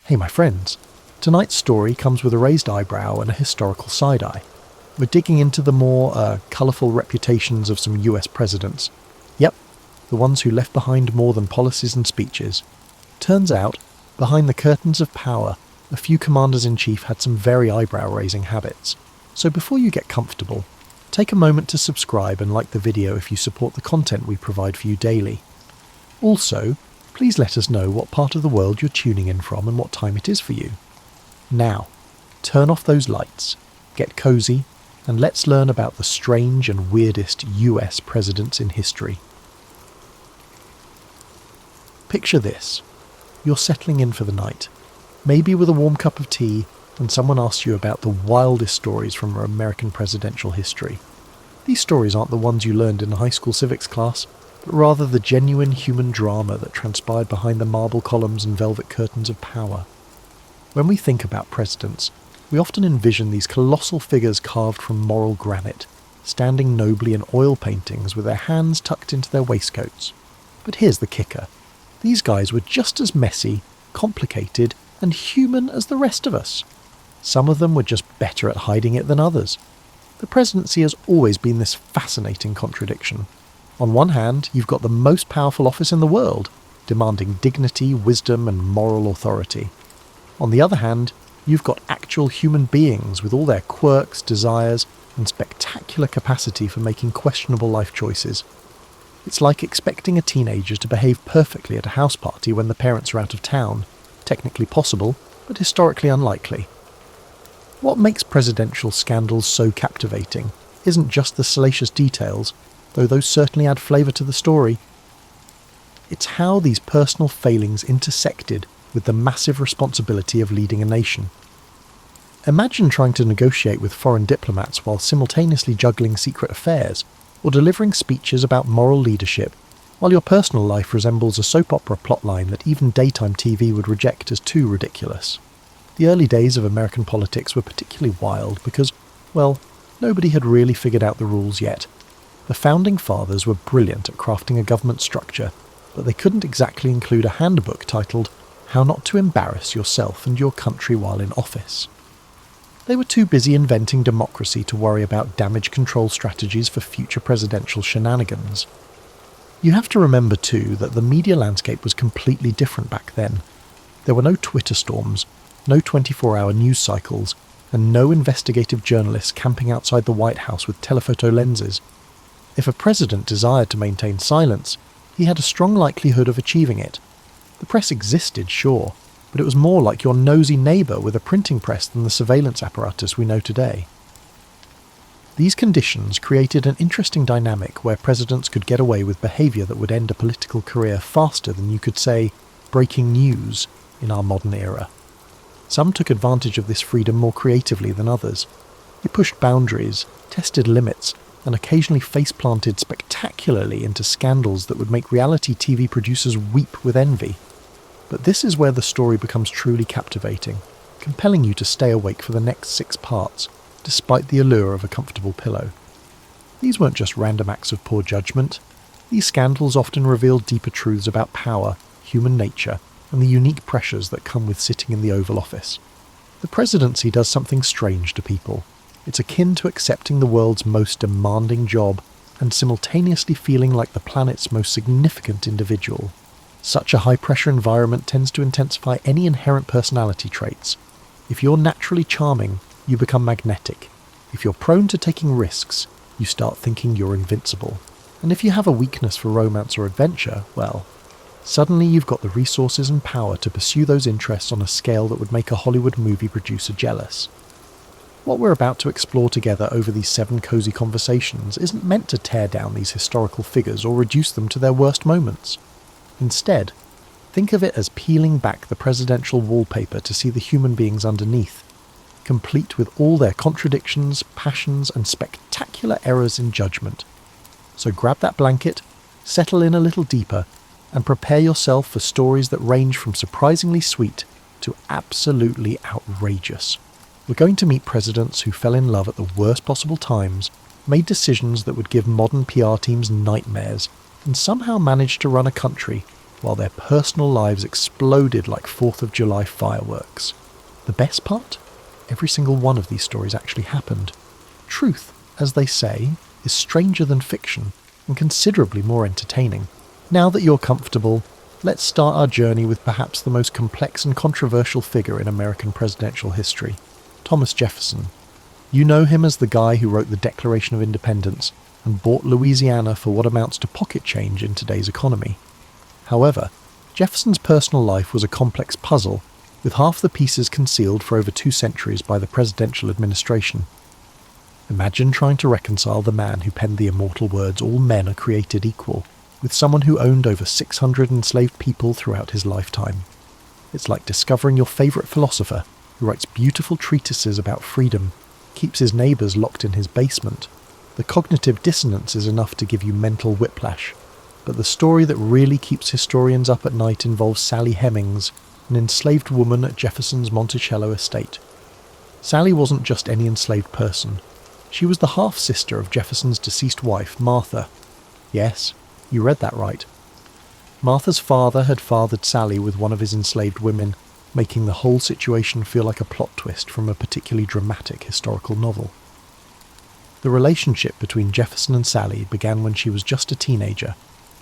Hey my friends, tonight's story comes with a raised eyebrow and a historical side-eye. We're digging into the more colourful reputations of some US presidents. Yep, the ones who left behind more than policies and speeches. Turns out, behind the curtains of power, a few commanders-in-chief had some very eyebrow-raising habits. So before you get comfortable, take a moment to subscribe and like the video if you support the content we provide for you daily. Also, please let us know what part of the world you're tuning in from and what time it is for you. Now, turn off those lights, get cozy, and let's learn about the strange and weirdest US presidents in history. Picture this. You're settling in for the night, maybe with a warm cup of tea, and someone asks you about the wildest stories from American presidential history. These stories aren't the ones you learned in a high school civics class, but rather the genuine human drama that transpired behind the marble columns and velvet curtains of power. When we think about presidents, we often envision these colossal figures carved from moral granite, standing nobly in oil paintings with their hands tucked into their waistcoats. But here's the kicker. These guys were just as messy, complicated, and human as the rest of us. Some of them were just better at hiding it than others. The presidency has always been this fascinating contradiction. On one hand, you've got the most powerful office in the world, demanding dignity, wisdom, and moral authority. On the other hand, you've got actual human beings with all their quirks, desires, and spectacular capacity for making questionable life choices. It's like expecting a teenager to behave perfectly at a house party when the parents are out of town. Technically possible, but historically unlikely. What makes presidential scandals so captivating isn't just the salacious details, though those certainly add flavour to the story. It's how these personal failings intersected with the massive responsibility of leading a nation. Imagine trying to negotiate with foreign diplomats while simultaneously juggling secret affairs, or delivering speeches about moral leadership, while your personal life resembles a soap opera plotline that even daytime TV would reject as too ridiculous. The early days of American politics were particularly wild because, well, nobody had really figured out the rules yet. The Founding Fathers were brilliant at crafting a government structure, but they couldn't exactly include a handbook titled How Not to Embarrass Yourself and Your Country While in Office. They were too busy inventing democracy to worry about damage control strategies for future presidential shenanigans. You have to remember too that the media landscape was completely different back then. There were no Twitter storms, no 24-hour news cycles, and no investigative journalists camping outside the White House with telephoto lenses. If a president desired to maintain silence, he had a strong likelihood of achieving it. The press existed, sure, but it was more like your nosy neighbour with a printing press than the surveillance apparatus we know today. These conditions created an interesting dynamic where presidents could get away with behaviour that would end a political career faster than you could say, breaking news, in our modern era. Some took advantage of this freedom more creatively than others. They pushed boundaries, tested limits, and occasionally face-planted spectacularly into scandals that would make reality TV producers weep with envy. But this is where the story becomes truly captivating, compelling you to stay awake for the next 6 parts, despite the allure of a comfortable pillow. These weren't just random acts of poor judgment. These scandals often revealed deeper truths about power, human nature, and the unique pressures that come with sitting in the Oval Office. The presidency does something strange to people. It's akin to accepting the world's most demanding job and simultaneously feeling like the planet's most significant individual. Such a high-pressure environment tends to intensify any inherent personality traits. If you're naturally charming, you become magnetic. If you're prone to taking risks, you start thinking you're invincible. And if you have a weakness for romance or adventure, well, suddenly you've got the resources and power to pursue those interests on a scale that would make a Hollywood movie producer jealous. What we're about to explore together over these 7 cozy conversations isn't meant to tear down these historical figures or reduce them to their worst moments. Instead, think of it as peeling back the presidential wallpaper to see the human beings underneath, complete with all their contradictions, passions, and spectacular errors in judgment. So grab that blanket, settle in a little deeper, and prepare yourself for stories that range from surprisingly sweet to absolutely outrageous. We're going to meet presidents who fell in love at the worst possible times, made decisions that would give modern PR teams nightmares, and somehow managed to run a country while their personal lives exploded like 4th of July fireworks. The best part? Every single one of these stories actually happened. Truth, as they say, is stranger than fiction and considerably more entertaining. Now that you're comfortable, let's start our journey with perhaps the most complex and controversial figure in American presidential history, Thomas Jefferson. You know him as the guy who wrote the Declaration of Independence and bought Louisiana for what amounts to pocket change in today's economy. However, Jefferson's personal life was a complex puzzle, with half the pieces concealed for over 2 centuries by the presidential administration. Imagine trying to reconcile the man who penned the immortal words "all men are created equal" with someone who owned over 600 enslaved people throughout his lifetime. It's like discovering your favourite philosopher, who writes beautiful treatises about freedom, keeps his neighbours locked in his basement. The cognitive dissonance is enough to give you mental whiplash, but the story that really keeps historians up at night involves Sally Hemings, an enslaved woman at Jefferson's Monticello estate. Sally wasn't just any enslaved person. She was the half-sister of Jefferson's deceased wife, Martha. Yes, you read that right. Martha's father had fathered Sally with one of his enslaved women, making the whole situation feel like a plot twist from a particularly dramatic historical novel. The relationship between Jefferson and Sally began when she was just a teenager,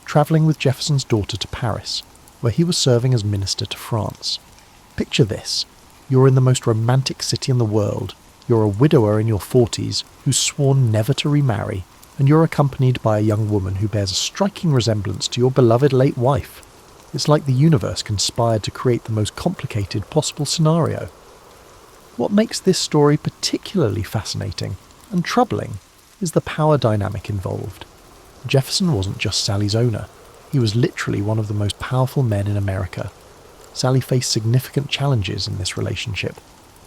travelling with Jefferson's daughter to Paris, where he was serving as minister to France. Picture this. You're in the most romantic city in the world. You're a widower in your 40s who's sworn never to remarry, and you're accompanied by a young woman who bears a striking resemblance to your beloved late wife. It's like the universe conspired to create the most complicated possible scenario. What makes this story particularly fascinating and troubling is the power dynamic involved. Jefferson wasn't just Sally's owner. He was literally one of the most powerful men in America. Sally faced significant challenges in this relationship.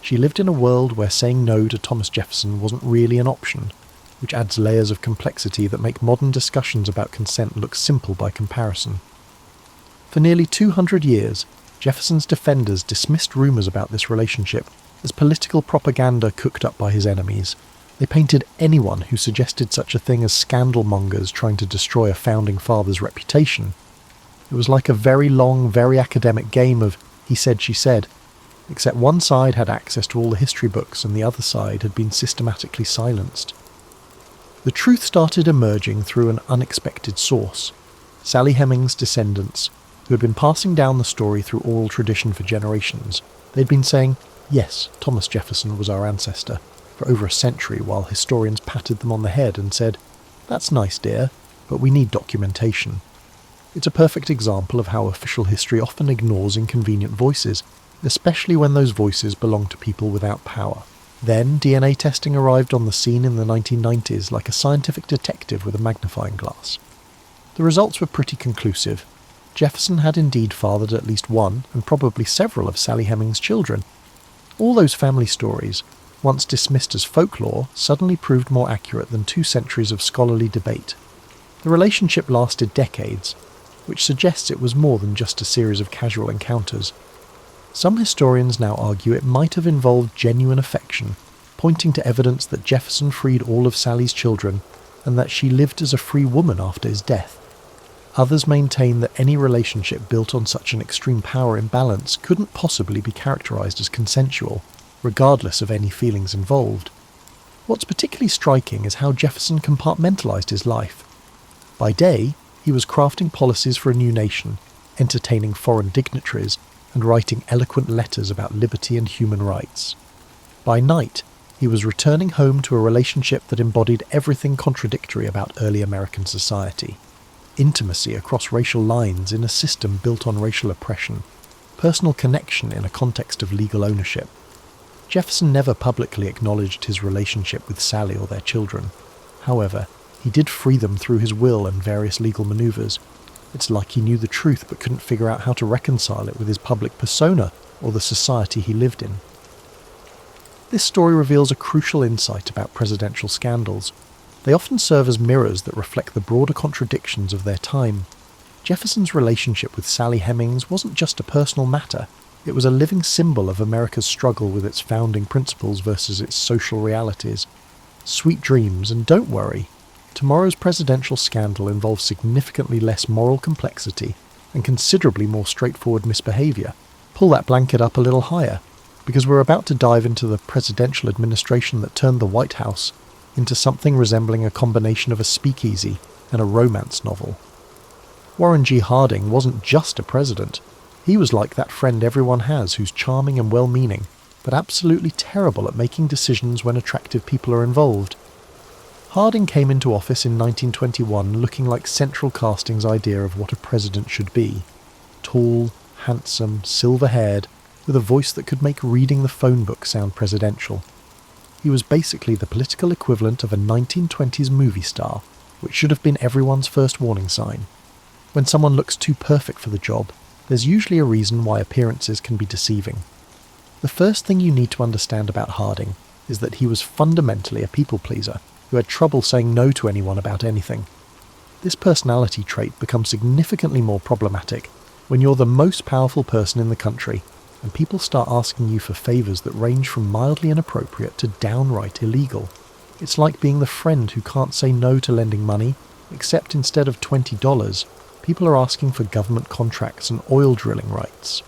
She lived in a world where saying no to Thomas Jefferson wasn't really an option, which adds layers of complexity that make modern discussions about consent look simple by comparison. For nearly 200 years, Jefferson's defenders dismissed rumours about this relationship as political propaganda cooked up by his enemies. They painted anyone who suggested such a thing as scandal-mongers trying to destroy a founding father's reputation. It was like a very long, very academic game of he said, she said, except one side had access to all the history books and the other side had been systematically silenced. The truth started emerging through an unexpected source. Sally Hemings' descendants, who had been passing down the story through oral tradition for generations. They'd been saying, yes, Thomas Jefferson was our ancestor, for over a century, while historians patted them on the head and said, that's nice, dear, but we need documentation. It's a perfect example of how official history often ignores inconvenient voices, especially when those voices belong to people without power. Then DNA testing arrived on the scene in the 1990s like a scientific detective with a magnifying glass. The results were pretty conclusive. Jefferson had indeed fathered at least one, and probably several, of Sally Hemings' children. All those family stories, once dismissed as folklore, suddenly proved more accurate than 2 centuries of scholarly debate. The relationship lasted decades, which suggests it was more than just a series of casual encounters. Some historians now argue it might have involved genuine affection, pointing to evidence that Jefferson freed all of Sally's children and that she lived as a free woman after his death. Others maintain that any relationship built on such an extreme power imbalance couldn't possibly be characterized as consensual, regardless of any feelings involved. What's particularly striking is how Jefferson compartmentalized his life. By day, he was crafting policies for a new nation, entertaining foreign dignitaries, and writing eloquent letters about liberty and human rights. By night, he was returning home to a relationship that embodied everything contradictory about early American society. Intimacy across racial lines in a system built on racial oppression, personal connection in a context of legal ownership. Jefferson never publicly acknowledged his relationship with Sally or their children. However, he did free them through his will and various legal maneuvers. It's like he knew the truth but couldn't figure out how to reconcile it with his public persona or the society he lived in. This story reveals a crucial insight about presidential scandals. They often serve as mirrors that reflect the broader contradictions of their time. Jefferson's relationship with Sally Hemings wasn't just a personal matter. It was a living symbol of America's struggle with its founding principles versus its social realities. Sweet dreams, and don't worry, tomorrow's presidential scandal involves significantly less moral complexity and considerably more straightforward misbehaviour. Pull that blanket up a little higher, because we're about to dive into the presidential administration that turned the White House into something resembling a combination of a speakeasy and a romance novel. Warren G. Harding wasn't just a president. He was like that friend everyone has who's charming and well-meaning, but absolutely terrible at making decisions when attractive people are involved. Harding came into office in 1921 looking like Central Casting's idea of what a president should be. Tall, handsome, silver-haired, with a voice that could make reading the phone book sound presidential. He was basically the political equivalent of a 1920s movie star, which should have been everyone's first warning sign. When someone looks too perfect for the job, there's usually a reason why appearances can be deceiving. The first thing you need to understand about Harding is that he was fundamentally a people-pleaser who had trouble saying no to anyone about anything. This personality trait becomes significantly more problematic when you're the most powerful person in the country and people start asking you for favours that range from mildly inappropriate to downright illegal. It's like being the friend who can't say no to lending money, except instead of $20, people are asking for government contracts and oil drilling rights.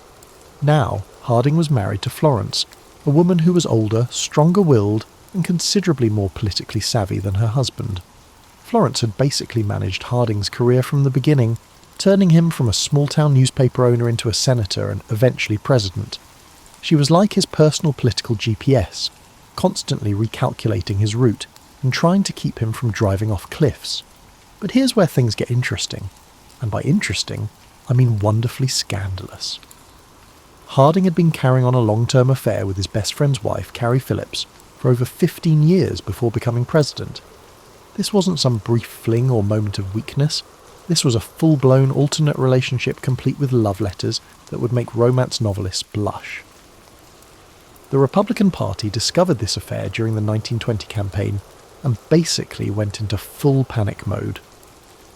Now, Harding was married to Florence, a woman who was older, stronger-willed, and considerably more politically savvy than her husband. Florence had basically managed Harding's career from the beginning, turning him from a small-town newspaper owner into a senator and eventually president. She was like his personal political GPS, constantly recalculating his route and trying to keep him from driving off cliffs. But here's where things get interesting. And by interesting, I mean wonderfully scandalous. Harding had been carrying on a long-term affair with his best friend's wife, Carrie Phillips, for over 15 years before becoming president. This wasn't some brief fling or moment of weakness. This was a full-blown alternate relationship complete with love letters that would make romance novelists blush. The Republican Party discovered this affair during the 1920 campaign and basically went into full panic mode.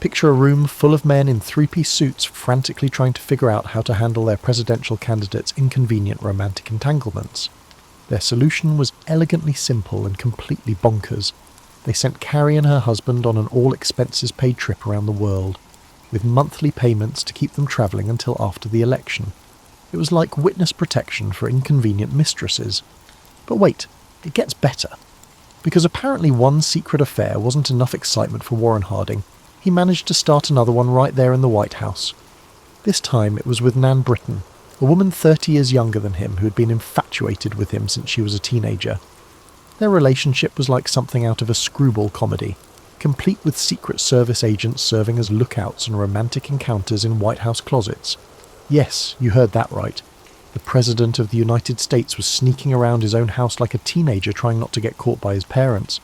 Picture a room full of men in three-piece suits frantically trying to figure out how to handle their presidential candidate's inconvenient romantic entanglements. Their solution was elegantly simple and completely bonkers. They sent Carrie and her husband on an all-expenses-paid trip around the world, with monthly payments to keep them travelling until after the election. It was like witness protection for inconvenient mistresses. But wait, it gets better. Because apparently one secret affair wasn't enough excitement for Warren Harding, he managed to start another one right there in the White House. This time it was with Nan Britton, a woman 30 years younger than him who had been infatuated with him since she was a teenager. Their relationship was like something out of a screwball comedy, complete with Secret Service agents serving as lookouts and romantic encounters in White House closets. Yes, you heard that right. The President of the United States was sneaking around his own house like a teenager trying not to get caught by his parents.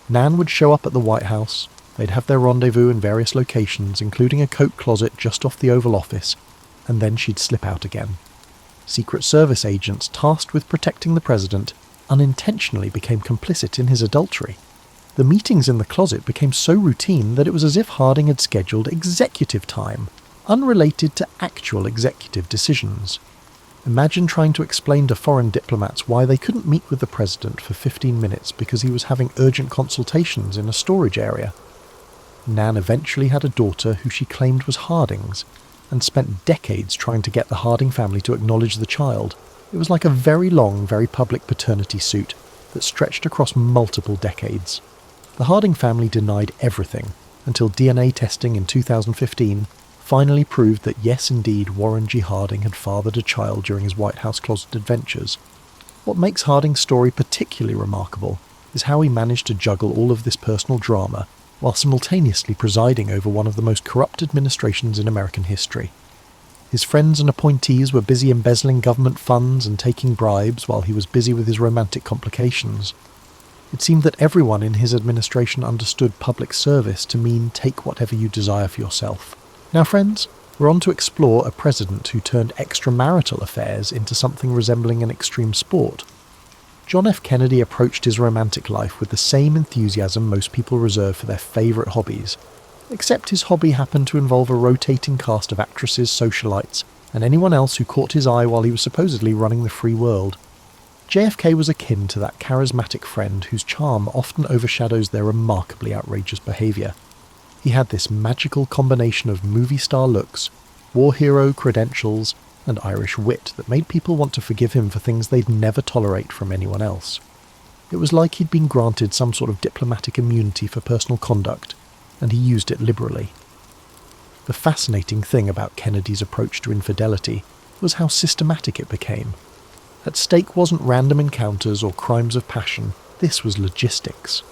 Nan would show up at the White House. They'd have their rendezvous in various locations, including a coat closet just off the Oval Office, and then she'd slip out again. Secret Service agents tasked with protecting the president unintentionally became complicit in his adultery. The meetings in the closet became so routine that it was as if Harding had scheduled executive time, unrelated to actual executive decisions. Imagine trying to explain to foreign diplomats why they couldn't meet with the president for 15 minutes because he was having urgent consultations in a storage area. Nan eventually had a daughter who she claimed was Harding's, and spent decades trying to get the Harding family to acknowledge the child. It was like a very long, very public paternity suit that stretched across multiple decades. The Harding family denied everything, until DNA testing in 2015 finally proved that yes indeed Warren G. Harding had fathered a child during his White House closet adventures. What makes Harding's story particularly remarkable is how he managed to juggle all of this personal drama while simultaneously presiding over one of the most corrupt administrations in American history. His friends and appointees were busy embezzling government funds and taking bribes while he was busy with his romantic complications. It seemed that everyone in his administration understood public service to mean take whatever you desire for yourself. Now friends, we're on to explore a president who turned extramarital affairs into something resembling an extreme sport. John F. Kennedy approached his romantic life with the same enthusiasm most people reserve for their favourite hobbies, except his hobby happened to involve a rotating cast of actresses, socialites, and anyone else who caught his eye while he was supposedly running the free world. JFK was akin to that charismatic friend whose charm often overshadows their remarkably outrageous behaviour. He had this magical combination of movie star looks, war hero credentials, and Irish wit that made people want to forgive him for things they'd never tolerate from anyone else. It was like he'd been granted some sort of diplomatic immunity for personal conduct, and he used it liberally. The fascinating thing about Kennedy's approach to infidelity was how systematic it became. At stake wasn't random encounters or crimes of passion, this was logistics.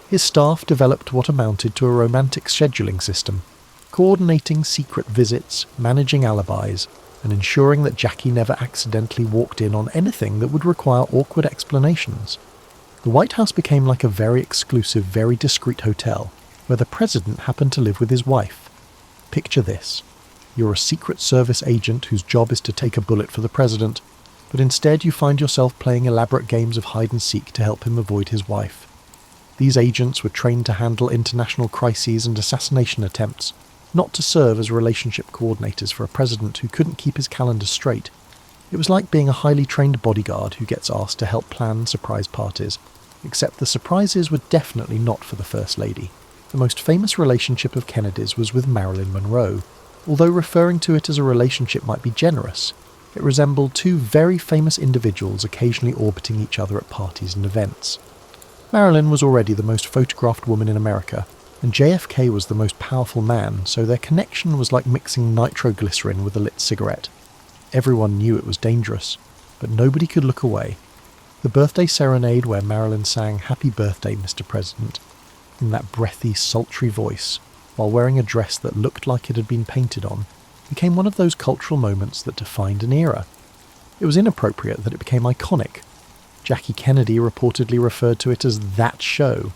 His staff developed what amounted to a romantic scheduling system, coordinating secret visits, managing alibis, and ensuring that Jackie never accidentally walked in on anything that would require awkward explanations. The White House became like a very exclusive, very discreet hotel, where the president happened to live with his wife. Picture this. You're a Secret Service agent whose job is to take a bullet for the president, but instead you find yourself playing elaborate games of hide-and-seek to help him avoid his wife. These agents were trained to handle international crises and assassination attempts, not to serve as relationship coordinators for a president who couldn't keep his calendar straight. It was like being a highly trained bodyguard who gets asked to help plan surprise parties, except the surprises were definitely not for the First Lady. The most famous relationship of Kennedy's was with Marilyn Monroe. Although referring to it as a relationship might be generous, it resembled two very famous individuals occasionally orbiting each other at parties and events. Marilyn was already the most photographed woman in America, and JFK was the most powerful man, so their connection was like mixing nitroglycerin with a lit cigarette. Everyone knew it was dangerous, but nobody could look away. The birthday serenade where Marilyn sang "Happy Birthday, Mr. President," in that breathy, sultry voice, while wearing a dress that looked like it had been painted on, became one of those cultural moments that defined an era. It was inappropriate that it became iconic. Jackie Kennedy reportedly referred to it as "that show,"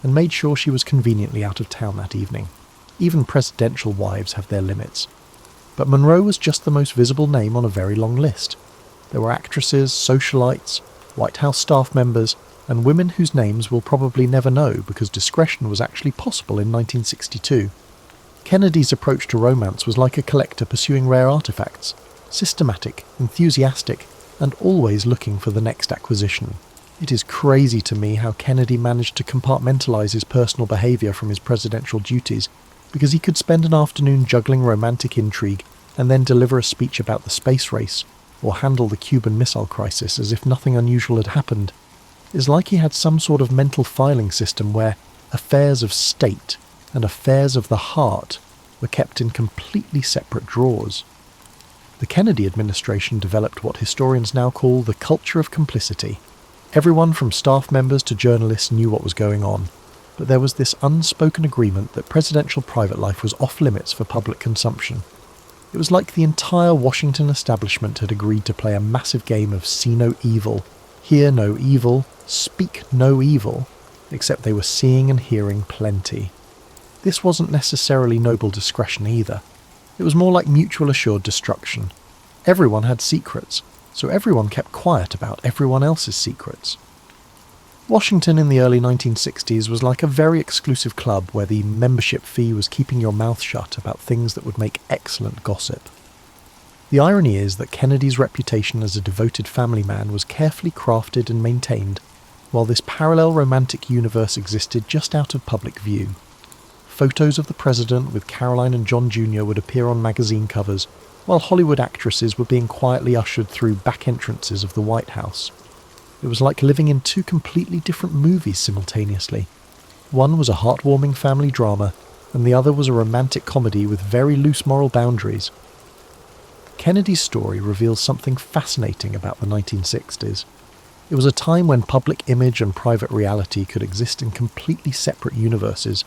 and made sure she was conveniently out of town that evening. Even presidential wives have their limits. But Monroe was just the most visible name on a very long list. There were actresses, socialites, White House staff members, and women whose names we'll probably never know because discretion was actually possible in 1962. Kennedy's approach to romance was like a collector pursuing rare artifacts, systematic, enthusiastic, and always looking for the next acquisition. It is crazy to me how Kennedy managed to compartmentalize his personal behavior from his presidential duties, because he could spend an afternoon juggling romantic intrigue and then deliver a speech about the space race, or handle the Cuban Missile Crisis as if nothing unusual had happened. It's like he had some sort of mental filing system where affairs of state and affairs of the heart were kept in completely separate drawers. The Kennedy administration developed what historians now call the culture of complicity. Everyone from staff members to journalists knew what was going on, but there was this unspoken agreement that presidential private life was off-limits for public consumption. It was like the entire Washington establishment had agreed to play a massive game of see no evil, hear no evil, speak no evil, except they were seeing and hearing plenty. This wasn't necessarily noble discretion either. It was more like mutual assured destruction. Everyone had secrets, so everyone kept quiet about everyone else's secrets. Washington in the early 1960s was like a very exclusive club where the membership fee was keeping your mouth shut about things that would make excellent gossip. The irony is that Kennedy's reputation as a devoted family man was carefully crafted and maintained, while this parallel romantic universe existed just out of public view. Photos of the president with Caroline and John Jr. would appear on magazine covers, while Hollywood actresses were being quietly ushered through back entrances of the White House. It was like living in two completely different movies simultaneously. One was a heartwarming family drama, and the other was a romantic comedy with very loose moral boundaries. Kennedy's story reveals something fascinating about the 1960s. It was a time when public image and private reality could exist in completely separate universes,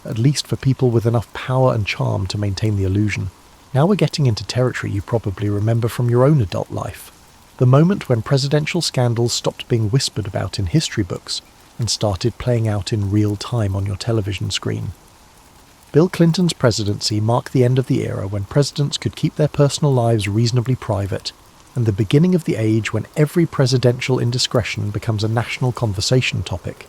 at least for people with enough power and charm to maintain the illusion. Now we're getting into territory you probably remember from your own adult life. The moment when presidential scandals stopped being whispered about in history books and started playing out in real time on your television screen. Bill Clinton's presidency marked the end of the era when presidents could keep their personal lives reasonably private, and the beginning of the age when every presidential indiscretion becomes a national conversation topic.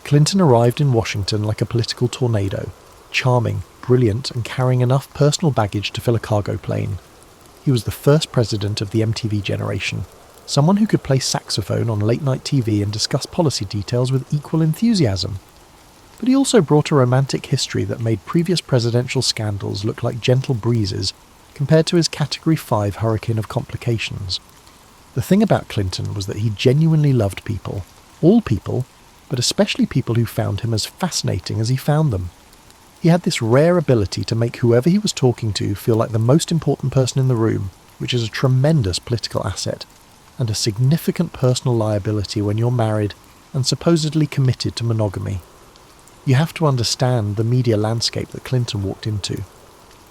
Clinton arrived in Washington like a political tornado, charming, brilliant, and carrying enough personal baggage to fill a cargo plane. He was the first president of the MTV generation, someone who could play saxophone on late-night TV and discuss policy details with equal enthusiasm. But he also brought a romantic history that made previous presidential scandals look like gentle breezes compared to his Category 5 hurricane of complications. The thing about Clinton was that he genuinely loved people, all people, but especially people who found him as fascinating as he found them. He had this rare ability to make whoever he was talking to feel like the most important person in the room, which is a tremendous political asset, and a significant personal liability when you're married and supposedly committed to monogamy. You have to understand the media landscape that Clinton walked into.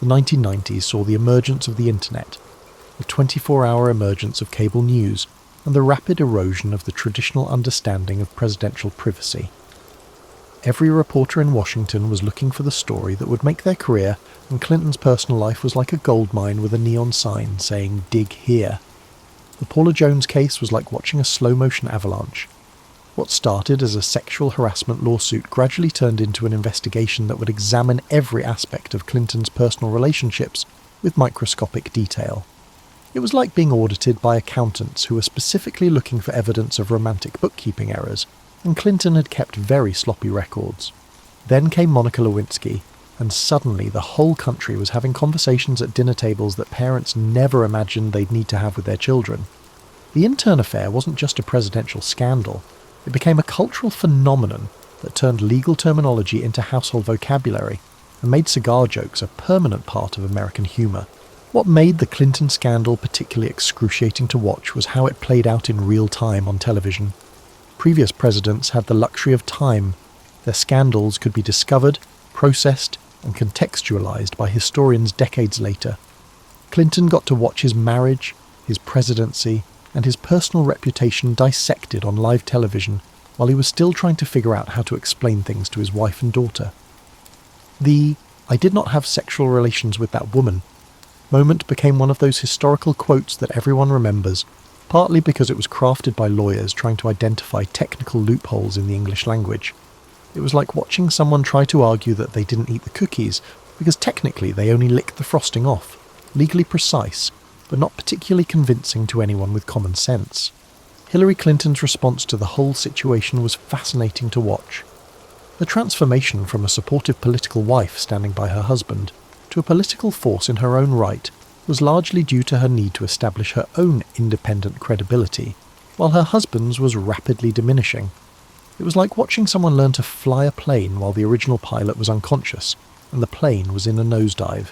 The 1990s saw the emergence of the internet, the 24-hour emergence of cable news, and the rapid erosion of the traditional understanding of presidential privacy. Every reporter in Washington was looking for the story that would make their career, and Clinton's personal life was like a gold mine with a neon sign saying, "Dig here." The Paula Jones case was like watching a slow-motion avalanche. What started as a sexual harassment lawsuit gradually turned into an investigation that would examine every aspect of Clinton's personal relationships with microscopic detail. It was like being audited by accountants who were specifically looking for evidence of romantic bookkeeping errors, and Clinton had kept very sloppy records. Then came Monica Lewinsky, and suddenly the whole country was having conversations at dinner tables that parents never imagined they'd need to have with their children. The intern affair wasn't just a presidential scandal. It became a cultural phenomenon that turned legal terminology into household vocabulary and made cigar jokes a permanent part of American humour. What made the Clinton scandal particularly excruciating to watch was how it played out in real time on television. Previous presidents had the luxury of time. Their scandals could be discovered, processed, and contextualized by historians decades later. Clinton got to watch his marriage, his presidency, and his personal reputation dissected on live television while he was still trying to figure out how to explain things to his wife and daughter. The "I did not have sexual relations with that woman" moment became one of those historical quotes that everyone remembers, partly because it was crafted by lawyers trying to identify technical loopholes in the English language. It was like watching someone try to argue that they didn't eat the cookies, because technically they only licked the frosting off, legally precise, but not particularly convincing to anyone with common sense. Hillary Clinton's response to the whole situation was fascinating to watch. The transformation from a supportive political wife standing by her husband to a political force in her own right was largely due to her need to establish her own independent credibility, while her husband's was rapidly diminishing. It was like watching someone learn to fly a plane while the original pilot was unconscious, and the plane was in a nosedive.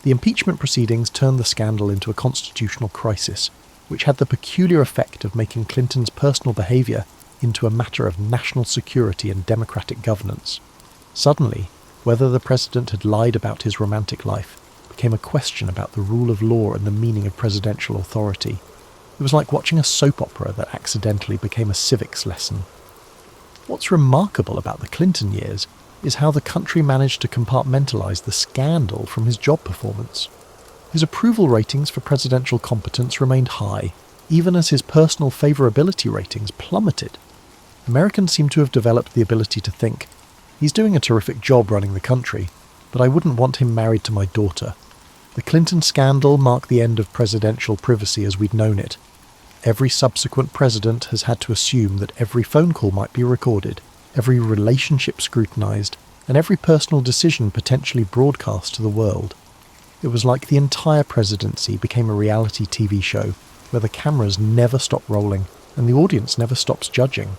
The impeachment proceedings turned the scandal into a constitutional crisis, which had the peculiar effect of making Clinton's personal behaviour into a matter of national security and democratic governance. Suddenly, whether the president had lied about his romantic life became a question about the rule of law and the meaning of presidential authority. It was like watching a soap opera that accidentally became a civics lesson. What's remarkable about the Clinton years is how the country managed to compartmentalise the scandal from his job performance. His approval ratings for presidential competence remained high, even as his personal favourability ratings plummeted. Americans seem to have developed the ability to think, "He's doing a terrific job running the country, but I wouldn't want him married to my daughter." The Clinton scandal marked the end of presidential privacy as we'd known it. Every subsequent president has had to assume that every phone call might be recorded, every relationship scrutinised, and every personal decision potentially broadcast to the world. It was like the entire presidency became a reality TV show, where the cameras never stop rolling and the audience never stops judging.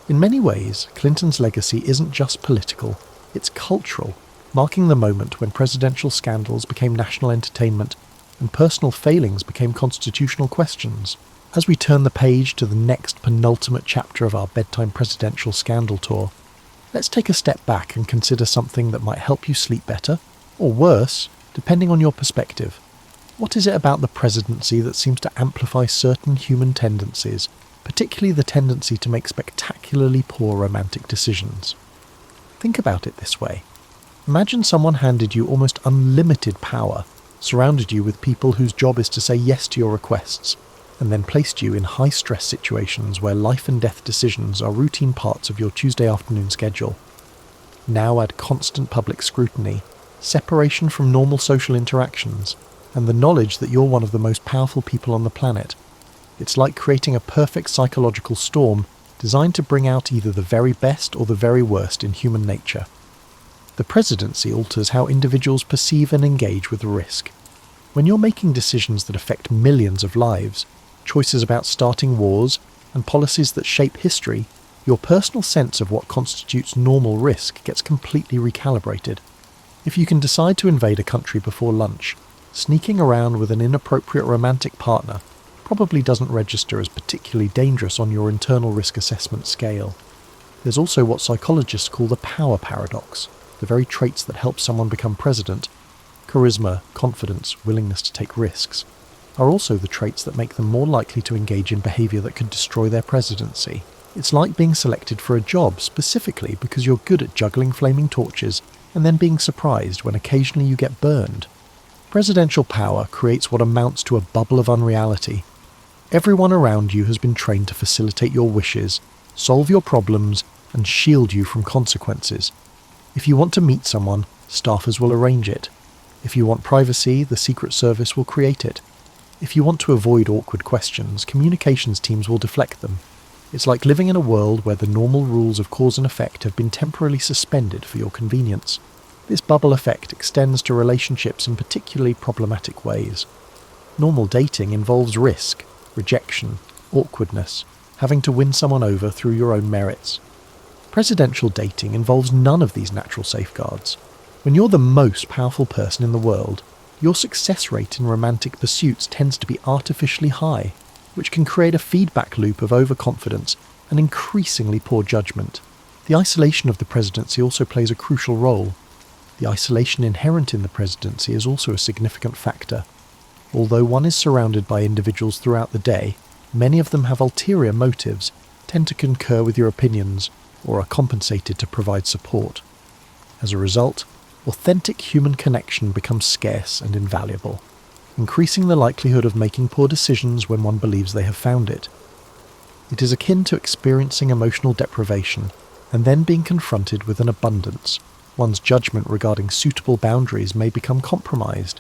In many ways, Clinton's legacy isn't just political, it's cultural, marking the moment when presidential scandals became national entertainment and personal failings became constitutional questions. As we turn the page to the next penultimate chapter of our bedtime presidential scandal tour, let's take a step back and consider something that might help you sleep better, or worse, depending on your perspective. What is it about the presidency that seems to amplify certain human tendencies, particularly the tendency to make spectacularly poor romantic decisions? Think about it this way. Imagine someone handed you almost unlimited power, surrounded you with people whose job is to say yes to your requests, and then placed you in high-stress situations where life and death decisions are routine parts of your Tuesday afternoon schedule. Now add constant public scrutiny, separation from normal social interactions, and the knowledge that you're one of the most powerful people on the planet. It's like creating a perfect psychological storm designed to bring out either the very best or the very worst in human nature. The presidency alters how individuals perceive and engage with risk. When you're making decisions that affect millions of lives, choices about starting wars, and policies that shape history, your personal sense of what constitutes normal risk gets completely recalibrated. If you can decide to invade a country before lunch, sneaking around with an inappropriate romantic partner probably doesn't register as particularly dangerous on your internal risk assessment scale. There's also what psychologists call the power paradox, the very traits that help someone become president, charisma, confidence, willingness to take risks, are also the traits that make them more likely to engage in behaviour that could destroy their presidency. It's like being selected for a job specifically because you're good at juggling flaming torches and then being surprised when occasionally you get burned. Presidential power creates what amounts to a bubble of unreality. Everyone around you has been trained to facilitate your wishes, solve your problems, and shield you from consequences. If you want to meet someone, staffers will arrange it. If you want privacy, the Secret Service will create it. If you want to avoid awkward questions, communications teams will deflect them. It's like living in a world where the normal rules of cause and effect have been temporarily suspended for your convenience. This bubble effect extends to relationships in particularly problematic ways. Normal dating involves risk, rejection, awkwardness, having to win someone over through your own merits. Presidential dating involves none of these natural safeguards. When you're the most powerful person in the world, your success rate in romantic pursuits tends to be artificially high, which can create a feedback loop of overconfidence and increasingly poor judgment. The isolation of the presidency also plays a crucial role. The isolation inherent in the presidency is also a significant factor. Although one is surrounded by individuals throughout the day, many of them have ulterior motives, tend to concur with your opinions, or are compensated to provide support. As a result, authentic human connection becomes scarce and invaluable, increasing the likelihood of making poor decisions when one believes they have found it. It is akin to experiencing emotional deprivation and then being confronted with an abundance. One's judgment regarding suitable boundaries may become compromised.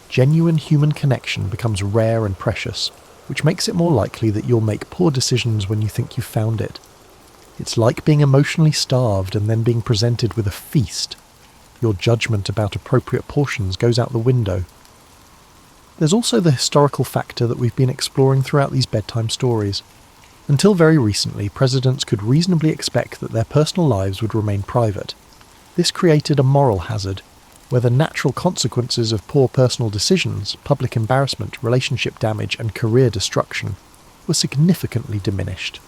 Genuine human connection becomes rare and precious, which makes it more likely that you'll make poor decisions when you think you've found it. It's like being emotionally starved and then being presented with a feast. Your judgment about appropriate portions goes out the window. There's also the historical factor that we've been exploring throughout these bedtime stories. Until very recently, presidents could reasonably expect that their personal lives would remain private. This created a moral hazard, where the natural consequences of poor personal decisions, public embarrassment, relationship damage, and career destruction were significantly diminished.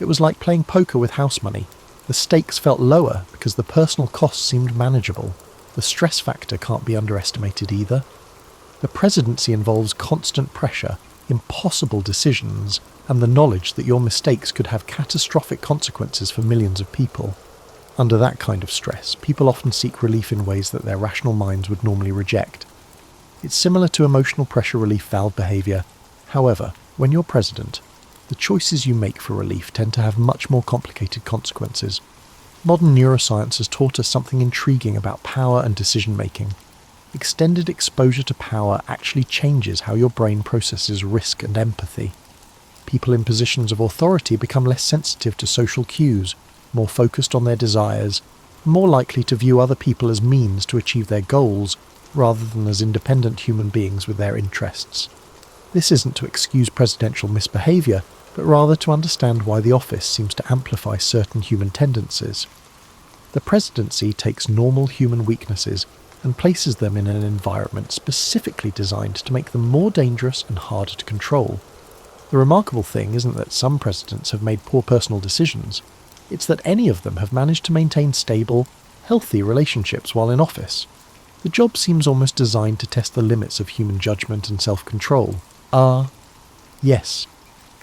It was like playing poker with house money. The stakes felt lower because the personal costs seemed manageable. The stress factor can't be underestimated either. The presidency involves constant pressure, impossible decisions, and the knowledge that your mistakes could have catastrophic consequences for millions of people. Under that kind of stress, people often seek relief in ways that their rational minds would normally reject. It's similar to emotional pressure relief valve behaviour. However, when you're president, the choices you make for relief tend to have much more complicated consequences. Modern neuroscience has taught us something intriguing about power and decision-making. Extended exposure to power actually changes how your brain processes risk and empathy. People in positions of authority become less sensitive to social cues, more focused on their desires, more likely to view other people as means to achieve their goals, rather than as independent human beings with their interests. This isn't to excuse presidential misbehaviour, but rather to understand why the office seems to amplify certain human tendencies. The presidency takes normal human weaknesses and places them in an environment specifically designed to make them more dangerous and harder to control. The remarkable thing isn't that some presidents have made poor personal decisions, it's that any of them have managed to maintain stable, healthy relationships while in office. The job seems almost designed to test the limits of human judgment and self-control. Yes.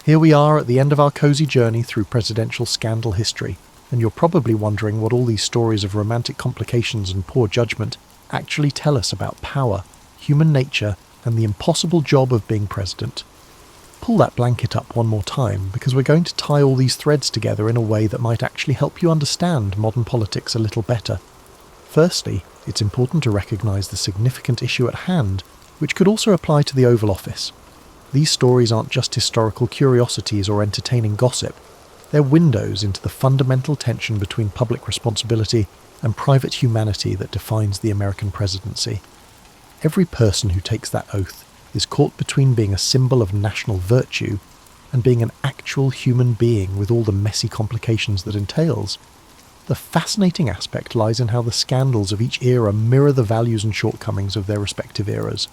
Here we are at the end of our cosy journey through presidential scandal history, and you're probably wondering what all these stories of romantic complications and poor judgment actually tell us about power, human nature, and the impossible job of being president. Pull that blanket up one more time, because we're going to tie all these threads together in a way that might actually help you understand modern politics a little better. Firstly, it's important to recognise the significant issue at hand, which could also apply to the Oval Office. These stories aren't just historical curiosities or entertaining gossip. They're windows into the fundamental tension between public responsibility and private humanity that defines the American presidency. Every person who takes that oath is caught between being a symbol of national virtue and being an actual human being with all the messy complications that entails. The fascinating aspect lies in how the scandals of each era mirror the values and shortcomings of their respective eras.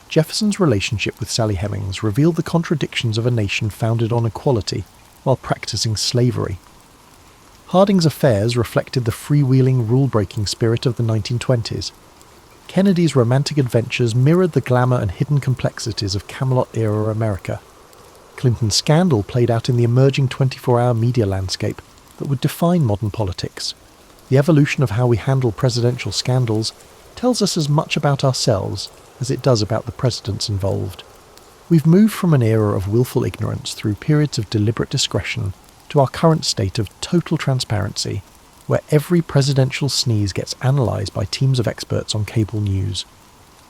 Jefferson's relationship with Sally Hemings revealed the contradictions of a nation founded on equality while practicing slavery. Harding's affairs reflected the freewheeling, rule-breaking spirit of the 1920s. Kennedy's romantic adventures mirrored the glamour and hidden complexities of Camelot-era America. Clinton's scandal played out in the emerging 24-hour media landscape that would define modern politics. The evolution of how we handle presidential scandals tells us as much about ourselves as it does about the presidents involved. We've moved from an era of willful ignorance through periods of deliberate discretion to our current state of total transparency, where every presidential sneeze gets analysed by teams of experts on cable news.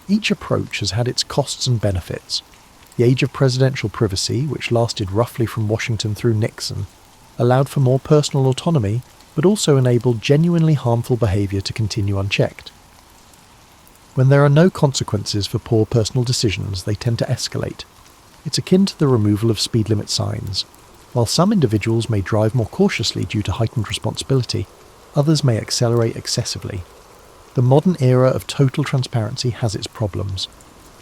Each approach has had its costs and benefits. The age of presidential privacy, which lasted roughly from Washington through Nixon, allowed for more personal autonomy, but also enabled genuinely harmful behaviour to continue unchecked. When there are no consequences for poor personal decisions, they tend to escalate. It's akin to the removal of speed limit signs. While some individuals may drive more cautiously due to heightened responsibility, others may accelerate excessively. The modern era of total transparency has its problems.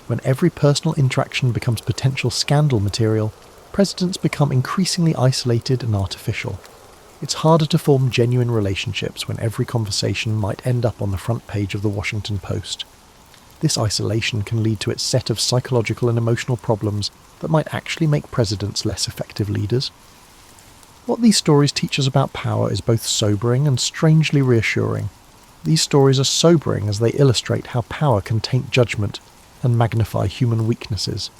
When every personal interaction becomes potential scandal material, presidents become increasingly isolated and artificial. It's harder to form genuine relationships when every conversation might end up on the front page of the Washington Post. This isolation can lead to its set of psychological and emotional problems that might actually make presidents less effective leaders. What these stories teach us about power is both sobering and strangely reassuring. These stories are sobering as they illustrate how power can taint judgment and magnify human weaknesses.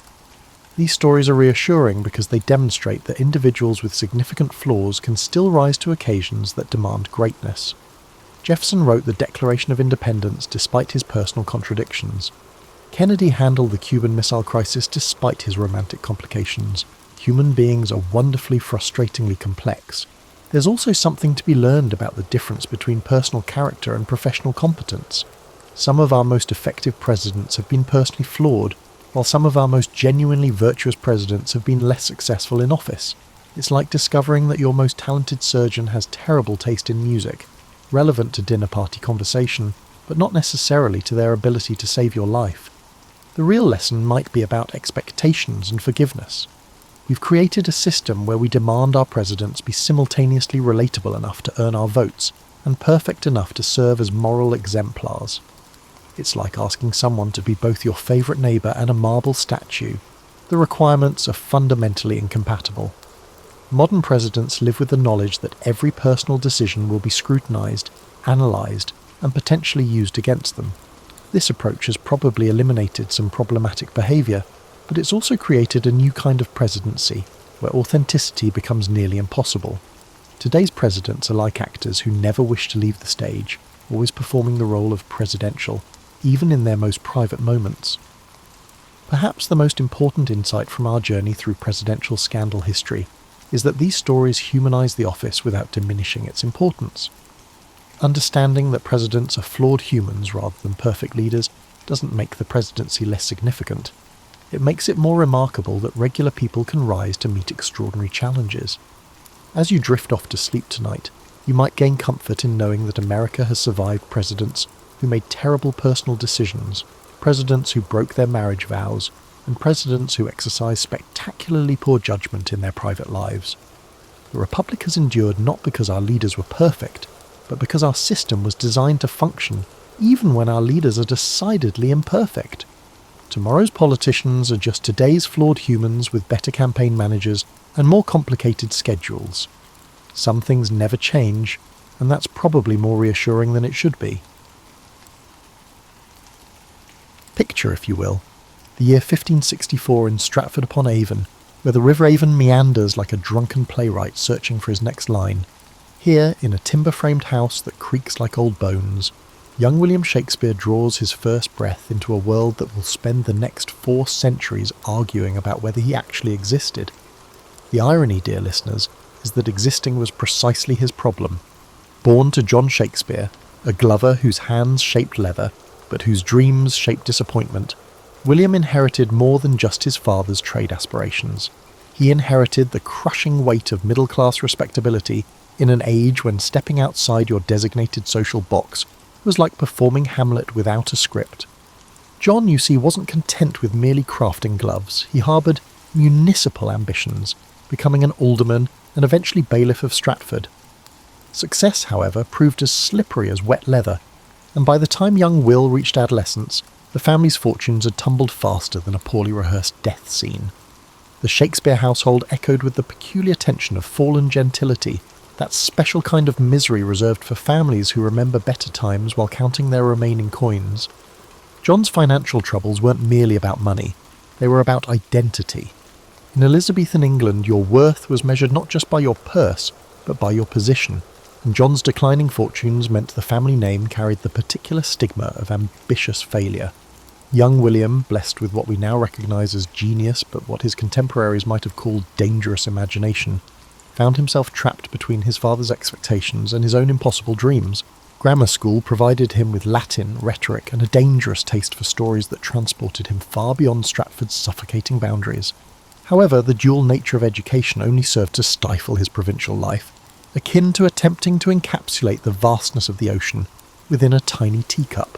These stories are reassuring because they demonstrate that individuals with significant flaws can still rise to occasions that demand greatness. Jefferson wrote the Declaration of Independence despite his personal contradictions. Kennedy handled the Cuban Missile Crisis despite his romantic complications. Human beings are wonderfully frustratingly complex. There's also something to be learned about the difference between personal character and professional competence. Some of our most effective presidents have been personally flawed, while some of our most genuinely virtuous presidents have been less successful in office. It's like discovering that your most talented surgeon has terrible taste in music, relevant to dinner party conversation, but not necessarily to their ability to save your life. The real lesson might be about expectations and forgiveness. We've created a system where we demand our presidents be simultaneously relatable enough to earn our votes and perfect enough to serve as moral exemplars. It's like asking someone to be both your favourite neighbour and a marble statue. The requirements are fundamentally incompatible. Modern presidents live with the knowledge that every personal decision will be scrutinised, analysed, and potentially used against them. This approach has probably eliminated some problematic behaviour, but it's also created a new kind of presidency, where authenticity becomes nearly impossible. Today's presidents are like actors who never wish to leave the stage, always performing the role of presidential, even in their most private moments. Perhaps the most important insight from our journey through presidential scandal history is that these stories humanise the office without diminishing its importance. Understanding that presidents are flawed humans rather than perfect leaders doesn't make the presidency less significant. It makes it more remarkable that regular people can rise to meet extraordinary challenges. As you drift off to sleep tonight, you might gain comfort in knowing that America has survived presidents who made terrible personal decisions, presidents who broke their marriage vows, and presidents who exercised spectacularly poor judgment in their private lives. The Republic has endured not because our leaders were perfect, but because our system was designed to function even when our leaders are decidedly imperfect. Tomorrow's politicians are just today's flawed humans with better campaign managers and more complicated schedules. Some things never change, and that's probably more reassuring than it should be. Picture, if you will, the year 1564 in Stratford-upon-Avon, where the River Avon meanders like a drunken playwright searching for his next line. Here, in a timber-framed house that creaks like old bones, young William Shakespeare draws his first breath into a world that will spend the next 4 centuries arguing about whether he actually existed. The irony, dear listeners, is that existing was precisely his problem. Born to John Shakespeare, a glover whose hands shaped leather, but whose dreams shaped disappointment, William inherited more than just his father's trade aspirations. He inherited the crushing weight of middle-class respectability in an age when stepping outside your designated social box was like performing Hamlet without a script. John, you see, wasn't content with merely crafting gloves. He harboured municipal ambitions, becoming an alderman and eventually bailiff of Stratford. Success, however, proved as slippery as wet leather, and by the time young Will reached adolescence, the family's fortunes had tumbled faster than a poorly rehearsed death scene. The Shakespeare household echoed with the peculiar tension of fallen gentility, that special kind of misery reserved for families who remember better times while counting their remaining coins. John's financial troubles weren't merely about money, they were about identity. In Elizabethan England, your worth was measured not just by your purse, but by your position, and John's declining fortunes meant the family name carried the particular stigma of ambitious failure. Young William, blessed with what we now recognise as genius but what his contemporaries might have called dangerous imagination, found himself trapped between his father's expectations and his own impossible dreams. Grammar school provided him with Latin, rhetoric, and a dangerous taste for stories that transported him far beyond Stratford's suffocating boundaries. However, the dual nature of education only served to stifle his provincial life, akin to attempting to encapsulate the vastness of the ocean within a tiny teacup.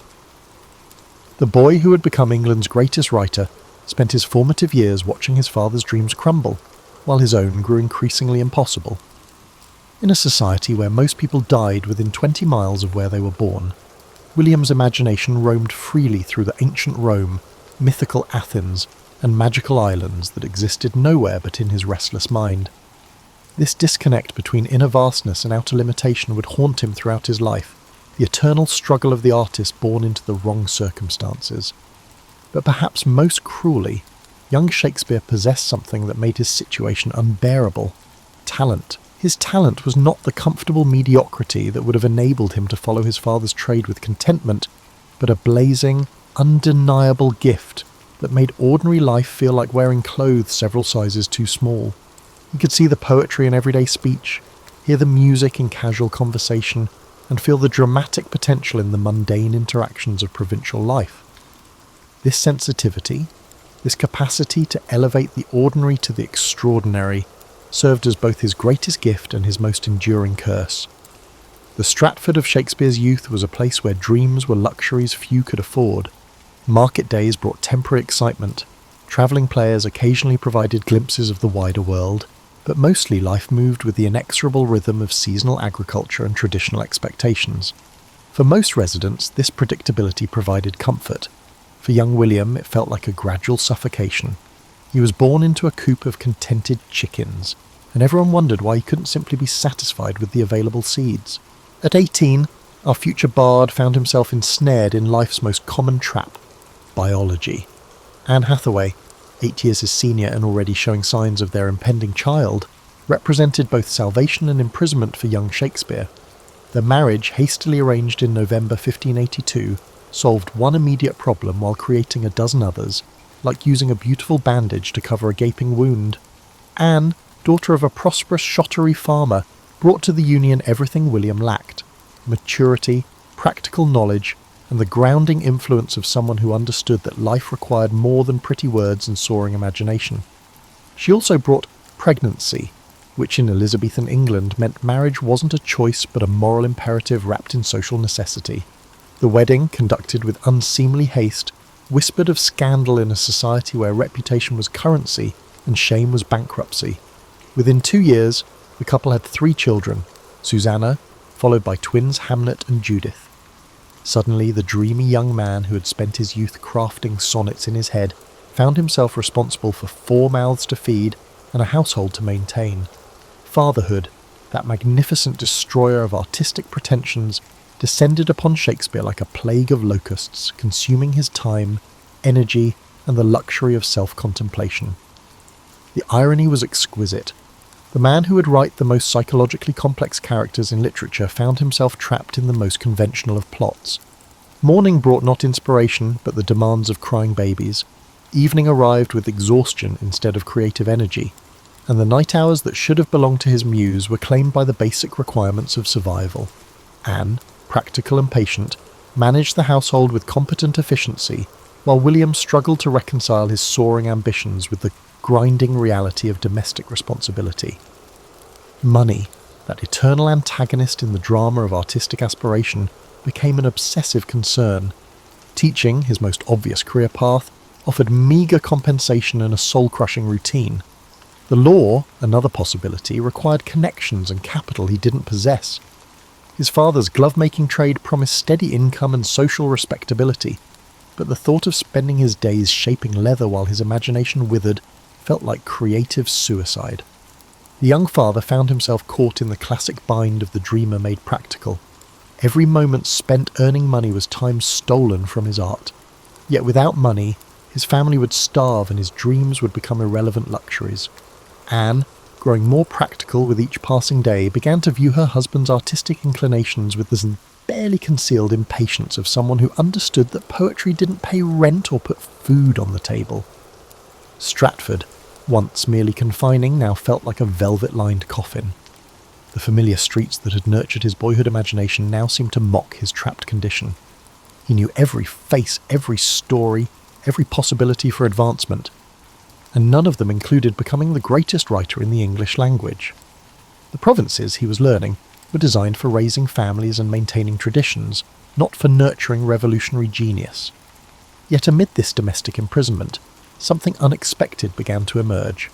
The boy who had become England's greatest writer spent his formative years watching his father's dreams crumble, while his own grew increasingly impossible. In a society where most people died within 20 miles of where they were born, William's imagination roamed freely through the ancient Rome, mythical Athens, and magical islands that existed nowhere but in his restless mind. This disconnect between inner vastness and outer limitation would haunt him throughout his life, the eternal struggle of the artist born into the wrong circumstances. But perhaps most cruelly, young Shakespeare possessed something that made his situation unbearable: talent. His talent was not the comfortable mediocrity that would have enabled him to follow his father's trade with contentment, but a blazing, undeniable gift that made ordinary life feel like wearing clothes several sizes too small. He could see the poetry in everyday speech, hear the music in casual conversation, and feel the dramatic potential in the mundane interactions of provincial life. This sensitivity, this capacity to elevate the ordinary to the extraordinary, served as both his greatest gift and his most enduring curse. The Stratford of Shakespeare's youth was a place where dreams were luxuries few could afford. Market days brought temporary excitement, travelling players occasionally provided glimpses of the wider world, but mostly life moved with the inexorable rhythm of seasonal agriculture and traditional expectations. For most residents, this predictability provided comfort. For young William, it felt like a gradual suffocation. He was born into a coop of contented chickens, and everyone wondered why he couldn't simply be satisfied with the available seeds. At 18, our future bard found himself ensnared in life's most common trap: biology. Anne Hathaway, 8 years his senior and already showing signs of their impending child, represented both salvation and imprisonment for young Shakespeare. Their marriage, hastily arranged in November 1582, solved one immediate problem while creating a dozen others, like using a beautiful bandage to cover a gaping wound. Anne, daughter of a prosperous Shottery farmer, brought to the union everything William lacked: maturity, practical knowledge, and the grounding influence of someone who understood that life required more than pretty words and soaring imagination. She also brought pregnancy, which in Elizabethan England meant marriage wasn't a choice but a moral imperative wrapped in social necessity. The wedding, conducted with unseemly haste, whispered of scandal in a society where reputation was currency and shame was bankruptcy. Within 2 years, the couple had 3 children, Susanna, followed by twins Hamlet and Judith. Suddenly, the dreamy young man who had spent his youth crafting sonnets in his head found himself responsible for 4 mouths to feed and a household to maintain. Fatherhood, that magnificent destroyer of artistic pretensions, descended upon Shakespeare like a plague of locusts, consuming his time, energy, and the luxury of self-contemplation. The irony was exquisite. The man who would write the most psychologically complex characters in literature found himself trapped in the most conventional of plots. Morning brought not inspiration, but the demands of crying babies. Evening arrived with exhaustion instead of creative energy, and the night hours that should have belonged to his muse were claimed by the basic requirements of survival. Anne, practical and patient, managed the household with competent efficiency, while William struggled to reconcile his soaring ambitions with the grinding reality of domestic responsibility. Money, that eternal antagonist in the drama of artistic aspiration, became an obsessive concern. Teaching, his most obvious career path, offered meagre compensation and a soul-crushing routine. The law, another possibility, required connections and capital he didn't possess. His father's glove-making trade promised steady income and social respectability, but the thought of spending his days shaping leather while his imagination withered felt like creative suicide. The young father found himself caught in the classic bind of the dreamer made practical. Every moment spent earning money was time stolen from his art. Yet without money, his family would starve and his dreams would become irrelevant luxuries. Anne, growing more practical with each passing day, began to view her husband's artistic inclinations with the barely concealed impatience of someone who understood that poetry didn't pay rent or put food on the table. Stratford, once merely confining, now felt like a velvet-lined coffin. The familiar streets that had nurtured his boyhood imagination now seemed to mock his trapped condition. He knew every face, every story, every possibility for advancement, and none of them included becoming the greatest writer in the English language. The provinces, he was learning, were designed for raising families and maintaining traditions, not for nurturing revolutionary genius. Yet amid this domestic imprisonment, something unexpected began to emerge.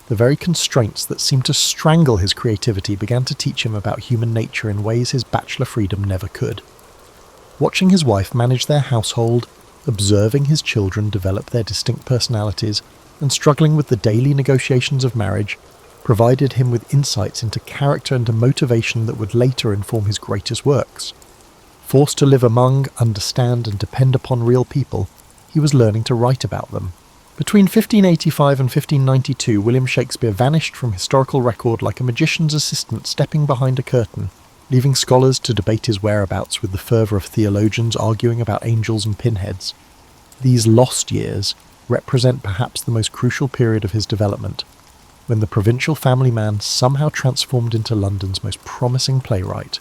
The very constraints that seemed to strangle his creativity began to teach him about human nature in ways his bachelor freedom never could. Watching his wife manage their household, observing his children develop their distinct personalities, and struggling with the daily negotiations of marriage, provided him with insights into character and a motivation that would later inform his greatest works. Forced to live among, understand, and depend upon real people, he was learning to write about them. Between 1585 and 1592, William Shakespeare vanished from historical record like a magician's assistant stepping behind a curtain, leaving scholars to debate his whereabouts with the fervour of theologians arguing about angels and pinheads. These lost years represent perhaps the most crucial period of his development, when the provincial family man somehow transformed into London's most promising playwright.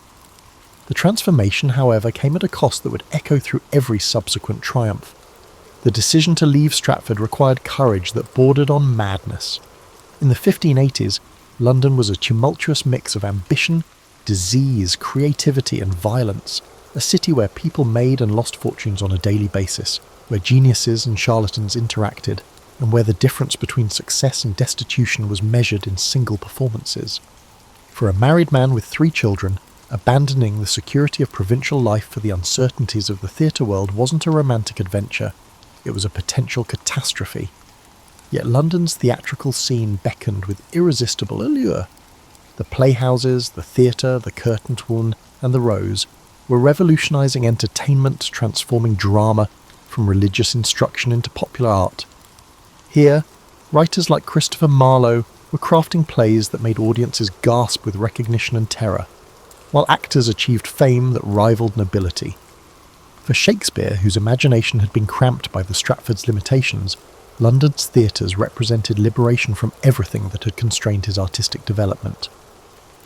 The transformation, however, came at a cost that would echo through every subsequent triumph. The decision to leave Stratford required courage that bordered on madness. In the 1580s, London was a tumultuous mix of ambition, disease, creativity, and violence, a city where people made and lost fortunes on a daily basis, where geniuses and charlatans interacted, and where the difference between success and destitution was measured in single performances. For a married man with 3 children, abandoning the security of provincial life for the uncertainties of the theatre world wasn't a romantic adventure, it was a potential catastrophe. Yet London's theatrical scene beckoned with irresistible allure. The playhouses, the theatre, the Curtain, and the Rose were revolutionising entertainment, transforming drama from religious instruction into popular art. Here, writers like Christopher Marlowe were crafting plays that made audiences gasp with recognition and terror, while actors achieved fame that rivaled nobility. For Shakespeare, whose imagination had been cramped by the Stratford's limitations, London's theatres represented liberation from everything that had constrained his artistic development.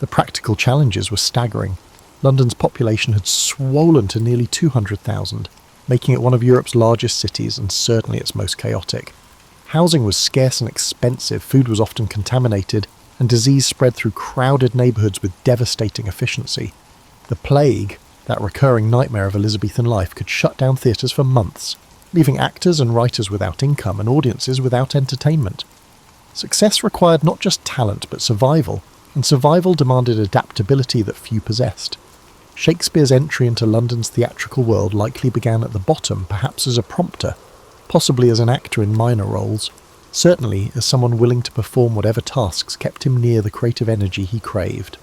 The practical challenges were staggering. London's population had swollen to nearly 200,000, making it one of Europe's largest cities and certainly its most chaotic. Housing was scarce and expensive, food was often contaminated, and disease spread through crowded neighbourhoods with devastating efficiency. The plague, that recurring nightmare of Elizabethan life, could shut down theatres for months, leaving actors and writers without income and audiences without entertainment. Success required not just talent but survival, and survival demanded adaptability that few possessed. Shakespeare's entry into London's theatrical world likely began at the bottom, perhaps as a prompter, possibly as an actor in minor roles, certainly as someone willing to perform whatever tasks kept him near the creative energy he craved.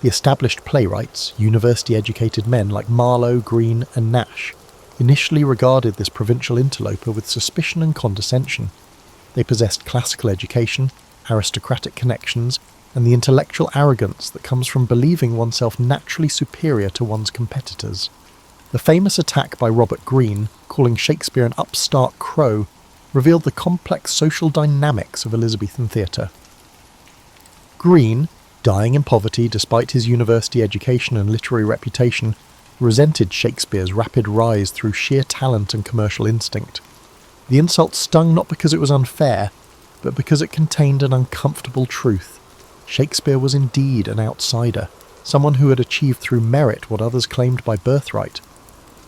The established playwrights, university-educated men like Marlowe, Greene, and Nash, initially regarded this provincial interloper with suspicion and condescension. They possessed classical education, aristocratic connections, and the intellectual arrogance that comes from believing oneself naturally superior to one's competitors. The famous attack by Robert Greene, calling Shakespeare an upstart crow, revealed the complex social dynamics of Elizabethan theatre. Greene, dying in poverty despite his university education and literary reputation, resented Shakespeare's rapid rise through sheer talent and commercial instinct. The insult stung not because it was unfair, but because it contained an uncomfortable truth. Shakespeare was indeed an outsider, someone who had achieved through merit what others claimed by birthright.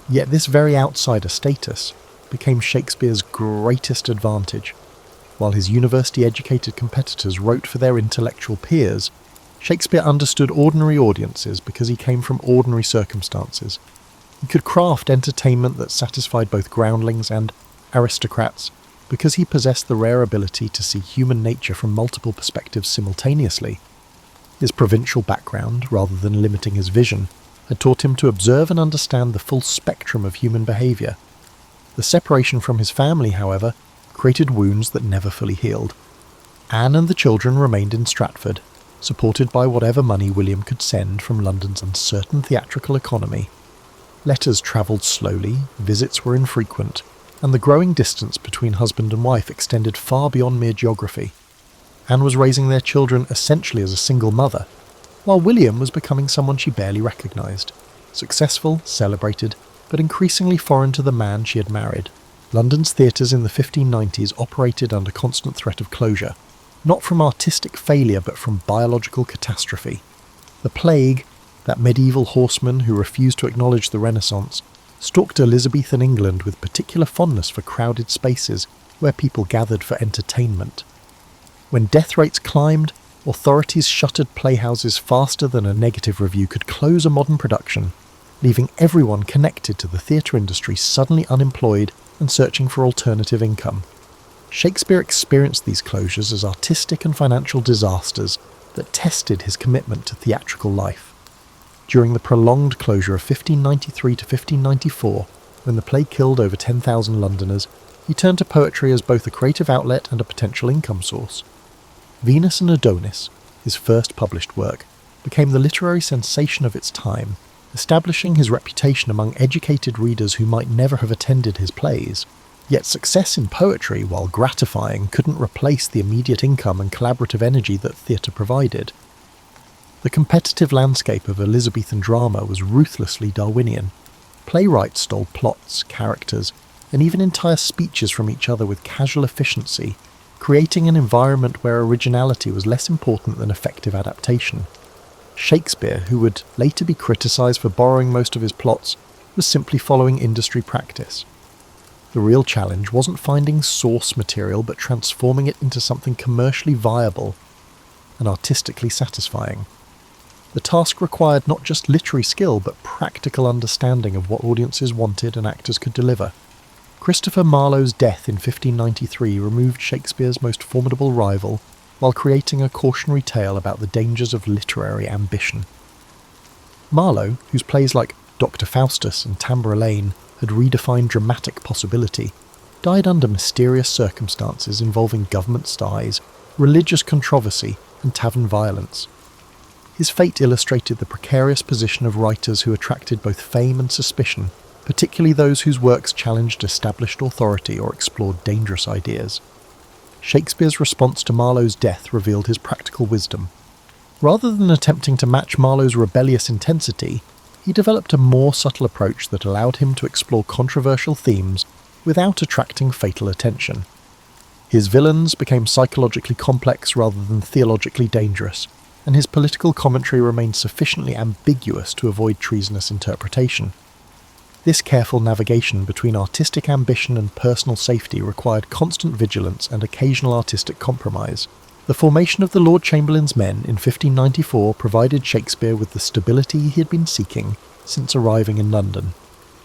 Yet this very outsider status became Shakespeare's greatest advantage. While his university-educated competitors wrote for their intellectual peers, Shakespeare understood ordinary audiences because he came from ordinary circumstances. He could craft entertainment that satisfied both groundlings and aristocrats because he possessed the rare ability to see human nature from multiple perspectives simultaneously. His provincial background, rather than limiting his vision, had taught him to observe and understand the full spectrum of human behaviour. The separation from his family, however, created wounds that never fully healed. Anne and the children remained in Stratford, supported by whatever money William could send from London's uncertain theatrical economy. Letters travelled slowly, visits were infrequent, and the growing distance between husband and wife extended far beyond mere geography. Anne was raising their children essentially as a single mother, while William was becoming someone she barely recognised. Successful, celebrated, but increasingly foreign to the man she had married. London's theatres in the 1590s operated under constant threat of closure, not from artistic failure but from biological catastrophe. The plague, that medieval horseman who refused to acknowledge the Renaissance, stalked Elizabethan England with particular fondness for crowded spaces where people gathered for entertainment. When death rates climbed, authorities shuttered playhouses faster than a negative review could close a modern production, leaving everyone connected to the theatre industry suddenly unemployed and searching for alternative income. Shakespeare experienced these closures as artistic and financial disasters that tested his commitment to theatrical life. During the prolonged closure of 1593 to 1594, when the plague killed over 10,000 Londoners, he turned to poetry as both a creative outlet and a potential income source. Venus and Adonis, his first published work, became the literary sensation of its time, establishing his reputation among educated readers who might never have attended his plays. Yet success in poetry, while gratifying, couldn't replace the immediate income and collaborative energy that theatre provided. The competitive landscape of Elizabethan drama was ruthlessly Darwinian. Playwrights stole plots, characters, and even entire speeches from each other with casual efficiency, creating an environment where originality was less important than effective adaptation. Shakespeare, who would later be criticised for borrowing most of his plots, was simply following industry practice. The real challenge wasn't finding source material but transforming it into something commercially viable and artistically satisfying. The task required not just literary skill but practical understanding of what audiences wanted and actors could deliver. Christopher Marlowe's death in 1593 removed Shakespeare's most formidable rival while creating a cautionary tale about the dangers of literary ambition. Marlowe, whose plays like Dr. Faustus and Tamburlaine had redefined dramatic possibility, died under mysterious circumstances involving government spies, religious controversy, and tavern violence. His fate illustrated the precarious position of writers who attracted both fame and suspicion, particularly those whose works challenged established authority or explored dangerous ideas. Shakespeare's response to Marlowe's death revealed his practical wisdom. Rather than attempting to match Marlowe's rebellious intensity, he developed a more subtle approach that allowed him to explore controversial themes without attracting fatal attention. His villains became psychologically complex rather than theologically dangerous, and his political commentary remained sufficiently ambiguous to avoid treasonous interpretation. This careful navigation between artistic ambition and personal safety required constant vigilance and occasional artistic compromise. The formation of the Lord Chamberlain's Men in 1594 provided Shakespeare with the stability he had been seeking since arriving in London.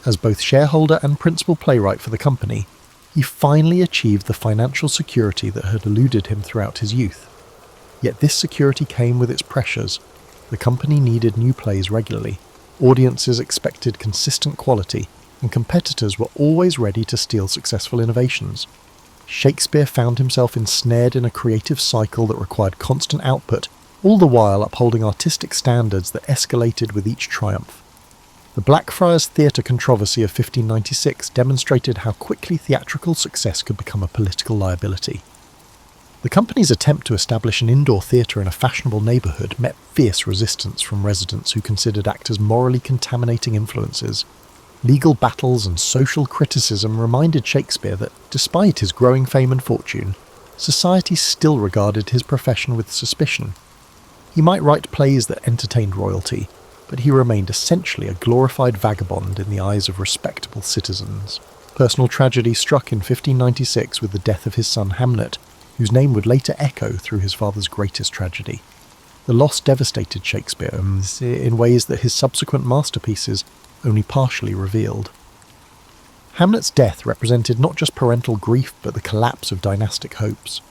As both shareholder and principal playwright for the company, he finally achieved the financial security that had eluded him throughout his youth. Yet this security came with its pressures. The company needed new plays regularly, audiences expected consistent quality, and competitors were always ready to steal successful innovations. Shakespeare found himself ensnared in a creative cycle that required constant output, all the while upholding artistic standards that escalated with each triumph. The Blackfriars Theatre controversy of 1596 demonstrated how quickly theatrical success could become a political liability. The The company's attempt to establish an indoor theatre in a fashionable neighbourhood met fierce resistance from residents who considered actors morally contaminating influences. Legal battles and social criticism reminded Shakespeare that, despite his growing fame and fortune, society still regarded his profession with suspicion. He might write plays that entertained royalty, but he remained essentially a glorified vagabond in the eyes of respectable citizens. Personal tragedy struck in 1596 with the death of his son Hamlet, whose name would later echo through his father's greatest tragedy. The loss devastated Shakespeare in ways that his subsequent masterpieces only partially revealed. Hamlet's death represented not just parental grief but the collapse of dynastic hopes.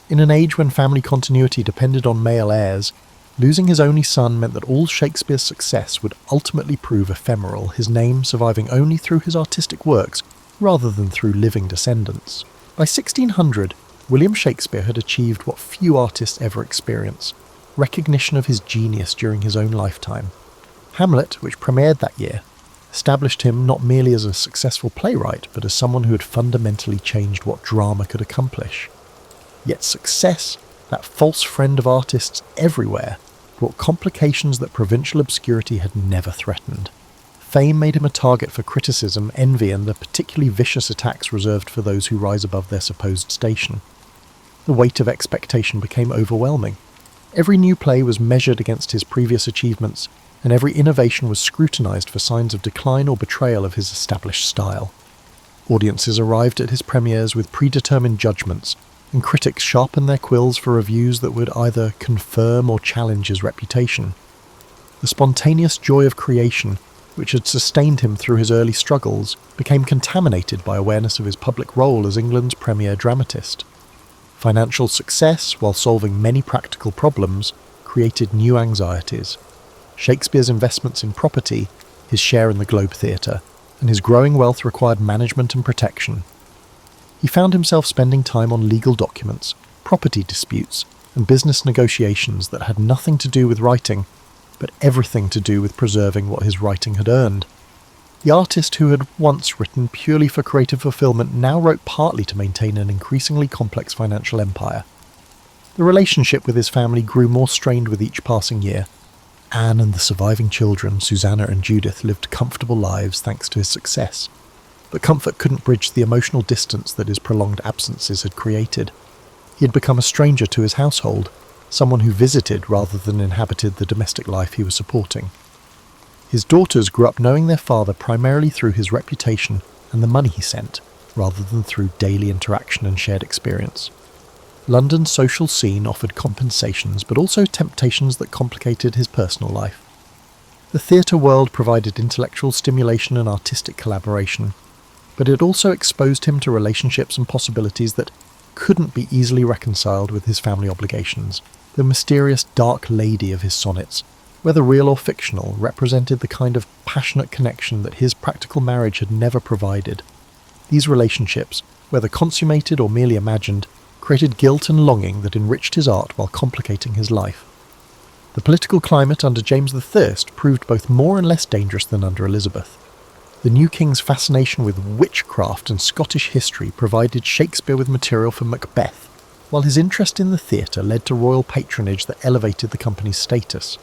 In an age when family continuity depended on male heirs, losing his only son meant that all Shakespeare's success would ultimately prove ephemeral, his name surviving only through his artistic works rather than through living descendants. By 1600, William Shakespeare had achieved what few artists ever experience: recognition of his genius during his own lifetime. Hamlet, which premiered that year, established him not merely as a successful playwright, but as someone who had fundamentally changed what drama could accomplish. Yet success, that false friend of artists everywhere, brought complications that provincial obscurity had never threatened. Fame made him a target for criticism, envy, and the particularly vicious attacks reserved for those who rise above their supposed station. The weight of expectation became overwhelming. Every new play was measured against his previous achievements, and every innovation was scrutinized for signs of decline or betrayal of his established style. Audiences arrived at his premieres with predetermined judgments, and critics sharpened their quills for reviews that would either confirm or challenge his reputation. The spontaneous joy of creation, which had sustained him through his early struggles, became contaminated by awareness of his public role as England's premier dramatist. Financial success, while solving many practical problems, created new anxieties. Shakespeare's investments in property, his share in the Globe Theatre, and his growing wealth required management and protection. He found himself spending time on legal documents, property disputes, and business negotiations that had nothing to do with writing, but everything to do with preserving what his writing had earned. The artist who had once written purely for creative fulfillment now wrote partly to maintain an increasingly complex financial empire. The relationship with his family grew more strained with each passing year. Anne and the surviving children, Susanna and Judith, lived comfortable lives thanks to his success. But comfort couldn't bridge the emotional distance that his prolonged absences had created. He had become a stranger to his household, someone who visited rather than inhabited the domestic life he was supporting. His daughters grew up knowing their father primarily through his reputation and the money he sent, rather than through daily interaction and shared experience. London's social scene offered compensations, but also temptations that complicated his personal life. The theatre world provided intellectual stimulation and artistic collaboration, but it also exposed him to relationships and possibilities that couldn't be easily reconciled with his family obligations. The mysterious dark lady of his sonnets, whether real or fictional, represented the kind of passionate connection that his practical marriage had never provided. These relationships, whether consummated or merely imagined, created guilt and longing that enriched his art while complicating his life. The political climate under James I proved both more and less dangerous than under Elizabeth. The new king's fascination with witchcraft and Scottish history provided Shakespeare with material for Macbeth, while his interest in the theatre led to royal patronage that elevated the company's status.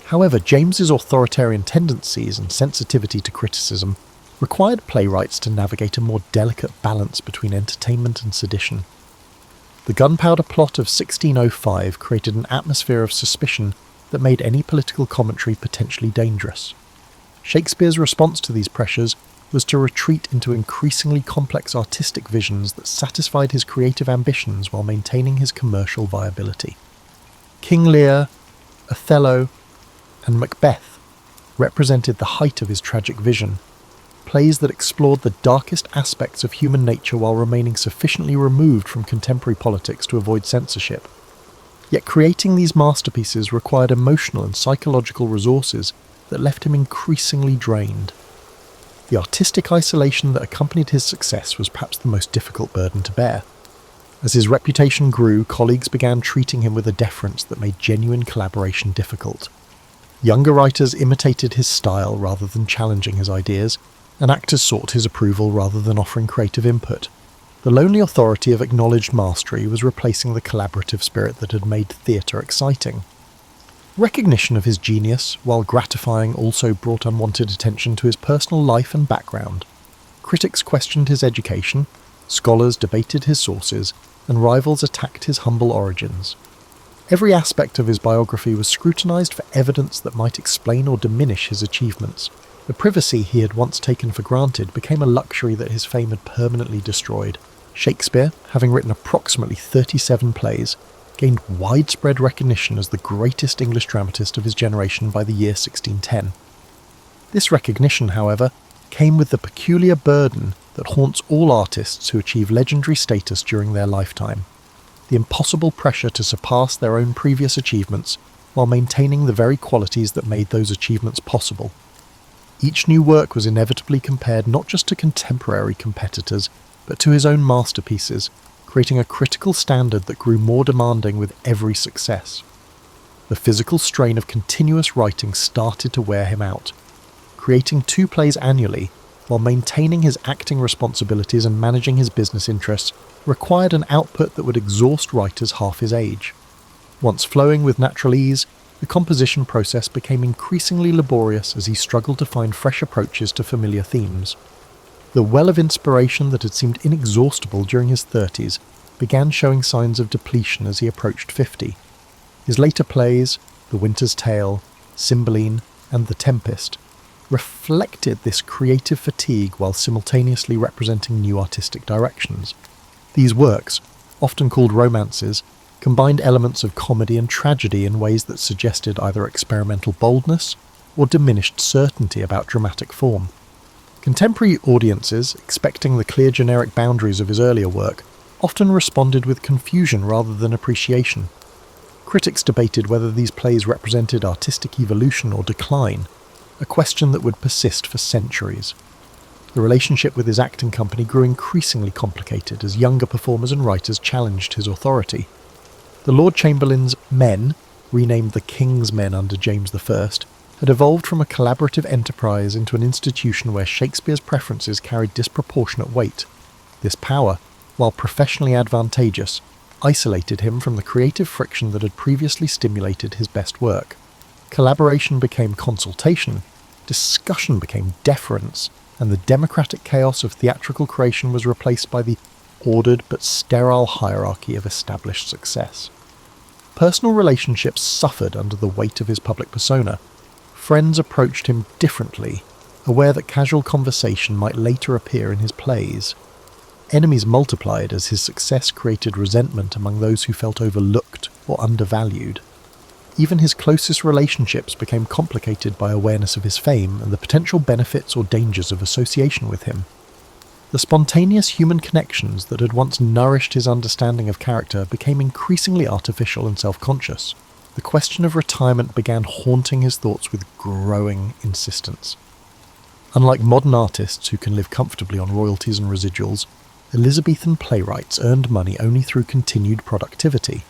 However, James's authoritarian tendencies and sensitivity to criticism required playwrights to navigate a more delicate balance between entertainment and sedition. The gunpowder plot of 1605 created an atmosphere of suspicion that made any political commentary potentially dangerous. Shakespeare's response to these pressures was to retreat into increasingly complex artistic visions that satisfied his creative ambitions while maintaining his commercial viability. King Lear, Othello, and Macbeth represented the height of his tragic vision, plays that explored the darkest aspects of human nature while remaining sufficiently removed from contemporary politics to avoid censorship. Yet creating these masterpieces required emotional and psychological resources that left him increasingly drained. The artistic isolation that accompanied his success was perhaps the most difficult burden to bear. As his reputation grew, colleagues began treating him with a deference that made genuine collaboration difficult. Younger writers imitated his style rather than challenging his ideas, and actors sought his approval rather than offering creative input. The lonely authority of acknowledged mastery was replacing the collaborative spirit that had made theatre exciting. Recognition of his genius, while gratifying, also brought unwanted attention to his personal life and background. Critics questioned his education, scholars debated his sources, and rivals attacked his humble origins. Every aspect of his biography was scrutinised for evidence that might explain or diminish his achievements. The privacy he had once taken for granted became a luxury that his fame had permanently destroyed. Shakespeare, having written approximately 37 plays, gained widespread recognition as the greatest English dramatist of his generation by the year 1610. This recognition, however, came with the peculiar burden that haunts all artists who achieve legendary status during their lifetime: the impossible pressure to surpass their own previous achievements while maintaining the very qualities that made those achievements possible. Each new work was inevitably compared not just to contemporary competitors, but to his own masterpieces, creating a critical standard that grew more demanding with every success. The physical strain of continuous writing started to wear him out. Creating 2 plays annually, while maintaining his acting responsibilities and managing his business interests, required an output that would exhaust writers half his age. Once flowing with natural ease, the composition process became increasingly laborious as he struggled to find fresh approaches to familiar themes. The well of inspiration that had seemed inexhaustible during his 30s began showing signs of depletion as he approached 50. His later plays, The Winter's Tale, Cymbeline, and The Tempest, reflected this creative fatigue while simultaneously representing new artistic directions. These works, often called romances, combined elements of comedy and tragedy in ways that suggested either experimental boldness or diminished certainty about dramatic form. Contemporary audiences, expecting the clear generic boundaries of his earlier work, often responded with confusion rather than appreciation. Critics debated whether these plays represented artistic evolution or decline, a question that would persist for centuries. The relationship with his acting company grew increasingly complicated as younger performers and writers challenged his authority. The Lord Chamberlain's Men, renamed the King's Men under James I, had evolved from a collaborative enterprise into an institution where Shakespeare's preferences carried disproportionate weight. This power, while professionally advantageous, isolated him from the creative friction that had previously stimulated his best work. Collaboration became consultation, discussion became deference, and the democratic chaos of theatrical creation was replaced by the ordered but sterile hierarchy of established success. Personal relationships suffered under the weight of his public persona. Friends approached him differently, aware that casual conversation might later appear in his plays. Enemies multiplied as his success created resentment among those who felt overlooked or undervalued. Even his closest relationships became complicated by awareness of his fame and the potential benefits or dangers of association with him. The spontaneous human connections that had once nourished his understanding of character became increasingly artificial and self-conscious. The question of retirement began haunting his thoughts with growing insistence. Unlike modern artists who can live comfortably on royalties and residuals, Elizabethan playwrights earned money only through continued productivity.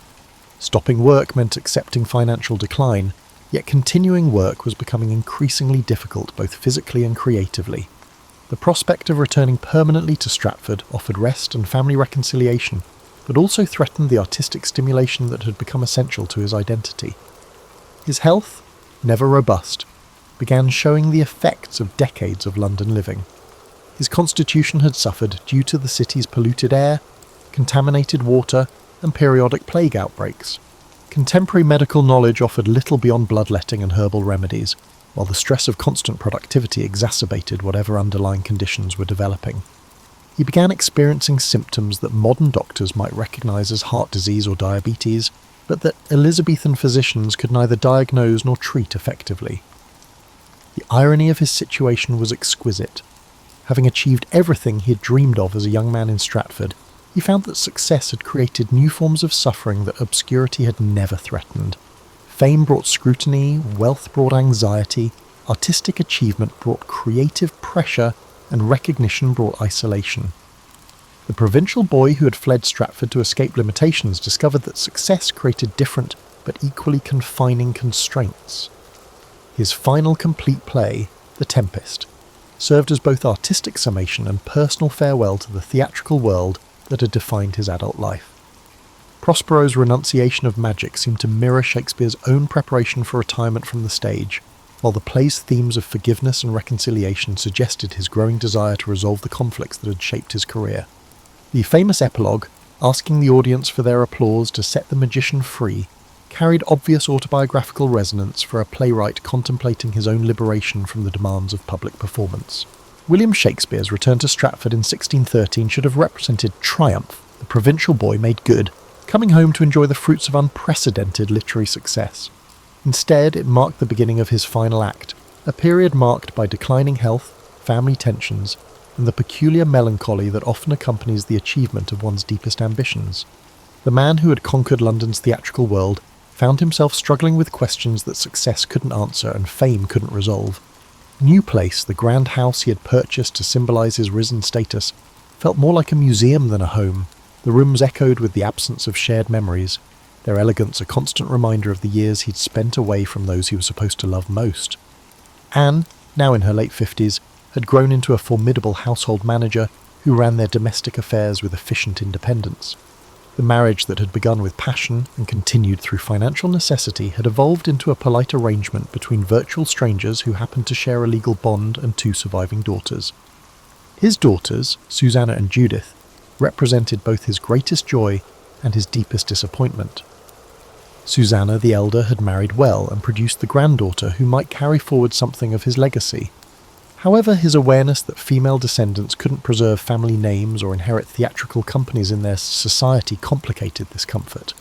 Stopping work meant accepting financial decline, yet continuing work was becoming increasingly difficult both physically and creatively. The prospect of returning permanently to Stratford offered rest and family reconciliation, but also threatened the artistic stimulation that had become essential to his identity. His health, never robust, began showing the effects of decades of London living. His constitution had suffered due to the city's polluted air, contaminated water, and periodic plague outbreaks. Contemporary medical knowledge offered little beyond bloodletting and herbal remedies, while the stress of constant productivity exacerbated whatever underlying conditions were developing. He began experiencing symptoms that modern doctors might recognise as heart disease or diabetes, but that Elizabethan physicians could neither diagnose nor treat effectively. The irony of his situation was exquisite. Having achieved everything he had dreamed of as a young man in Stratford, he found that success had created new forms of suffering that obscurity had never threatened. Fame brought scrutiny, wealth brought anxiety, artistic achievement brought creative pressure, and recognition brought isolation. The provincial boy who had fled Stratford to escape limitations discovered that success created different but equally confining constraints. His final complete play, The Tempest, served as both artistic summation and personal farewell to the theatrical world that had defined his adult life. Prospero's renunciation of magic seemed to mirror Shakespeare's own preparation for retirement from the stage, while the play's themes of forgiveness and reconciliation suggested his growing desire to resolve the conflicts that had shaped his career. The famous epilogue, asking the audience for their applause to set the magician free, carried obvious autobiographical resonance for a playwright contemplating his own liberation from the demands of public performance. William Shakespeare's return to Stratford in 1613 should have represented triumph, the provincial boy made good, coming home to enjoy the fruits of unprecedented literary success. Instead, it marked the beginning of his final act, a period marked by declining health, family tensions, and the peculiar melancholy that often accompanies the achievement of one's deepest ambitions. The man who had conquered London's theatrical world found himself struggling with questions that success couldn't answer and fame couldn't resolve. New Place, the grand house he had purchased to symbolise his risen status, felt more like a museum than a home. The rooms echoed with the absence of shared memories, their elegance a constant reminder of the years he'd spent away from those he was supposed to love most. Anne, now in her late 50s, had grown into a formidable household manager who ran their domestic affairs with efficient independence. The marriage that had begun with passion and continued through financial necessity had evolved into a polite arrangement between virtual strangers who happened to share a legal bond and 2 surviving daughters. His daughters, Susanna and Judith, represented both his greatest joy and his deepest disappointment. Susanna, the elder, had married well and produced the granddaughter who might carry forward something of his legacy. However, his awareness that female descendants couldn't preserve family names or inherit theatrical companies in their society complicated this comfort.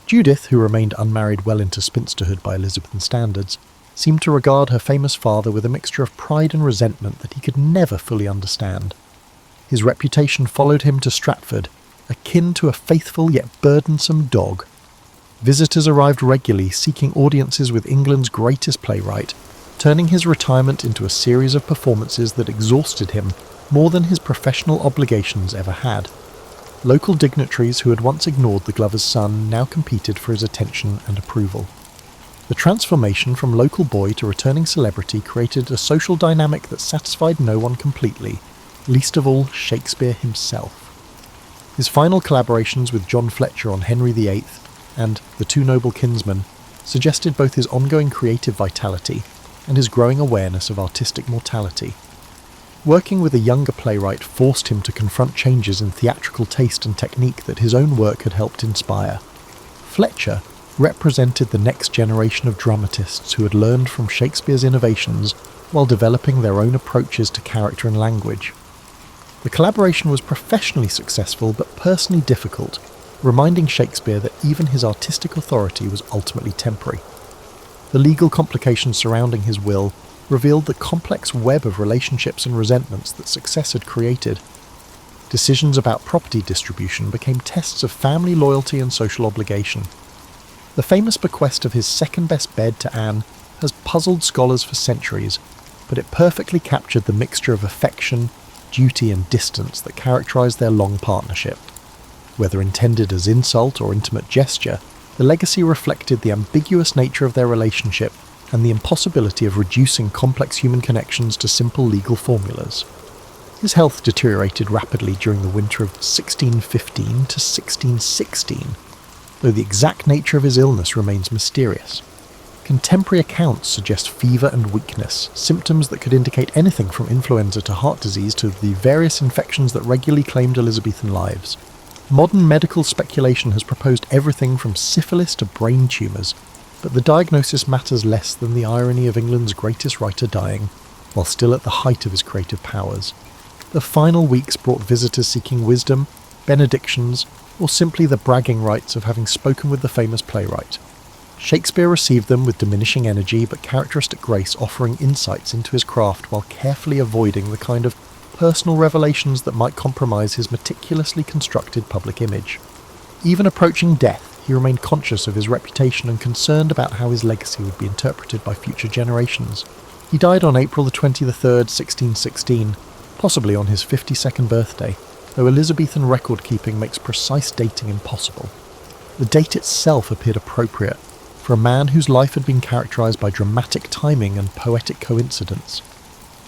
Judith, who remained unmarried well into spinsterhood by Elizabethan standards, seemed to regard her famous father with a mixture of pride and resentment that he could never fully understand. His reputation followed him to Stratford, akin to a faithful yet burdensome dog. Visitors arrived regularly, seeking audiences with England's greatest playwright, turning his retirement into a series of performances that exhausted him more than his professional obligations ever had. Local dignitaries who had once ignored the Glover's son now competed for his attention and approval. The transformation from local boy to returning celebrity created a social dynamic that satisfied no one completely, least of all Shakespeare himself. His final collaborations with John Fletcher on Henry VIII and The Two Noble Kinsmen suggested both his ongoing creative vitality and his growing awareness of artistic mortality. Working with a younger playwright forced him to confront changes in theatrical taste and technique that his own work had helped inspire. Fletcher represented the next generation of dramatists who had learned from Shakespeare's innovations while developing their own approaches to character and language. The collaboration was professionally successful but personally difficult, reminding Shakespeare that even his artistic authority was ultimately temporary. The legal complications surrounding his will revealed the complex web of relationships and resentments that success had created. Decisions about property distribution became tests of family loyalty and social obligation. The famous bequest of his second-best bed to Anne has puzzled scholars for centuries, but it perfectly captured the mixture of affection, duty and distance that characterized their long partnership. Whether intended as insult or intimate gesture, the legacy reflected the ambiguous nature of their relationship and the impossibility of reducing complex human connections to simple legal formulas. His health deteriorated rapidly during the winter of 1615 to 1616, though the exact nature of his illness remains mysterious. Contemporary accounts suggest fever and weakness, symptoms that could indicate anything from influenza to heart disease to the various infections that regularly claimed Elizabethan lives. Modern medical speculation has proposed everything from syphilis to brain tumours, but the diagnosis matters less than the irony of England's greatest writer dying, while still at the height of his creative powers. The final weeks brought visitors seeking wisdom, benedictions, or simply the bragging rights of having spoken with the famous playwright. Shakespeare received them with diminishing energy but characteristic grace, offering insights into his craft while carefully avoiding the kind of personal revelations that might compromise his meticulously constructed public image. Even approaching death, he remained conscious of his reputation and concerned about how his legacy would be interpreted by future generations. He died on April 23, 1616, possibly on his 52nd birthday, though Elizabethan record-keeping makes precise dating impossible. The date itself appeared appropriate, for a man whose life had been characterized by dramatic timing and poetic coincidence.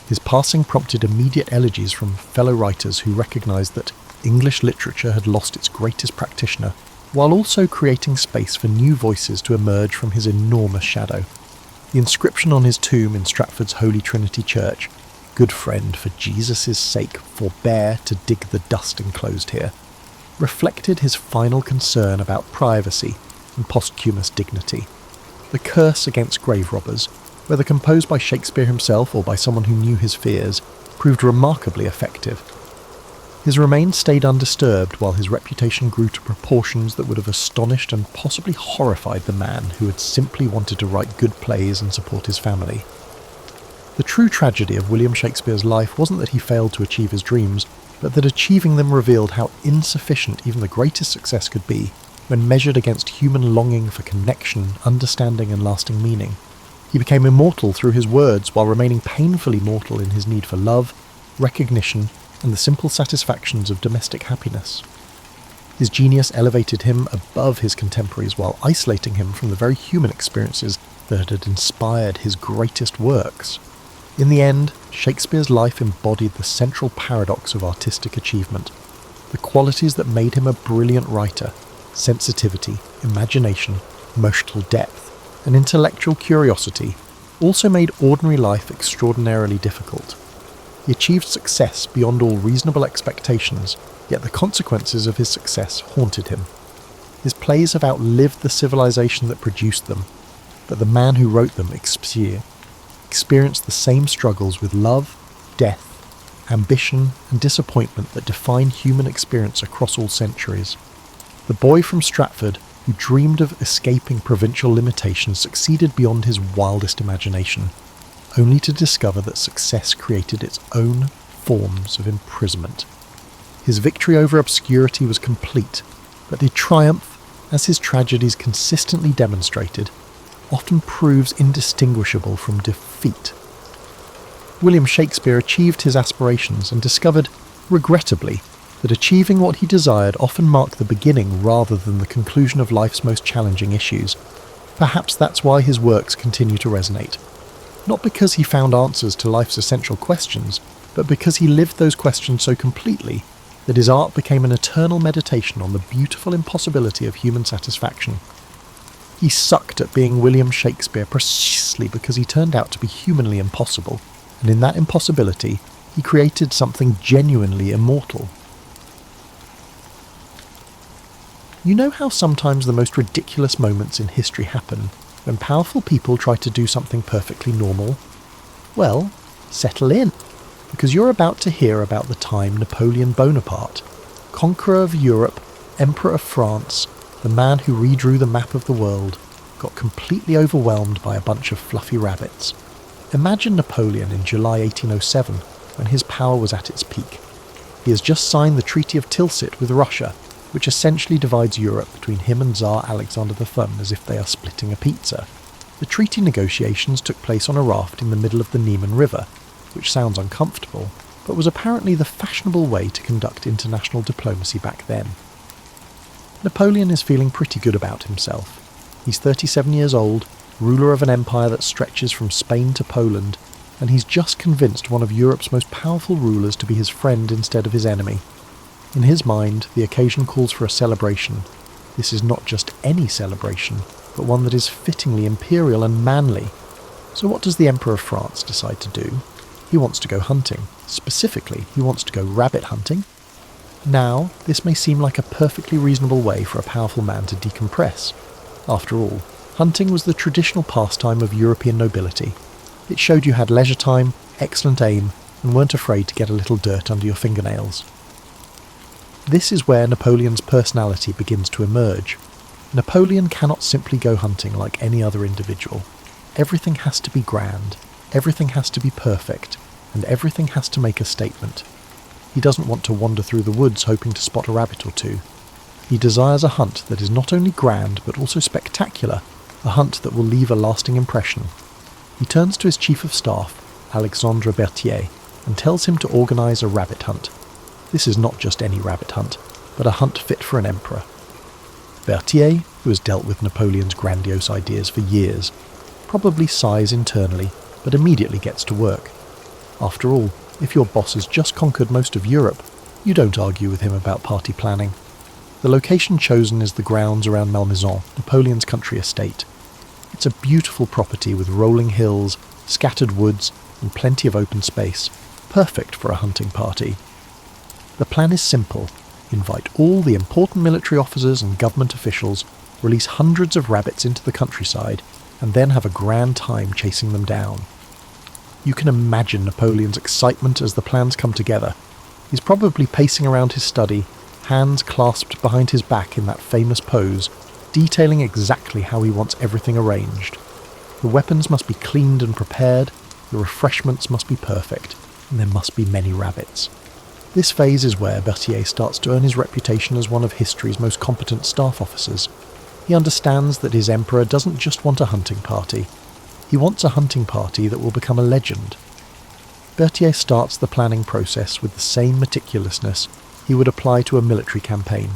His passing prompted immediate elegies from fellow writers who recognized that English literature had lost its greatest practitioner, while also creating space for new voices to emerge from his enormous shadow. The inscription on his tomb in Stratford's Holy Trinity Church, "Good friend, for Jesus' sake, forbear to dig the dust enclosed here," reflected his final concern about privacy and posthumous dignity. The curse against grave robbers, whether composed by Shakespeare himself or by someone who knew his fears, proved remarkably effective. His remains stayed undisturbed while his reputation grew to proportions that would have astonished and possibly horrified the man who had simply wanted to write good plays and support his family. The true tragedy of William Shakespeare's life wasn't that he failed to achieve his dreams, but that achieving them revealed how insufficient even the greatest success could be when measured against human longing for connection, understanding and lasting meaning. He became immortal through his words while remaining painfully mortal in his need for love, recognition, and the simple satisfactions of domestic happiness. His genius elevated him above his contemporaries while isolating him from the very human experiences that had inspired his greatest works. In the end, Shakespeare's life embodied the central paradox of artistic achievement. The qualities that made him a brilliant writer, sensitivity, imagination, emotional depth, and intellectual curiosity, also made ordinary life extraordinarily difficult. He achieved success beyond all reasonable expectations, yet the consequences of his success haunted him. His plays have outlived the civilization that produced them, but the man who wrote them, experienced the same struggles with love, death, ambition, and disappointment that define human experience across all centuries. The boy from Stratford, who dreamed of escaping provincial limitations, succeeded beyond his wildest imagination, only to discover that success created its own forms of imprisonment. His victory over obscurity was complete, but the triumph, as his tragedies consistently demonstrated, often proves indistinguishable from defeat. William Shakespeare achieved his aspirations and discovered, regrettably, that achieving what he desired often marked the beginning rather than the conclusion of life's most challenging issues. Perhaps that's why his works continue to resonate. Not because he found answers to life's essential questions, but because he lived those questions so completely that his art became an eternal meditation on the beautiful impossibility of human satisfaction. He sucked at being William Shakespeare precisely because he turned out to be humanly impossible, and in that impossibility, he created something genuinely immortal. You know how sometimes the most ridiculous moments in history happen when powerful people try to do something perfectly normal? Well, settle in, because you're about to hear about the time Napoleon Bonaparte, conqueror of Europe, Emperor of France, the man who redrew the map of the world, got completely overwhelmed by a bunch of fluffy rabbits. Imagine Napoleon in July 1807, when his power was at its peak. He has just signed the Treaty of Tilsit with Russia, which essentially divides Europe between him and Tsar Alexander the Hun as if they are splitting a pizza. The treaty negotiations took place on a raft in the middle of the Niemen River, which sounds uncomfortable, but was apparently the fashionable way to conduct international diplomacy back then. Napoleon is feeling pretty good about himself. He's 37 years old, ruler of an empire that stretches from Spain to Poland, and he's just convinced one of Europe's most powerful rulers to be his friend instead of his enemy. In his mind, the occasion calls for a celebration. This is not just any celebration, but one that is fittingly imperial and manly. So what does the Emperor of France decide to do? He wants to go hunting. Specifically, he wants to go rabbit hunting. Now, this may seem like a perfectly reasonable way for a powerful man to decompress. After all, hunting was the traditional pastime of European nobility. It showed you had leisure time, excellent aim, and weren't afraid to get a little dirt under your fingernails. This is where Napoleon's personality begins to emerge. Napoleon cannot simply go hunting like any other individual. Everything has to be grand, everything has to be perfect, and everything has to make a statement. He doesn't want to wander through the woods hoping to spot a rabbit or two. He desires a hunt that is not only grand but also spectacular, a hunt that will leave a lasting impression. He turns to his chief of staff, Alexandre Berthier, and tells him to organise a rabbit hunt. This is not just any rabbit hunt, but a hunt fit for an emperor. Berthier, who has dealt with Napoleon's grandiose ideas for years, probably sighs internally, but immediately gets to work. After all, if your boss has just conquered most of Europe, You don't argue with him about party planning. The location chosen is the grounds around Malmaison, Napoleon's country estate. It's a beautiful property with rolling hills, scattered woods, and plenty of open space, perfect for a hunting party. The plan is simple. Invite all the important military officers and government officials, release hundreds of rabbits into the countryside, and then have a grand time chasing them down. You can imagine Napoleon's excitement as the plans come together. He's probably pacing around his study, hands clasped behind his back in that famous pose, detailing exactly how he wants everything arranged. The weapons must be cleaned and prepared, the refreshments must be perfect, and there must be many rabbits. This phase is where Berthier starts to earn his reputation as one of history's most competent staff officers. He understands that his emperor doesn't just want a hunting party. He wants a hunting party that will become a legend. Berthier starts the planning process with the same meticulousness he would apply to a military campaign.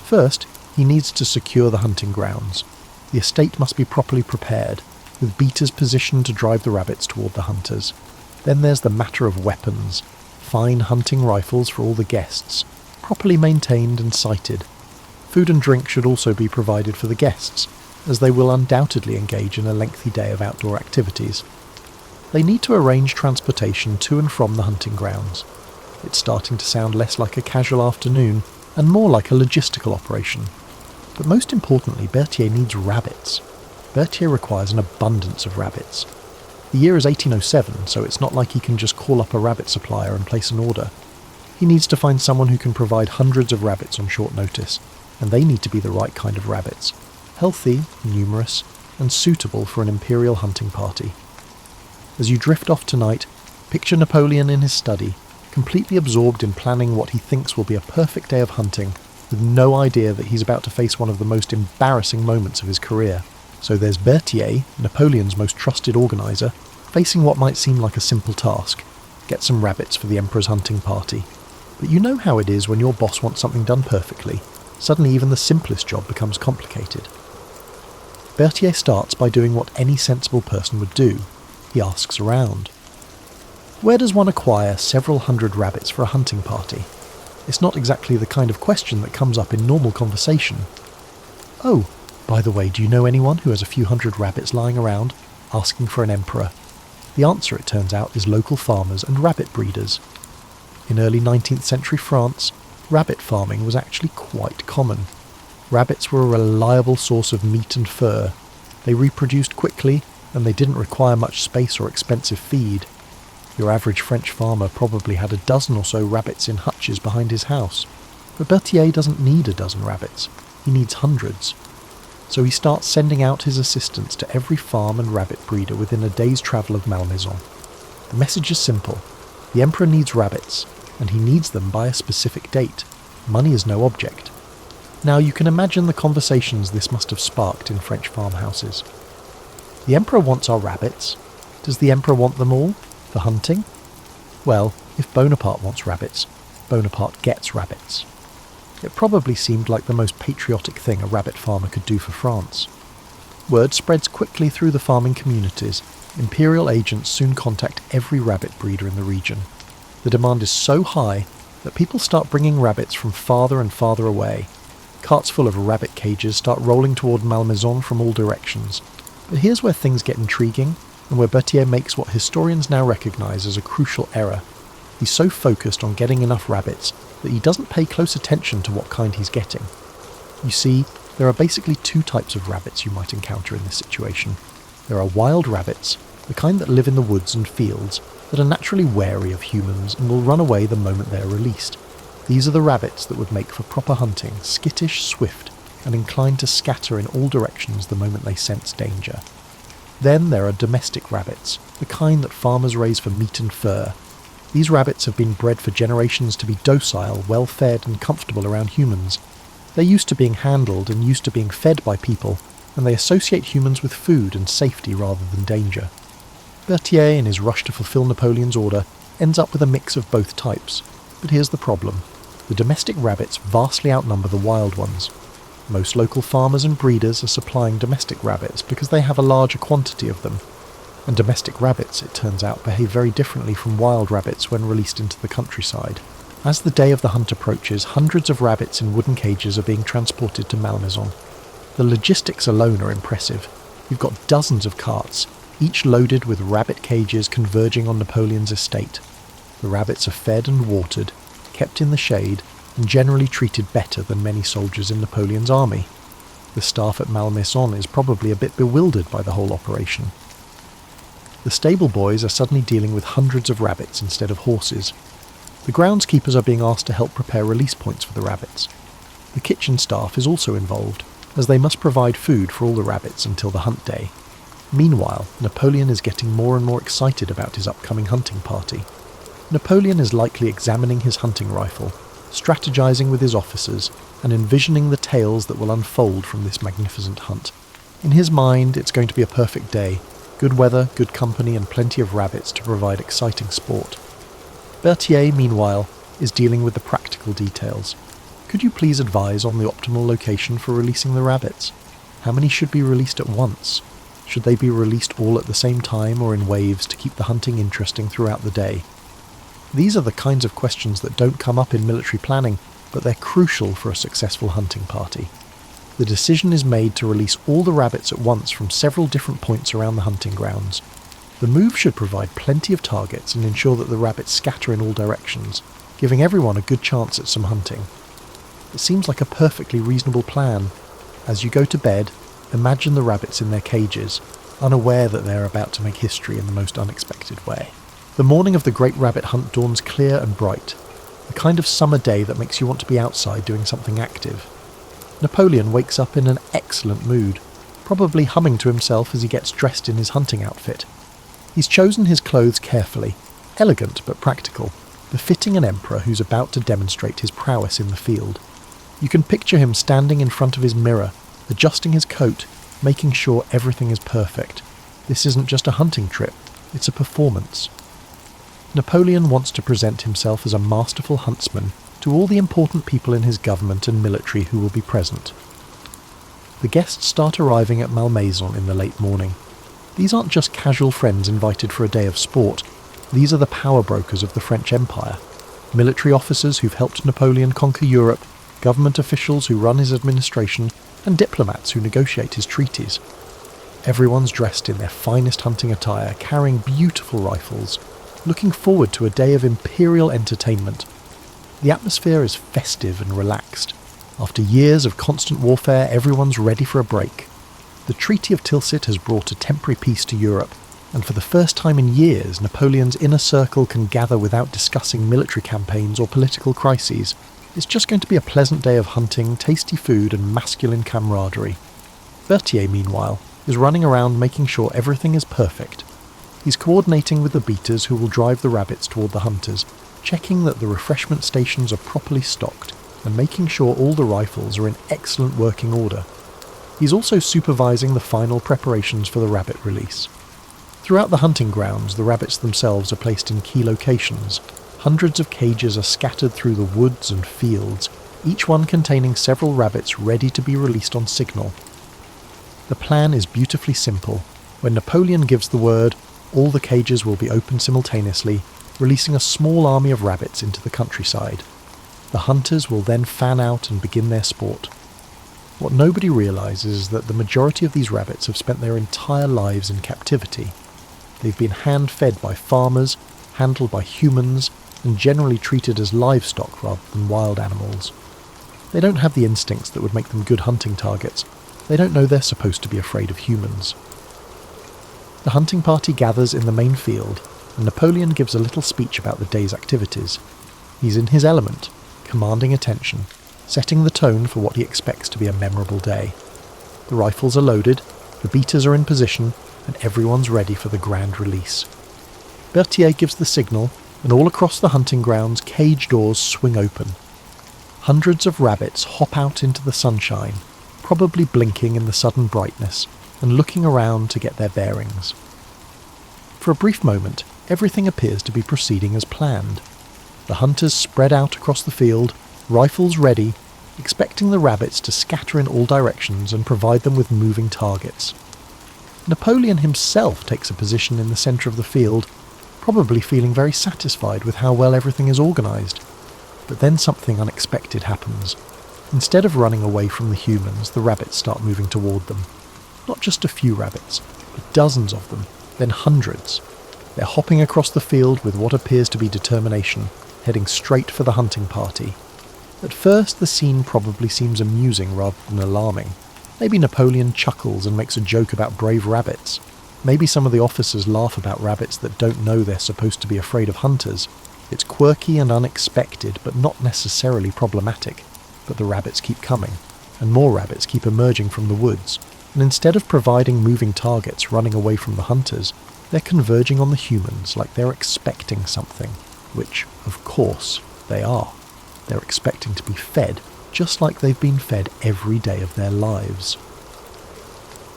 First, he needs to secure the hunting grounds. The estate must be properly prepared, with beaters positioned to drive the rabbits toward the hunters. Then there's the matter of weapons. Fine hunting rifles for all the guests, properly maintained and sighted. Food and drink should also be provided for the guests, as they will undoubtedly engage in a lengthy day of outdoor activities. They need to arrange transportation to and from the hunting grounds. It's starting to sound less like a casual afternoon and more like a logistical operation. But most importantly, Berthier needs rabbits. Berthier requires an abundance of rabbits. The year is 1807, so it's not like he can just call up a rabbit supplier and place an order. He needs to find someone who can provide hundreds of rabbits on short notice, and they need to be the right kind of rabbits. Healthy, numerous, and suitable for an imperial hunting party. As you drift off tonight, picture Napoleon in his study, completely absorbed in planning what he thinks will be a perfect day of hunting, with no idea that he's about to face one of the most embarrassing moments of his career. So there's Berthier, Napoleon's most trusted organiser, facing what might seem like a simple task: get some rabbits for the emperor's hunting party. But you know how it is when your boss wants something done perfectly. Suddenly even the simplest job becomes complicated. Berthier starts by doing what any sensible person would do. He asks around. Where does one acquire several hundred rabbits for a hunting party? It's not exactly the kind of question that comes up in normal conversation. Oh, by the way, do you know anyone who has a few hundred rabbits lying around, asking for an emperor? The answer, it turns out, is local farmers and rabbit breeders. In early 19th century France, rabbit farming was actually quite common. Rabbits were a reliable source of meat and fur. They reproduced quickly, and they didn't require much space or expensive feed. Your average French farmer probably had a dozen or so rabbits in hutches behind his house. But Berthier doesn't need a dozen rabbits. He needs hundreds. So he starts sending out his assistants to every farm and rabbit breeder within a day's travel of Malmaison. The message is simple. The emperor needs rabbits, and he needs them by a specific date. Money is no object. Now you can imagine the conversations this must have sparked in French farmhouses. The emperor wants our rabbits. Does the emperor want them all? For hunting? Well, if Bonaparte wants rabbits, Bonaparte gets rabbits. It probably seemed like the most patriotic thing a rabbit farmer could do for France. Word spreads quickly through the farming communities. Imperial agents soon contact every rabbit breeder in the region. The demand is so high that people start bringing rabbits from farther and farther away. Carts full of rabbit cages start rolling toward Malmaison from all directions. But here's where things get intriguing, and where Berthier makes what historians now recognise as a crucial error. He's so focused on getting enough rabbits that he doesn't pay close attention to what kind he's getting. You see, there are basically two types of rabbits you might encounter in this situation. There are wild rabbits, the kind that live in the woods and fields, that are naturally wary of humans and will run away the moment they are released. These are the rabbits that would make for proper hunting, skittish, swift, and inclined to scatter in all directions the moment they sense danger. Then there are domestic rabbits, the kind that farmers raise for meat and fur. These rabbits have been bred for generations to be docile, well-fed and comfortable around humans. They're used to being handled and used to being fed by people, and they associate humans with food and safety rather than danger. Berthier, in his rush to fulfill Napoleon's order, ends up with a mix of both types. But here's the problem. The domestic rabbits vastly outnumber the wild ones. Most local farmers and breeders are supplying domestic rabbits because they have a larger quantity of them. And domestic rabbits, it turns out, behave very differently from wild rabbits when released into the countryside. As the day of the hunt approaches, hundreds of rabbits in wooden cages are being transported to Malmaison. The logistics alone are impressive. You've got dozens of carts, each loaded with rabbit cages converging on Napoleon's estate. The rabbits are fed and watered, kept in the shade, and generally treated better than many soldiers in Napoleon's army. The staff at Malmaison is probably a bit bewildered by the whole operation. The stable boys are suddenly dealing with hundreds of rabbits instead of horses. The groundskeepers are being asked to help prepare release points for the rabbits. The kitchen staff is also involved, as they must provide food for all the rabbits until the hunt day. Meanwhile, Napoleon is getting more and more excited about his upcoming hunting party. Napoleon is likely examining his hunting rifle, strategizing with his officers, and envisioning the tales that will unfold from this magnificent hunt. In his mind, it's going to be a perfect day. Good weather, good company, and plenty of rabbits to provide exciting sport. Berthier, meanwhile, is dealing with the practical details. Could you please advise on the optimal location for releasing the rabbits? How many should be released at once? Should they be released all at the same time or in waves to keep the hunting interesting throughout the day? These are the kinds of questions that don't come up in military planning, but they're crucial for a successful hunting party. The decision is made to release all the rabbits at once from several different points around the hunting grounds. The move should provide plenty of targets and ensure that the rabbits scatter in all directions, giving everyone a good chance at some hunting. It seems like a perfectly reasonable plan. As you go to bed, imagine the rabbits in their cages, unaware that they are about to make history in the most unexpected way. The morning of the great rabbit hunt dawns clear and bright, the kind of summer day that makes you want to be outside doing something active. Napoleon wakes up in an excellent mood, probably humming to himself as he gets dressed in his hunting outfit. He's chosen his clothes carefully, elegant but practical, befitting an emperor who's about to demonstrate his prowess in the field. You can picture him standing in front of his mirror, adjusting his coat, making sure everything is perfect. This isn't just a hunting trip, it's a performance. Napoleon wants to present himself as a masterful huntsman to all the important people in his government and military who will be present. The guests start arriving at Malmaison in the late morning. These aren't just casual friends invited for a day of sport. These are the power brokers of the French Empire, military officers who've helped Napoleon conquer Europe, government officials who run his administration, and diplomats who negotiate his treaties. Everyone's dressed in their finest hunting attire, carrying beautiful rifles, looking forward to a day of imperial entertainment. The atmosphere is festive and relaxed. After years of constant warfare, everyone's ready for a break. The Treaty of Tilsit has brought a temporary peace to Europe, and for the first time in years, Napoleon's inner circle can gather without discussing military campaigns or political crises. It's just going to be a pleasant day of hunting, tasty food, and masculine camaraderie. Berthier, meanwhile, is running around making sure everything is perfect. He's coordinating with the beaters who will drive the rabbits toward the hunters, checking that the refreshment stations are properly stocked, and making sure all the rifles are in excellent working order. He's also supervising the final preparations for the rabbit release. Throughout the hunting grounds, the rabbits themselves are placed in key locations. Hundreds of cages are scattered through the woods and fields, each one containing several rabbits ready to be released on signal. The plan is beautifully simple. When Napoleon gives the word, all the cages will be opened simultaneously, releasing a small army of rabbits into the countryside. The hunters will then fan out and begin their sport. What nobody realises is that the majority of these rabbits have spent their entire lives in captivity. They've been hand-fed by farmers, handled by humans, and generally treated as livestock rather than wild animals. They don't have the instincts that would make them good hunting targets. They don't know they're supposed to be afraid of humans. The hunting party gathers in the main field, and Napoleon gives a little speech about the day's activities. He's in his element, commanding attention, setting the tone for what he expects to be a memorable day. The rifles are loaded, the beaters are in position, and everyone's ready for the grand release. Berthier gives the signal, and all across the hunting grounds, cage doors swing open. Hundreds of rabbits hop out into the sunshine, probably blinking in the sudden brightness, and looking around to get their bearings. For a brief moment, everything appears to be proceeding as planned. The hunters spread out across the field, rifles ready, expecting the rabbits to scatter in all directions and provide them with moving targets. Napoleon himself takes a position in the centre of the field, probably feeling very satisfied with how well everything is organised. But then something unexpected happens. Instead of running away from the humans, the rabbits start moving toward them. Not just a few rabbits, but dozens of them, then hundreds. They're hopping across the field with what appears to be determination, heading straight for the hunting party. At first, the scene probably seems amusing rather than alarming. Maybe Napoleon chuckles and makes a joke about brave rabbits. Maybe some of the officers laugh about rabbits that don't know they're supposed to be afraid of hunters. It's quirky and unexpected, but not necessarily problematic. But the rabbits keep coming, and more rabbits keep emerging from the woods, and instead of providing moving targets running away from the hunters, they're converging on the humans like they're expecting something, which, of course, they are. They're expecting to be fed, just like they've been fed every day of their lives.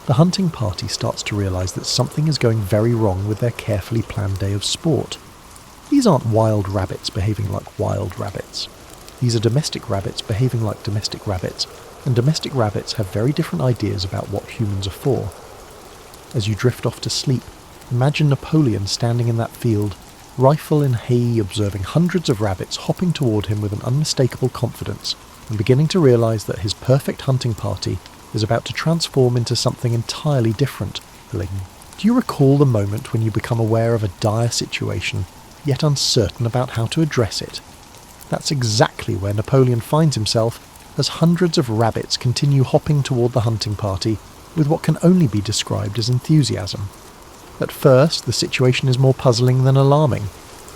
The hunting party starts to realise that something is going very wrong with their carefully planned day of sport. These aren't wild rabbits behaving like wild rabbits. These are domestic rabbits behaving like domestic rabbits, and domestic rabbits have very different ideas about what humans are for. As you drift off to sleep, imagine Napoleon standing in that field, rifle in hay, observing hundreds of rabbits hopping toward him with an unmistakable confidence, and beginning to realise that his perfect hunting party is about to transform into something entirely different. Do you recall the moment when you become aware of a dire situation, yet uncertain about how to address it? That's exactly where Napoleon finds himself as hundreds of rabbits continue hopping toward the hunting party with what can only be described as enthusiasm. At first, the situation is more puzzling than alarming.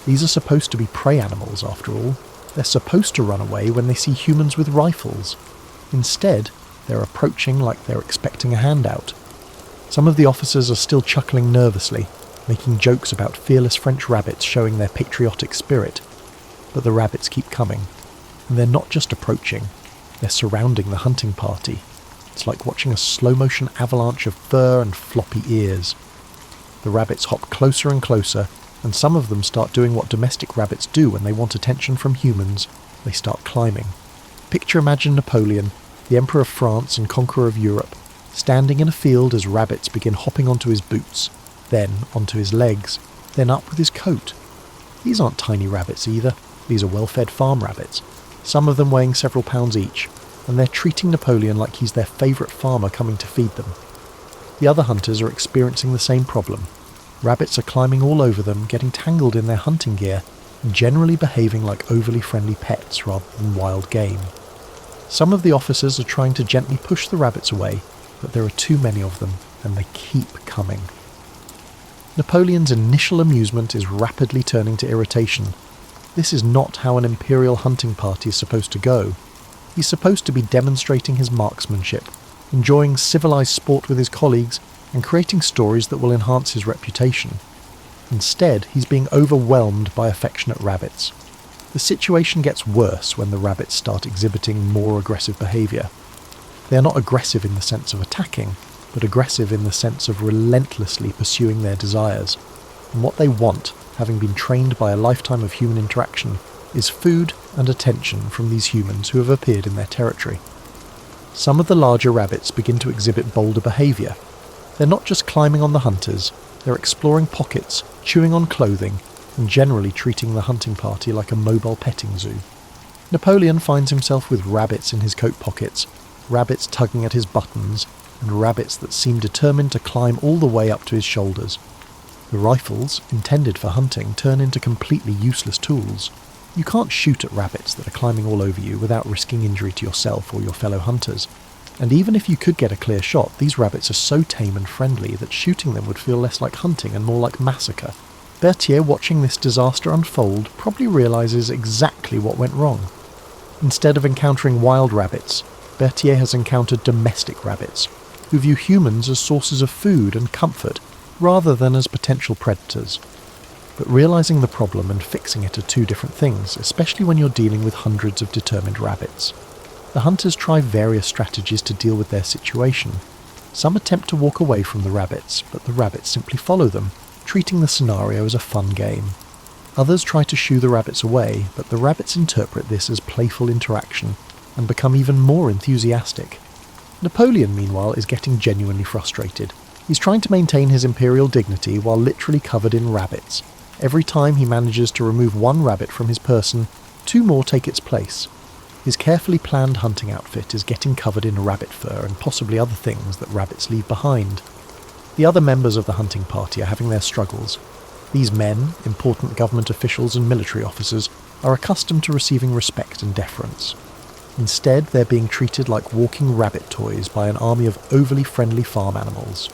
These are supposed to be prey animals, after all. They're supposed to run away when they see humans with rifles. Instead, they're approaching like they're expecting a handout. Some of the officers are still chuckling nervously, making jokes about fearless French rabbits showing their patriotic spirit. But the rabbits keep coming, and they're not just approaching, they're surrounding the hunting party. It's like watching a slow-motion avalanche of fur and floppy ears. The rabbits hop closer and closer, and some of them start doing what domestic rabbits do when they want attention from humans. They start climbing. Imagine Napoleon, the Emperor of France and conqueror of Europe, standing in a field as rabbits begin hopping onto his boots, then onto his legs, then up with his coat. These aren't tiny rabbits either. These are well-fed farm rabbits, some of them weighing several pounds each, and they're treating Napoleon like he's their favourite farmer coming to feed them. The other hunters are experiencing the same problem. Rabbits are climbing all over them, getting tangled in their hunting gear, and generally behaving like overly friendly pets rather than wild game. Some of the officers are trying to gently push the rabbits away, but there are too many of them, and they keep coming. Napoleon's initial amusement is rapidly turning to irritation. This is not how an imperial hunting party is supposed to go. He's supposed to be demonstrating his marksmanship, enjoying civilized sport with his colleagues, and creating stories that will enhance his reputation. Instead, he's being overwhelmed by affectionate rabbits. The situation gets worse when the rabbits start exhibiting more aggressive behaviour. They are not aggressive in the sense of attacking, but aggressive in the sense of relentlessly pursuing their desires. And what they want, having been trained by a lifetime of human interaction, is food and attention from these humans who have appeared in their territory. Some of the larger rabbits begin to exhibit bolder behaviour. They're not just climbing on the hunters, they're exploring pockets, chewing on clothing, and generally treating the hunting party like a mobile petting zoo. Napoleon finds himself with rabbits in his coat pockets, rabbits tugging at his buttons, and rabbits that seem determined to climb all the way up to his shoulders. The rifles, intended for hunting, turn into completely useless tools. You can't shoot at rabbits that are climbing all over you without risking injury to yourself or your fellow hunters. And even if you could get a clear shot, these rabbits are so tame and friendly that shooting them would feel less like hunting and more like massacre. Berthier, watching this disaster unfold, probably realises exactly what went wrong. Instead of encountering wild rabbits, Berthier has encountered domestic rabbits, who view humans as sources of food and comfort, rather than as potential predators. But realising the problem and fixing it are two different things, especially when you're dealing with hundreds of determined rabbits. The hunters try various strategies to deal with their situation. Some attempt to walk away from the rabbits, but the rabbits simply follow them, treating the scenario as a fun game. Others try to shoo the rabbits away, but the rabbits interpret this as playful interaction and become even more enthusiastic. Napoleon, meanwhile, is getting genuinely frustrated. He's trying to maintain his imperial dignity while literally covered in rabbits. Every time he manages to remove one rabbit from his person, Two more take its place. His carefully planned hunting outfit is getting covered in rabbit fur and possibly other things that rabbits leave behind. The other members of the hunting party are having their struggles. These men, important government officials and military officers, are accustomed to receiving respect and deference. Instead, they're being treated like walking rabbit toys by an army of overly friendly farm animals.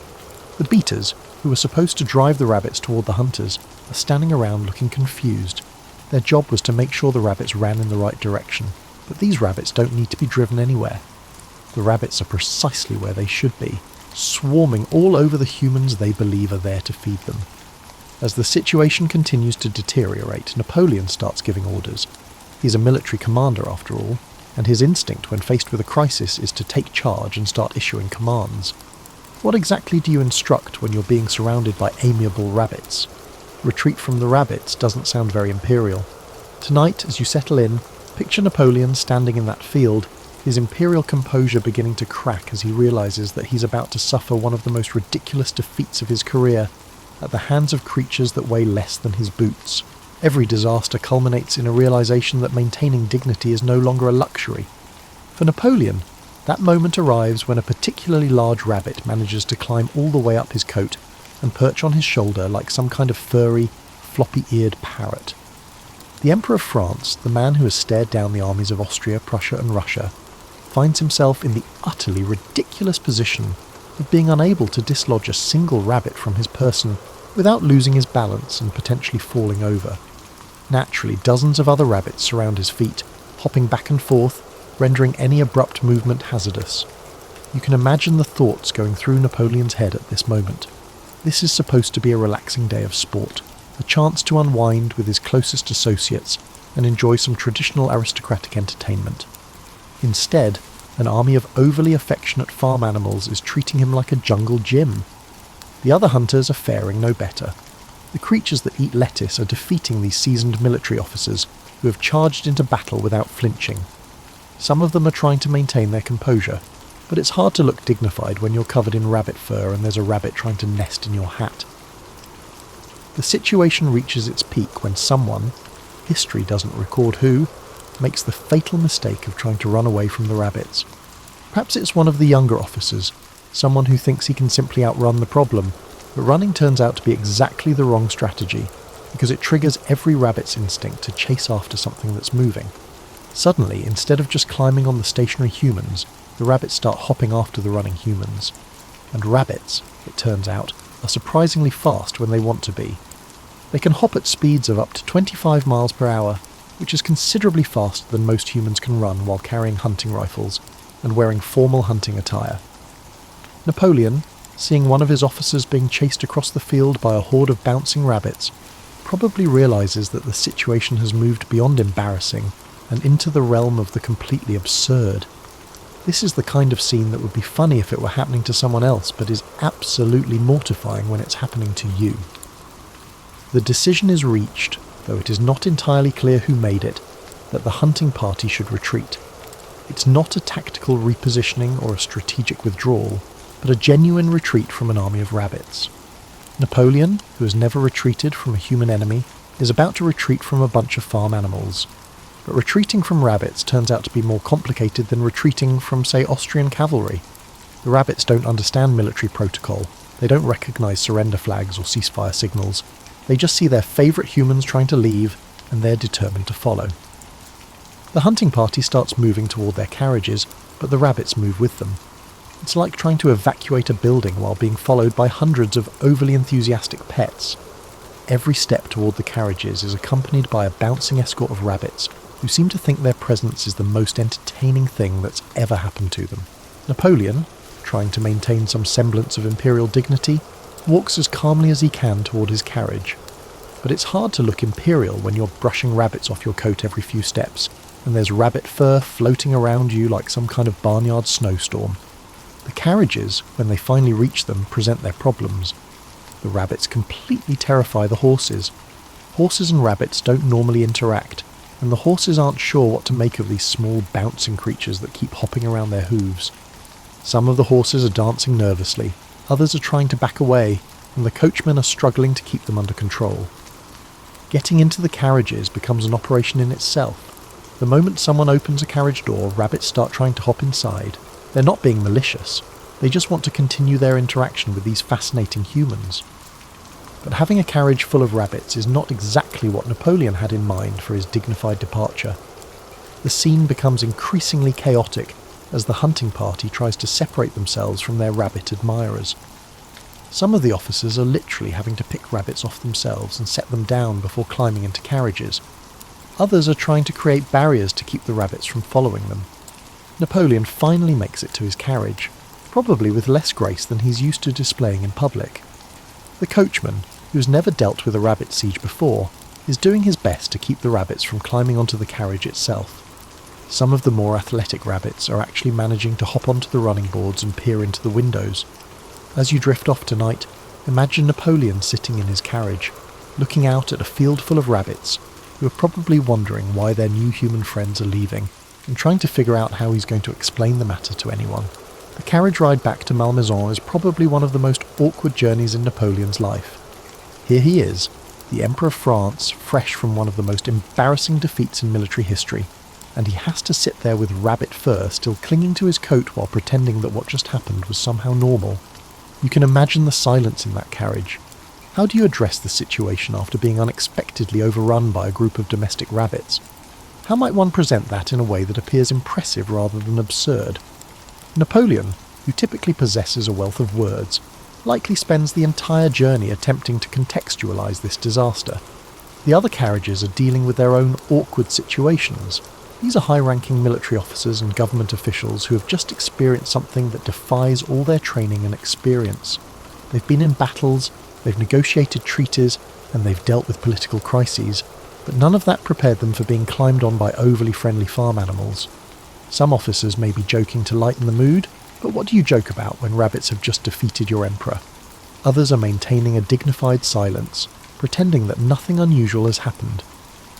The beaters, who are supposed to drive the rabbits toward the hunters, are standing around looking confused. Their job was to make sure the rabbits ran in the right direction, but these rabbits don't need to be driven anywhere. The rabbits are precisely where they should be, swarming all over the humans they believe are there to feed them. As the situation continues to deteriorate, Napoleon starts giving orders. He's a military commander after all, and his instinct when faced with a crisis is to take charge and start issuing commands. What exactly do you instruct when you're being surrounded by amiable rabbits? Retreat from the rabbits doesn't sound very imperial. Tonight, as you settle in, picture Napoleon standing in that field, his imperial composure beginning to crack as he realises that he's about to suffer one of the most ridiculous defeats of his career, at the hands of creatures that weigh less than his boots. Every disaster culminates in a realisation that maintaining dignity is no longer a luxury. For Napoleon, that moment arrives when a particularly large rabbit manages to climb all the way up his coat and perch on his shoulder like some kind of furry, floppy-eared parrot. The Emperor of France, the man who has stared down the armies of Austria, Prussia and Russia, finds himself in the utterly ridiculous position of being unable to dislodge a single rabbit from his person without losing his balance and potentially falling over. Naturally, dozens of other rabbits surround his feet, hopping back and forth, rendering any abrupt movement hazardous. You can imagine the thoughts going through Napoleon's head at this moment. This is supposed to be a relaxing day of sport, a chance to unwind with his closest associates and enjoy some traditional aristocratic entertainment. Instead, an army of overly affectionate farm animals is treating him like a jungle gym. The other hunters are faring no better. The creatures that eat lettuce are defeating these seasoned military officers who have charged into battle without flinching. Some of them are trying to maintain their composure, but it's hard to look dignified when you're covered in rabbit fur and there's a rabbit trying to nest in your hat. The situation reaches its peak when someone, history doesn't record who, makes the fatal mistake of trying to run away from the rabbits. Perhaps it's one of the younger officers, someone who thinks he can simply outrun the problem, but running turns out to be exactly the wrong strategy, because it triggers every rabbit's instinct to chase after something that's moving. Suddenly, instead of just climbing on the stationary humans, the rabbits start hopping after the running humans. And rabbits, it turns out, are surprisingly fast when they want to be. They can hop at speeds of up to 25 miles per hour, which is considerably faster than most humans can run while carrying hunting rifles and wearing formal hunting attire. Napoleon, seeing one of his officers being chased across the field by a horde of bouncing rabbits, probably realises that the situation has moved beyond embarrassing and into the realm of the completely absurd. This is the kind of scene that would be funny if it were happening to someone else, but is absolutely mortifying when it's happening to you. The decision is reached, though it is not entirely clear who made it, that the hunting party should retreat. It's not a tactical repositioning or a strategic withdrawal, but a genuine retreat from an army of rabbits. Napoleon, who has never retreated from a human enemy, is about to retreat from a bunch of farm animals. But retreating from rabbits turns out to be more complicated than retreating from, say, Austrian cavalry. The rabbits don't understand military protocol. They don't recognise surrender flags or ceasefire signals. They just see their favourite humans trying to leave, and they're determined to follow. The hunting party starts moving toward their carriages, but the rabbits move with them. It's like trying to evacuate a building while being followed by hundreds of overly enthusiastic pets. Every step toward the carriages is accompanied by a bouncing escort of rabbits who seem to think their presence is the most entertaining thing that's ever happened to them. Napoleon, trying to maintain some semblance of imperial dignity, walks as calmly as he can toward his carriage. But it's hard to look imperial when you're brushing rabbits off your coat every few steps, and there's rabbit fur floating around you like some kind of barnyard snowstorm. The carriages, when they finally reach them, present their problems. The rabbits completely terrify the horses. Horses and rabbits don't normally interact, and the horses aren't sure what to make of these small bouncing creatures that keep hopping around their hooves. Some of the horses are dancing nervously, others are trying to back away, and the coachmen are struggling to keep them under control. Getting into the carriages becomes an operation in itself. The moment someone opens a carriage door, rabbits start trying to hop inside. They're not being malicious. They just want to continue their interaction with these fascinating humans. But having a carriage full of rabbits is not exactly what Napoleon had in mind for his dignified departure. The scene becomes increasingly chaotic as the hunting party tries to separate themselves from their rabbit admirers. Some of the officers are literally having to pick rabbits off themselves and set them down before climbing into carriages. Others are trying to create barriers to keep the rabbits from following them. Napoleon finally makes it to his carriage, probably with less grace than he's used to displaying in public. The coachman, who's never dealt with a rabbit siege before, is doing his best to keep the rabbits from climbing onto the carriage itself. Some of the more athletic rabbits are actually managing to hop onto the running boards and peer into the windows. As you drift off tonight, imagine Napoleon sitting in his carriage, looking out at a field full of rabbits, who are probably wondering why their new human friends are leaving, and trying to figure out how he's going to explain the matter to anyone. The carriage ride back to Malmaison is probably one of the most awkward journeys in Napoleon's life. Here he is, the Emperor of France, fresh from one of the most embarrassing defeats in military history, and he has to sit there with rabbit fur still clinging to his coat while pretending that what just happened was somehow normal. You can imagine the silence in that carriage. How do you address the situation after being unexpectedly overrun by a group of domestic rabbits? How might one present that in a way that appears impressive rather than absurd? Napoleon, who typically possesses a wealth of words, likely spends the entire journey attempting to contextualize this disaster. The other carriages are dealing with their own awkward situations. These are high-ranking military officers and government officials who have just experienced something that defies all their training and experience. They've been in battles, they've negotiated treaties, and they've dealt with political crises, but none of that prepared them for being climbed on by overly friendly farm animals. Some officers may be joking to lighten the mood, but what do you joke about when rabbits have just defeated your emperor? Others are maintaining a dignified silence, pretending that nothing unusual has happened.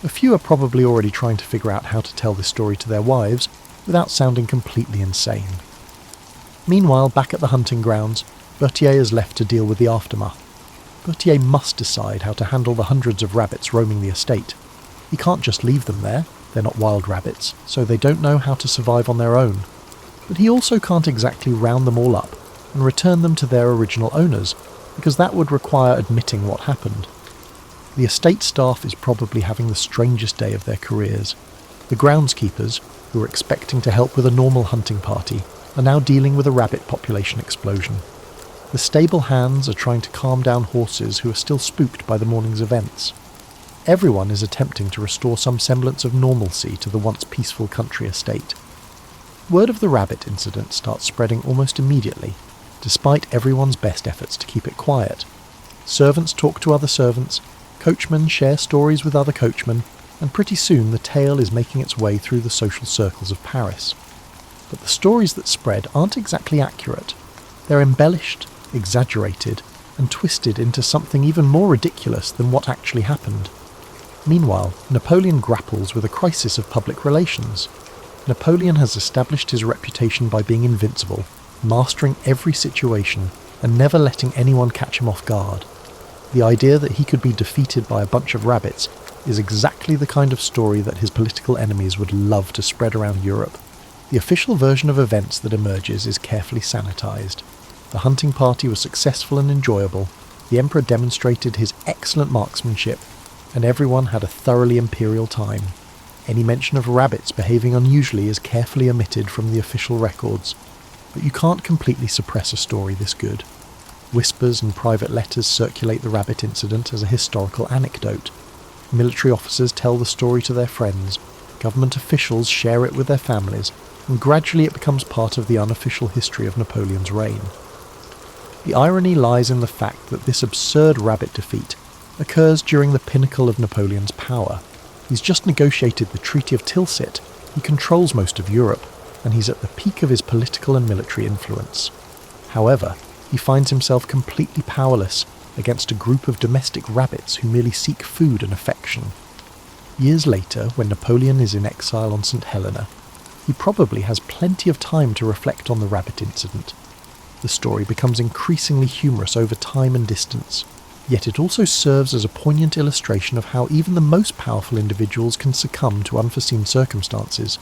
A few are probably already trying to figure out how to tell this story to their wives without sounding completely insane. Meanwhile, back at the hunting grounds, Berthier is left to deal with the aftermath. Berthier must decide how to handle the hundreds of rabbits roaming the estate. He can't just leave them there. They're not wild rabbits, so they don't know how to survive on their own. But he also can't exactly round them all up and return them to their original owners, because that would require admitting what happened. The estate staff is probably having the strangest day of their careers. The groundskeepers, who were expecting to help with a normal hunting party, are now dealing with a rabbit population explosion. The stable hands are trying to calm down horses who are still spooked by the morning's events. Everyone is attempting to restore some semblance of normalcy to the once peaceful country estate. Word of the rabbit incident starts spreading almost immediately, despite everyone's best efforts to keep it quiet. Servants talk to other servants, coachmen share stories with other coachmen, and pretty soon the tale is making its way through the social circles of Paris. But the stories that spread aren't exactly accurate. They're embellished, exaggerated, and twisted into something even more ridiculous than what actually happened. Meanwhile, Napoleon grapples with a crisis of public relations. Napoleon has established his reputation by being invincible, mastering every situation, and never letting anyone catch him off guard. The idea that he could be defeated by a bunch of rabbits is exactly the kind of story that his political enemies would love to spread around Europe. The official version of events that emerges is carefully sanitized. The hunting party was successful and enjoyable, the emperor demonstrated his excellent marksmanship, and everyone had a thoroughly imperial time. Any mention of rabbits behaving unusually is carefully omitted from the official records, but you can't completely suppress a story this good. Whispers and private letters circulate the rabbit incident as a historical anecdote. Military officers tell the story to their friends, government officials share it with their families, and gradually it becomes part of the unofficial history of Napoleon's reign. The irony lies in the fact that this absurd rabbit defeat occurs during the pinnacle of Napoleon's power. He's just negotiated the Treaty of Tilsit, he controls most of Europe, and he's at the peak of his political and military influence. However, he finds himself completely powerless against a group of domestic rabbits who merely seek food and affection. Years later, when Napoleon is in exile on St. Helena, he probably has plenty of time to reflect on the rabbit incident. The story becomes increasingly humorous over time and distance. Yet it also serves as a poignant illustration of how even the most powerful individuals can succumb to unforeseen circumstances.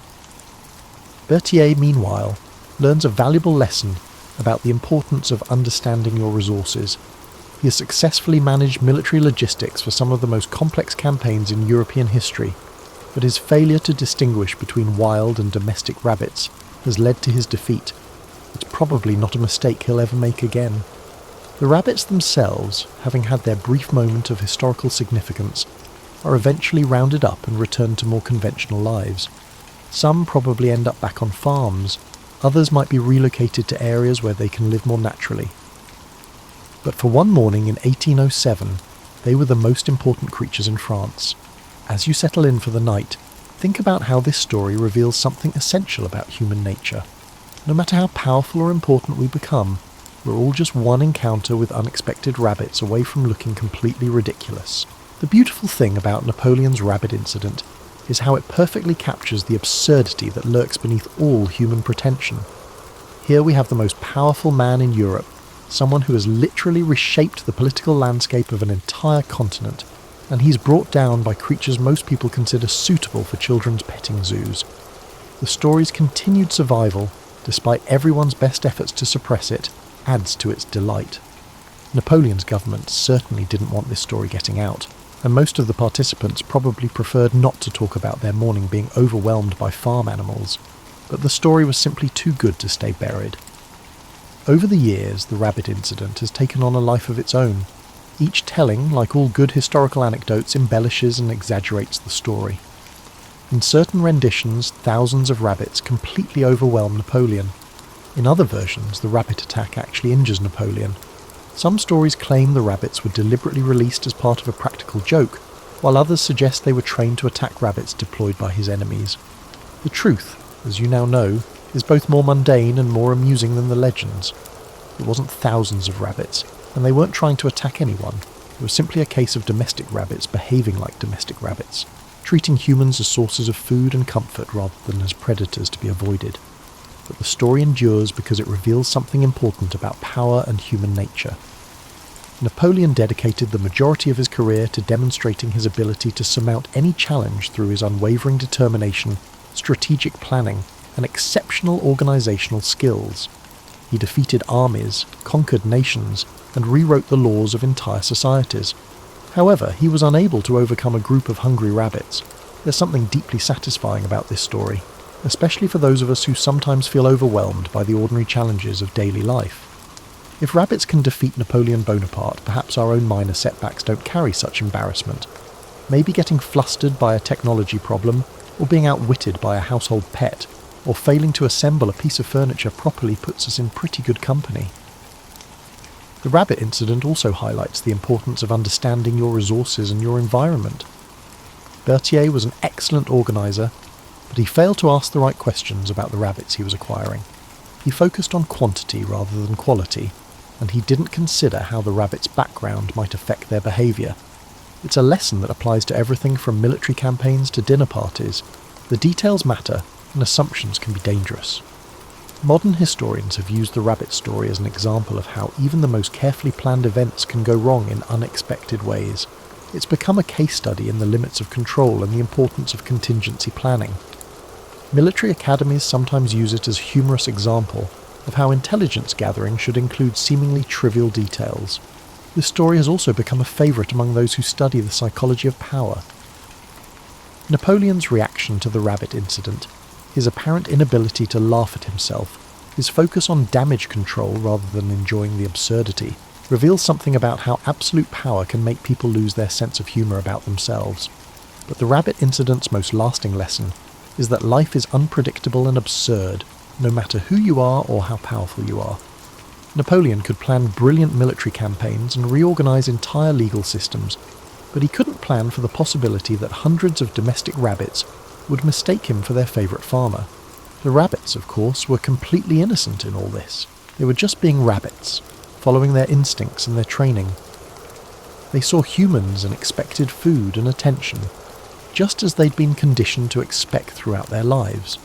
Berthier, meanwhile, learns a valuable lesson about the importance of understanding your resources. He has successfully managed military logistics for some of the most complex campaigns in European history, but his failure to distinguish between wild and domestic rabbits has led to his defeat. It's probably not a mistake he'll ever make again. The rabbits themselves, having had their brief moment of historical significance, are eventually rounded up and returned to more conventional lives. Some probably end up back on farms, others might be relocated to areas where they can live more naturally. But for one morning in 1807, they were the most important creatures in France. As you settle in for the night, think about how this story reveals something essential about human nature. No matter how powerful or important we become, we're all just one encounter with unexpected rabbits away from looking completely ridiculous. The beautiful thing about Napoleon's rabbit incident is how it perfectly captures the absurdity that lurks beneath all human pretension. Here we have the most powerful man in Europe, someone who has literally reshaped the political landscape of an entire continent, and he's brought down by creatures most people consider suitable for children's petting zoos. The story's continued survival, despite everyone's best efforts to suppress it, adds to its delight. Napoleon's government certainly didn't want this story getting out, and most of the participants probably preferred not to talk about their morning being overwhelmed by farm animals, but the story was simply too good to stay buried. Over the years, the rabbit incident has taken on a life of its own. Each telling, like all good historical anecdotes, embellishes and exaggerates the story. In certain renditions, thousands of rabbits completely overwhelm Napoleon. In other versions, the rabbit attack actually injures Napoleon. Some stories claim the rabbits were deliberately released as part of a practical joke, while others suggest they were trained to attack rabbits deployed by his enemies. The truth, as you now know, is both more mundane and more amusing than the legends. It wasn't thousands of rabbits, and they weren't trying to attack anyone. It was simply a case of domestic rabbits behaving like domestic rabbits, treating humans as sources of food and comfort rather than as predators to be avoided. But the story endures because it reveals something important about power and human nature. Napoleon dedicated the majority of his career to demonstrating his ability to surmount any challenge through his unwavering determination, strategic planning, and exceptional organisational skills. He defeated armies, conquered nations, and rewrote the laws of entire societies. However, he was unable to overcome a group of hungry rabbits. There's something deeply satisfying about this story, especially for those of us who sometimes feel overwhelmed by the ordinary challenges of daily life. If rabbits can defeat Napoleon Bonaparte, perhaps our own minor setbacks don't carry such embarrassment. Maybe getting flustered by a technology problem, or being outwitted by a household pet, or failing to assemble a piece of furniture properly puts us in pretty good company. The rabbit incident also highlights the importance of understanding your resources and your environment. Berthier was an excellent organiser, but he failed to ask the right questions about the rabbits he was acquiring. He focused on quantity rather than quality, and he didn't consider how the rabbits' background might affect their behaviour. It's a lesson that applies to everything from military campaigns to dinner parties. The details matter, and assumptions can be dangerous. Modern historians have used the rabbit story as an example of how even the most carefully planned events can go wrong in unexpected ways. It's become a case study in the limits of control and the importance of contingency planning. Military academies sometimes use it as a humorous example of how intelligence gathering should include seemingly trivial details. This story has also become a favourite among those who study the psychology of power. Napoleon's reaction to the rabbit incident, his apparent inability to laugh at himself, his focus on damage control rather than enjoying the absurdity, reveals something about how absolute power can make people lose their sense of humour about themselves. But the rabbit incident's most lasting lesson is that life is unpredictable and absurd, no matter who you are or how powerful you are. Napoleon could plan brilliant military campaigns and reorganise entire legal systems, but he couldn't plan for the possibility that hundreds of domestic rabbits would mistake him for their favourite farmer. The rabbits, of course, were completely innocent in all this. They were just being rabbits, following their instincts and their training. They saw humans and expected food and attention, just as they'd been conditioned to expect throughout their lives.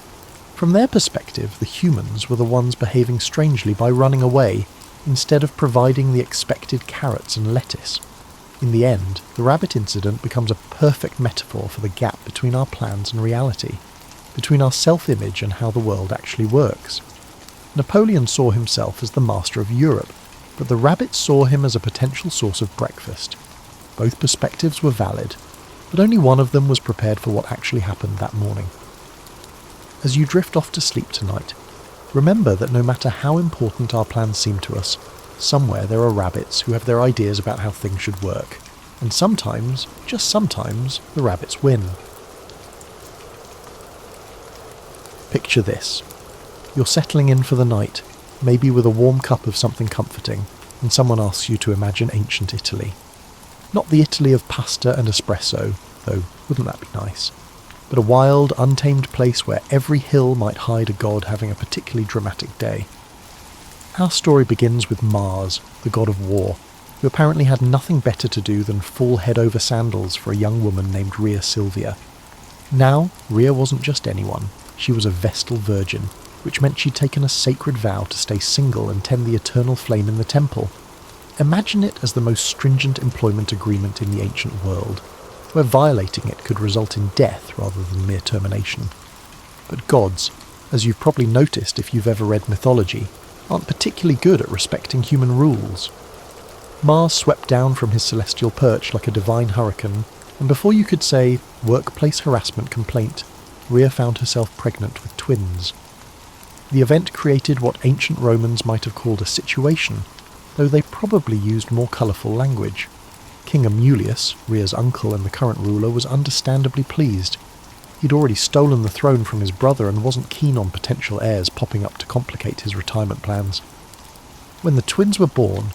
From their perspective, the humans were the ones behaving strangely by running away, instead of providing the expected carrots and lettuce. In the end, the rabbit incident becomes a perfect metaphor for the gap between our plans and reality, between our self-image and how the world actually works. Napoleon saw himself as the master of Europe, but the rabbit saw him as a potential source of breakfast. Both perspectives were valid, but only one of them was prepared for what actually happened that morning. As you drift off to sleep tonight, remember that no matter how important our plans seem to us, somewhere there are rabbits who have their ideas about how things should work, and sometimes, just sometimes, the rabbits win. Picture this. You're settling in for the night, maybe with a warm cup of something comforting, and someone asks you to imagine ancient Italy. Not the Italy of pasta and espresso, though wouldn't that be nice, but a wild, untamed place where every hill might hide a god having a particularly dramatic day. Our story begins with Mars, the god of war, who apparently had nothing better to do than fall head over sandals for a young woman named Rhea Silvia. Now, Rhea wasn't just anyone, she was a Vestal virgin, which meant she'd taken a sacred vow to stay single and tend the eternal flame in the temple. Imagine it as the most stringent employment agreement in the ancient world, where violating it could result in death rather than mere termination. But gods, as you've probably noticed if you've ever read mythology, aren't particularly good at respecting human rules. Mars swept down from his celestial perch like a divine hurricane, and before you could say, workplace harassment complaint, Rhea found herself pregnant with twins. The event created what ancient Romans might have called a situation, though they probably used more colourful language. King Julius, Rhea's uncle and the current ruler, was understandably pleased. He'd already stolen the throne from his brother and wasn't keen on potential heirs popping up to complicate his retirement plans. When the twins were born,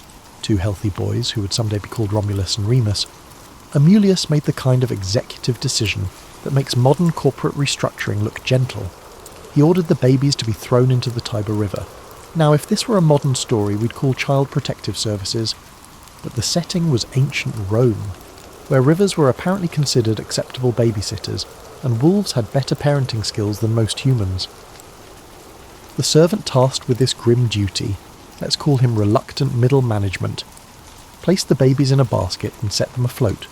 two healthy boys who would someday be called Romulus and Remus, Julius made the kind of executive decision that makes modern corporate restructuring look gentle. He ordered the babies to be thrown into the Tiber River. Now, if this were a modern story, we'd call Child Protective Services, but the setting was ancient Rome, where rivers were apparently considered acceptable babysitters, and wolves had better parenting skills than most humans. The servant tasked with this grim duty, let's call him reluctant middle management, placed the babies in a basket and set them afloat,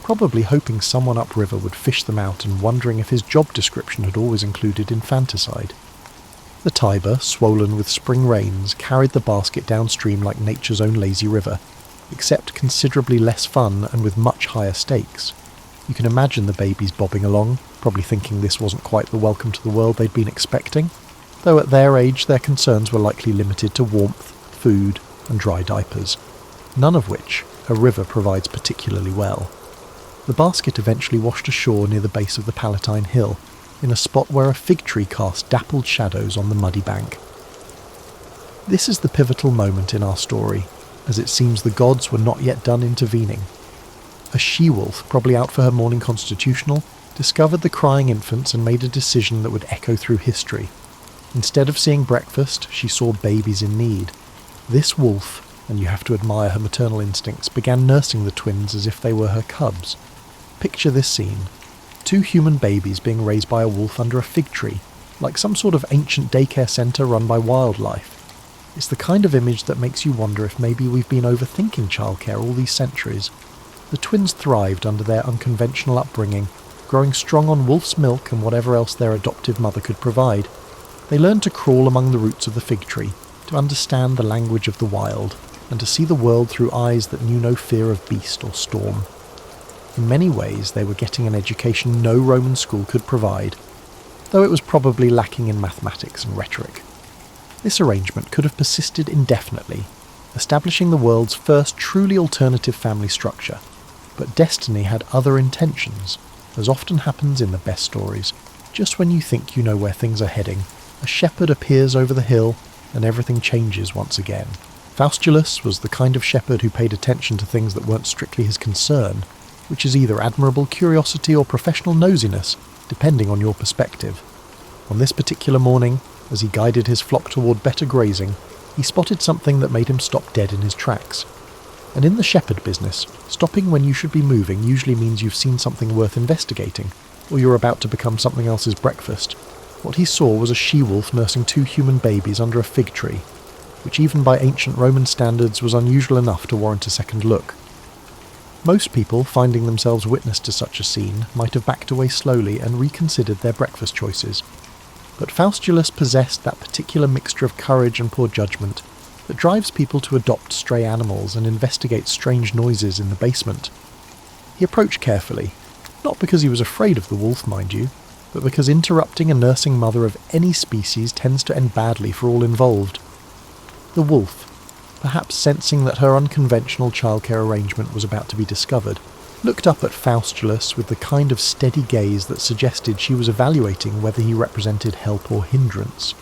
probably hoping someone upriver would fish them out and wondering if his job description had always included infanticide. The Tiber, swollen with spring rains, carried the basket downstream like nature's own lazy river, except considerably less fun and with much higher stakes. You can imagine the babies bobbing along, probably thinking this wasn't quite the welcome to the world they'd been expecting, though at their age their concerns were likely limited to warmth, food, and dry diapers, none of which a river provides particularly well. The basket eventually washed ashore near the base of the Palatine Hill, in a spot where a fig tree cast dappled shadows on the muddy bank. This is the pivotal moment in our story, as it seems the gods were not yet done intervening. A she-wolf, probably out for her morning constitutional, discovered the crying infants and made a decision that would echo through history. Instead of seeing breakfast, she saw babies in need. This wolf, and you have to admire her maternal instincts, began nursing the twins as if they were her cubs. Picture this scene. Two human babies being raised by a wolf under a fig tree, like some sort of ancient daycare centre run by wildlife. It's the kind of image that makes you wonder if maybe we've been overthinking childcare all these centuries. The twins thrived under their unconventional upbringing, growing strong on wolf's milk and whatever else their adoptive mother could provide. They learned to crawl among the roots of the fig tree, to understand the language of the wild, and to see the world through eyes that knew no fear of beast or storm. In many ways, they were getting an education no Roman school could provide, though it was probably lacking in mathematics and rhetoric. This arrangement could have persisted indefinitely, establishing the world's first truly alternative family structure, but destiny had other intentions, as often happens in the best stories. Just when you think you know where things are heading, a shepherd appears over the hill, and everything changes once again. Faustulus was the kind of shepherd who paid attention to things that weren't strictly his concern, which is either admirable curiosity or professional nosiness, depending on your perspective. On this particular morning, as he guided his flock toward better grazing, he spotted something that made him stop dead in his tracks. And in the shepherd business, stopping when you should be moving usually means you've seen something worth investigating, or you're about to become something else's breakfast. What he saw was a she-wolf nursing two human babies under a fig tree, which even by ancient Roman standards was unusual enough to warrant a second look. Most people, finding themselves witness to such a scene, might have backed away slowly and reconsidered their breakfast choices. But Faustulus possessed that particular mixture of courage and poor judgment that drives people to adopt stray animals and investigate strange noises in the basement. He approached carefully, not because he was afraid of the wolf, mind you, but because interrupting a nursing mother of any species tends to end badly for all involved. The wolf, perhaps sensing that her unconventional childcare arrangement was about to be discovered, looked up at Faustulus with the kind of steady gaze that suggested she was evaluating whether he represented help or hindrance.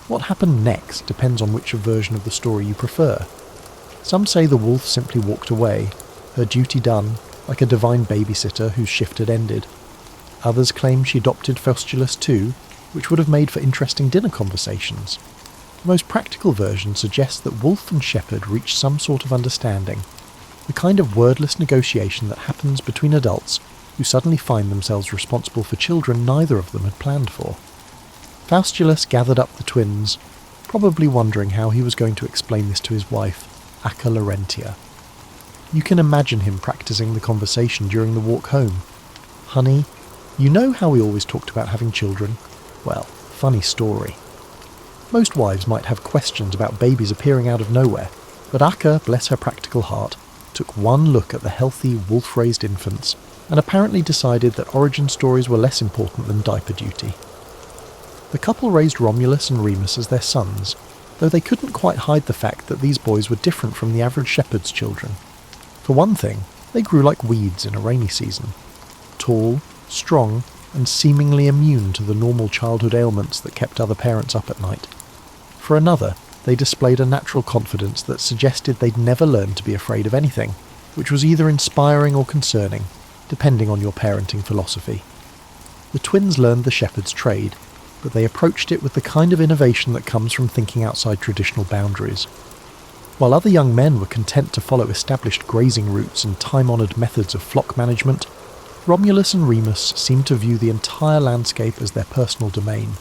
What happened next depends on which version of the story you prefer. Some say the wolf simply walked away, her duty done, like a divine babysitter whose shift had ended. Others claim she adopted Faustulus too, which would have made for interesting dinner conversations. The most practical version suggests that wolf and shepherd reached some sort of understanding, the kind of wordless negotiation that happens between adults who suddenly find themselves responsible for children neither of them had planned for. Faustulus gathered up the twins, probably wondering how he was going to explain this to his wife, Acca Laurentia. You can imagine him practicing the conversation during the walk home. "Honey, you know how we always talked about having children? Well, funny story." Most wives might have questions about babies appearing out of nowhere, but Acca, bless her practical heart, took one look at the healthy, wolf-raised infants and apparently decided that origin stories were less important than diaper duty. The couple raised Romulus and Remus as their sons, though they couldn't quite hide the fact that these boys were different from the average shepherd's children. For one thing, they grew like weeds in a rainy season. Tall, strong, and seemingly immune to the normal childhood ailments that kept other parents up at night. For another, they displayed a natural confidence that suggested they'd never learned to be afraid of anything, which was either inspiring or concerning, depending on your parenting philosophy. The twins learned the shepherd's trade, but they approached it with the kind of innovation that comes from thinking outside traditional boundaries. While other young men were content to follow established grazing routes and time-honoured methods of flock management, Romulus and Remus seemed to view the entire landscape as their personal domain.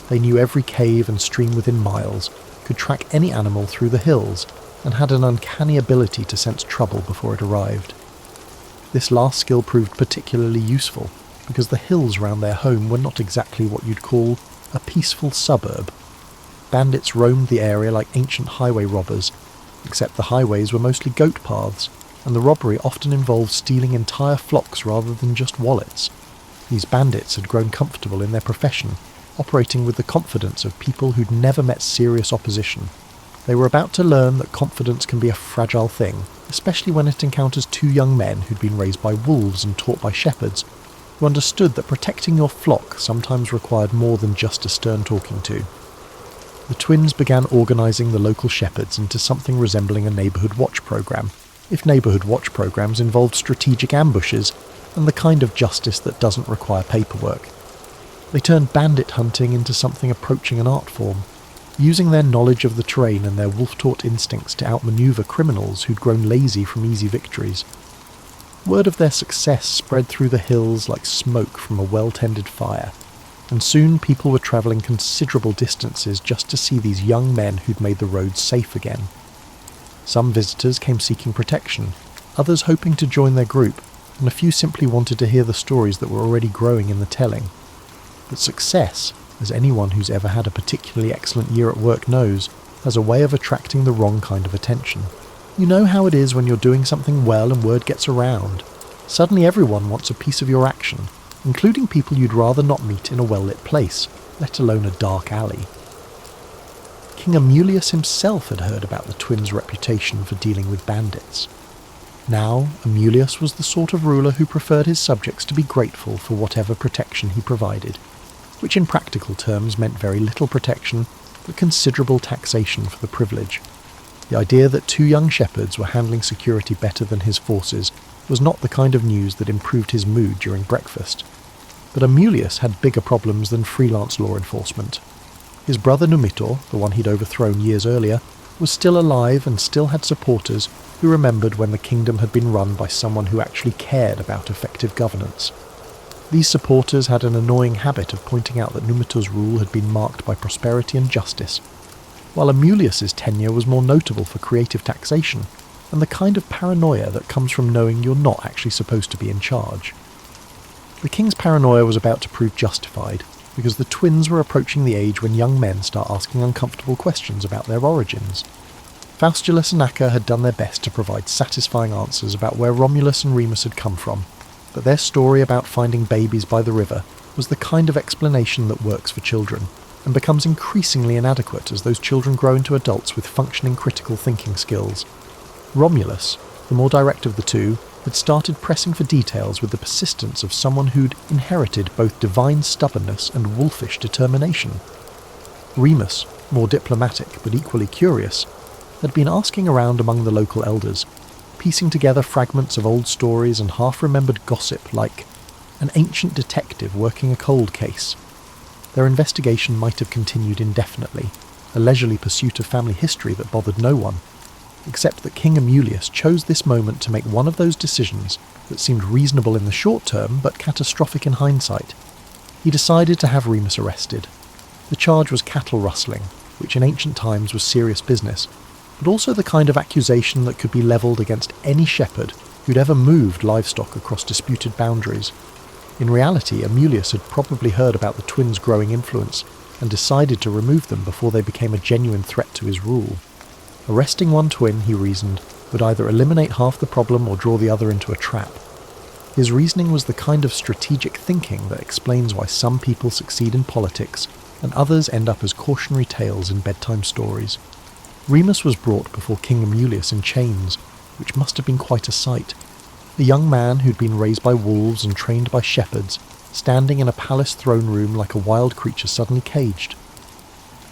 They knew every cave and stream within miles, could track any animal through the hills, and had an uncanny ability to sense trouble before it arrived. This last skill proved particularly useful, because the hills round their home were not exactly what you'd call a peaceful suburb. Bandits roamed the area like ancient highway robbers, except the highways were mostly goat paths, and the robbery often involved stealing entire flocks rather than just wallets. These bandits had grown comfortable in their profession, operating with the confidence of people who'd never met serious opposition. They were about to learn that confidence can be a fragile thing, especially when it encounters two young men who'd been raised by wolves and taught by shepherds, who understood that protecting your flock sometimes required more than just a stern talking to. The twins began organising the local shepherds into something resembling a neighbourhood watch programme, if neighbourhood watch programmes involved strategic ambushes and the kind of justice that doesn't require paperwork. They turned bandit hunting into something approaching an art form, using their knowledge of the terrain and their wolf-taught instincts to outmaneuver criminals who'd grown lazy from easy victories. Word of their success spread through the hills like smoke from a well-tended fire, and soon people were travelling considerable distances just to see these young men who'd made the roads safe again. Some visitors came seeking protection, others hoping to join their group, and a few simply wanted to hear the stories that were already growing in the telling. But success, as anyone who's ever had a particularly excellent year at work knows, has a way of attracting the wrong kind of attention. You know how it is when you're doing something well and word gets around. Suddenly everyone wants a piece of your action, including people you'd rather not meet in a well-lit place, let alone a dark alley. King Amulius himself had heard about the twins' reputation for dealing with bandits. Now, Amulius was the sort of ruler who preferred his subjects to be grateful for whatever protection he provided, which in practical terms meant very little protection, but considerable taxation for the privilege. The idea that two young shepherds were handling security better than his forces was not the kind of news that improved his mood during breakfast. But Amulius had bigger problems than freelance law enforcement. His brother Numitor, the one he'd overthrown years earlier, was still alive and still had supporters who remembered when the kingdom had been run by someone who actually cared about effective governance. These supporters had an annoying habit of pointing out that Numitor's rule had been marked by prosperity and justice, while Amulius's tenure was more notable for creative taxation. and the kind of paranoia that comes from knowing you're not actually supposed to be in charge. The king's paranoia was about to prove justified, because the twins were approaching the age when young men start asking uncomfortable questions about their origins. Faustulus and Acca had done their best to provide satisfying answers about where Romulus and Remus had come from, but their story about finding babies by the river was the kind of explanation that works for children, and becomes increasingly inadequate as those children grow into adults with functioning critical thinking skills. Romulus, the more direct of the two, had started pressing for details with the persistence of someone who'd inherited both divine stubbornness and wolfish determination. Remus, more diplomatic but equally curious, had been asking around among the local elders, piecing together fragments of old stories and half-remembered gossip like an ancient detective working a cold case. Their investigation might have continued indefinitely, a leisurely pursuit of family history that bothered no one, except that King Amulius chose this moment to make one of those decisions that seemed reasonable in the short term but catastrophic in hindsight. He decided to have Remus arrested. The charge was cattle rustling, which in ancient times was serious business, but also the kind of accusation that could be levelled against any shepherd who'd ever moved livestock across disputed boundaries. In reality, Amulius had probably heard about the twins' growing influence and decided to remove them before they became a genuine threat to his rule. Arresting one twin, he reasoned, would either eliminate half the problem or draw the other into a trap. His reasoning was the kind of strategic thinking that explains why some people succeed in politics and others end up as cautionary tales in bedtime stories. Remus was brought before King Amulius in chains, which must have been quite a sight. A young man who'd been raised by wolves and trained by shepherds, standing in a palace throne room like a wild creature suddenly caged.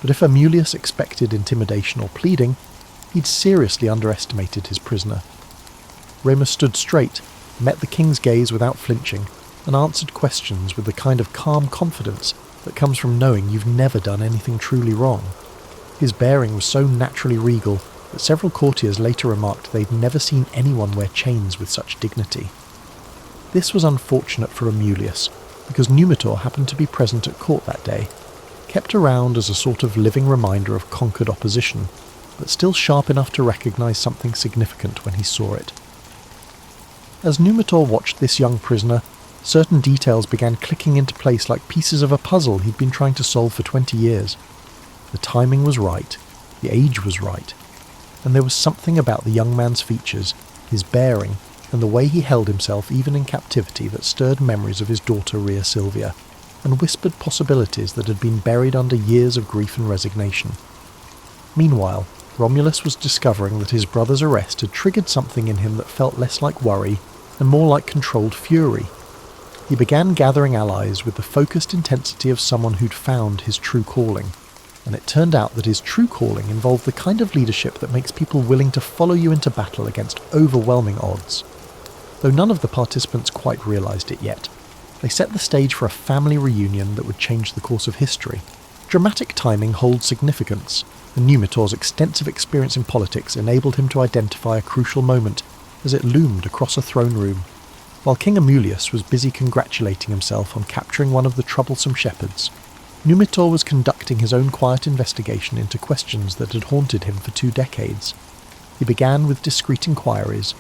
But if Amulius expected intimidation or pleading, he'd seriously underestimated his prisoner. Remus stood straight, met the king's gaze without flinching, and answered questions with the kind of calm confidence that comes from knowing you've never done anything truly wrong. His bearing was so naturally regal that several courtiers later remarked they'd never seen anyone wear chains with such dignity. This was unfortunate for Amulius, because Numitor happened to be present at court that day, kept around as a sort of living reminder of conquered opposition, but still sharp enough to recognise something significant when he saw it. As Numitor watched this young prisoner, certain details began clicking into place like pieces of a puzzle he'd been trying to solve for 20 years. The timing was right, the age was right, and there was something about the young man's features, his bearing, and the way he held himself even in captivity that stirred memories of his daughter Rhea Silvia, and whispered possibilities that had been buried under years of grief and resignation. Meanwhile, Romulus was discovering that his brother's arrest had triggered something in him that felt less like worry and more like controlled fury. He began gathering allies with the focused intensity of someone who'd found his true calling, and it turned out that his true calling involved the kind of leadership that makes people willing to follow you into battle against overwhelming odds. Though none of the participants quite realised it yet, they set the stage for a family reunion that would change the course of history. Dramatic timing holds significance, and Numitor's extensive experience in politics enabled him to identify a crucial moment as it loomed across a throne room, while King Amulius was busy congratulating himself on capturing one of the troublesome shepherds. Numitor was conducting his own quiet investigation into questions that had haunted him for 2 decades. He began with discreet inquiries,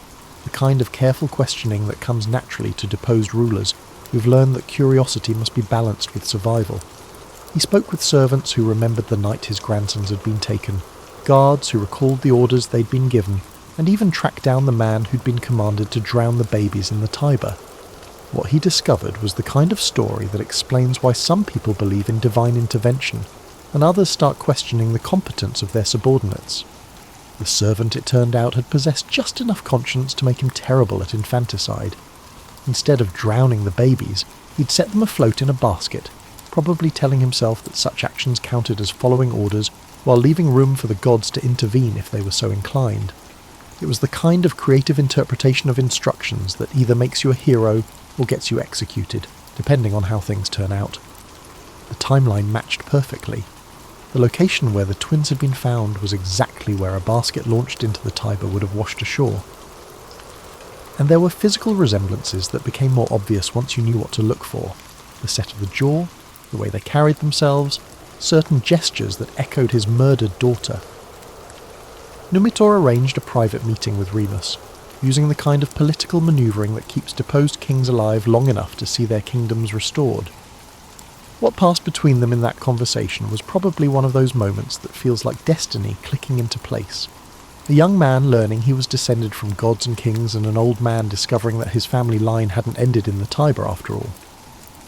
the kind of careful questioning that comes naturally to deposed rulers who've learned that curiosity must be balanced with survival. He spoke with servants who remembered the night his grandsons had been taken, guards who recalled the orders they'd been given, and even tracked down the man who'd been commanded to drown the babies in the Tiber. What he discovered was the kind of story that explains why some people believe in divine intervention, and others start questioning the competence of their subordinates. The servant, it turned out, had possessed just enough conscience to make him terrible at infanticide. Instead of drowning the babies, he'd set them afloat in a basket, probably telling himself that such actions counted as following orders while leaving room for the gods to intervene if they were so inclined. It was the kind of creative interpretation of instructions that either makes you a hero or gets you executed, depending on how things turn out. The timeline matched perfectly. The location where the twins had been found was exactly where a basket launched into the Tiber would have washed ashore. And there were physical resemblances that became more obvious once you knew what to look for. The set of the jaw, the way they carried themselves, certain gestures that echoed his murdered daughter. Numitor arranged a private meeting with Remus, using the kind of political manoeuvring that keeps deposed kings alive long enough to see their kingdoms restored. What passed between them in that conversation was probably one of those moments that feels like destiny clicking into place. A young man learning he was descended from gods and kings, and an old man discovering that his family line hadn't ended in the Tiber after all.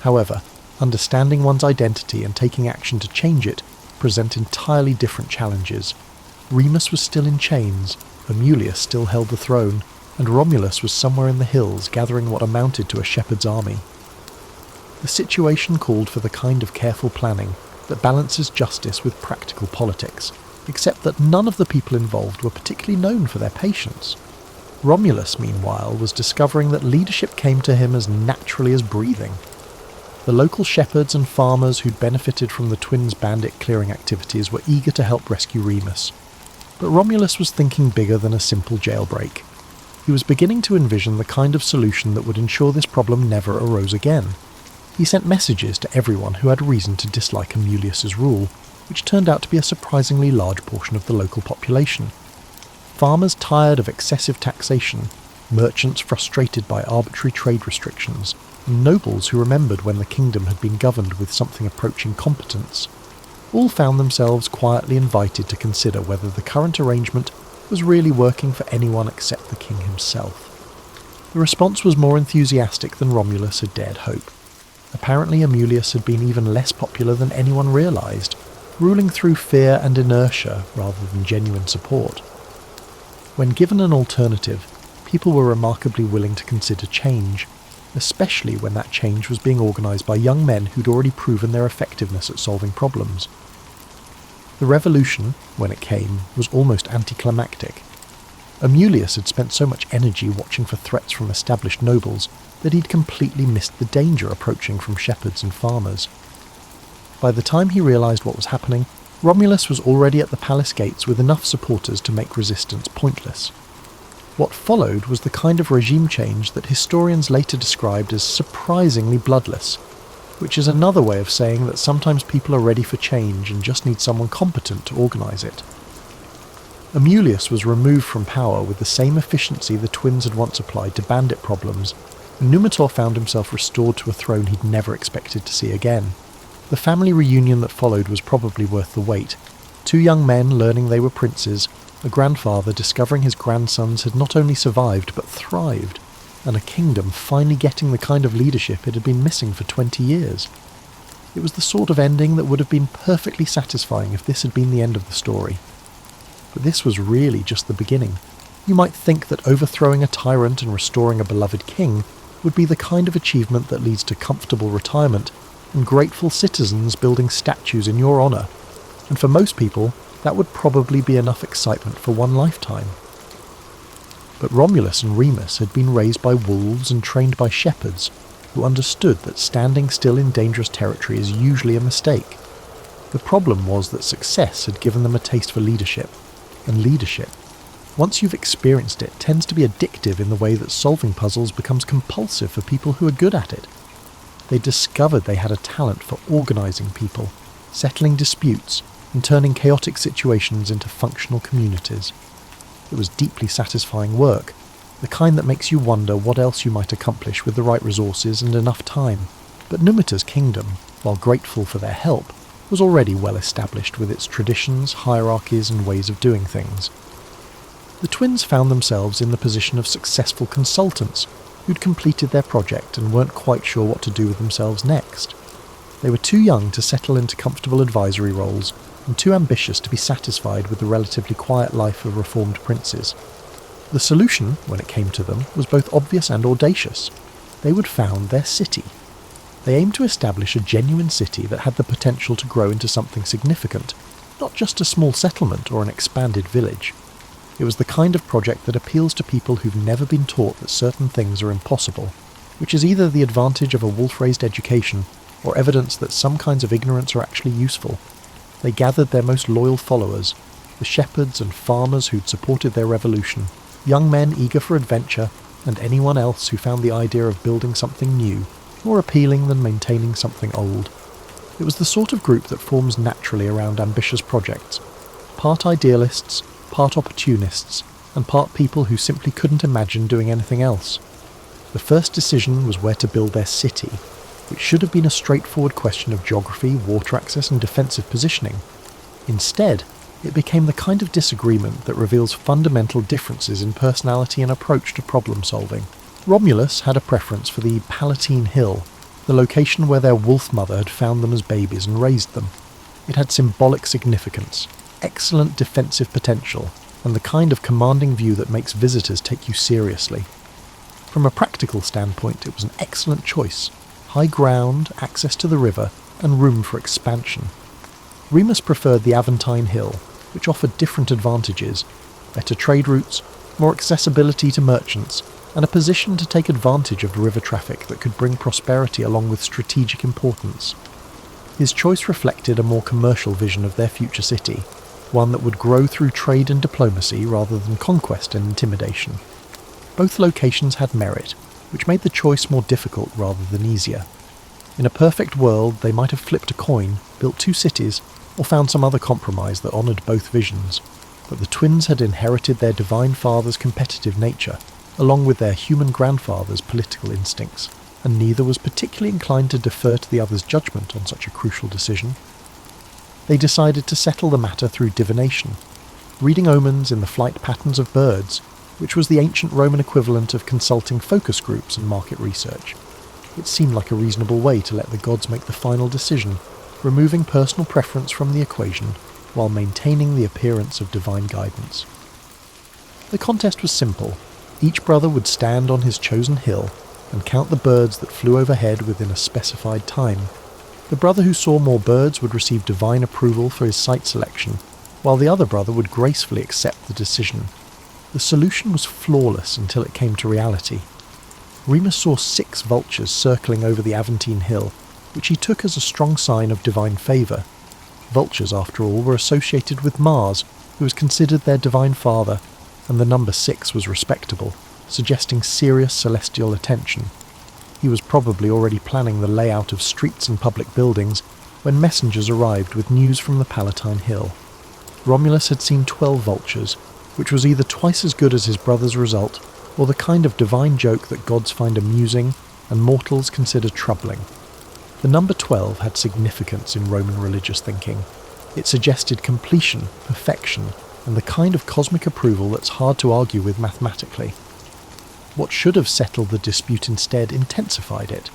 However, understanding one's identity and taking action to change it present entirely different challenges. Remus was still in chains, Romulus still held the throne, and Romulus was somewhere in the hills gathering what amounted to a shepherd's army. The situation called for the kind of careful planning that balances justice with practical politics, except that none of the people involved were particularly known for their patience. Romulus, meanwhile, was discovering that leadership came to him as naturally as breathing. The local shepherds and farmers who'd benefited from the twins' bandit clearing activities were eager to help rescue Remus. But Romulus was thinking bigger than a simple jailbreak. He was beginning to envision the kind of solution that would ensure this problem never arose again. He sent messages to everyone who had reason to dislike Amulius's rule, which turned out to be a surprisingly large portion of the local population. Farmers tired of excessive taxation, merchants frustrated by arbitrary trade restrictions, and nobles who remembered when the kingdom had been governed with something approaching competence, all found themselves quietly invited to consider whether the current arrangement was really working for anyone except the king himself. The response was more enthusiastic than Romulus had dared hope. Apparently Amulius had been even less popular than anyone realised, ruling through fear and inertia rather than genuine support. When given an alternative, people were remarkably willing to consider change, especially when that change was being organised by young men who'd already proven their effectiveness at solving problems. The revolution, when it came, was almost anticlimactic. Amulius had spent so much energy watching for threats from established nobles that he'd completely missed the danger approaching from shepherds and farmers. By the time he realised what was happening, Romulus was already at the palace gates with enough supporters to make resistance pointless. What followed was the kind of regime change that historians later described as surprisingly bloodless, which is another way of saying that sometimes people are ready for change and just need someone competent to organise it. Amulius was removed from power with the same efficiency the twins had once applied to bandit problems, and Numitor found himself restored to a throne he'd never expected to see again. The family reunion that followed was probably worth the wait. Two young men learning they were princes, a grandfather discovering his grandsons had not only survived but thrived, and a kingdom finally getting the kind of leadership it had been missing for 20 years. It was the sort of ending that would have been perfectly satisfying if this had been the end of the story. But this was really just the beginning. You might think that overthrowing a tyrant and restoring a beloved king would be the kind of achievement that leads to comfortable retirement and grateful citizens building statues in your honour, and for most people that would probably be enough excitement for one lifetime. But Romulus and Remus had been raised by wolves and trained by shepherds, who understood that standing still in dangerous territory is usually a mistake. The problem was that success had given them a taste for leadership, and leadership, once you've experienced it, tends to be addictive in the way that solving puzzles becomes compulsive for people who are good at it. They discovered they had a talent for organising people, settling disputes, and turning chaotic situations into functional communities. It was deeply satisfying work, the kind that makes you wonder what else you might accomplish with the right resources and enough time. But Numitor's kingdom, while grateful for their help, was already well established with its traditions, hierarchies and ways of doing things. The twins found themselves in the position of successful consultants who'd completed their project and weren't quite sure what to do with themselves next. They were too young to settle into comfortable advisory roles and too ambitious to be satisfied with the relatively quiet life of reformed princes. The solution, when it came to them, was both obvious and audacious. They would found their city. They aimed to establish a genuine city that had the potential to grow into something significant, not just a small settlement or an expanded village. It was the kind of project that appeals to people who've never been taught that certain things are impossible, which is either the advantage of a wolf-raised education or evidence that some kinds of ignorance are actually useful. They gathered their most loyal followers, the shepherds and farmers who'd supported their revolution, young men eager for adventure, and anyone else who found the idea of building something new more appealing than maintaining something old. It was the sort of group that forms naturally around ambitious projects, part idealists, part opportunists, and part people who simply couldn't imagine doing anything else. The first decision was where to build their city, which should have been a straightforward question of geography, water access and defensive positioning. Instead, it became the kind of disagreement that reveals fundamental differences in personality and approach to problem solving. Romulus had a preference for the Palatine Hill, the location where their wolf mother had found them as babies and raised them. It had symbolic significance, excellent defensive potential, and the kind of commanding view that makes visitors take you seriously. From a practical standpoint, it was an excellent choice. High ground, access to the river, and room for expansion. Remus preferred the Aventine Hill, which offered different advantages: better trade routes, more accessibility to merchants, and a position to take advantage of river traffic that could bring prosperity along with strategic importance. His choice reflected a more commercial vision of their future city, one that would grow through trade and diplomacy rather than conquest and intimidation. Both locations had merit, which made the choice more difficult rather than easier. In a perfect world, they might have flipped a coin, built two cities, or found some other compromise that honoured both visions, but the twins had inherited their divine father's competitive nature, along with their human grandfather's political instincts, and neither was particularly inclined to defer to the other's judgment on such a crucial decision. They decided to settle the matter through divination, reading omens in the flight patterns of birds, which was the ancient Roman equivalent of consulting focus groups and market research. It seemed like a reasonable way to let the gods make the final decision, removing personal preference from the equation while maintaining the appearance of divine guidance. The contest was simple. Each brother would stand on his chosen hill and count the birds that flew overhead within a specified time. The brother who saw more birds would receive divine approval for his site selection, while the other brother would gracefully accept the decision. The solution was flawless until it came to reality. Remus saw 6 vultures circling over the Aventine Hill, which he took as a strong sign of divine favour. Vultures, after all, were associated with Mars, who was considered their divine father, and the number 6 was respectable, suggesting serious celestial attention. He was probably already planning the layout of streets and public buildings when messengers arrived with news from the Palatine Hill. Romulus had seen 12 vultures, which was either twice as good as his brother's result, or the kind of divine joke that gods find amusing and mortals consider troubling. The number 12 had significance in Roman religious thinking. It suggested completion, perfection, and the kind of cosmic approval that's hard to argue with mathematically. What should have settled the dispute instead intensified it,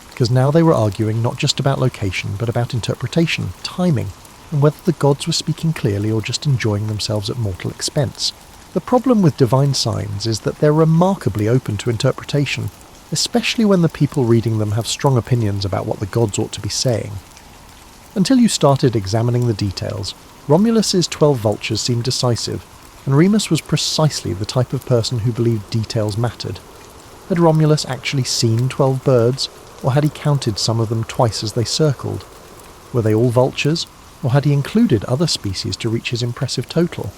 because now they were arguing not just about location, but about interpretation, timing, and whether the gods were speaking clearly or just enjoying themselves at mortal expense. The problem with divine signs is that they're remarkably open to interpretation, especially when the people reading them have strong opinions about what the gods ought to be saying. Until you started examining the details, Romulus's 12 vultures seemed decisive, and Remus was precisely the type of person who believed details mattered. Had Romulus actually seen 12 birds, or had he counted some of them twice as they circled? Were they all vultures, or had he included other species to reach his impressive total?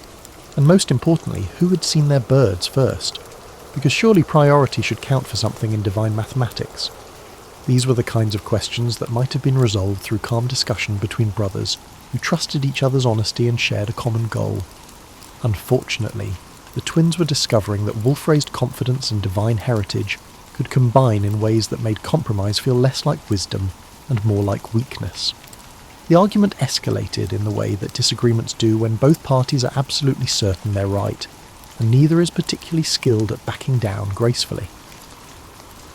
And most importantly, who had seen their birds first? Because surely priority should count for something in divine mathematics. These were the kinds of questions that might have been resolved through calm discussion between brothers who trusted each other's honesty and shared a common goal. Unfortunately, the twins were discovering that wolf-raised confidence and divine heritage could combine in ways that made compromise feel less like wisdom and more like weakness. The argument escalated in the way that disagreements do when both parties are absolutely certain they're right, and neither is particularly skilled at backing down gracefully.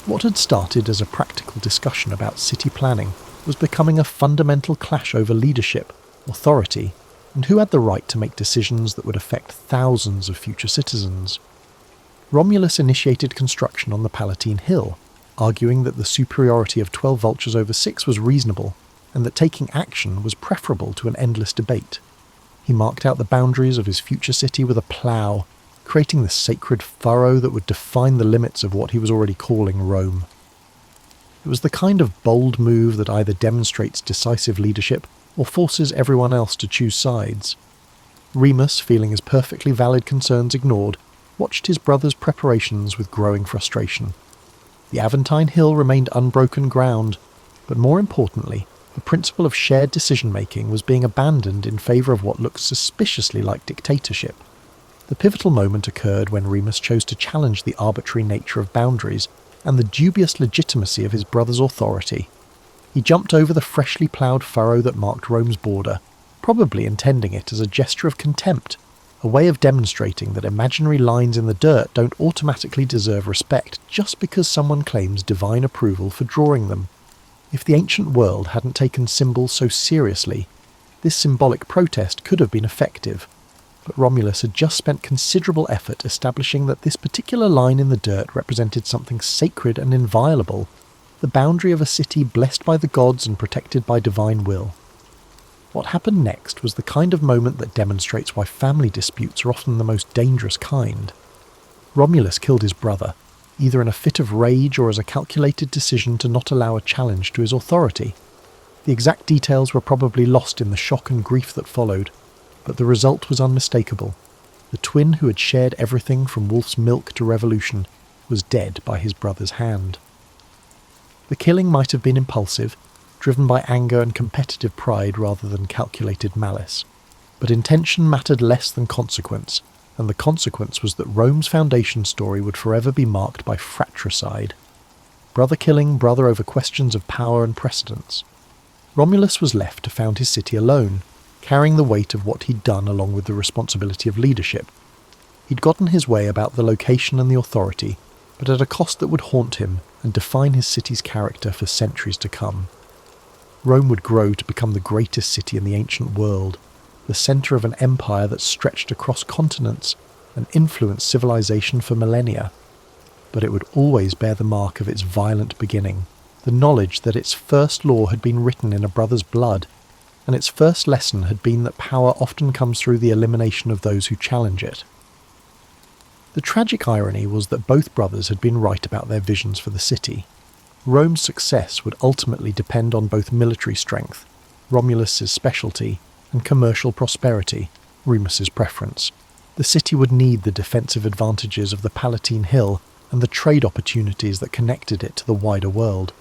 What had started as a practical discussion about city planning was becoming a fundamental clash over leadership, authority, and who had the right to make decisions that would affect thousands of future citizens. Romulus initiated construction on the Palatine Hill, arguing that the superiority of 12 vultures over 6 was reasonable, and that taking action was preferable to an endless debate. He marked out the boundaries of his future city with a plough, creating the sacred furrow that would define the limits of what he was already calling Rome. It was the kind of bold move that either demonstrates decisive leadership or forces everyone else to choose sides. Remus, feeling his perfectly valid concerns ignored, watched his brother's preparations with growing frustration. The Aventine Hill remained unbroken ground, but more importantly, the principle of shared decision-making was being abandoned in favour of what looked suspiciously like dictatorship. The pivotal moment occurred when Remus chose to challenge the arbitrary nature of boundaries and the dubious legitimacy of his brother's authority. He jumped over the freshly ploughed furrow that marked Rome's border, probably intending it as a gesture of contempt, a way of demonstrating that imaginary lines in the dirt don't automatically deserve respect just because someone claims divine approval for drawing them. If the ancient world hadn't taken symbols so seriously, this symbolic protest could have been effective, but Romulus had just spent considerable effort establishing that this particular line in the dirt represented something sacred and inviolable, the boundary of a city blessed by the gods and protected by divine will. What happened next was the kind of moment that demonstrates why family disputes are often the most dangerous kind. Romulus killed his brother, either in a fit of rage or as a calculated decision to not allow a challenge to his authority. The exact details were probably lost in the shock and grief that followed, but the result was unmistakable. The twin who had shared everything from wolf's milk to revolution was dead by his brother's hand. The killing might have been impulsive, driven by anger and competitive pride rather than calculated malice, but intention mattered less than consequence, and the consequence was that Rome's foundation story would forever be marked by fratricide. Brother killing brother over questions of power and precedence. Romulus was left to found his city alone, carrying the weight of what he'd done along with the responsibility of leadership. He'd gotten his way about the location and the authority, but at a cost that would haunt him and define his city's character for centuries to come. Rome would grow to become the greatest city in the ancient world, the centre of an empire that stretched across continents and influenced civilization for millennia. But it would always bear the mark of its violent beginning, the knowledge that its first law had been written in a brother's blood, and its first lesson had been that power often comes through the elimination of those who challenge it. The tragic irony was that both brothers had been right about their visions for the city. Rome's success would ultimately depend on both military strength, Romulus's specialty, and commercial prosperity, Remus's preference. The city would need the defensive advantages of the Palatine Hill and the trade opportunities that connected it to the wider world.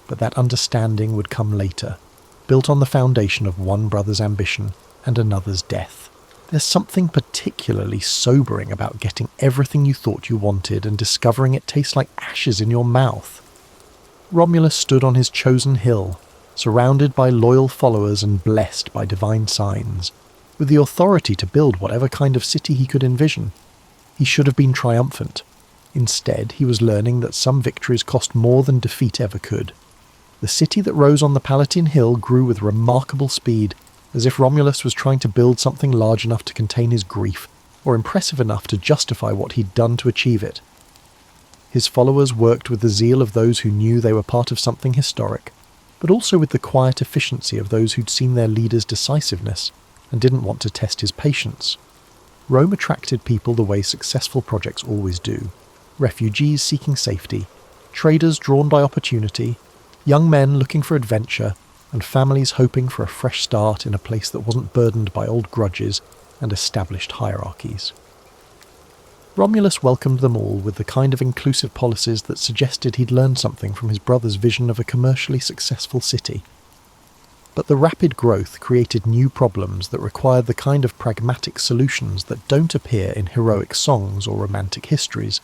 But that understanding would come later, built on the foundation of one brother's ambition and another's death. There's something particularly sobering about getting everything you thought you wanted and discovering it tastes like ashes in your mouth. Romulus stood on his chosen hill, surrounded by loyal followers and blessed by divine signs, with the authority to build whatever kind of city he could envision. He should have been triumphant. Instead, he was learning that some victories cost more than defeat ever could. The city that rose on the Palatine Hill grew with remarkable speed, as if Romulus was trying to build something large enough to contain his grief, or impressive enough to justify what he'd done to achieve it. His followers worked with the zeal of those who knew they were part of something historic, but also with the quiet efficiency of those who'd seen their leader's decisiveness and didn't want to test his patience. Rome attracted people the way successful projects always do: refugees seeking safety, traders drawn by opportunity, young men looking for adventure, and families hoping for a fresh start in a place that wasn't burdened by old grudges and established hierarchies. Romulus welcomed them all with the kind of inclusive policies that suggested he'd learned something from his brother's vision of a commercially successful city. But the rapid growth created new problems that required the kind of pragmatic solutions that don't appear in heroic songs or romantic histories.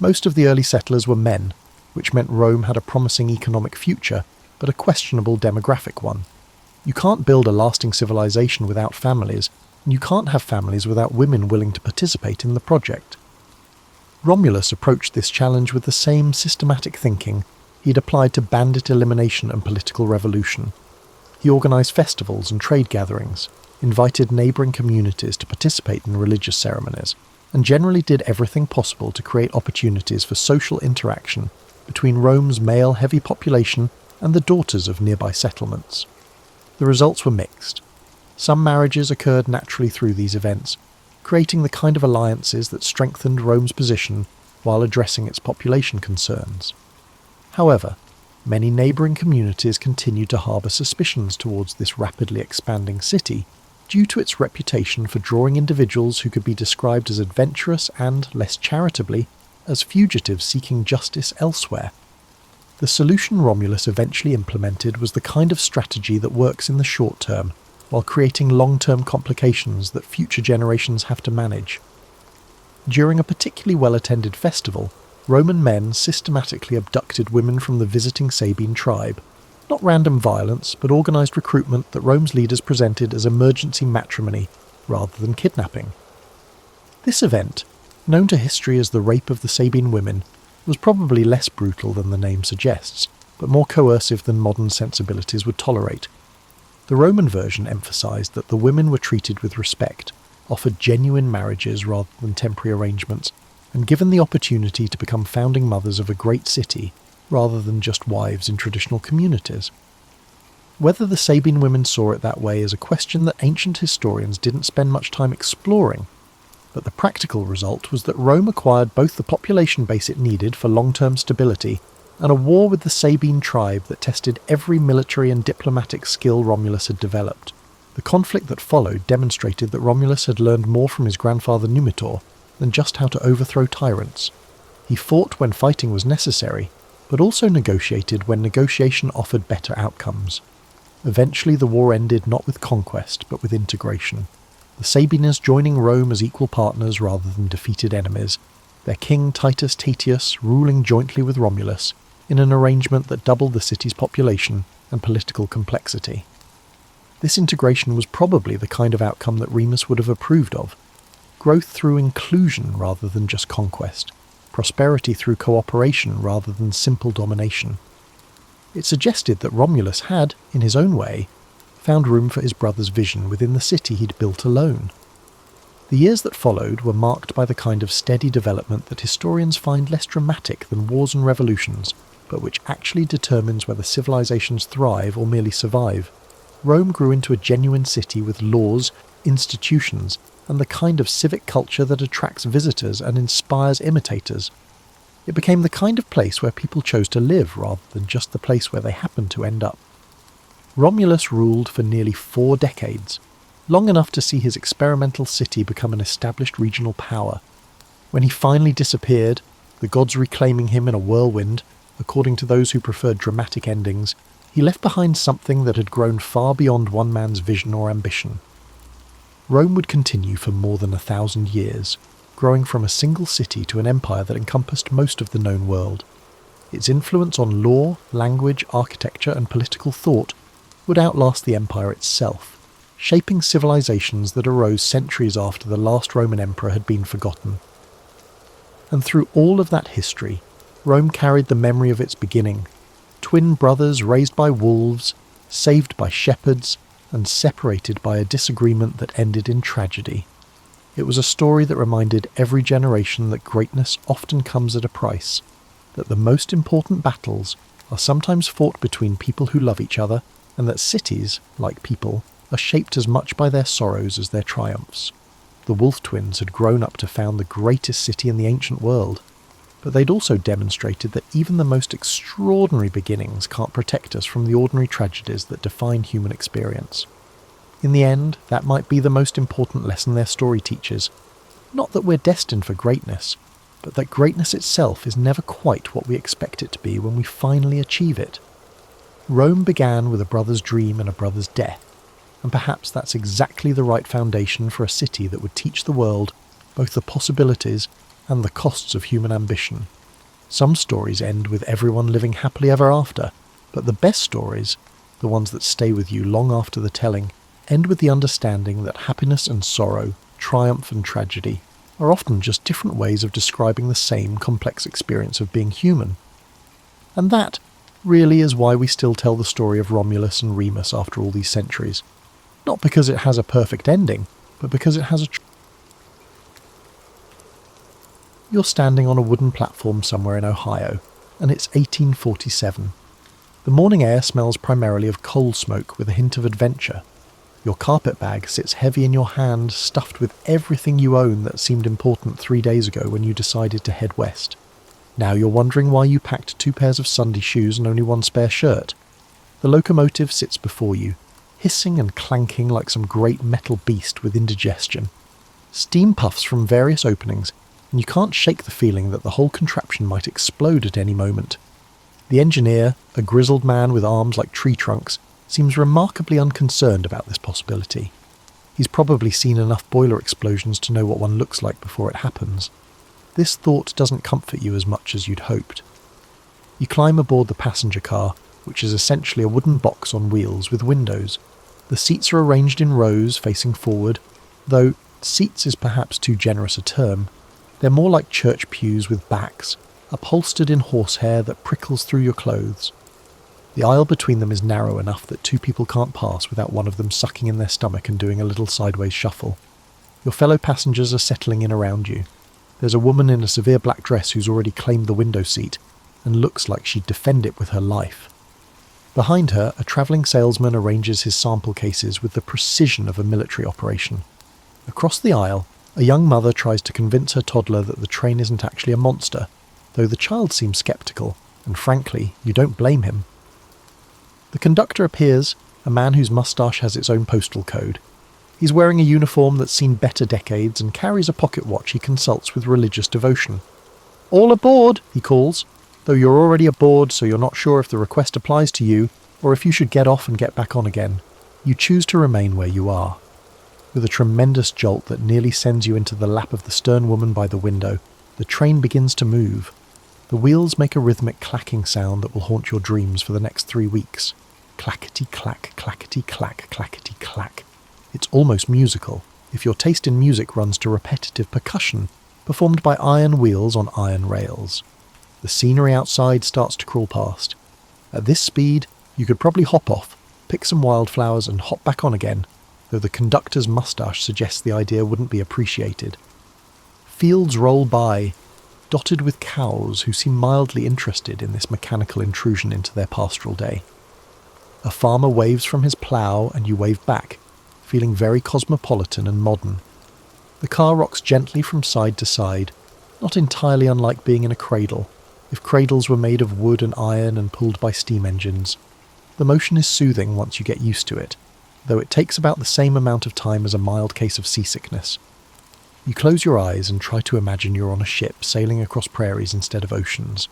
Most of the early settlers were men, which meant Rome had a promising economic future, but a questionable demographic one. You can't build a lasting civilization without families, and you can't have families without women willing to participate in the project. Romulus approached this challenge with the same systematic thinking he'd applied to bandit elimination and political revolution. He organised festivals and trade gatherings, invited neighbouring communities to participate in religious ceremonies, and generally did everything possible to create opportunities for social interaction between Rome's male-heavy population and the daughters of nearby settlements. The results were mixed. Some marriages occurred naturally through these events, creating the kind of alliances that strengthened Rome's position while addressing its population concerns. However, many neighbouring communities continued to harbour suspicions towards this rapidly expanding city due to its reputation for drawing individuals who could be described as adventurous and, less charitably, as fugitives seeking justice elsewhere. The solution Romulus eventually implemented was the kind of strategy that works in the short term, while creating long-term complications that future generations have to manage. During a particularly well-attended festival, Roman men systematically abducted women from the visiting Sabine tribe. Not random violence, but organised recruitment that Rome's leaders presented as emergency matrimony rather than kidnapping. This event, known to history as the Rape of the Sabine Women, was probably less brutal than the name suggests, but more coercive than modern sensibilities would tolerate. The Roman version emphasised that the women were treated with respect, offered genuine marriages rather than temporary arrangements, and given the opportunity to become founding mothers of a great city rather than just wives in traditional communities. Whether the Sabine women saw it that way is a question that ancient historians didn't spend much time exploring, but the practical result was that Rome acquired both the population base it needed for long-term stability and a war with the Sabine tribe that tested every military and diplomatic skill Romulus had developed. The conflict that followed demonstrated that Romulus had learned more from his grandfather Numitor than just how to overthrow tyrants. He fought when fighting was necessary, but also negotiated when negotiation offered better outcomes. Eventually the war ended not with conquest, but with integration. The Sabiners joining Rome as equal partners rather than defeated enemies, their king Titus Tatius ruling jointly with Romulus, in an arrangement that doubled the city's population and political complexity. This integration was probably the kind of outcome that Remus would have approved of. Growth through inclusion rather than just conquest. Prosperity through cooperation rather than simple domination. It suggested that Romulus had, in his own way, found room for his brother's vision within the city he'd built alone. The years that followed were marked by the kind of steady development that historians find less dramatic than wars and revolutions, but which actually determines whether civilizations thrive or merely survive. Rome grew into a genuine city with laws, institutions, and the kind of civic culture that attracts visitors and inspires imitators. It became the kind of place where people chose to live rather than just the place where they happened to end up. Romulus ruled for nearly 4 decades, long enough to see his experimental city become an established regional power. When he finally disappeared, the gods reclaiming him in a whirlwind, according to those who preferred dramatic endings, he left behind something that had grown far beyond one man's vision or ambition. Rome would continue for more than 1,000 years, growing from a single city to an empire that encompassed most of the known world. Its influence on law, language, architecture, and political thought would outlast the empire itself, shaping civilizations that arose centuries after the last Roman emperor had been forgotten. And through all of that history, Rome carried the memory of its beginning, twin brothers raised by wolves, saved by shepherds, and separated by a disagreement that ended in tragedy. It was a story that reminded every generation that greatness often comes at a price, that the most important battles are sometimes fought between people who love each other, and that cities, like people, are shaped as much by their sorrows as their triumphs. The Wolf twins had grown up to found the greatest city in the ancient world, but they'd also demonstrated that even the most extraordinary beginnings can't protect us from the ordinary tragedies that define human experience. In the end, that might be the most important lesson their story teaches. Not that we're destined for greatness, but that greatness itself is never quite what we expect it to be when we finally achieve it. Rome began with a brother's dream and a brother's death, and perhaps that's exactly the right foundation for a city that would teach the world both the possibilities and the costs of human ambition. Some stories end with everyone living happily ever after, but the best stories, the ones that stay with you long after the telling, end with the understanding that happiness and sorrow, triumph and tragedy, are often just different ways of describing the same complex experience of being human. And that really is why we still tell the story of Romulus and Remus after all these centuries. Not because it has a perfect ending, but because it has a You're standing on a wooden platform somewhere in Ohio, and it's 1847. The morning air smells primarily of coal smoke with a hint of adventure. Your carpet bag sits heavy in your hand, stuffed with everything you own that seemed important 3 days ago when you decided to head west. Now you're wondering why you packed 2 pairs of Sunday shoes and only 1 spare shirt. The locomotive sits before you, hissing and clanking like some great metal beast with indigestion. Steam puffs from various openings, and you can't shake the feeling that the whole contraption might explode at any moment. The engineer, a grizzled man with arms like tree trunks, seems remarkably unconcerned about this possibility. He's probably seen enough boiler explosions to know what one looks like before it happens. This thought doesn't comfort you as much as you'd hoped. You climb aboard the passenger car, which is essentially a wooden box on wheels with windows. The seats are arranged in rows facing forward, though seats is perhaps too generous a term. They're more like church pews with backs, upholstered in horsehair that prickles through your clothes. The aisle between them is narrow enough that two people can't pass without one of them sucking in their stomach and doing a little sideways shuffle. Your fellow passengers are settling in around you. There's a woman in a severe black dress who's already claimed the window seat and looks like she'd defend it with her life. Behind her, a travelling salesman arranges his sample cases with the precision of a military operation. Across the aisle, a young mother tries to convince her toddler that the train isn't actually a monster, though the child seems sceptical, and frankly, you don't blame him. The conductor appears, a man whose moustache has its own postal code. He's wearing a uniform that's seen better decades and carries a pocket watch he consults with religious devotion. "All aboard," he calls, though you're already aboard, so you're not sure if the request applies to you or if you should get off and get back on again. You choose to remain where you are. With a tremendous jolt that nearly sends you into the lap of the stern woman by the window, the train begins to move. The wheels make a rhythmic clacking sound that will haunt your dreams for the next 3 weeks. Clackety-clack, clackety-clack, clackety-clack. It's almost musical, if your taste in music runs to repetitive percussion, performed by iron wheels on iron rails. The scenery outside starts to crawl past. At this speed, you could probably hop off, pick some wildflowers and hop back on again, though the conductor's moustache suggests the idea wouldn't be appreciated. Fields roll by, dotted with cows who seem mildly interested in this mechanical intrusion into their pastoral day. A farmer waves from his plough and you wave back, feeling very cosmopolitan and modern. The car rocks gently from side to side, not entirely unlike being in a cradle, if cradles were made of wood and iron and pulled by steam engines. The motion is soothing once you get used to it, though it takes about the same amount of time as a mild case of seasickness. You close your eyes and try to imagine you're on a ship sailing across prairies instead of oceans.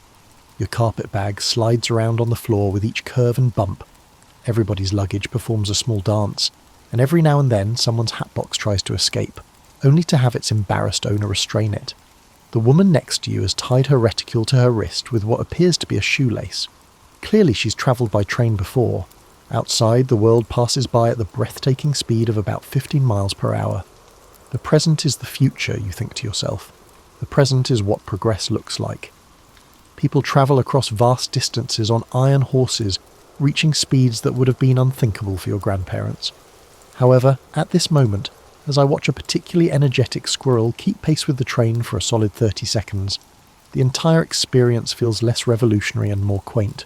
Your carpet bag slides around on the floor with each curve and bump. Everybody's luggage performs a small dance, and every now and then someone's hatbox tries to escape, only to have its embarrassed owner restrain it. The woman next to you has tied her reticule to her wrist with what appears to be a shoelace. Clearly she's travelled by train before. Outside, the world passes by at the breathtaking speed of about 15 miles per hour. The present is the future, you think to yourself. The present is what progress looks like. People travel across vast distances on iron horses, reaching speeds that would have been unthinkable for your grandparents. However, at this moment, as I watch a particularly energetic squirrel keep pace with the train for a solid 30 seconds, the entire experience feels less revolutionary and more quaint.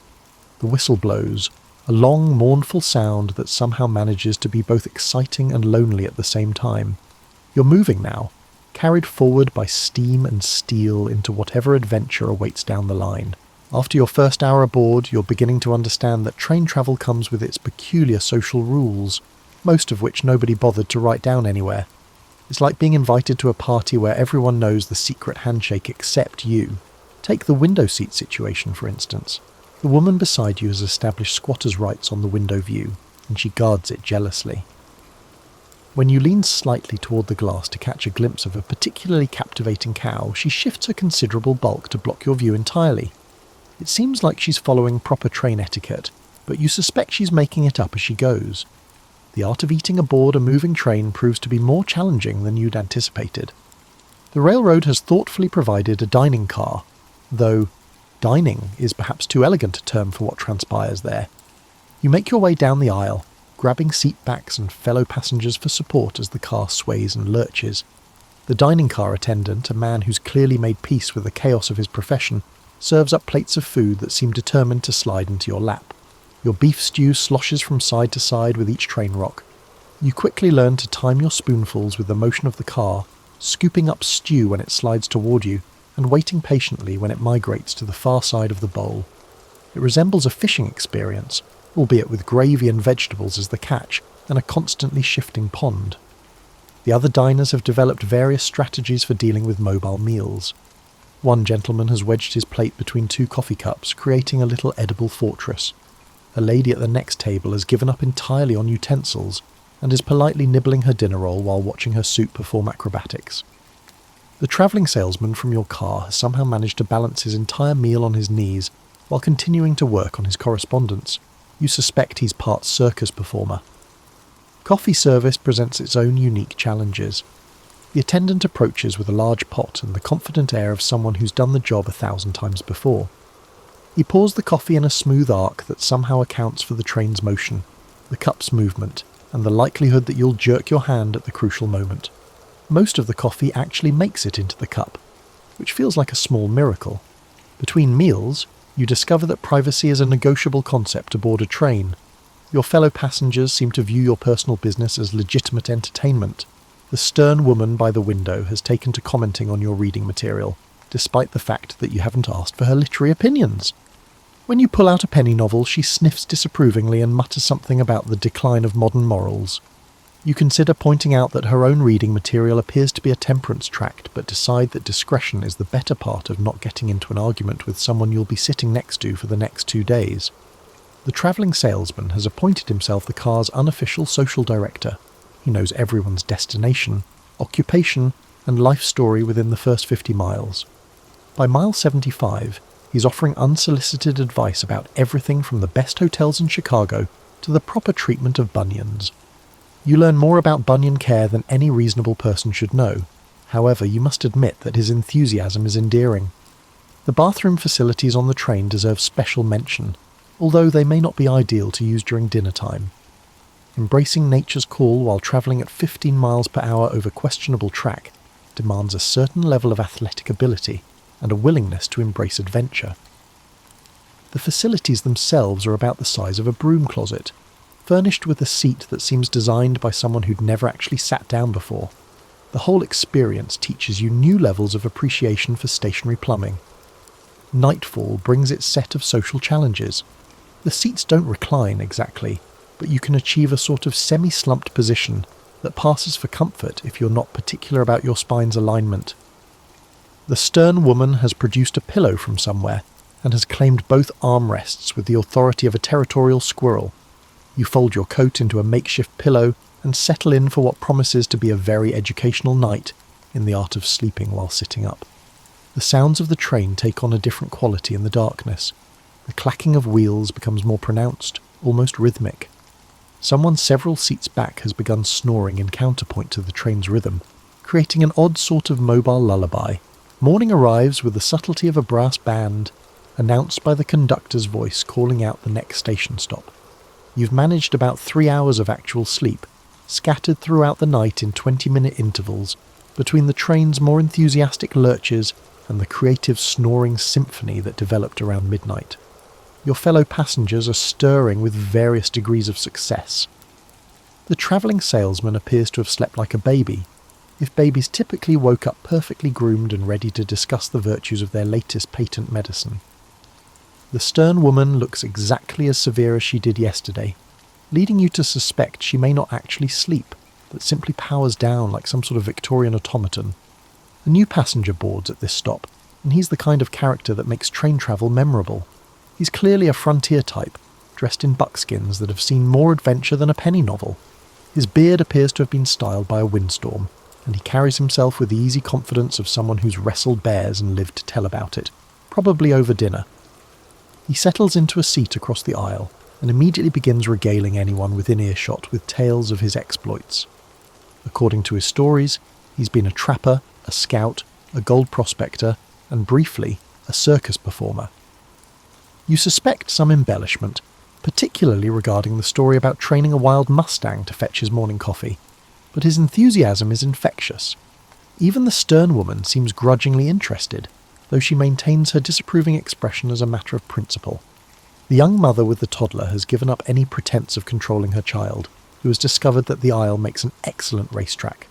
The whistle blows, a long, mournful sound that somehow manages to be both exciting and lonely at the same time. You're moving now, carried forward by steam and steel into whatever adventure awaits down the line. After your first hour aboard, you're beginning to understand that train travel comes with its peculiar social rules, most of which nobody bothered to write down anywhere. It's like being invited to a party where everyone knows the secret handshake except you. Take the window seat situation, for instance. The woman beside you has established squatters' rights on the window view, and she guards it jealously. When you lean slightly toward the glass to catch a glimpse of a particularly captivating cow, she shifts her considerable bulk to block your view entirely. It seems like she's following proper train etiquette, but you suspect she's making it up as she goes. The art of eating aboard a moving train proves to be more challenging than you'd anticipated. The railroad has thoughtfully provided a dining car, though dining is perhaps too elegant a term for what transpires there. You make your way down the aisle, grabbing seat backs and fellow passengers for support as the car sways and lurches. The dining car attendant, a man who's clearly made peace with the chaos of his profession, serves up plates of food that seem determined to slide into your lap. Your beef stew sloshes from side to side with each train rock. You quickly learn to time your spoonfuls with the motion of the car, scooping up stew when it slides toward you, and waiting patiently when it migrates to the far side of the bowl. It resembles a fishing experience, albeit with gravy and vegetables as the catch, and a constantly shifting pond. The other diners have developed various strategies for dealing with mobile meals. One gentleman has wedged his plate between 2 coffee cups, creating a little edible fortress. A lady at the next table has given up entirely on utensils, and is politely nibbling her dinner roll while watching her suit perform acrobatics. The travelling salesman from your car has somehow managed to balance his entire meal on his knees while continuing to work on his correspondence. You suspect he's part circus performer. Coffee service presents its own unique challenges. The attendant approaches with a large pot and the confident air of someone who's done the job 1,000 times before. He pours the coffee in a smooth arc that somehow accounts for the train's motion, the cup's movement, and the likelihood that you'll jerk your hand at the crucial moment. Most of the coffee actually makes it into the cup, which feels like a small miracle. Between meals, you discover that privacy is a negotiable concept aboard a train. Your fellow passengers seem to view your personal business as legitimate entertainment. The stern woman by the window has taken to commenting on your reading material, despite the fact that you haven't asked for her literary opinions. When you pull out a penny novel, she sniffs disapprovingly and mutters something about the decline of modern morals. You consider pointing out that her own reading material appears to be a temperance tract, but decide that discretion is the better part of not getting into an argument with someone you'll be sitting next to for the next 2 days. The travelling salesman has appointed himself the car's unofficial social director. He knows everyone's destination, occupation, and life story within the first 50 miles. By mile 75, he's offering unsolicited advice about everything from the best hotels in Chicago to the proper treatment of bunions. You learn more about bunion care than any reasonable person should know. However, you must admit that his enthusiasm is endearing. The bathroom facilities on the train deserve special mention, although they may not be ideal to use during dinner time. Embracing nature's call while travelling at 15 miles per hour over questionable track demands a certain level of athletic ability and a willingness to embrace adventure. The facilities themselves are about the size of a broom closet, furnished with a seat that seems designed by someone who'd never actually sat down before. The whole experience teaches you new levels of appreciation for stationary plumbing. Nightfall brings its set of social challenges. The seats don't recline exactly, but you can achieve a sort of semi-slumped position that passes for comfort if you're not particular about your spine's alignment. The stern woman has produced a pillow from somewhere and has claimed both armrests with the authority of a territorial squirrel. You fold your coat into a makeshift pillow and settle in for what promises to be a very educational night in the art of sleeping while sitting up. The sounds of the train take on a different quality in the darkness. The clacking of wheels becomes more pronounced, almost rhythmic. Someone several seats back has begun snoring in counterpoint to the train's rhythm, creating an odd sort of mobile lullaby. Morning arrives with the subtlety of a brass band, announced by the conductor's voice calling out the next station stop. You've managed about 3 hours of actual sleep, scattered throughout the night in 20-minute intervals, between the train's more enthusiastic lurches and the creative snoring symphony that developed around midnight. Your fellow passengers are stirring with various degrees of success. The travelling salesman appears to have slept like a baby, if babies typically woke up perfectly groomed and ready to discuss the virtues of their latest patent medicine. The stern woman looks exactly as severe as she did yesterday, leading you to suspect she may not actually sleep, but simply powers down like some sort of Victorian automaton. A new passenger boards at this stop, and he's the kind of character that makes train travel memorable. He's clearly a frontier type, dressed in buckskins that have seen more adventure than a penny novel. His beard appears to have been styled by a windstorm, and he carries himself with the easy confidence of someone who's wrestled bears and lived to tell about it, probably over dinner. He settles into a seat across the aisle and immediately begins regaling anyone within earshot with tales of his exploits. According to his stories, he's been a trapper, a scout, a gold prospector, and briefly, a circus performer. You suspect some embellishment, particularly regarding the story about training a wild mustang to fetch his morning coffee, but his enthusiasm is infectious. Even the stern woman seems grudgingly interested, though she maintains her disapproving expression as a matter of principle. The young mother with the toddler has given up any pretense of controlling her child, who has discovered that the aisle makes an excellent racetrack.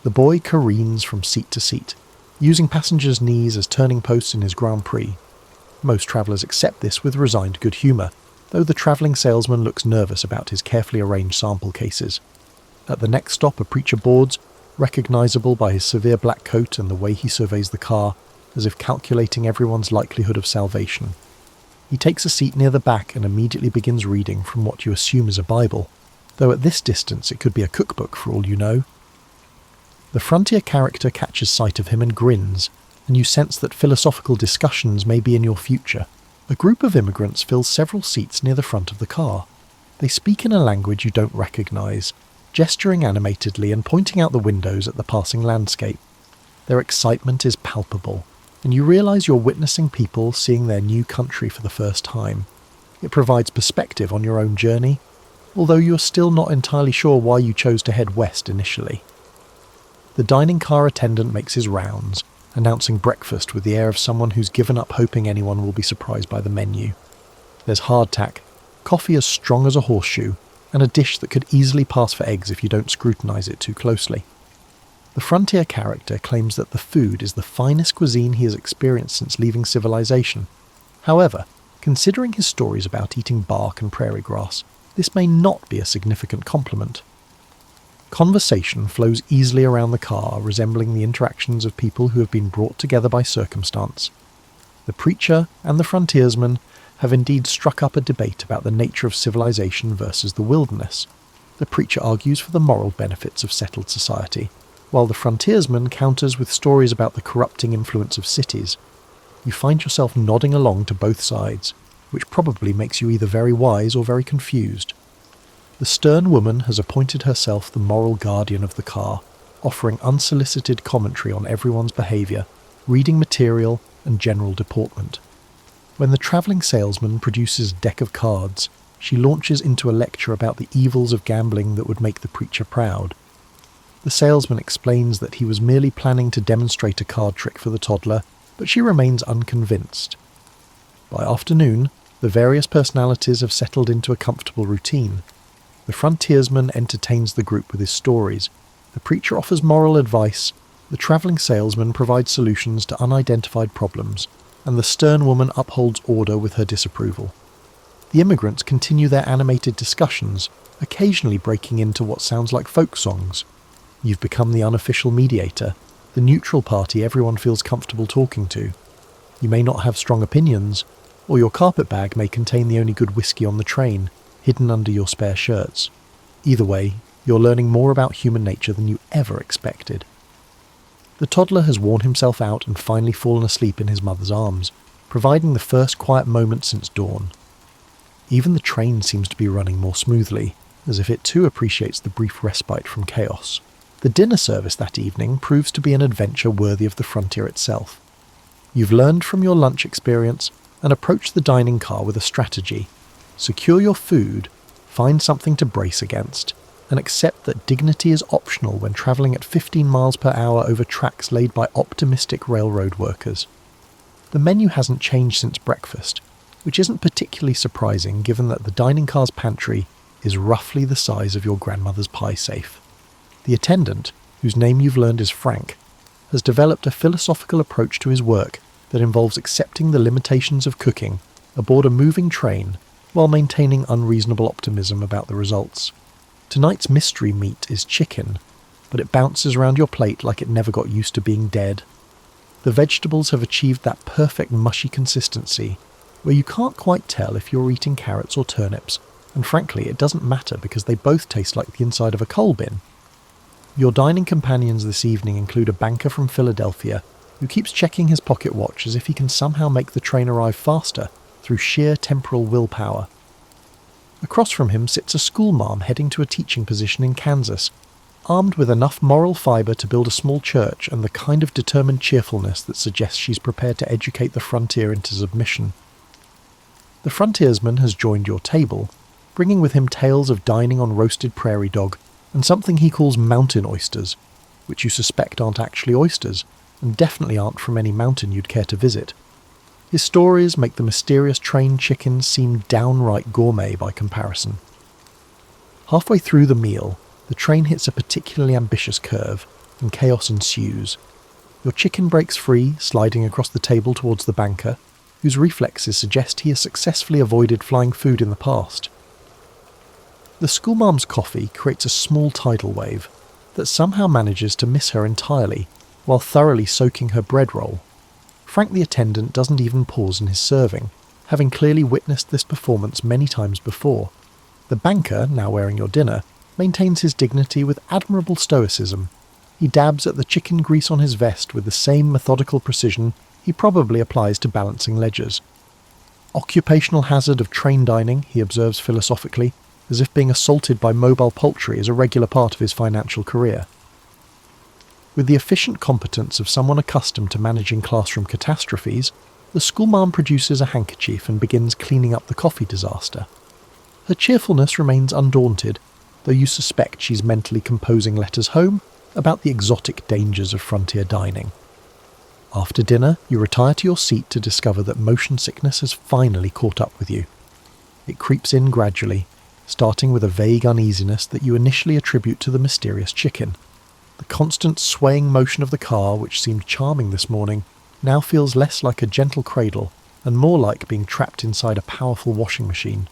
The boy careens from seat to seat, using passengers' knees as turning posts in his Grand Prix. Most travellers accept this with resigned good humour, though the travelling salesman looks nervous about his carefully arranged sample cases. At the next stop, a preacher boards, recognisable by his severe black coat and the way he surveys the car, as if calculating everyone's likelihood of salvation. He takes a seat near the back and immediately begins reading from what you assume is a Bible. though at this distance it could be a cookbook for all you know. The frontier character catches sight of him and grins, and you sense that philosophical discussions may be in your future. A group of immigrants fills several seats near the front of the car. They speak in a language you don't recognise, gesturing animatedly and pointing out the windows at the passing landscape. Their excitement is palpable, and you realise you're witnessing people seeing their new country for the first time. It provides perspective on your own journey, although you're still not entirely sure why you chose to head west initially. The dining car attendant makes his rounds, announcing breakfast with the air of someone who's given up hoping anyone will be surprised by the menu. There's hardtack, coffee as strong as a horseshoe, and a dish that could easily pass for eggs if you don't scrutinise it too closely. The frontier character claims that the food is the finest cuisine he has experienced since leaving civilization. However, considering his stories about eating bark and prairie grass, this may not be a significant compliment. Conversation flows easily around the car, resembling the interactions of people who have been brought together by circumstance. The preacher and the frontiersman have indeed struck up a debate about the nature of civilization versus the wilderness. The preacher argues for the moral benefits of settled society, while the frontiersman counters with stories about the corrupting influence of cities. You find yourself nodding along to both sides, which probably makes you either very wise or very confused. The stern woman has appointed herself the moral guardian of the car, offering unsolicited commentary on everyone's behaviour, reading material, and general deportment. When the travelling salesman produces a deck of cards, she launches into a lecture about the evils of gambling that would make the preacher proud. The salesman explains that he was merely planning to demonstrate a card trick for the toddler, but she remains unconvinced. By afternoon, the various personalities have settled into a comfortable routine. The frontiersman entertains the group with his stories, the preacher offers moral advice, the travelling salesman provides solutions to unidentified problems, and the stern woman upholds order with her disapproval. The immigrants continue their animated discussions, occasionally breaking into what sounds like folk songs. You've become the unofficial mediator, the neutral party everyone feels comfortable talking to. You may not have strong opinions, or your carpet bag may contain the only good whiskey on the train, hidden under your spare shirts. Either way, you're learning more about human nature than you ever expected. The toddler has worn himself out and finally fallen asleep in his mother's arms, providing the first quiet moment since dawn. Even the train seems to be running more smoothly, as if it too appreciates the brief respite from chaos. The dinner service that evening proves to be an adventure worthy of the frontier itself. You've learned from your lunch experience and approach the dining car with a strategy. Secure your food, find something to brace against, and accept that dignity is optional when travelling at 15 miles per hour over tracks laid by optimistic railroad workers. The menu hasn't changed since breakfast, which isn't particularly surprising given that the dining car's pantry is roughly the size of your grandmother's pie safe. The attendant, whose name you've learned is Frank, has developed a philosophical approach to his work that involves accepting the limitations of cooking aboard a moving train while maintaining unreasonable optimism about the results. Tonight's mystery meat is chicken, but it bounces around your plate like it never got used to being dead. The vegetables have achieved that perfect mushy consistency where you can't quite tell if you're eating carrots or turnips, and frankly it doesn't matter because they both taste like the inside of a coal bin. Your dining companions this evening include a banker from Philadelphia who keeps checking his pocket watch as if he can somehow make the train arrive faster through sheer temporal willpower. Across from him sits a schoolmarm heading to a teaching position in Kansas, armed with enough moral fibre to build a small church and the kind of determined cheerfulness that suggests she's prepared to educate the frontier into submission. The frontiersman has joined your table, bringing with him tales of dining on roasted prairie dog and something he calls mountain oysters, which you suspect aren't actually oysters, and definitely aren't from any mountain you'd care to visit. His stories make the mysterious train chickens seem downright gourmet by comparison. Halfway through the meal, the train hits a particularly ambitious curve, and chaos ensues. Your chicken breaks free, sliding across the table towards the banker, whose reflexes suggest he has successfully avoided flying food in the past. The schoolmarm's coffee creates a small tidal wave that somehow manages to miss her entirely, while thoroughly soaking her bread roll. Frank the attendant doesn't even pause in his serving, having clearly witnessed this performance many times before. The banker, now wearing your dinner, maintains his dignity with admirable stoicism. He dabs at the chicken grease on his vest with the same methodical precision he probably applies to balancing ledgers. Occupational hazard of train dining, he observes philosophically, as if being assaulted by mobile poultry is a regular part of his financial career. With the efficient competence of someone accustomed to managing classroom catastrophes, the schoolmarm produces a handkerchief and begins cleaning up the coffee disaster. Her cheerfulness remains undaunted, though you suspect she's mentally composing letters home about the exotic dangers of frontier dining. After dinner, you retire to your seat to discover that motion sickness has finally caught up with you. It creeps in gradually, starting with a vague uneasiness that you initially attribute to the mysterious chicken. The constant swaying motion of the car, which seemed charming this morning, now feels less like a gentle cradle and more like being trapped inside a powerful washing machine.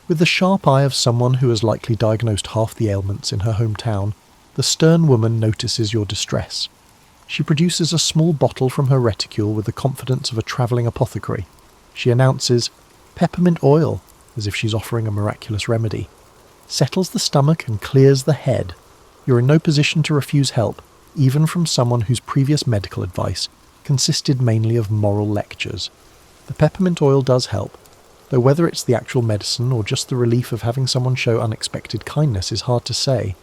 With the sharp eye of someone who has likely diagnosed half the ailments in her hometown, the stern woman notices your distress. She produces a small bottle from her reticule with the confidence of a travelling apothecary. She announces, "Peppermint oil," as if she's offering a miraculous remedy. Settles the stomach and clears the head. You're in no position to refuse help, even from someone whose previous medical advice consisted mainly of moral lectures. The peppermint oil does help, though whether it's the actual medicine or just the relief of having someone show unexpected kindness is hard to say.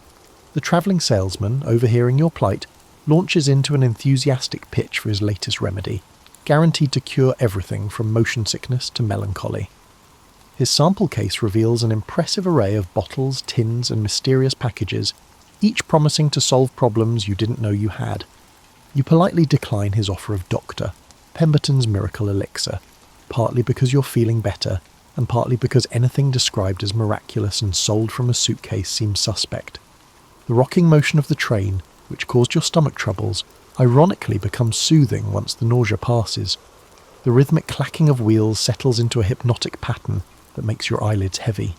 The travelling salesman, overhearing your plight, launches into an enthusiastic pitch for his latest remedy, guaranteed to cure everything from motion sickness to melancholy. His sample case reveals an impressive array of bottles, tins, and mysterious packages, each promising to solve problems you didn't know you had. You politely decline his offer of Doctor, Pemberton's miracle elixir, partly because you're feeling better, and partly because anything described as miraculous and sold from a suitcase seems suspect. The rocking motion of the train, which caused your stomach troubles, ironically becomes soothing once the nausea passes. The rhythmic clacking of wheels settles into a hypnotic pattern that makes your eyelids heavy.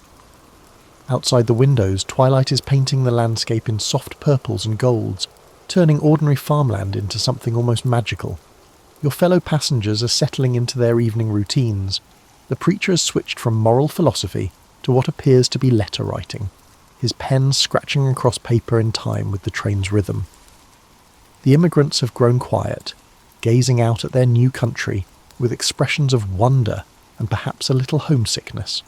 Outside the windows, twilight is painting the landscape in soft purples and golds, turning ordinary farmland into something almost magical. Your fellow passengers are settling into their evening routines. The preacher has switched from moral philosophy to what appears to be letter writing, his pen scratching across paper in time with the train's rhythm. The immigrants have grown quiet, gazing out at their new country with expressions of wonder and perhaps a little homesickness.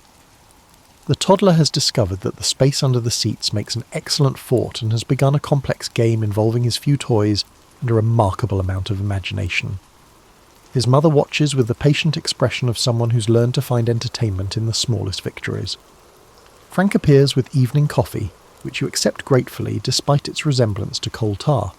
The toddler has discovered that the space under the seats makes an excellent fort and has begun a complex game involving his few toys and a remarkable amount of imagination. His mother watches with the patient expression of someone who's learned to find entertainment in the smallest victories. Frank appears with evening coffee, which you accept gratefully despite its resemblance to coal tar,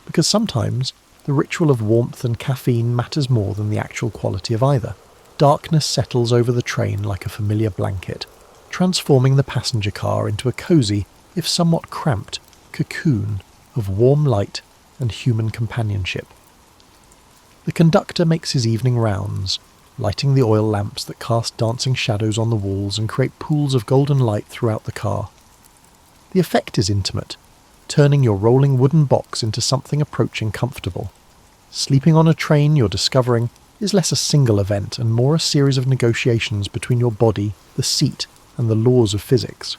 because sometimes the ritual of warmth and caffeine matters more than the actual quality of either. Darkness settles over the train like a familiar blanket, transforming the passenger car into a cosy, if somewhat cramped, cocoon of warm light and human companionship. The conductor makes his evening rounds, lighting the oil lamps that cast dancing shadows on the walls and create pools of golden light throughout the car. The effect is intimate, turning your rolling wooden box into something approaching comfortable. Sleeping on a train, you're discovering, is less a single event and more a series of negotiations between your body, the seat, and the laws of physics.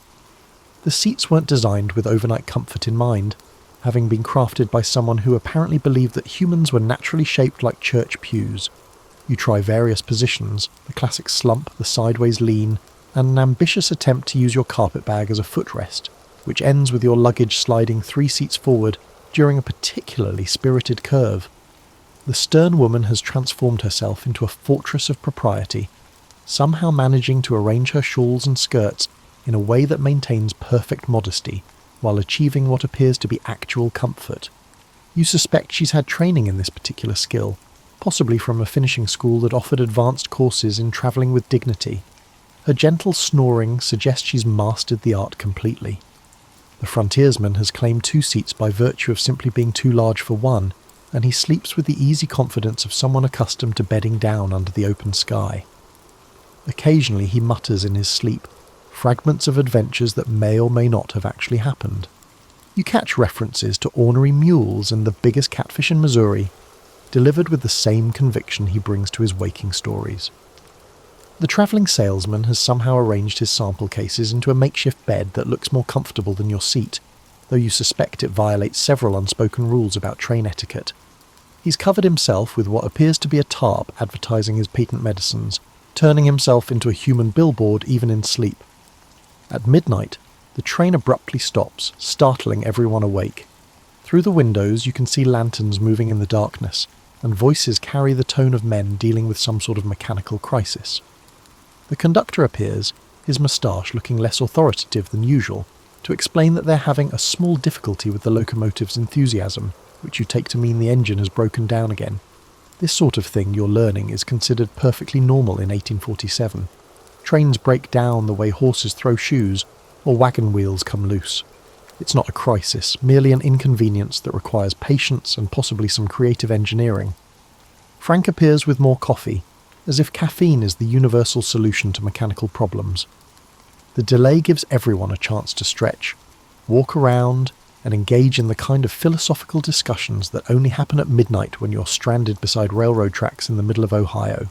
The seats weren't designed with overnight comfort in mind, having been crafted by someone who apparently believed that humans were naturally shaped like church pews. You try various positions, the classic slump, the sideways lean, and an ambitious attempt to use your carpet bag as a footrest, which ends with your luggage sliding 3 seats forward during a particularly spirited curve. The stern woman has transformed herself into a fortress of propriety, somehow managing to arrange her shawls and skirts in a way that maintains perfect modesty, while achieving what appears to be actual comfort. You suspect she's had training in this particular skill, possibly from a finishing school that offered advanced courses in travelling with dignity. Her gentle snoring suggests she's mastered the art completely. The frontiersman has claimed 2 seats by virtue of simply being too large for one, and he sleeps with the easy confidence of someone accustomed to bedding down under the open sky. Occasionally he mutters in his sleep, fragments of adventures that may or may not have actually happened. You catch references to ornery mules and the biggest catfish in Missouri, delivered with the same conviction he brings to his waking stories. The travelling salesman has somehow arranged his sample cases into a makeshift bed that looks more comfortable than your seat, though you suspect it violates several unspoken rules about train etiquette. He's covered himself with what appears to be a tarp advertising his patent medicines, turning himself into a human billboard even in sleep. At midnight, the train abruptly stops, startling everyone awake. Through the windows you can see lanterns moving in the darkness, and voices carry the tone of men dealing with some sort of mechanical crisis. The conductor appears, his moustache looking less authoritative than usual, to explain that they're having a small difficulty with the locomotive's enthusiasm, which you take to mean the engine has broken down again. This sort of thing, you're learning, is considered perfectly normal in 1847. Trains break down the way horses throw shoes, or wagon wheels come loose. It's not a crisis, merely an inconvenience that requires patience and possibly some creative engineering. Frank appears with more coffee, as if caffeine is the universal solution to mechanical problems. The delay gives everyone a chance to stretch, walk around, and engage in the kind of philosophical discussions that only happen at midnight when you're stranded beside railroad tracks in the middle of Ohio.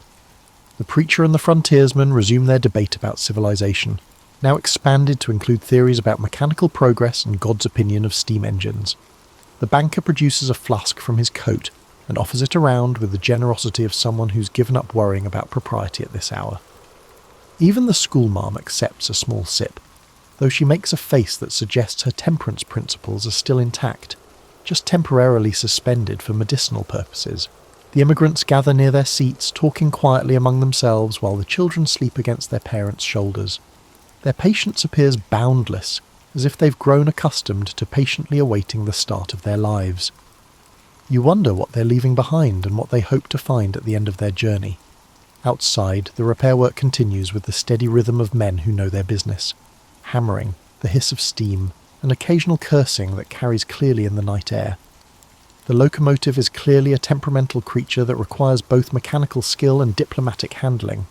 The preacher and the frontiersman resume their debate about civilization, now expanded to include theories about mechanical progress and God's opinion of steam engines. The banker produces a flask from his coat and offers it around with the generosity of someone who's given up worrying about propriety at this hour. Even the schoolmarm accepts a small sip, though she makes a face that suggests her temperance principles are still intact, just temporarily suspended for medicinal purposes. The immigrants gather near their seats, talking quietly among themselves while the children sleep against their parents' shoulders. Their patience appears boundless, as if they've grown accustomed to patiently awaiting the start of their lives. You wonder what they're leaving behind and what they hope to find at the end of their journey. Outside, the repair work continues with the steady rhythm of men who know their business. Hammering, the hiss of steam, and occasional cursing that carries clearly in the night air. The locomotive is clearly a temperamental creature that requires both mechanical skill and diplomatic handling.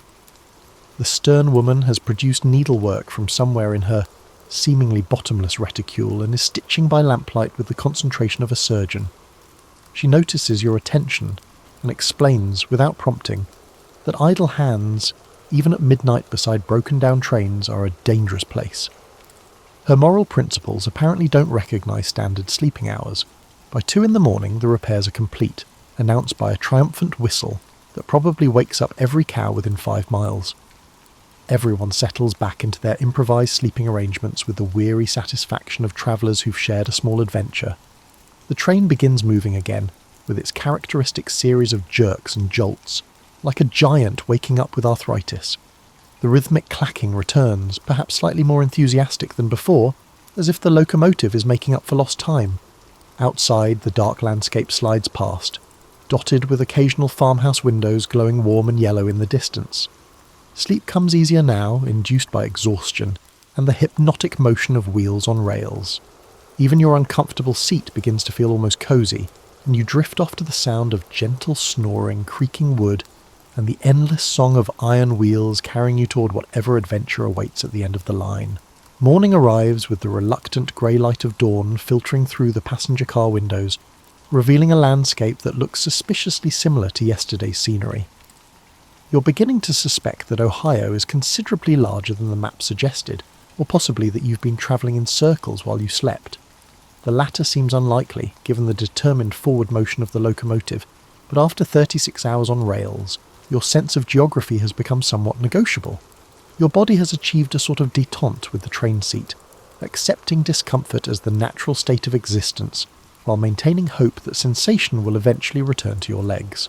The stern woman has produced needlework from somewhere in her seemingly bottomless reticule and is stitching by lamplight with the concentration of a surgeon. She notices your attention and explains, without prompting, that idle hands, even at midnight beside broken-down trains, are a dangerous place. Her moral principles apparently don't recognise standard sleeping hours. By 2 a.m, the repairs are complete, announced by a triumphant whistle that probably wakes up every cow within 5 miles. Everyone settles back into their improvised sleeping arrangements with the weary satisfaction of travellers who've shared a small adventure. The train begins moving again, with its characteristic series of jerks and jolts, like a giant waking up with arthritis. The rhythmic clacking returns, perhaps slightly more enthusiastic than before, as if the locomotive is making up for lost time. Outside, the dark landscape slides past, dotted with occasional farmhouse windows glowing warm and yellow in the distance. Sleep comes easier now, induced by exhaustion, and the hypnotic motion of wheels on rails. Even your uncomfortable seat begins to feel almost cosy, and you drift off to the sound of gentle snoring, creaking wood, and the endless song of iron wheels carrying you toward whatever adventure awaits at the end of the line. Morning arrives with the reluctant grey light of dawn filtering through the passenger car windows, revealing a landscape that looks suspiciously similar to yesterday's scenery. You're beginning to suspect that Ohio is considerably larger than the map suggested, or possibly that you've been travelling in circles while you slept. The latter seems unlikely, given the determined forward motion of the locomotive, but after 36 hours on rails, your sense of geography has become somewhat negotiable. Your body has achieved a sort of détente with the train seat, accepting discomfort as the natural state of existence, while maintaining hope that sensation will eventually return to your legs.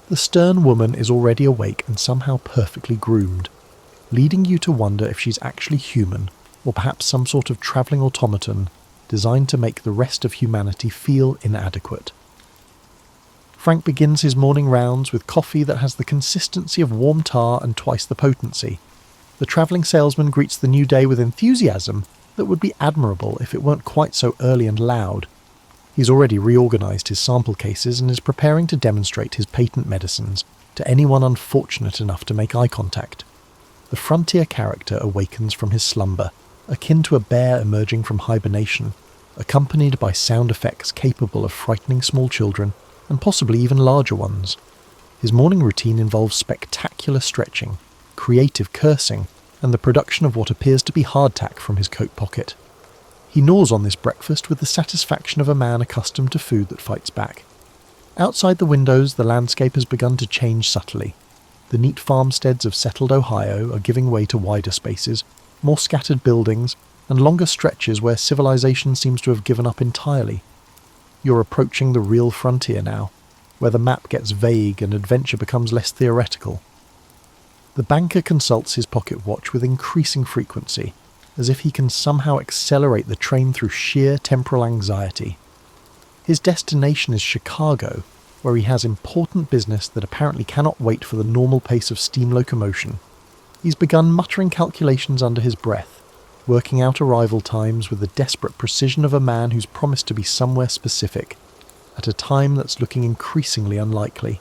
The stern woman is already awake and somehow perfectly groomed, leading you to wonder if she's actually human, or perhaps some sort of travelling automaton designed to make the rest of humanity feel inadequate. Frank begins his morning rounds with coffee that has the consistency of warm tar and twice the potency. The travelling salesman greets the new day with enthusiasm that would be admirable if it weren't quite so early and loud. He's already reorganised his sample cases and is preparing to demonstrate his patent medicines to anyone unfortunate enough to make eye contact. The frontier character awakens from his slumber, akin to a bear emerging from hibernation, accompanied by sound effects capable of frightening small children and possibly even larger ones. His morning routine involves spectacular stretching, creative cursing and the production of what appears to be hardtack from his coat pocket. He gnaws on this breakfast with the satisfaction of a man accustomed to food that fights back. Outside the windows, the landscape has begun to change subtly. The neat farmsteads of settled Ohio are giving way to wider spaces, more scattered buildings, and longer stretches where civilization seems to have given up entirely. You're approaching the real frontier now, where the map gets vague and adventure becomes less theoretical. The banker consults his pocket watch with increasing frequency, as if he can somehow accelerate the train through sheer temporal anxiety. His destination is Chicago, where he has important business that apparently cannot wait for the normal pace of steam locomotion. He's begun muttering calculations under his breath, working out arrival times with the desperate precision of a man who's promised to be somewhere specific, at a time that's looking increasingly unlikely.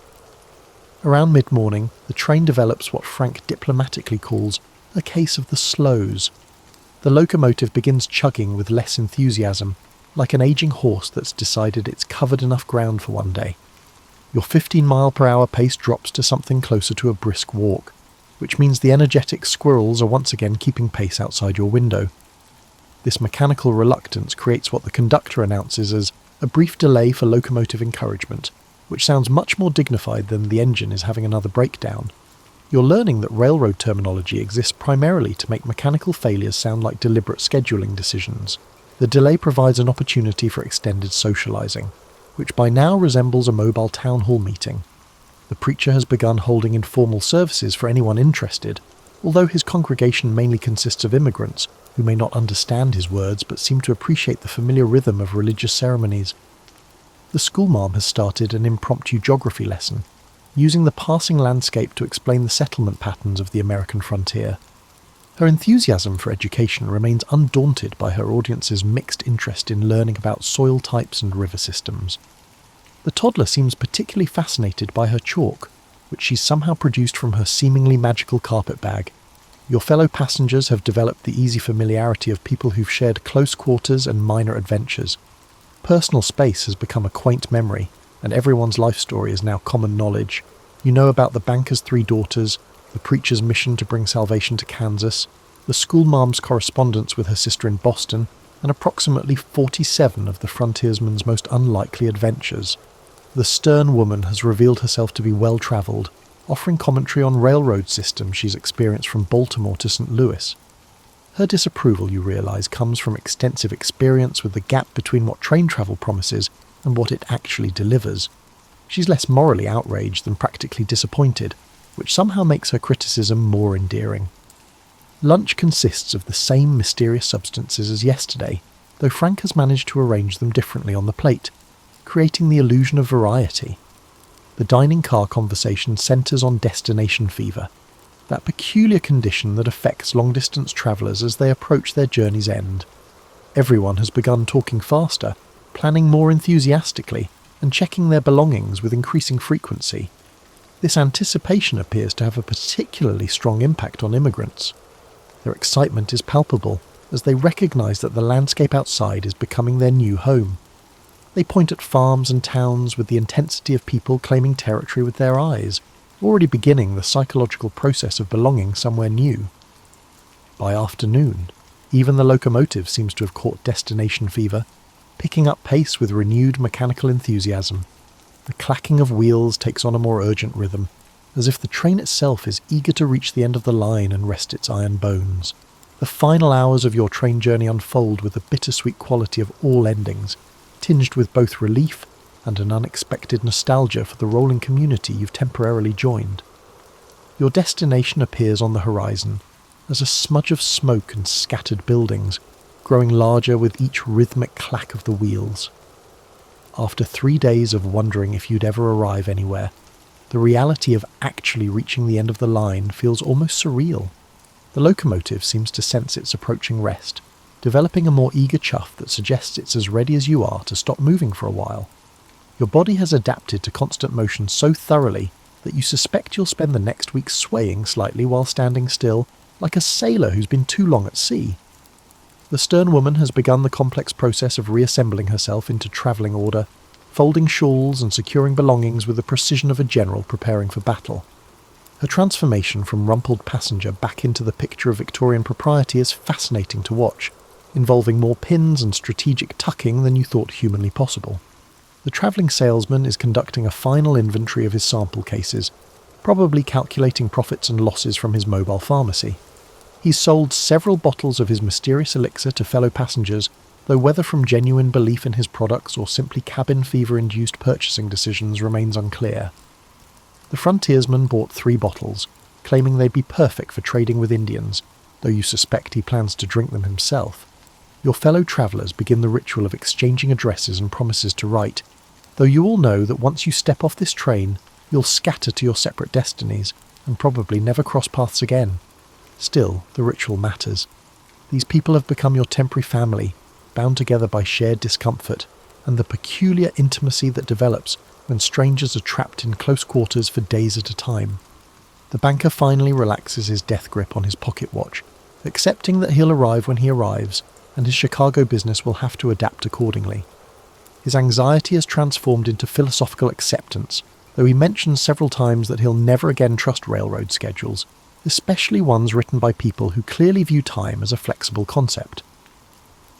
Around mid-morning, the train develops what Frank diplomatically calls a case of the slows. The locomotive begins chugging with less enthusiasm, like an aging horse that's decided it's covered enough ground for one day. Your 15-mile-per-hour pace drops to something closer to a brisk walk, which means the energetic squirrels are once again keeping pace outside your window. This mechanical reluctance creates what the conductor announces as a brief delay for locomotive encouragement, which sounds much more dignified than the engine is having another breakdown. You're learning that railroad terminology exists primarily to make mechanical failures sound like deliberate scheduling decisions. The delay provides an opportunity for extended socializing, which by now resembles a mobile town hall meeting. The preacher has begun holding informal services for anyone interested, although his congregation mainly consists of immigrants who may not understand his words but seem to appreciate the familiar rhythm of religious ceremonies. The schoolmarm has started an impromptu geography lesson, using the passing landscape to explain the settlement patterns of the American frontier. Her enthusiasm for education remains undaunted by her audience's mixed interest in learning about soil types and river systems. The toddler seems particularly fascinated by her chalk, which she's somehow produced from her seemingly magical carpet bag. Your fellow passengers have developed the easy familiarity of people who've shared close quarters and minor adventures. Personal space has become a quaint memory, and everyone's life story is now common knowledge. You know about the banker's 3 daughters, the preacher's mission to bring salvation to Kansas, the schoolmarm's correspondence with her sister in Boston, and approximately 47 of the frontiersman's most unlikely adventures. The stern woman has revealed herself to be well-travelled, offering commentary on railroad systems she's experienced from Baltimore to St. Louis. Her disapproval, you realise, comes from extensive experience with the gap between what train travel promises and what it actually delivers. She's less morally outraged than practically disappointed, which somehow makes her criticism more endearing. Lunch consists of the same mysterious substances as yesterday, though Frank has managed to arrange them differently on the plate, creating the illusion of variety. The dining car conversation centres on destination fever, that peculiar condition that affects long-distance travellers as they approach their journey's end. Everyone has begun talking faster, planning more enthusiastically, and checking their belongings with increasing frequency. This anticipation appears to have a particularly strong impact on immigrants. Their excitement is palpable as they recognise that the landscape outside is becoming their new home. They point at farms and towns with the intensity of people claiming territory with their eyes, already beginning the psychological process of belonging somewhere new. By afternoon, even the locomotive seems to have caught destination fever, picking up pace with renewed mechanical enthusiasm. The clacking of wheels takes on a more urgent rhythm, as if the train itself is eager to reach the end of the line and rest its iron bones. The final hours of your train journey unfold with the bittersweet quality of all endings, tinged with both relief and an unexpected nostalgia for the rolling community you've temporarily joined. Your destination appears on the horizon as a smudge of smoke and scattered buildings, growing larger with each rhythmic clack of the wheels. After 3 days of wondering if you'd ever arrive anywhere, the reality of actually reaching the end of the line feels almost surreal. The locomotive seems to sense its approaching rest, developing a more eager chuff that suggests it's as ready as you are to stop moving for a while. Your body has adapted to constant motion so thoroughly that you suspect you'll spend the next week swaying slightly while standing still, like a sailor who's been too long at sea. The stern woman has begun the complex process of reassembling herself into travelling order, folding shawls and securing belongings with the precision of a general preparing for battle. Her transformation from rumpled passenger back into the picture of Victorian propriety is fascinating to watch, involving more pins and strategic tucking than you thought humanly possible. The travelling salesman is conducting a final inventory of his sample cases, probably calculating profits and losses from his mobile pharmacy. He's sold several bottles of his mysterious elixir to fellow passengers, though whether from genuine belief in his products or simply cabin fever-induced purchasing decisions remains unclear. The frontiersman bought 3 bottles, claiming they'd be perfect for trading with Indians, though you suspect he plans to drink them himself. Your fellow travellers begin the ritual of exchanging addresses and promises to write, though you all know that once you step off this train, you'll scatter to your separate destinies and probably never cross paths again. Still, the ritual matters. These people have become your temporary family, bound together by shared discomfort, and the peculiar intimacy that develops when strangers are trapped in close quarters for days at a time. The banker finally relaxes his death grip on his pocket watch, accepting that he'll arrive when he arrives, and his Chicago business will have to adapt accordingly. His anxiety has transformed into philosophical acceptance, though he mentions several times that he'll never again trust railroad schedules, especially ones written by people who clearly view time as a flexible concept.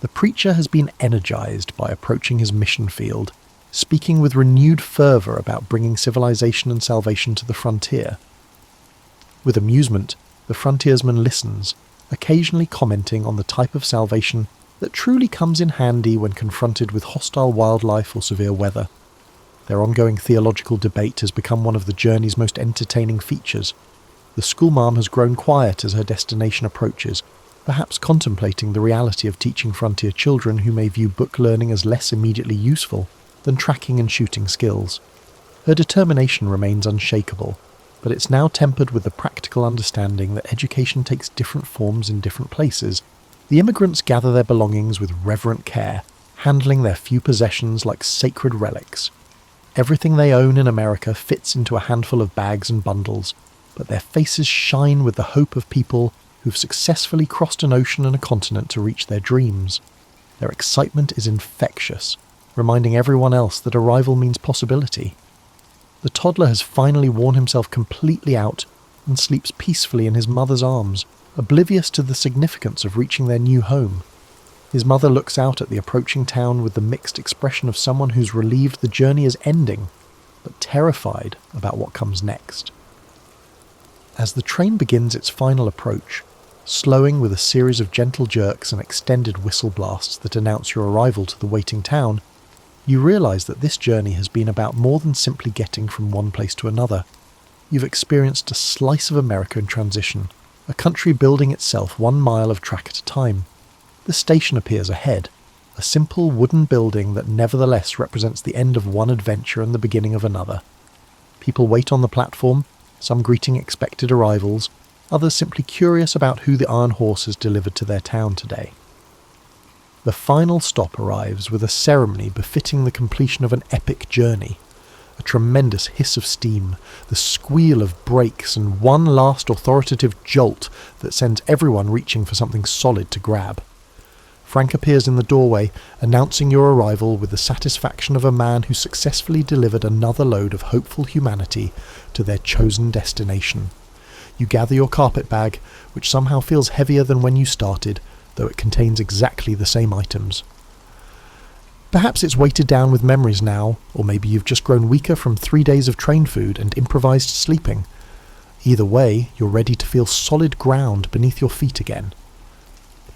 The preacher has been energized by approaching his mission field, speaking with renewed fervour about bringing civilization and salvation to the frontier. With amusement, the frontiersman listens, occasionally commenting on the type of salvation that truly comes in handy when confronted with hostile wildlife or severe weather. Their ongoing theological debate has become one of the journey's most entertaining features. The schoolmarm has grown quiet as her destination approaches, perhaps contemplating the reality of teaching frontier children who may view book learning as less immediately useful than tracking and shooting skills. Her determination remains unshakable, but it's now tempered with the practical understanding that education takes different forms in different places. The immigrants gather their belongings with reverent care, handling their few possessions like sacred relics. Everything they own in America fits into a handful of bags and bundles, but their faces shine with the hope of people who've successfully crossed an ocean and a continent to reach their dreams. Their excitement is infectious, reminding everyone else that arrival means possibility. The toddler has finally worn himself completely out and sleeps peacefully in his mother's arms, oblivious to the significance of reaching their new home. His mother looks out at the approaching town with the mixed expression of someone who's relieved the journey is ending, but terrified about what comes next. As the train begins its final approach, slowing with a series of gentle jerks and extended whistle blasts that announce your arrival to the waiting town, you realise that this journey has been about more than simply getting from one place to another. You've experienced a slice of America in transition, a country building itself 1 mile of track at a time. The station appears ahead, a simple wooden building that nevertheless represents the end of one adventure and the beginning of another. People wait on the platform, some greeting expected arrivals, others simply curious about who the Iron Horse has delivered to their town today. The final stop arrives with a ceremony befitting the completion of an epic journey. A tremendous hiss of steam, the squeal of brakes, and one last authoritative jolt that sends everyone reaching for something solid to grab. Frank appears in the doorway, announcing your arrival with the satisfaction of a man who successfully delivered another load of hopeful humanity to their chosen destination. You gather your carpet bag, which somehow feels heavier than when you started, though it contains exactly the same items. Perhaps it's weighted down with memories now, or maybe you've just grown weaker from 3 days of train food and improvised sleeping. Either way, you're ready to feel solid ground beneath your feet again.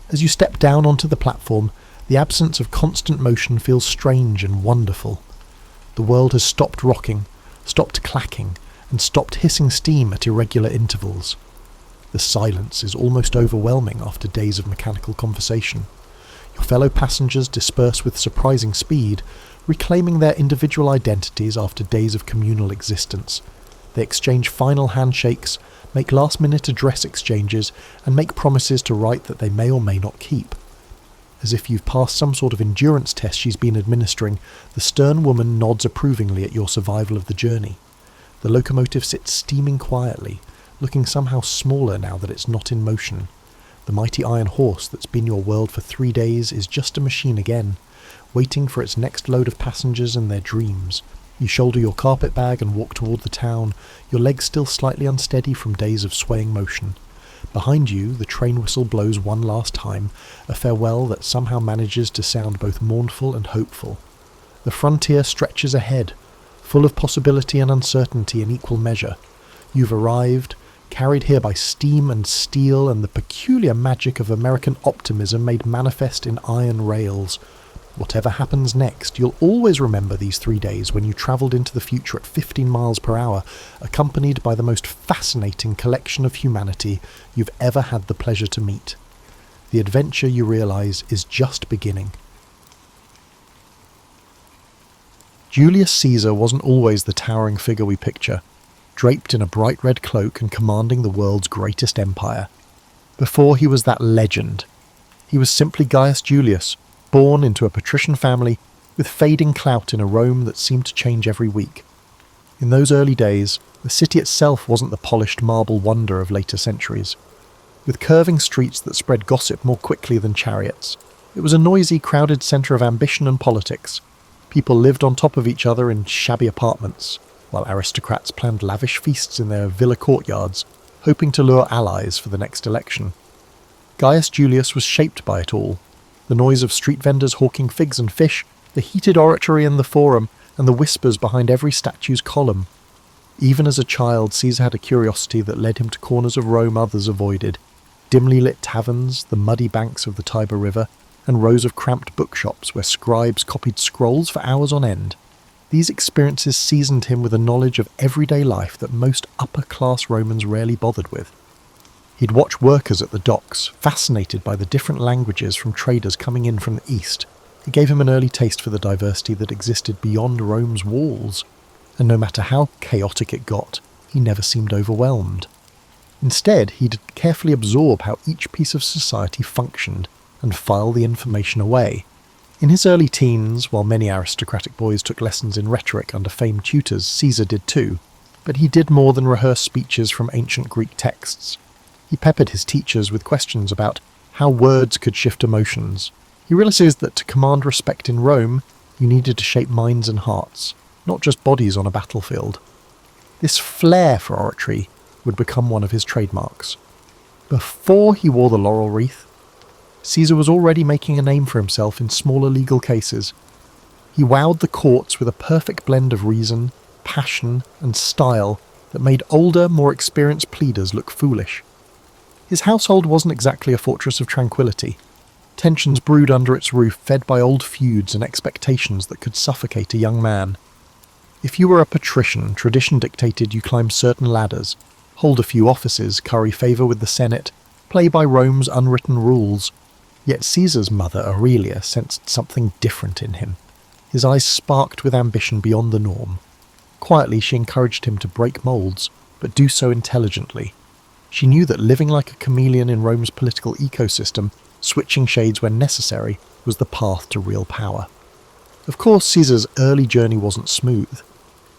As you step down onto the platform, the absence of constant motion feels strange and wonderful. The world has stopped rocking, stopped clacking, and stopped hissing steam at irregular intervals. The silence is almost overwhelming after days of mechanical conversation. Your fellow passengers disperse with surprising speed, reclaiming their individual identities after days of communal existence. They exchange final handshakes, make last-minute address exchanges, and make promises to write that they may or may not keep. As if you've passed some sort of endurance test she's been administering, the stern woman nods approvingly at your survival of the journey. The locomotive sits steaming quietly, looking somehow smaller now that it's not in motion. The mighty Iron Horse that's been your world for 3 days is just a machine again, waiting for its next load of passengers and their dreams. You shoulder your carpet bag and walk toward the town, your legs still slightly unsteady from days of swaying motion. Behind you, the train whistle blows one last time, a farewell that somehow manages to sound both mournful and hopeful. The frontier stretches ahead, full of possibility and uncertainty in equal measure. You've arrived, carried here by steam and steel and the peculiar magic of American optimism made manifest in iron rails. Whatever happens next, you'll always remember these 3 days when you travelled into the future at 15 miles per hour, accompanied by the most fascinating collection of humanity you've ever had the pleasure to meet. The adventure, you realise, is just beginning. Julius Caesar wasn't always the towering figure we picture, draped in a bright red cloak and commanding the world's greatest empire. Before he was that legend, he was simply Gaius Julius, born into a patrician family with fading clout in a Rome that seemed to change every week. In those early days, the city itself wasn't the polished marble wonder of later centuries. With curving streets that spread gossip more quickly than chariots, it was a noisy, crowded centre of ambition and politics. People lived on top of each other in shabby apartments, while aristocrats planned lavish feasts in their villa courtyards, hoping to lure allies for the next election. Gaius Julius was shaped by it all. The noise of street vendors hawking figs and fish, the heated oratory in the forum, and the whispers behind every statue's column. Even as a child, Caesar had a curiosity that led him to corners of Rome others avoided, dimly lit taverns, the muddy banks of the Tiber River, and rows of cramped bookshops where scribes copied scrolls for hours on end. These experiences seasoned him with a knowledge of everyday life that most upper-class Romans rarely bothered with. He'd watch workers at the docks, fascinated by the different languages from traders coming in from the east. It gave him an early taste for the diversity that existed beyond Rome's walls, and no matter how chaotic it got, he never seemed overwhelmed. Instead, he'd carefully absorb how each piece of society functioned and file the information away. In his early teens, while many aristocratic boys took lessons in rhetoric under famed tutors, Caesar did too, but he did more than rehearse speeches from ancient Greek texts. He peppered his teachers with questions about how words could shift emotions. He realized that to command respect in Rome, you needed to shape minds and hearts, not just bodies on a battlefield. This flair for oratory would become one of his trademarks. Before he wore the laurel wreath, Caesar was already making a name for himself in smaller legal cases. He wowed the courts with a perfect blend of reason, passion, and style that made older, more experienced pleaders look foolish. His household wasn't exactly a fortress of tranquility. Tensions brewed under its roof, fed by old feuds and expectations that could suffocate a young man. If you were a patrician, tradition dictated you climb certain ladders, hold a few offices, curry favour with the Senate, play by Rome's unwritten rules. Yet Caesar's mother, Aurelia, sensed something different in him. His eyes sparked with ambition beyond the norm. Quietly, she encouraged him to break moulds, but do so intelligently. She knew that living like a chameleon in Rome's political ecosystem, switching shades when necessary, was the path to real power. Of course, Caesar's early journey wasn't smooth.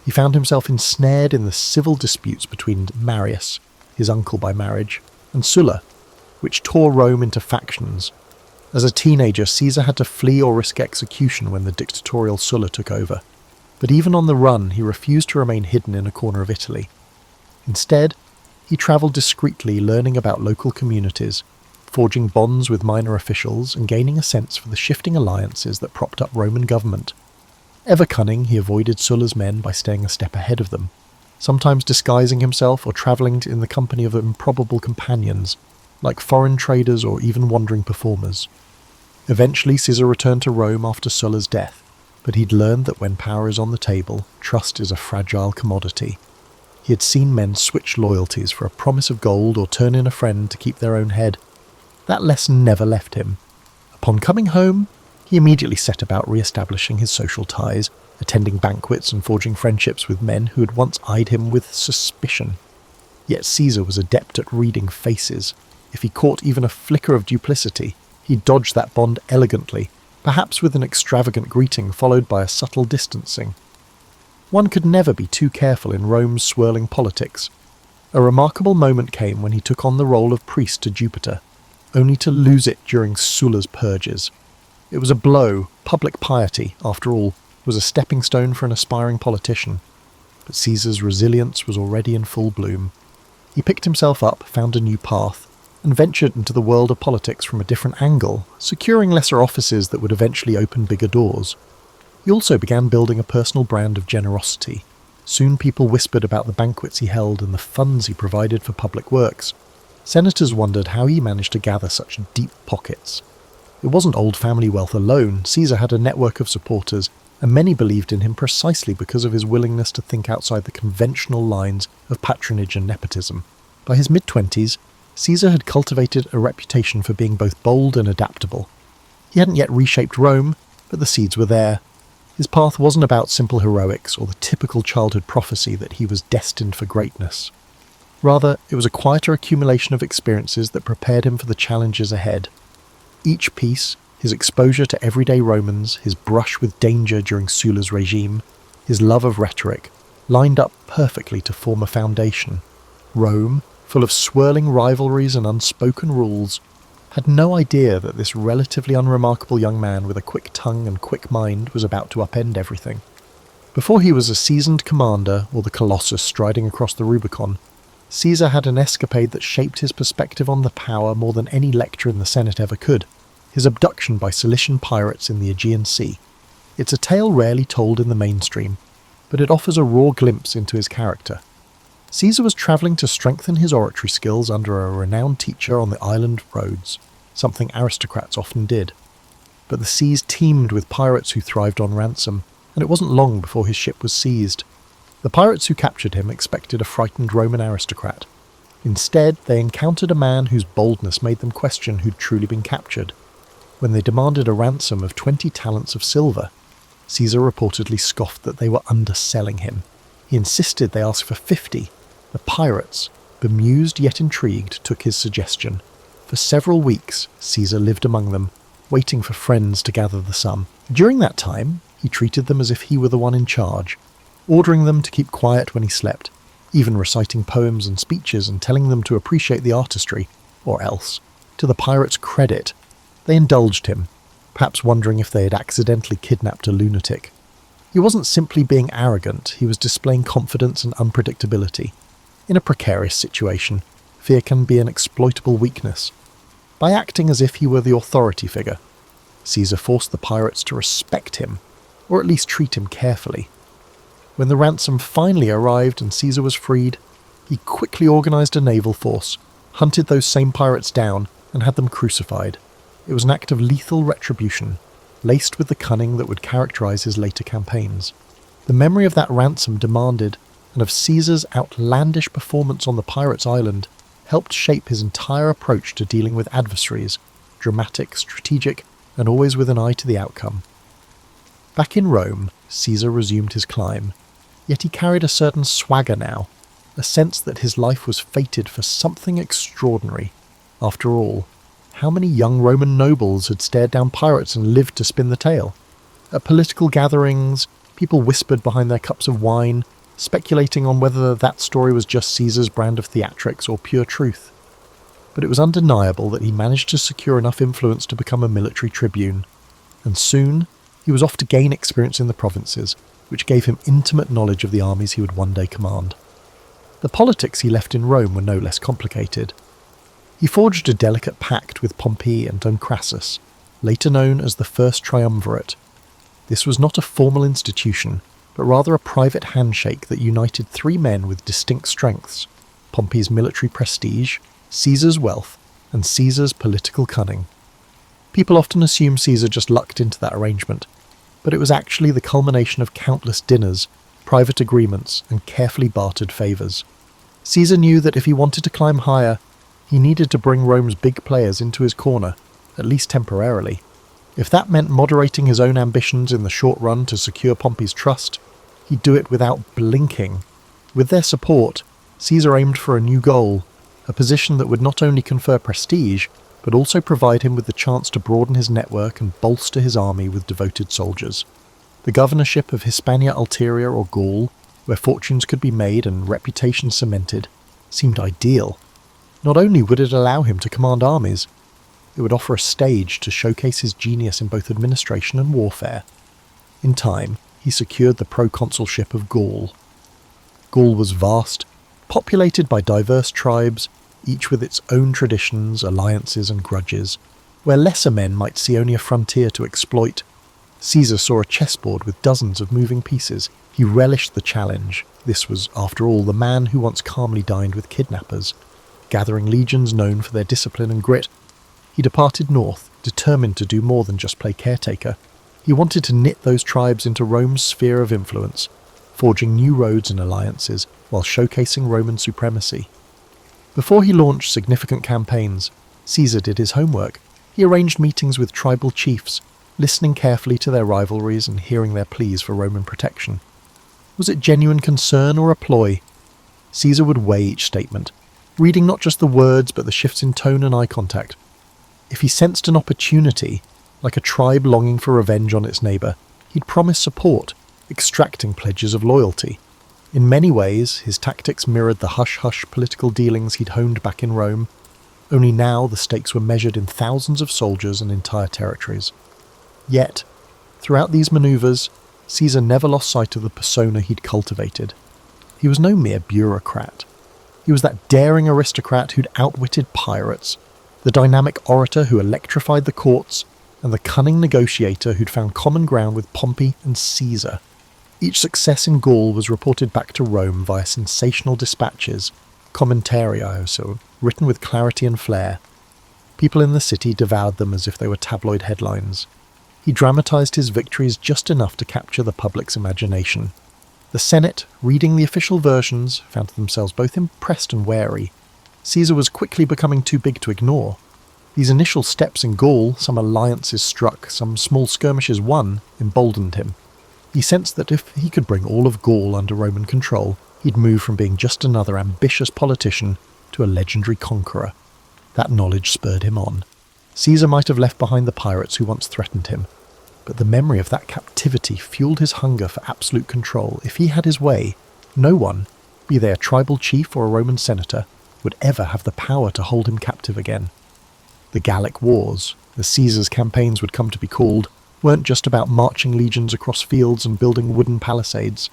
He found himself ensnared in the civil disputes between Marius, his uncle by marriage, and Sulla, which tore Rome into factions. As a teenager, Caesar had to flee or risk execution when the dictatorial Sulla took over. But even on the run, he refused to remain hidden in a corner of Italy. Instead, he travelled discreetly, learning about local communities, forging bonds with minor officials and gaining a sense for the shifting alliances that propped up Roman government. Ever cunning, he avoided Sulla's men by staying a step ahead of them, sometimes disguising himself or travelling in the company of improbable companions, like foreign traders or even wandering performers. Eventually, Caesar returned to Rome after Sulla's death, but he'd learned that when power is on the table, trust is a fragile commodity. He had seen men switch loyalties for a promise of gold or turn in a friend to keep their own head. That lesson never left him. Upon coming home, he immediately set about re-establishing his social ties, attending banquets and forging friendships with men who had once eyed him with suspicion. Yet Caesar was adept at reading faces. If he caught even a flicker of duplicity, he dodged that bond elegantly, perhaps with an extravagant greeting followed by a subtle distancing. One could never be too careful in Rome's swirling politics. A remarkable moment came when he took on the role of priest to Jupiter, only to lose it during Sulla's purges. It was a blow, public piety, after all, was a stepping stone for an aspiring politician, but Caesar's resilience was already in full bloom. He picked himself up, found a new path, and ventured into the world of politics from a different angle, securing lesser offices that would eventually open bigger doors. He also began building a personal brand of generosity. Soon people whispered about the banquets he held and the funds he provided for public works. Senators wondered how he managed to gather such deep pockets. It wasn't old family wealth alone. Caesar had a network of supporters, and many believed in him precisely because of his willingness to think outside the conventional lines of patronage and nepotism. By his mid-20s, Caesar had cultivated a reputation for being both bold and adaptable. He hadn't yet reshaped Rome, but the seeds were there. His path wasn't about simple heroics or the typical childhood prophecy that he was destined for greatness. Rather, it was a quieter accumulation of experiences that prepared him for the challenges ahead. Each piece, his exposure to everyday Romans, his brush with danger during Sulla's regime, his love of rhetoric, lined up perfectly to form a foundation. Rome, full of swirling rivalries and unspoken rules, had no idea that this relatively unremarkable young man with a quick tongue and quick mind was about to upend everything. Before he was a seasoned commander or the Colossus striding across the Rubicon, Caesar had an escapade that shaped his perspective on the power more than any lecture in the Senate ever could: his abduction by Cilician pirates in the Aegean Sea. It's a tale rarely told in the mainstream, but it offers a raw glimpse into his character. Caesar was travelling to strengthen his oratory skills under a renowned teacher on the island of Rhodes, something aristocrats often did. But the seas teemed with pirates who thrived on ransom, and it wasn't long before his ship was seized. The pirates who captured him expected a frightened Roman aristocrat. Instead, they encountered a man whose boldness made them question who'd truly been captured. When they demanded a ransom of 20 talents of silver, Caesar reportedly scoffed that they were underselling him. He insisted they ask for 50. The pirates, bemused yet intrigued, took his suggestion. For several weeks, Caesar lived among them, waiting for friends to gather the sum. During that time, he treated them as if he were the one in charge, ordering them to keep quiet when he slept, even reciting poems and speeches and telling them to appreciate the artistry, or else. To the pirates' credit, they indulged him, perhaps wondering if they had accidentally kidnapped a lunatic. He wasn't simply being arrogant, he was displaying confidence and unpredictability. In a precarious situation, fear can be an exploitable weakness. By acting as if he were the authority figure, Caesar forced the pirates to respect him, or at least treat him carefully. When the ransom finally arrived and Caesar was freed, he quickly organised a naval force, hunted those same pirates down, and had them crucified. It was an act of lethal retribution, laced with the cunning that would characterise his later campaigns. The memory of that ransom demanded, and of Caesar's outlandish performance on the pirates' island, helped shape his entire approach to dealing with adversaries, dramatic, strategic, and always with an eye to the outcome. Back in Rome, Caesar resumed his climb, yet he carried a certain swagger now, a sense that his life was fated for something extraordinary. After all, how many young Roman nobles had stared down pirates and lived to spin the tale? At political gatherings, people whispered behind their cups of wine, speculating on whether that story was just Caesar's brand of theatrics or pure truth. But it was undeniable that he managed to secure enough influence to become a military tribune, and soon he was off to gain experience in the provinces, which gave him intimate knowledge of the armies he would one day command. The politics he left in Rome were no less complicated. He forged a delicate pact with Pompey and Crassus, later known as the First Triumvirate. This was not a formal institution, but rather a private handshake that united three men with distinct strengths: Pompey's military prestige, Caesar's wealth, and Caesar's political cunning. People often assume Caesar just lucked into that arrangement, but it was actually the culmination of countless dinners, private agreements, and carefully bartered favours. Caesar knew that if he wanted to climb higher, he needed to bring Rome's big players into his corner, at least temporarily. If that meant moderating his own ambitions in the short run to secure Pompey's trust, he'd do it without blinking. With their support, Caesar aimed for a new goal, a position that would not only confer prestige, but also provide him with the chance to broaden his network and bolster his army with devoted soldiers. The governorship of Hispania Ulterior or Gaul, where fortunes could be made and reputation cemented, seemed ideal. Not only would it allow him to command armies, it would offer a stage to showcase his genius in both administration and warfare. In time, he secured the proconsulship of Gaul. Gaul was vast, populated by diverse tribes, each with its own traditions, alliances and grudges, where lesser men might see only a frontier to exploit. Caesar saw a chessboard with dozens of moving pieces. He relished the challenge. This was, after all, the man who once calmly dined with kidnappers. Gathering legions known for their discipline and grit, he departed north, determined to do more than just play caretaker. He wanted to knit those tribes into Rome's sphere of influence, forging new roads and alliances while showcasing Roman supremacy. Before he launched significant campaigns, Caesar did his homework. He arranged meetings with tribal chiefs, listening carefully to their rivalries and hearing their pleas for Roman protection. Was it genuine concern or a ploy? Caesar would weigh each statement, reading not just the words but the shifts in tone and eye contact. If he sensed an opportunity, like a tribe longing for revenge on its neighbour, he'd promise support, extracting pledges of loyalty. In many ways, his tactics mirrored the hush-hush political dealings he'd honed back in Rome, only now the stakes were measured in thousands of soldiers and entire territories. Yet, throughout these manoeuvres, Caesar never lost sight of the persona he'd cultivated. He was no mere bureaucrat. He was that daring aristocrat who'd outwitted pirates, the dynamic orator who electrified the courts, and the cunning negotiator who'd found common ground with Pompey and Caesar. Each success in Gaul was reported back to Rome via sensational dispatches, commentarii, so written with clarity and flair. People in the city devoured them as if they were tabloid headlines. He dramatized his victories just enough to capture the public's imagination. The Senate, reading the official versions, found themselves both impressed and wary. Caesar was quickly becoming too big to ignore. These initial steps in Gaul, some alliances struck, some small skirmishes won, emboldened him. He sensed that if he could bring all of Gaul under Roman control, he'd move from being just another ambitious politician to a legendary conqueror. That knowledge spurred him on. Caesar might have left behind the pirates who once threatened him, but the memory of that captivity fueled his hunger for absolute control. If he had his way, no one, be they a tribal chief or a Roman senator, would ever have the power to hold him captive again. The Gallic Wars, as Caesar's campaigns would come to be called, weren't just about marching legions across fields and building wooden palisades.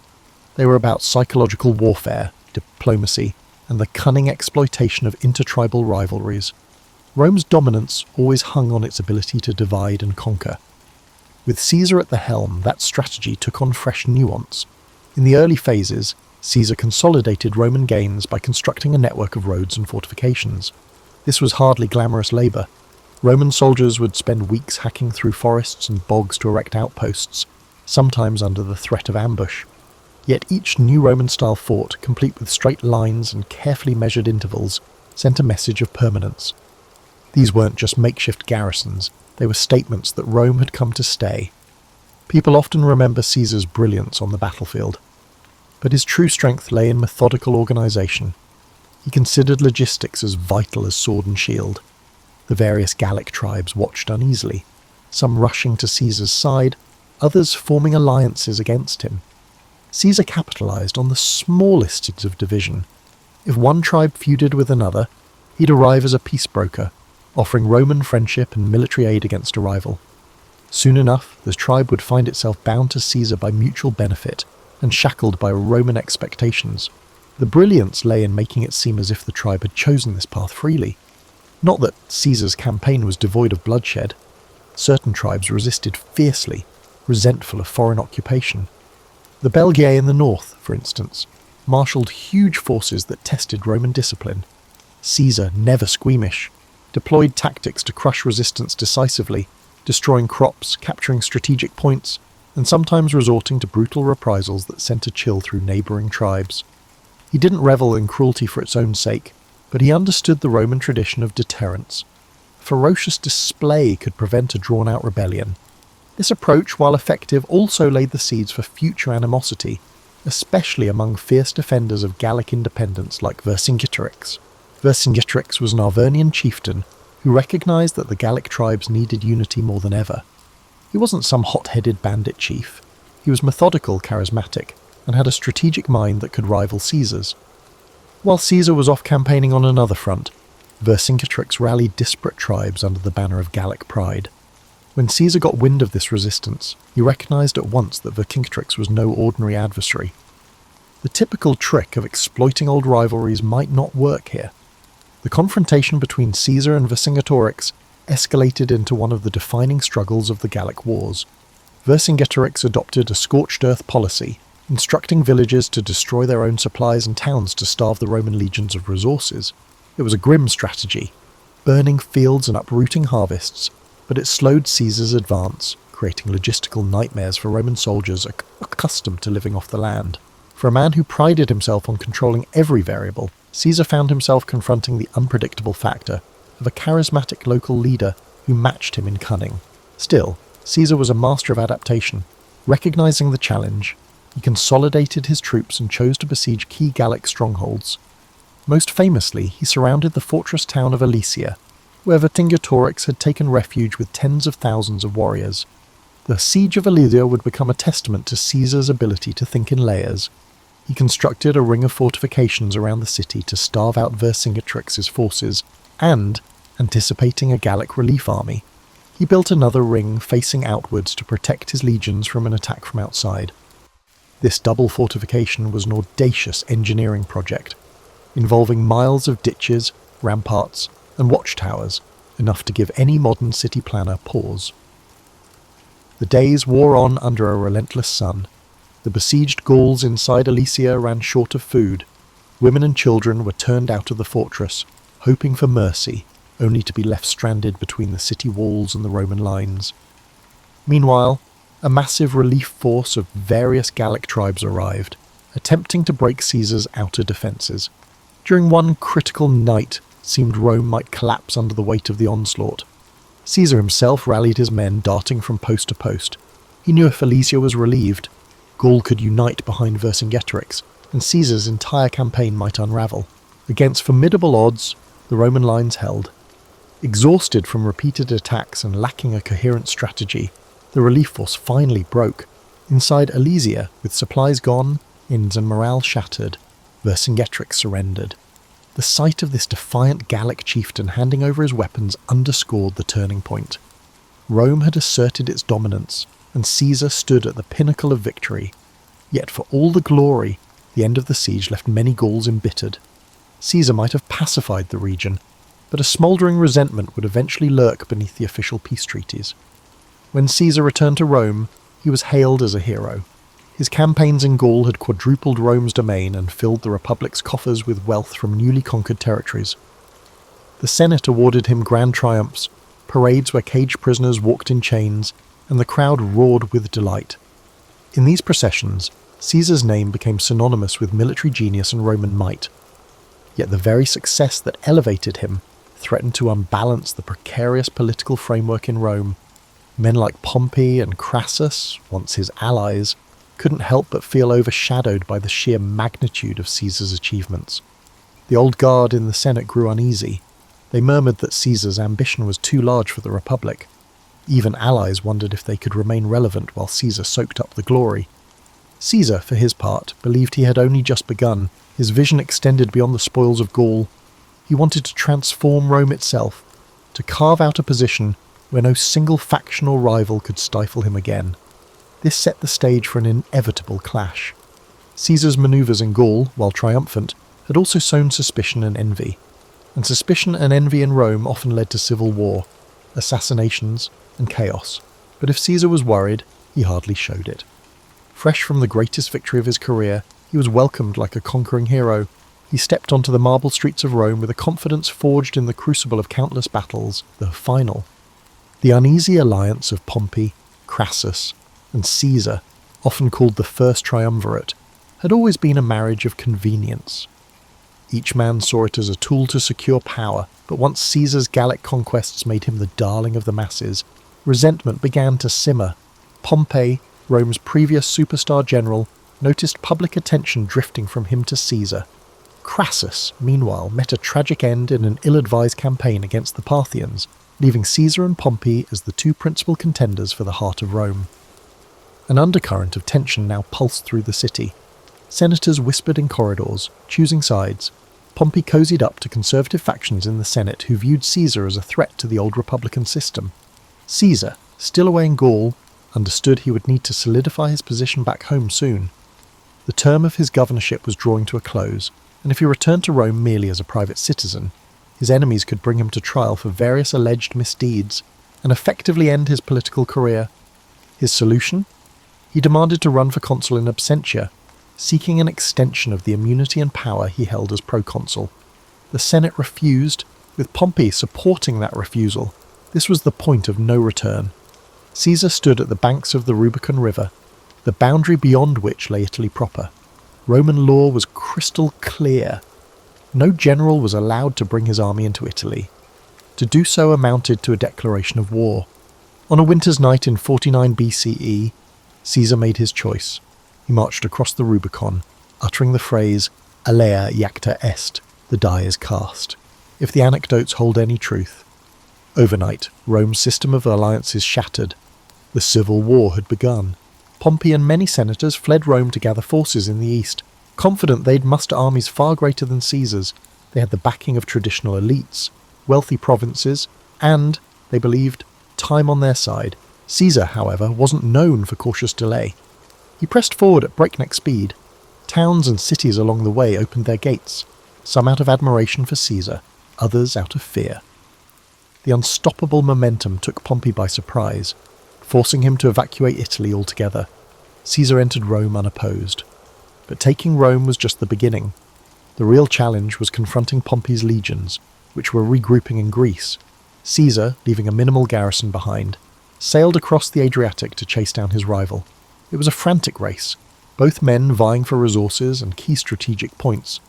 They were about psychological warfare, diplomacy, and the cunning exploitation of intertribal rivalries. Rome's dominance always hung on its ability to divide and conquer. With Caesar at the helm, that strategy took on fresh nuance. In the early phases, Caesar consolidated Roman gains by constructing a network of roads and fortifications. This was hardly glamorous labour. Roman soldiers would spend weeks hacking through forests and bogs to erect outposts, sometimes under the threat of ambush. Yet each new Roman-style fort, complete with straight lines and carefully measured intervals, sent a message of permanence. These weren't just makeshift garrisons, they were statements that Rome had come to stay. People often remember Caesar's brilliance on the battlefield, but his true strength lay in methodical organisation. He considered logistics as vital as sword and shield. The various Gallic tribes watched uneasily, some rushing to Caesar's side, others forming alliances against him. Caesar capitalised on the smallest seeds of division. If one tribe feuded with another, he'd arrive as a peace broker, offering Roman friendship and military aid against a rival. Soon enough, the tribe would find itself bound to Caesar by mutual benefit and shackled by Roman expectations. The brilliance lay in making it seem as if the tribe had chosen this path freely. Not that Caesar's campaign was devoid of bloodshed. Certain tribes resisted fiercely, resentful of foreign occupation. The Belgae in the north, for instance, marshalled huge forces that tested Roman discipline. Caesar, never squeamish, deployed tactics to crush resistance decisively, destroying crops, capturing strategic points, and sometimes resorting to brutal reprisals that sent a chill through neighbouring tribes. He didn't revel in cruelty for its own sake, but he understood the Roman tradition of deterrence. Ferocious display could prevent a drawn-out rebellion. This approach, while effective, also laid the seeds for future animosity, especially among fierce defenders of Gallic independence like Vercingetorix. Vercingetorix was an Arvernian chieftain who recognised that the Gallic tribes needed unity more than ever. He wasn't some hot-headed bandit chief. He was methodical, charismatic, and had a strategic mind that could rival Caesar's. While Caesar was off campaigning on another front, Vercingetorix rallied disparate tribes under the banner of Gallic pride. When Caesar got wind of this resistance, he recognised at once that Vercingetorix was no ordinary adversary. The typical trick of exploiting old rivalries might not work here. The confrontation between Caesar and Vercingetorix escalated into one of the defining struggles of the Gallic Wars. Vercingetorix adopted a scorched earth policy, instructing villagers to destroy their own supplies and towns to starve the Roman legions of resources. It was a grim strategy, burning fields and uprooting harvests, but it slowed Caesar's advance, creating logistical nightmares for Roman soldiers accustomed to living off the land. For a man who prided himself on controlling every variable, Caesar found himself confronting the unpredictable factor of a charismatic local leader who matched him in cunning. Still, Caesar was a master of adaptation. Recognizing the challenge, he consolidated his troops and chose to besiege key Gallic strongholds. Most famously, he surrounded the fortress town of Alesia, where Vercingetorix had taken refuge with tens of thousands of warriors. The siege of Alesia would become a testament to Caesar's ability to think in layers. He constructed a ring of fortifications around the city to starve out Vercingetorix's forces, and, anticipating a Gallic relief army, he built another ring facing outwards to protect his legions from an attack from outside. This double fortification was an audacious engineering project, involving miles of ditches, ramparts, and watchtowers, enough to give any modern city planner pause. The days wore on under a relentless sun. The besieged Gauls inside Alesia ran short of food. Women and children were turned out of the fortress, hoping for mercy, only to be left stranded between the city walls and the Roman lines. Meanwhile, a massive relief force of various Gallic tribes arrived, attempting to break Caesar's outer defences. During one critical night, it seemed Rome might collapse under the weight of the onslaught. Caesar himself rallied his men, darting from post to post. He knew if Alesia was relieved, Gaul could unite behind Vercingetorix, and Caesar's entire campaign might unravel. Against formidable odds, the Roman lines held. Exhausted from repeated attacks and lacking a coherent strategy, the relief force finally broke. Inside Alesia, with supplies gone, inns and morale shattered, Vercingetorix surrendered. The sight of this defiant Gallic chieftain handing over his weapons underscored the turning point. Rome had asserted its dominance, and Caesar stood at the pinnacle of victory. Yet for all the glory, the end of the siege left many Gauls embittered. Caesar might have pacified the region, but a smouldering resentment would eventually lurk beneath the official peace treaties. When Caesar returned to Rome, he was hailed as a hero. His campaigns in Gaul had quadrupled Rome's domain and filled the Republic's coffers with wealth from newly conquered territories. The Senate awarded him grand triumphs, parades where caged prisoners walked in chains, and the crowd roared with delight. In these processions, Caesar's name became synonymous with military genius and Roman might. Yet the very success that elevated him threatened to unbalance the precarious political framework in Rome. Men like Pompey and Crassus, once his allies, couldn't help but feel overshadowed by the sheer magnitude of Caesar's achievements. The old guard in the Senate grew uneasy. They murmured that Caesar's ambition was too large for the Republic. Even allies wondered if they could remain relevant while Caesar soaked up the glory. Caesar, for his part, believed he had only just begun. His vision extended beyond the spoils of Gaul. He wanted to transform Rome itself, to carve out a position where no single factional rival could stifle him again. This set the stage for an inevitable clash. Caesar's manoeuvres in Gaul, while triumphant, had also sown suspicion and envy. And suspicion and envy in Rome often led to civil war, assassinations, and chaos. But if Caesar was worried, he hardly showed it. Fresh from the greatest victory of his career, he was welcomed like a conquering hero. He stepped onto the marble streets of Rome with a confidence forged in the crucible of countless battles, the final. The uneasy alliance of Pompey, Crassus, and Caesar, often called the First Triumvirate, had always been a marriage of convenience. Each man saw it as a tool to secure power, but once Caesar's Gallic conquests made him the darling of the masses, resentment began to simmer. Pompey, Rome's previous superstar general, noticed public attention drifting from him to Caesar. Crassus, meanwhile, met a tragic end in an ill-advised campaign against the Parthians, leaving Caesar and Pompey as the two principal contenders for the heart of Rome. An undercurrent of tension now pulsed through the city. Senators whispered in corridors, choosing sides. Pompey cozied up to conservative factions in the Senate who viewed Caesar as a threat to the old republican system. Caesar, still away in Gaul, understood he would need to solidify his position back home soon. The term of his governorship was drawing to a close, and if he returned to Rome merely as a private citizen, his enemies could bring him to trial for various alleged misdeeds and effectively end his political career. His solution? He demanded to run for consul in absentia, seeking an extension of the immunity and power he held as proconsul. The Senate refused, with Pompey supporting that refusal. This was the point of no return. Caesar stood at the banks of the Rubicon River, the boundary beyond which lay Italy proper. Roman law was crystal clear. No general was allowed to bring his army into Italy. To do so amounted to a declaration of war. On a winter's night in 49 BCE, Caesar made his choice. He marched across the Rubicon, uttering the phrase, "Alea iacta est," the die is cast, if the anecdotes hold any truth. Overnight, Rome's system of alliances shattered. The civil war had begun. Pompey and many senators fled Rome to gather forces in the east, confident they'd muster armies far greater than Caesar's. They had the backing of traditional elites, wealthy provinces, and, they believed, time on their side. Caesar, however, wasn't known for cautious delay. He pressed forward at breakneck speed. Towns and cities along the way opened their gates, some out of admiration for Caesar, others out of fear. The unstoppable momentum took Pompey by surprise, forcing him to evacuate Italy altogether. Caesar entered Rome unopposed. But taking Rome was just the beginning. The real challenge was confronting Pompey's legions, which were regrouping in Greece. Caesar, leaving a minimal garrison behind, sailed across the Adriatic to chase down his rival. It was a frantic race, both men vying for resources and key strategic points.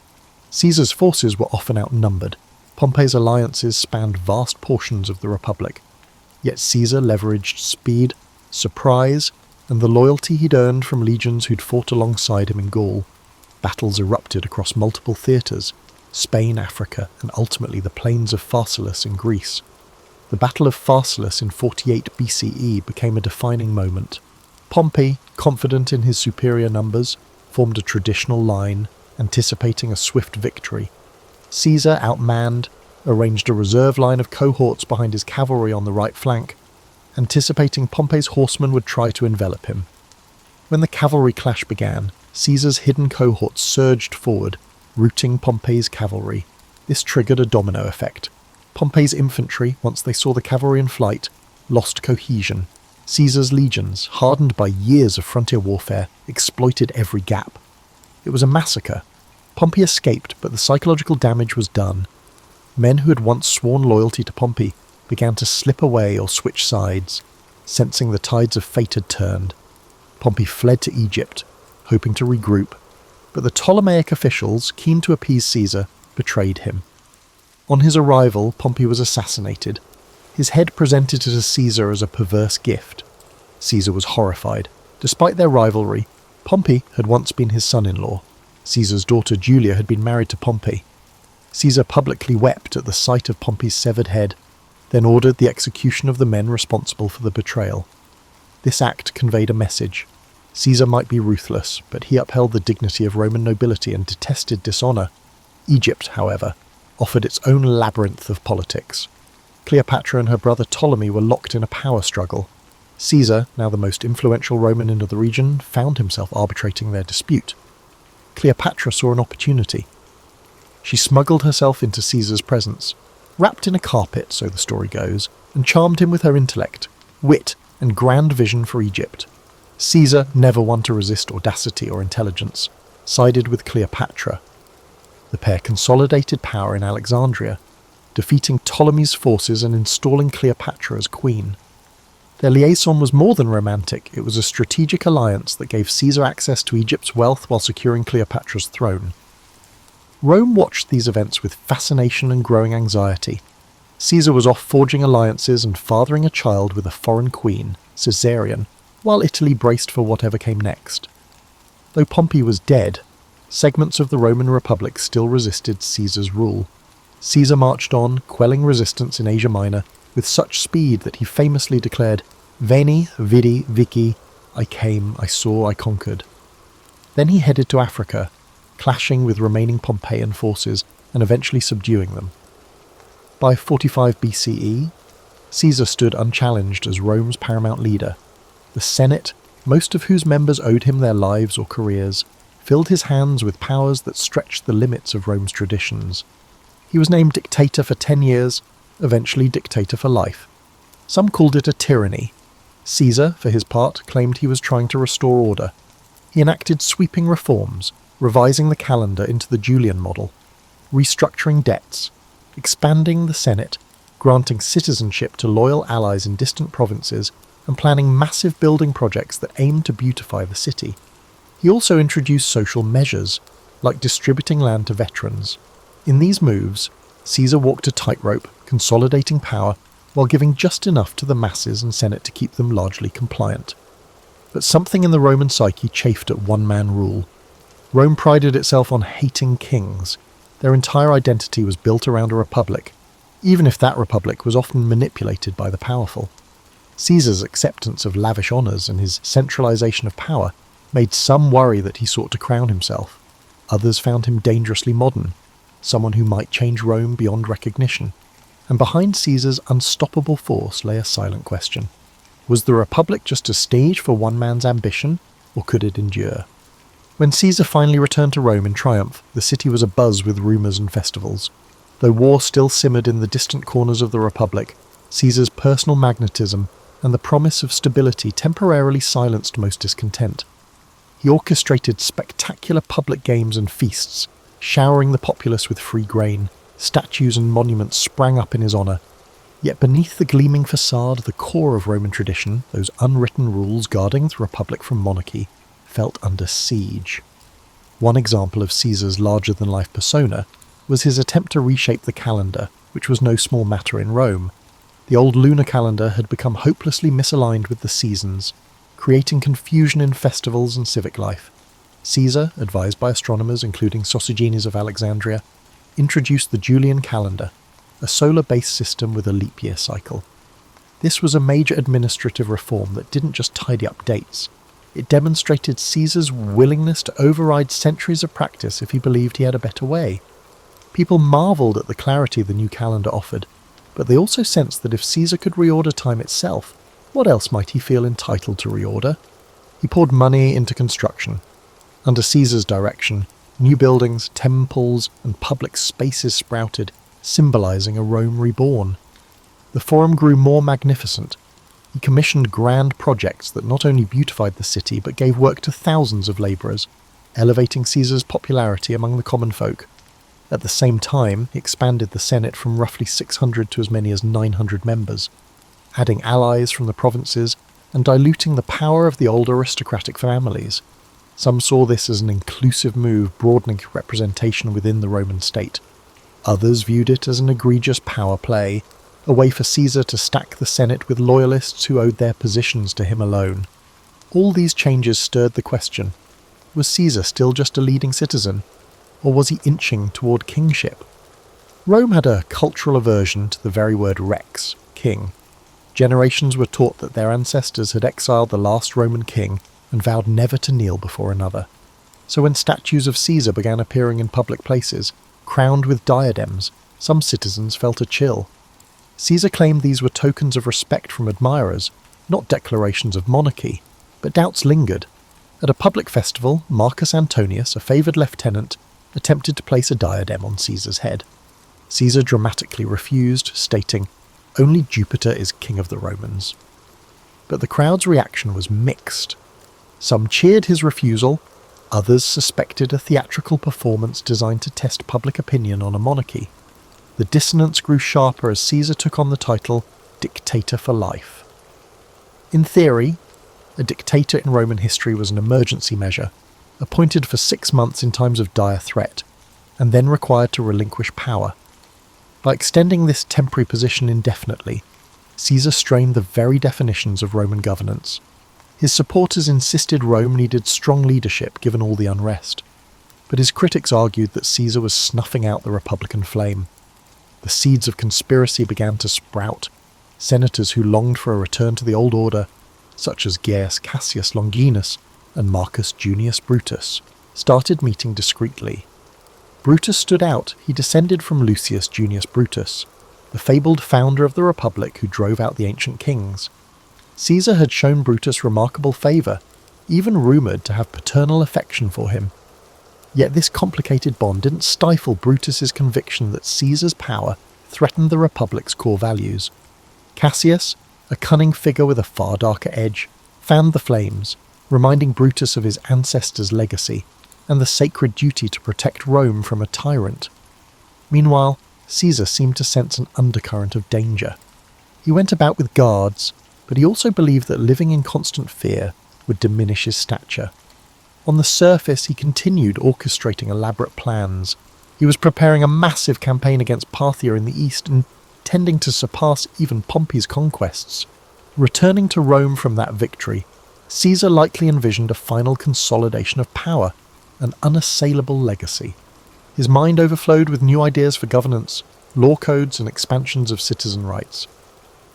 Caesar's forces were often outnumbered. Pompey's alliances spanned vast portions of the Republic. Yet Caesar leveraged speed, surprise, and the loyalty he'd earned from legions who'd fought alongside him in Gaul. Battles erupted across multiple theatres: Spain, Africa, and ultimately the plains of Pharsalus in Greece. The Battle of Pharsalus in 48 BCE became a defining moment. Pompey, confident in his superior numbers, formed a traditional line, anticipating a swift victory. Caesar, outmanned, arranged a reserve line of cohorts behind his cavalry on the right flank, anticipating Pompey's horsemen would try to envelop him. When the cavalry clash began, Caesar's hidden cohorts surged forward, routing Pompey's cavalry. This triggered a domino effect. Pompey's infantry, once they saw the cavalry in flight, lost cohesion. Caesar's legions, hardened by years of frontier warfare, exploited every gap. It was a massacre. Pompey escaped, but the psychological damage was done. Men who had once sworn loyalty to Pompey began to slip away or switch sides, sensing the tides of fate had turned. Pompey fled to Egypt, hoping to regroup, but the Ptolemaic officials, keen to appease Caesar, betrayed him. On his arrival, Pompey was assassinated. His head presented to Caesar as a perverse gift. Caesar was horrified. Despite their rivalry, Pompey had once been his son-in-law. Caesar's daughter Julia had been married to Pompey. Caesar publicly wept at the sight of Pompey's severed head, then ordered the execution of the men responsible for the betrayal. This act conveyed a message. Caesar might be ruthless, but he upheld the dignity of Roman nobility and detested dishonour. Egypt, however, offered its own labyrinth of politics. Cleopatra and her brother Ptolemy were locked in a power struggle. Caesar, now the most influential Roman in the region, found himself arbitrating their dispute. Cleopatra saw an opportunity. She smuggled herself into Caesar's presence, wrapped in a carpet, so the story goes, and charmed him with her intellect, wit, and grand vision for Egypt. Caesar, never one to resist audacity or intelligence, sided with Cleopatra. The pair consolidated power in Alexandria, defeating Ptolemy's forces and installing Cleopatra as queen. Their liaison was more than romantic. It was a strategic alliance that gave Caesar access to Egypt's wealth while securing Cleopatra's throne. Rome watched these events with fascination and growing anxiety. Caesar was off forging alliances and fathering a child with a foreign queen, Caesarion, while Italy braced for whatever came next. Though Pompey was dead, segments of the Roman Republic still resisted Caesar's rule. Caesar marched on, quelling resistance in Asia Minor, with such speed that he famously declared, "Veni, vidi, vici," I came, I saw, I conquered. Then he headed to Africa, clashing with remaining Pompeian forces and eventually subduing them. By 45 BCE, Caesar stood unchallenged as Rome's paramount leader. The Senate, most of whose members owed him their lives or careers, filled his hands with powers that stretched the limits of Rome's traditions. He was named dictator for 10 years, eventually dictator for life. Some called it a tyranny. Caesar, for his part, claimed he was trying to restore order. He enacted sweeping reforms, revising the calendar into the Julian model, restructuring debts, expanding the Senate, granting citizenship to loyal allies in distant provinces, and planning massive building projects that aimed to beautify the city. He also introduced social measures, like distributing land to veterans. In these moves, Caesar walked a tightrope, consolidating power while giving just enough to the masses and Senate to keep them largely compliant. But something in the Roman psyche chafed at one-man rule. Rome prided itself on hating kings. Their entire identity was built around a republic, even if that republic was often manipulated by the powerful. Caesar's acceptance of lavish honours and his centralisation of power made some worry that he sought to crown himself. Others found him dangerously modern, someone who might change Rome beyond recognition. And behind Caesar's unstoppable force lay a silent question. Was the Republic just a stage for one man's ambition, or could it endure? When Caesar finally returned to Rome in triumph, the city was abuzz with rumours and festivals. Though war still simmered in the distant corners of the Republic, Caesar's personal magnetism and the promise of stability temporarily silenced most discontent. He orchestrated spectacular public games and feasts, showering the populace with free grain. Statues and monuments sprang up in his honour. Yet beneath the gleaming facade, the core of Roman tradition, those unwritten rules guarding the Republic from monarchy, felt under siege. One example of Caesar's larger-than-life persona was his attempt to reshape the calendar, which was no small matter in Rome. The old lunar calendar had become hopelessly misaligned with the seasons, creating confusion in festivals and civic life. Caesar, advised by astronomers including Sosigenes of Alexandria, introduced the Julian calendar, a solar-based system with a leap year cycle. This was a major administrative reform that didn't just tidy up dates. It demonstrated Caesar's willingness to override centuries of practice if he believed he had a better way. People marvelled at the clarity the new calendar offered, but they also sensed that if Caesar could reorder time itself, what else might he feel entitled to reorder? He poured money into construction. Under Caesar's direction, new buildings, temples, and public spaces sprouted, symbolising a Rome reborn. The Forum grew more magnificent. He commissioned grand projects that not only beautified the city but gave work to thousands of labourers, elevating Caesar's popularity among the common folk. At the same time, he expanded the Senate from roughly 600 to as many as 900 members, adding allies from the provinces and diluting the power of the old aristocratic families. Some saw this as an inclusive move broadening representation within the Roman state. Others viewed it as an egregious power play, a way for Caesar to stack the Senate with loyalists who owed their positions to him alone. All these changes stirred the question, was Caesar still just a leading citizen, or was he inching toward kingship? Rome had a cultural aversion to the very word rex, king. Generations were taught that their ancestors had exiled the last Roman king and vowed never to kneel before another. So when statues of Caesar began appearing in public places, crowned with diadems, some citizens felt a chill. Caesar claimed these were tokens of respect from admirers, not declarations of monarchy, but doubts lingered. At a public festival, Marcus Antonius, a favoured lieutenant, attempted to place a diadem on Caesar's head. Caesar dramatically refused, stating, "Only Jupiter is king of the Romans." But the crowd's reaction was mixed. Some cheered his refusal, others suspected a theatrical performance designed to test public opinion on a monarchy. The dissonance grew sharper as Caesar took on the title dictator for life. In theory, a dictator in Roman history was an emergency measure, appointed for 6 months in times of dire threat, and then required to relinquish power. By extending this temporary position indefinitely, Caesar strained the very definitions of Roman governance. His supporters insisted Rome needed strong leadership given all the unrest, but his critics argued that Caesar was snuffing out the Republican flame. The seeds of conspiracy began to sprout. Senators who longed for a return to the old order, such as Gaius Cassius Longinus and Marcus Junius Brutus, started meeting discreetly. Brutus stood out. He descended from Lucius Junius Brutus. the fabled founder of the Republic who drove out the ancient kings. Caesar had shown Brutus remarkable favour, even rumoured to have paternal affection for him. Yet this complicated bond didn't stifle Brutus's conviction that Caesar's power threatened the Republic's core values. Cassius, a cunning figure with a far darker edge, fanned the flames, reminding Brutus of his ancestors' legacy and the sacred duty to protect Rome from a tyrant. Meanwhile, Caesar seemed to sense an undercurrent of danger. He went about with guards, but he also believed that living in constant fear would diminish his stature. On the surface, he continued orchestrating elaborate plans. He was preparing a massive campaign against Parthia in the east, intending to surpass even Pompey's conquests. Returning to Rome from that victory, Caesar likely envisioned a final consolidation of power, an unassailable legacy. His mind overflowed with new ideas for governance, law codes and expansions of citizen rights.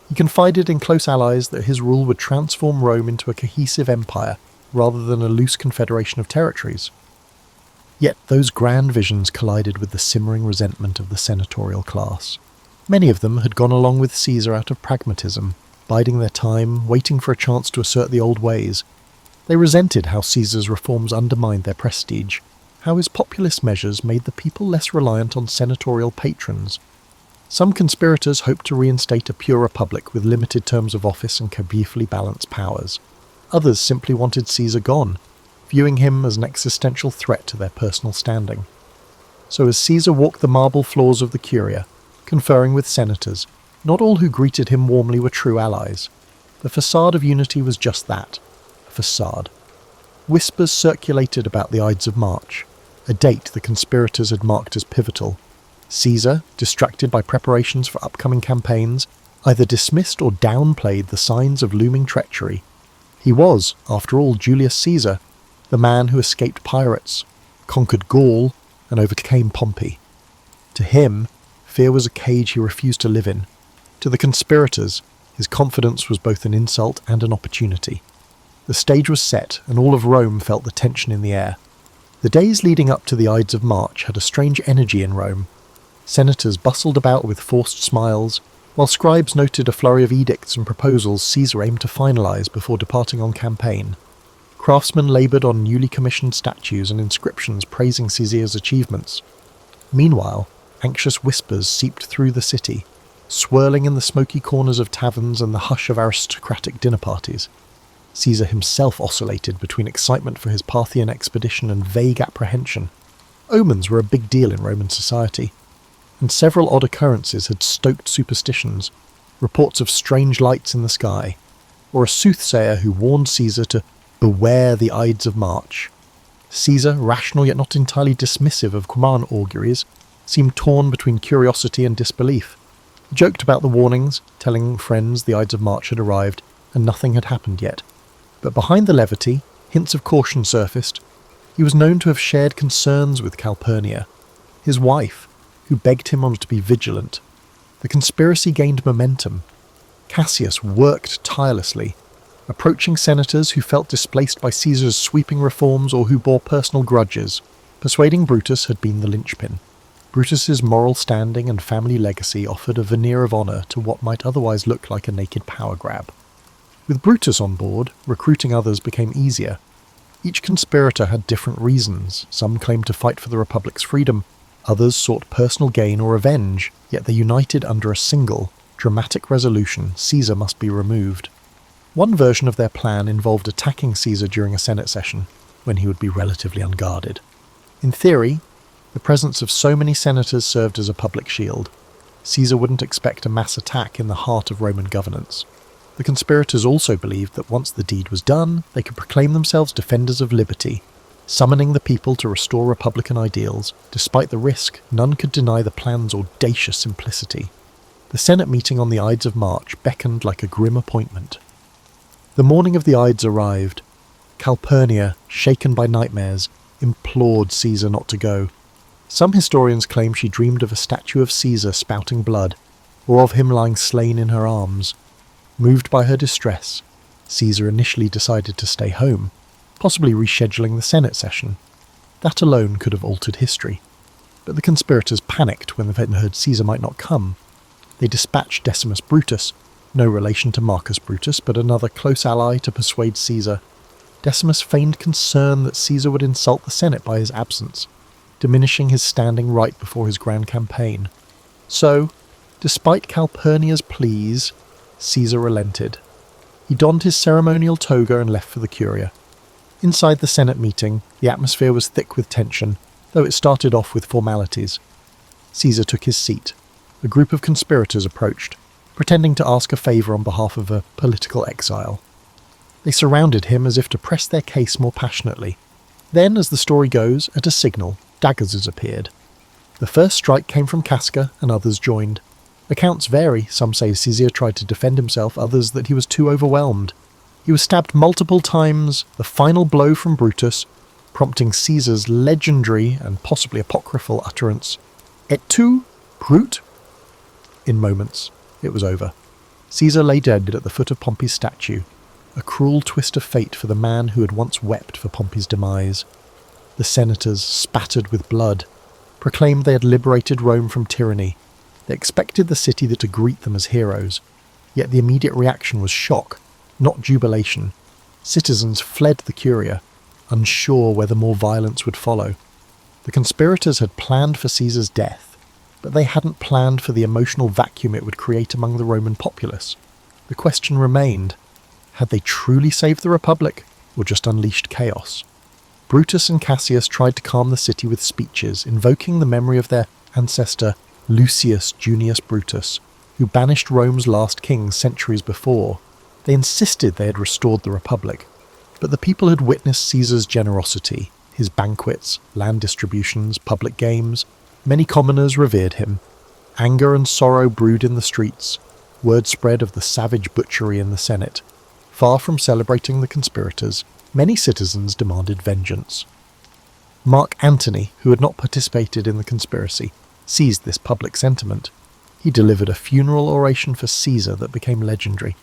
He confided in close allies that his rule would transform Rome into a cohesive empire rather than a loose confederation of territories. Yet those grand visions collided with the simmering resentment of the senatorial class. Many of them had gone along with Caesar out of pragmatism, biding their time, waiting for a chance to assert the old ways. They resented how Caesar's reforms undermined their prestige, how his populist measures made the people less reliant on senatorial patrons. Some conspirators hoped to reinstate a pure republic with limited terms of office and carefully balanced powers. Others simply wanted Caesar gone, viewing him as an existential threat to their personal standing. So as Caesar walked the marble floors of the Curia, conferring with senators, not all who greeted him warmly were true allies. The facade of unity was just that, a facade. Whispers circulated about the Ides of March, a date the conspirators had marked as pivotal. Caesar, distracted by preparations for upcoming campaigns, either dismissed or downplayed the signs of looming treachery. He was, after all, Julius Caesar, the man who escaped pirates, conquered Gaul, and overcame Pompey. To him, fear was a cage he refused to live in. To the conspirators, his confidence was both an insult and an opportunity. The stage was set, and all of Rome felt the tension in the air. The days leading up to the Ides of March had a strange energy in Rome. Senators bustled about with forced smiles, while scribes noted a flurry of edicts and proposals Caesar aimed to finalise before departing on campaign. Craftsmen laboured on newly commissioned statues and inscriptions praising Caesar's achievements. Meanwhile, anxious whispers seeped through the city, swirling in the smoky corners of taverns and the hush of aristocratic dinner parties. Caesar himself oscillated between excitement for his Parthian expedition and vague apprehension. Omens were a big deal in Roman society, and several odd occurrences had stoked superstitions, reports of strange lights in the sky, or a soothsayer who warned Caesar to beware the Ides of March. Caesar, rational yet not entirely dismissive of command auguries, seemed torn between curiosity and disbelief. He joked about the warnings, telling friends the Ides of March had arrived and nothing had happened yet. But behind the levity, hints of caution surfaced. He was known to have shared concerns with Calpurnia, his wife, who begged him on to be vigilant. The conspiracy gained momentum. Cassius worked tirelessly, approaching senators who felt displaced by Caesar's sweeping reforms or who bore personal grudges. Persuading Brutus had been the linchpin. Brutus's moral standing and family legacy offered a veneer of honour to what might otherwise look like a naked power grab. With Brutus on board, recruiting others became easier. Each conspirator had different reasons. Some claimed to fight for the Republic's freedom, others sought personal gain or revenge, yet they united under a single, dramatic resolution: Caesar must be removed. One version of their plan involved attacking Caesar during a Senate session, when he would be relatively unguarded. In theory, the presence of so many senators served as a public shield. Caesar wouldn't expect a mass attack in the heart of Roman governance. The conspirators also believed that once the deed was done, they could proclaim themselves defenders of liberty, summoning the people to restore republican ideals. Despite the risk, none could deny the plan's audacious simplicity. The Senate meeting on the Ides of March beckoned like a grim appointment. The morning of the Ides arrived. Calpurnia, shaken by nightmares, implored Caesar not to go. Some historians claim she dreamed of a statue of Caesar spouting blood, or of him lying slain in her arms. Moved by her distress, Caesar initially decided to stay home, possibly rescheduling the Senate session. That alone could have altered history. But the conspirators panicked when they heard Caesar might not come. They dispatched Decimus Brutus, no relation to Marcus Brutus, but another close ally, to persuade Caesar. Decimus feigned concern that Caesar would insult the Senate by his absence, diminishing his standing right before his grand campaign. So, despite Calpurnia's pleas, Caesar relented. He donned his ceremonial toga and left for the Curia. Inside the Senate meeting, the atmosphere was thick with tension, though it started off with formalities. Caesar took his seat. A group of conspirators approached, pretending to ask a favour on behalf of a political exile. They surrounded him as if to press their case more passionately. Then, as the story goes, at a signal, daggers appeared. The first strike came from Casca, and others joined. Accounts vary. Some say Caesar tried to defend himself, others that he was too overwhelmed. He was stabbed multiple times, the final blow from Brutus, prompting Caesar's legendary and possibly apocryphal utterance, "Et tu, Brute?" In moments, it was over. Caesar lay dead at the foot of Pompey's statue, a cruel twist of fate for the man who had once wept for Pompey's demise. The senators, spattered with blood, proclaimed they had liberated Rome from tyranny. They expected the city to greet them as heroes, yet the immediate reaction was shock, not jubilation. Citizens fled the Curia, unsure whether more violence would follow. The conspirators had planned for Caesar's death, but they hadn't planned for the emotional vacuum it would create among the Roman populace. The question remained, had they truly saved the Republic, or just unleashed chaos? Brutus and Cassius tried to calm the city with speeches, invoking the memory of their ancestor Lucius Junius Brutus, who banished Rome's last king centuries before. They insisted they had restored the Republic, but the people had witnessed Caesar's generosity, his banquets, land distributions, public games. Many commoners revered him. Anger and sorrow brewed in the streets. Word spread of the savage butchery in the Senate. Far from celebrating the conspirators, many citizens demanded vengeance. Mark Antony, who had not participated in the conspiracy, seized this public sentiment. He delivered a funeral oration for Caesar that became legendary.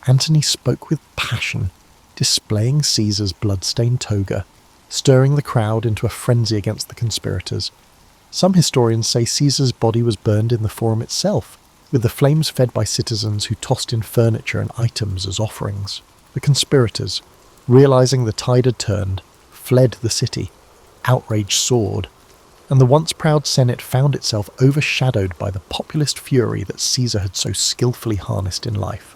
Antony spoke with passion, displaying Caesar's blood-stained toga, stirring the crowd into a frenzy against the conspirators. Some historians say Caesar's body was burned in the Forum itself, with the flames fed by citizens who tossed in furniture and items as offerings. The conspirators, realizing the tide had turned, fled the city. Outrage soared, and the once proud Senate found itself overshadowed by the populist fury that Caesar had so skillfully harnessed in life.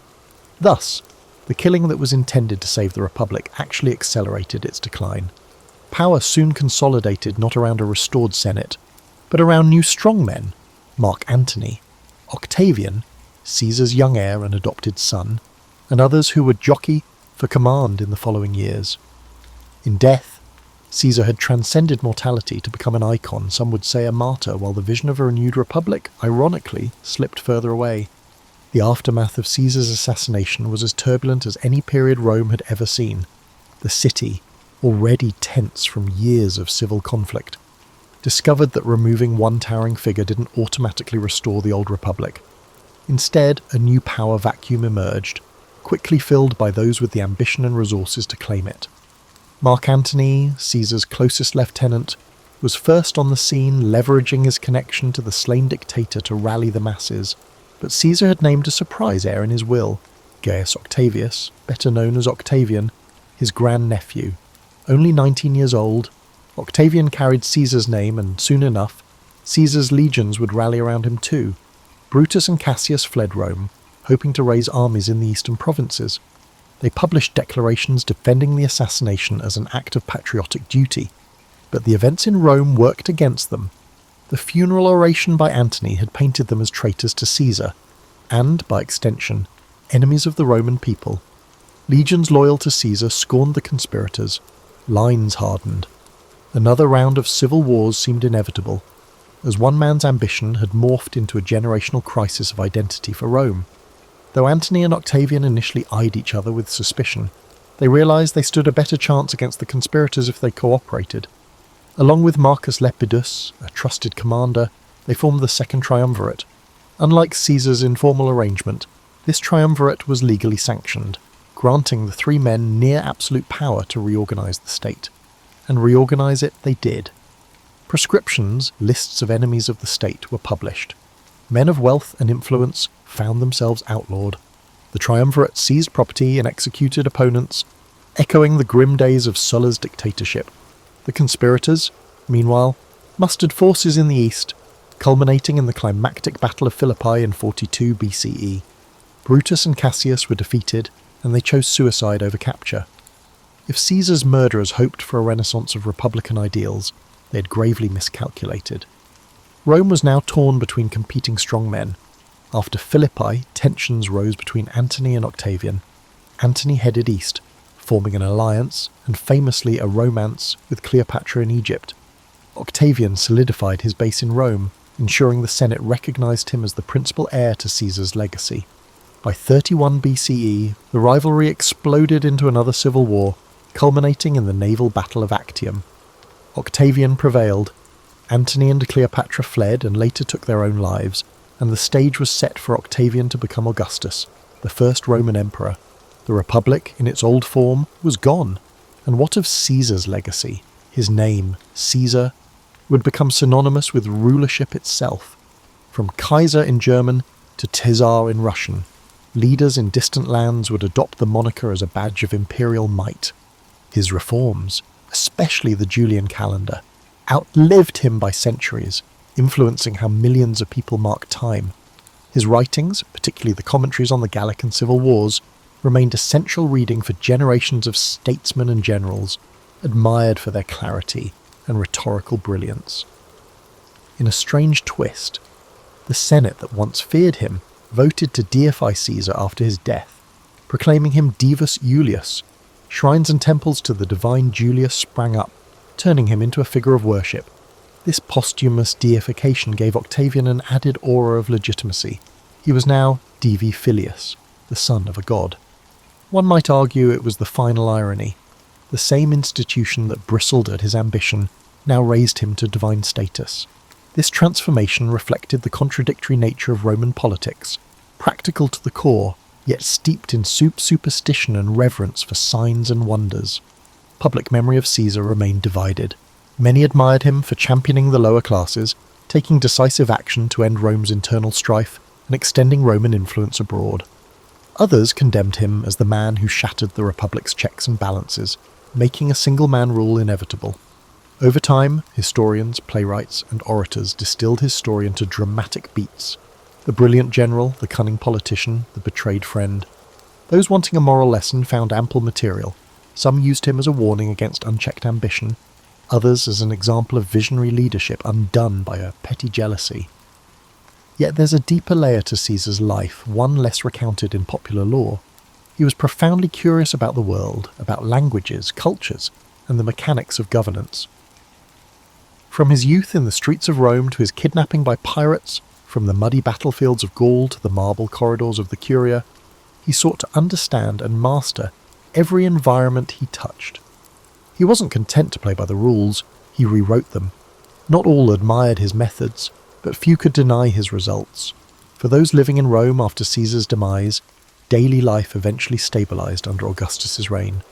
Thus, the killing that was intended to save the Republic actually accelerated its decline. Power soon consolidated not around a restored Senate, but around new strongmen, Mark Antony, Octavian, Caesar's young heir and adopted son, and others who would jockey for command in the following years. In death, Caesar had transcended mortality to become an icon, some would say a martyr, while the vision of a renewed republic, ironically, slipped further away. The aftermath of Caesar's assassination was as turbulent as any period Rome had ever seen. The city, already tense from years of civil conflict, discovered that removing one towering figure didn't automatically restore the old republic. Instead, a new power vacuum emerged, quickly filled by those with the ambition and resources to claim it. Mark Antony, Caesar's closest lieutenant, was first on the scene, leveraging his connection to the slain dictator to rally the masses, but Caesar had named a surprise heir in his will, Gaius Octavius, better known as Octavian, his grandnephew. Only 19 years old, Octavian carried Caesar's name, and soon enough, Caesar's legions would rally around him too. Brutus and Cassius fled Rome, hoping to raise armies in the eastern provinces. They published declarations defending the assassination as an act of patriotic duty, but the events in Rome worked against them. The funeral oration by Antony had painted them as traitors to Caesar, and, by extension, enemies of the Roman people. Legions loyal to Caesar scorned the conspirators. Lines hardened. Another round of civil wars seemed inevitable, as one man's ambition had morphed into a generational crisis of identity for Rome. Though Antony and Octavian initially eyed each other with suspicion, they realized they stood a better chance against the conspirators if they cooperated. Along with Marcus Lepidus, a trusted commander, they formed the Second Triumvirate. Unlike Caesar's informal arrangement, this triumvirate was legally sanctioned, granting the three men near absolute power to reorganize the state. And reorganize it they did. Prescriptions, lists of enemies of the state, were published. men of wealth and influence found themselves outlawed. The triumvirate seized property and executed opponents, echoing the grim days of Sulla's dictatorship. The conspirators, meanwhile, mustered forces in the east, culminating in the climactic Battle of Philippi in 42 BCE. Brutus and Cassius were defeated, and they chose suicide over capture. If Caesar's murderers hoped for a renaissance of republican ideals, they had gravely miscalculated. Rome was now torn between competing strongmen. After Philippi, tensions rose between Antony and Octavian. Antony headed east, forming an alliance, and famously a romance, with Cleopatra in Egypt. Octavian solidified his base in Rome, ensuring the Senate recognized him as the principal heir to Caesar's legacy. By 31 BCE, the rivalry exploded into another civil war, culminating in the naval battle of Actium. Octavian prevailed. Antony and Cleopatra fled and later took their own lives, and the stage was set for Octavian to become Augustus, the first Roman emperor. The Republic, in its old form, was gone. And what of Caesar's legacy? His name, Caesar, would become synonymous with rulership itself. From Kaiser in German to Caesar in Russian, leaders in distant lands would adopt the moniker as a badge of imperial might. His reforms, especially the Julian calendar, outlived him by centuries, influencing how millions of people mark time. His writings, particularly the commentaries on the Gallic and Civil Wars, remained essential reading for generations of statesmen and generals, admired for their clarity and rhetorical brilliance. In a strange twist, the Senate that once feared him voted to deify Caesar after his death, proclaiming him Divus Julius. Shrines and temples to the divine Julius sprang up, turning him into a figure of worship. This posthumous deification gave Octavian an added aura of legitimacy. He was now Divi Filius, the son of a god. One might argue it was the final irony. The same institution that bristled at his ambition now raised him to divine status. This transformation reflected the contradictory nature of Roman politics, practical to the core, yet steeped in superstition and reverence for signs and wonders. Public memory of Caesar remained divided. Many admired him for championing the lower classes, taking decisive action to end Rome's internal strife, and extending Roman influence abroad. Others condemned him as the man who shattered the Republic's checks and balances, making a single-man rule inevitable. Over time, historians, playwrights, and orators distilled his story into dramatic beats. The brilliant general, the cunning politician, the betrayed friend. Those wanting a moral lesson found ample material. Some used him as a warning against unchecked ambition, others as an example of visionary leadership undone by a petty jealousy. Yet there's a deeper layer to Caesar's life, one less recounted in popular lore. He was profoundly curious about the world, about languages, cultures, and the mechanics of governance. From his youth in the streets of Rome to his kidnapping by pirates, from the muddy battlefields of Gaul to the marble corridors of the Curia, he sought to understand and master every environment he touched. He wasn't content to play by the rules, he rewrote them. Not all admired his methods, but few could deny his results. For those living in Rome after Caesar's demise, daily life eventually stabilized under Augustus's reign.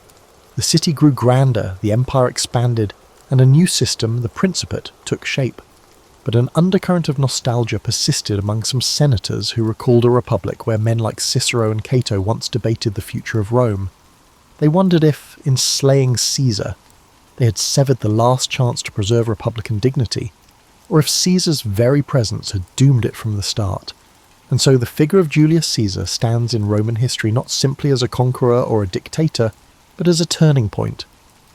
The city grew grander, the empire expanded, and a new system, the Principate, took shape. But an undercurrent of nostalgia persisted among some senators who recalled a republic where men like Cicero and Cato once debated the future of Rome. They wondered if, in slaying Caesar, they had severed the last chance to preserve republican dignity, or if Caesar's very presence had doomed it from the start. And so the figure of Julius Caesar stands in Roman history not simply as a conqueror or a dictator, but as a turning point.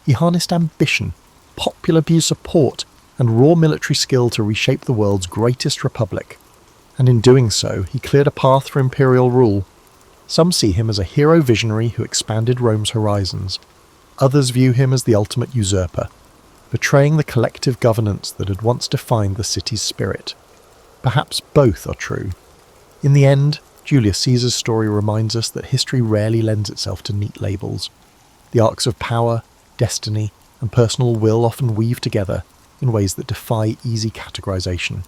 He harnessed ambition, popular support, and raw military skill to reshape the world's greatest republic. And in doing so, he cleared a path for imperial rule. Some see him as a hero visionary who expanded Rome's horizons. Others view him as the ultimate usurper, betraying the collective governance that had once defined the city's spirit. Perhaps both are true. In the end, Julius Caesar's story reminds us that history rarely lends itself to neat labels. The arcs of power, destiny, and personal will often weave together in ways that defy easy categorization.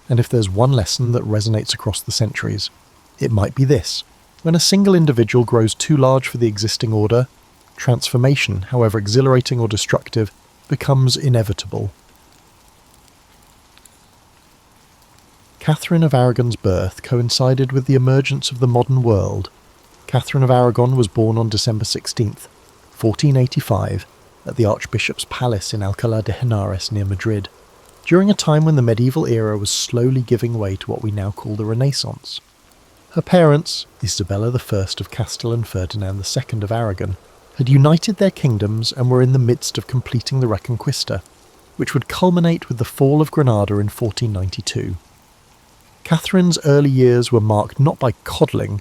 And if there's one lesson that resonates across the centuries, it might be this. When a single individual grows too large for the existing order, transformation, however exhilarating or destructive, becomes inevitable. Catherine of Aragon's birth coincided with the emergence of the modern world. Catherine of Aragon was born on December 16th, 1485, at the Archbishop's Palace in Alcalá de Henares near Madrid, during a time when the medieval era was slowly giving way to what we now call the Renaissance. Her parents, Isabella I of Castile and Ferdinand II of Aragon, had united their kingdoms and were in the midst of completing the Reconquista, which would culminate with the fall of Granada in 1492. Catherine's early years were marked not by coddling,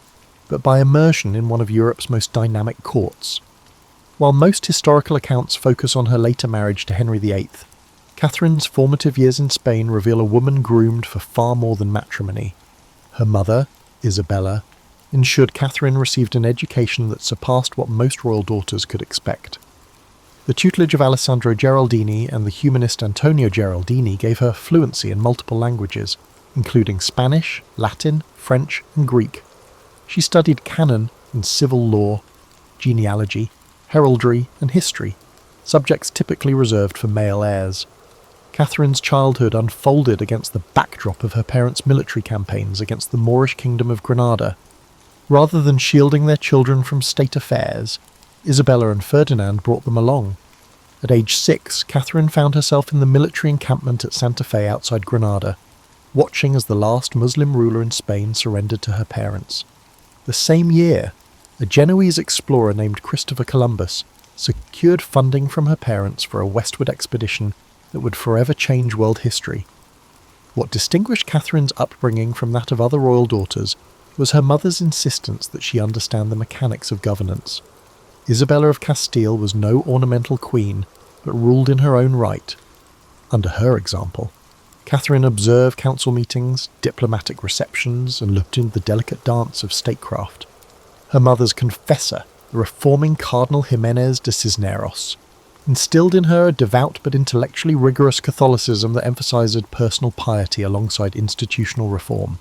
but by immersion in one of Europe's most dynamic courts. While most historical accounts focus on her later marriage to Henry VIII, Catherine's formative years in Spain reveal a woman groomed for far more than matrimony. Her mother, Isabella, ensured Catherine received an education that surpassed what most royal daughters could expect. The tutelage of Alessandro Geraldini and the humanist Antonio Geraldini gave her fluency in multiple languages, including Spanish, Latin, French, and Greek. She studied canon and civil law, genealogy, heraldry, and history, subjects typically reserved for male heirs. Catherine's childhood unfolded against the backdrop of her parents' military campaigns against the Moorish kingdom of Granada. Rather than shielding their children from state affairs, Isabella and Ferdinand brought them along. At age 6, Catherine found herself in the military encampment at Santa Fe outside Granada, watching as the last Muslim ruler in Spain surrendered to her parents. The same year, a Genoese explorer named Christopher Columbus secured funding from her parents for a westward expedition that would forever change world history. What distinguished Catherine's upbringing from that of other royal daughters was her mother's insistence that she understand the mechanics of governance. Isabella of Castile was no ornamental queen, but ruled in her own right. Under her example, Catherine observed council meetings, diplomatic receptions, and looked into the delicate dance of statecraft. Her mother's confessor, the reforming Cardinal Jimenez de Cisneros, instilled in her a devout but intellectually rigorous Catholicism that emphasised personal piety alongside institutional reform.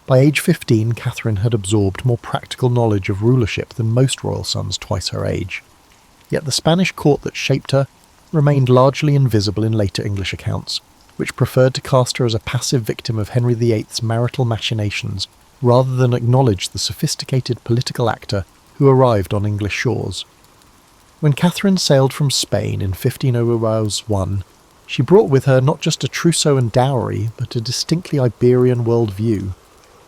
By age 15, Catherine had absorbed more practical knowledge of rulership than most royal sons twice her age. Yet the Spanish court that shaped her remained largely invisible in later English accounts, which preferred to cast her as a passive victim of Henry VIII's marital machinations rather than acknowledge the sophisticated political actor who arrived on English shores. When Catherine sailed from Spain in 1501, she brought with her not just a trousseau and dowry, but a distinctly Iberian worldview.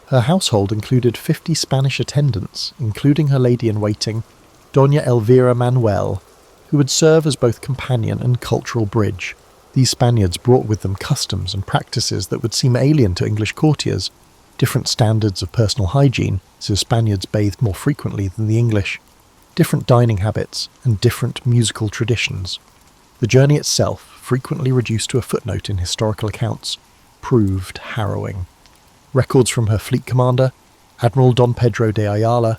Her household included 50 Spanish attendants, including her lady-in-waiting, Doña Elvira Manuel, who would serve as both companion and cultural bridge. These Spaniards brought with them customs and practices that would seem alien to English courtiers, different standards of personal hygiene, so Spaniards bathed more frequently than the English, different dining habits, and different musical traditions. The journey itself, frequently reduced to a footnote in historical accounts, proved harrowing. Records from her fleet commander, Admiral Don Pedro de Ayala,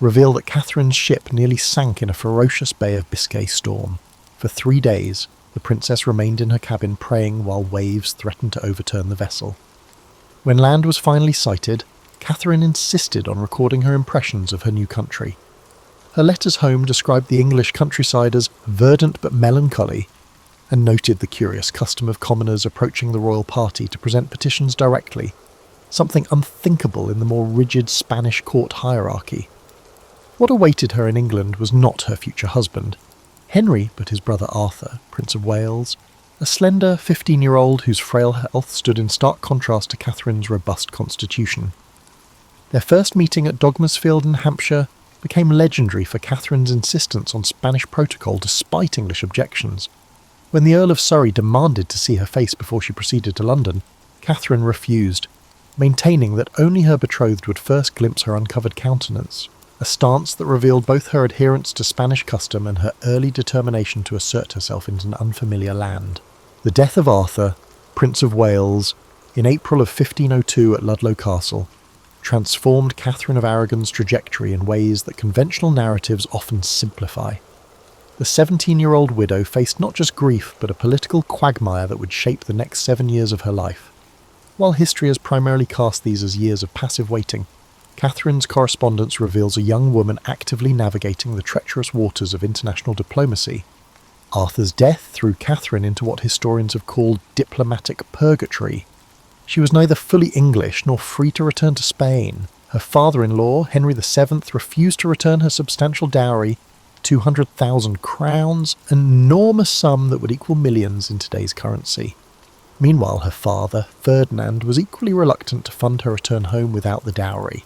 reveal that Catherine's ship nearly sank in a ferocious Bay of Biscay storm. For 3 days, the princess remained in her cabin praying while waves threatened to overturn the vessel. When land was finally sighted, Catherine insisted on recording her impressions of her new country. Her letters home described the English countryside as verdant but melancholy, and noted the curious custom of commoners approaching the royal party to present petitions directly, something unthinkable in the more rigid Spanish court hierarchy. What awaited her in England was not her future husband, Henry, but his brother Arthur, Prince of Wales, a slender 15-year-old whose frail health stood in stark contrast to Catherine's robust constitution. Their first meeting at Dogmersfield in Hampshire became legendary for Catherine's insistence on Spanish protocol despite English objections. When the Earl of Surrey demanded to see her face before she proceeded to London, Catherine refused, maintaining that only her betrothed would first glimpse her uncovered countenance, a stance that revealed both her adherence to Spanish custom and her early determination to assert herself in an unfamiliar land. The death of Arthur, Prince of Wales, in April of 1502 at Ludlow Castle, transformed Catherine of Aragon's trajectory in ways that conventional narratives often simplify. The 17-year-old widow faced not just grief but a political quagmire that would shape the next 7 years of her life. While history has primarily cast these as years of passive waiting, Catherine's correspondence reveals a young woman actively navigating the treacherous waters of international diplomacy. Arthur's death threw Catherine into what historians have called diplomatic purgatory, She was neither fully English nor free to return to Spain. Her father-in-law, Henry VII, refused to return her substantial dowry, 200,000 crowns, an enormous sum that would equal millions in today's currency. Meanwhile, her father, Ferdinand, was equally reluctant to fund her return home without the dowry.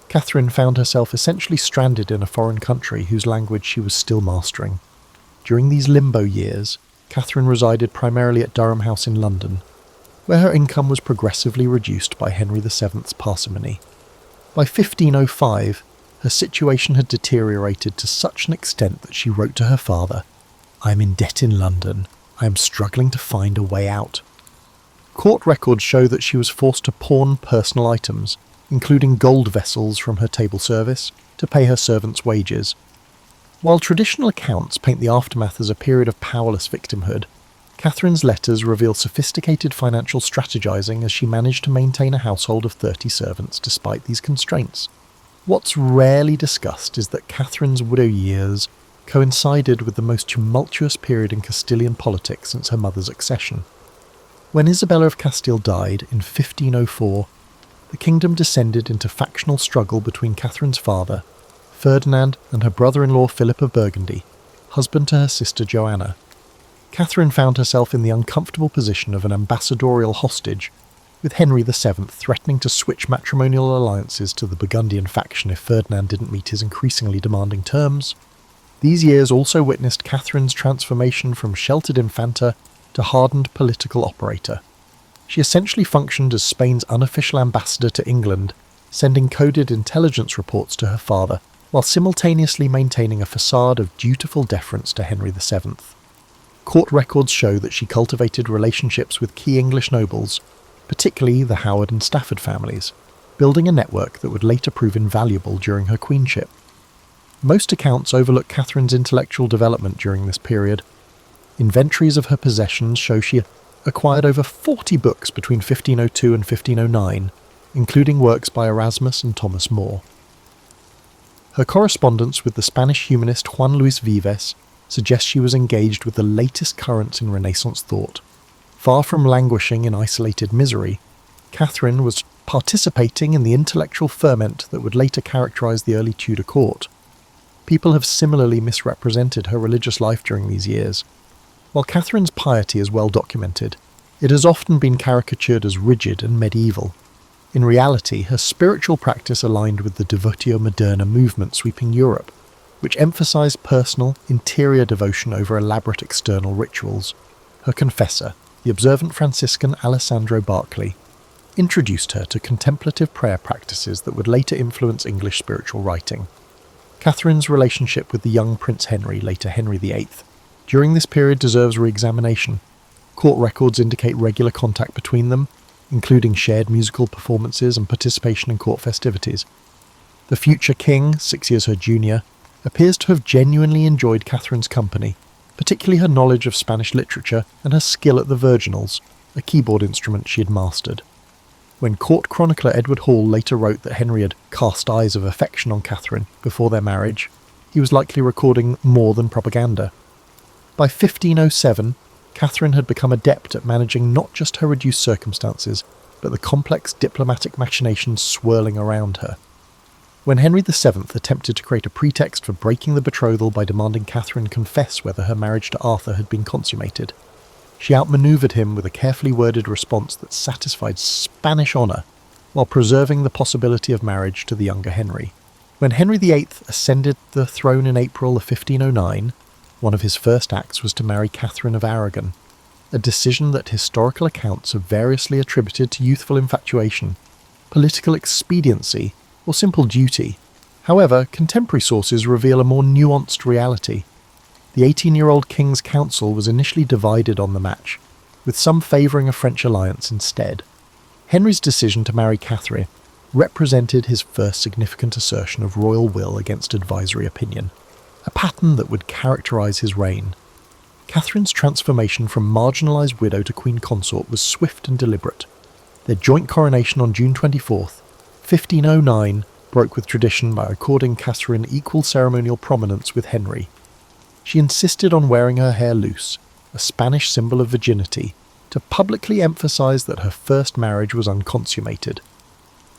Catherine found herself essentially stranded in a foreign country whose language she was still mastering. During these limbo years, Catherine resided primarily at Durham House in London, where her income was progressively reduced by Henry VII's parsimony. By 1505, her situation had deteriorated to such an extent that she wrote to her father, "I am in debt in London. I am struggling to find a way out." Court records show that she was forced to pawn personal items, including gold vessels from her table service, to pay her servants' wages. While traditional accounts paint the aftermath as a period of powerless victimhood, Catherine's letters reveal sophisticated financial strategizing as she managed to maintain a household of 30 servants despite these constraints. What's rarely discussed is that Catherine's widow years coincided with the most tumultuous period in Castilian politics since her mother's accession. When Isabella of Castile died in 1504, the kingdom descended into factional struggle between Catherine's father, Ferdinand, and her brother-in-law Philip of Burgundy, husband to her sister Joanna. Catherine found herself in the uncomfortable position of an ambassadorial hostage, with Henry VII threatening to switch matrimonial alliances to the Burgundian faction if Ferdinand didn't meet his increasingly demanding terms. These years also witnessed Catherine's transformation from sheltered infanta to hardened political operator. She essentially functioned as Spain's unofficial ambassador to England, sending coded intelligence reports to her father, while simultaneously maintaining a facade of dutiful deference to Henry VII. Court records show that she cultivated relationships with key English nobles, particularly the Howard and Stafford families, building a network that would later prove invaluable during her queenship. Most accounts overlook Catherine's intellectual development during this period. Inventories of her possessions show she acquired over 40 books between 1502 and 1509, including works by Erasmus and Thomas More. Her correspondence with the Spanish humanist Juan Luis Vives suggests she was engaged with the latest currents in Renaissance thought. Far from languishing in isolated misery, Catherine was participating in the intellectual ferment that would later characterise the early Tudor court. People have similarly misrepresented her religious life during these years. While Catherine's piety is well documented, it has often been caricatured as rigid and medieval. In reality, her spiritual practice aligned with the Devotio Moderna movement sweeping Europe, which emphasised personal, interior devotion over elaborate external rituals. Her confessor, the observant Franciscan Alessandro Barclay, introduced her to contemplative prayer practices that would later influence English spiritual writing. Catherine's relationship with the young Prince Henry, later Henry VIII, during this period deserves re-examination. Court records indicate regular contact between them, including shared musical performances and participation in court festivities. The future king, 6 years her junior, appears to have genuinely enjoyed Catherine's company, particularly her knowledge of Spanish literature and her skill at the virginals, a keyboard instrument she had mastered. When court chronicler Edward Hall later wrote that Henry had cast eyes of affection on Catherine before their marriage, he was likely recording more than propaganda. By 1507, Catherine had become adept at managing not just her reduced circumstances, but the complex diplomatic machinations swirling around her. When Henry VII attempted to create a pretext for breaking the betrothal by demanding Catherine confess whether her marriage to Arthur had been consummated, she outmanoeuvred him with a carefully worded response that satisfied Spanish honour, while preserving the possibility of marriage to the younger Henry. When Henry VIII ascended the throne in April of 1509, one of his first acts was to marry Catherine of Aragon, a decision that historical accounts have variously attributed to youthful infatuation, political expediency, or simple duty. However, contemporary sources reveal a more nuanced reality. The 18-year-old King's Council was initially divided on the match, with some favouring a French alliance instead. Henry's decision to marry Catherine represented his first significant assertion of royal will against advisory opinion, a pattern that would characterise his reign. Catherine's transformation from marginalised widow to queen consort was swift and deliberate. Their joint coronation on June 24th, 1509, broke with tradition by according Catherine equal ceremonial prominence with Henry. She insisted on wearing her hair loose, a Spanish symbol of virginity, to publicly emphasise that her first marriage was unconsummated.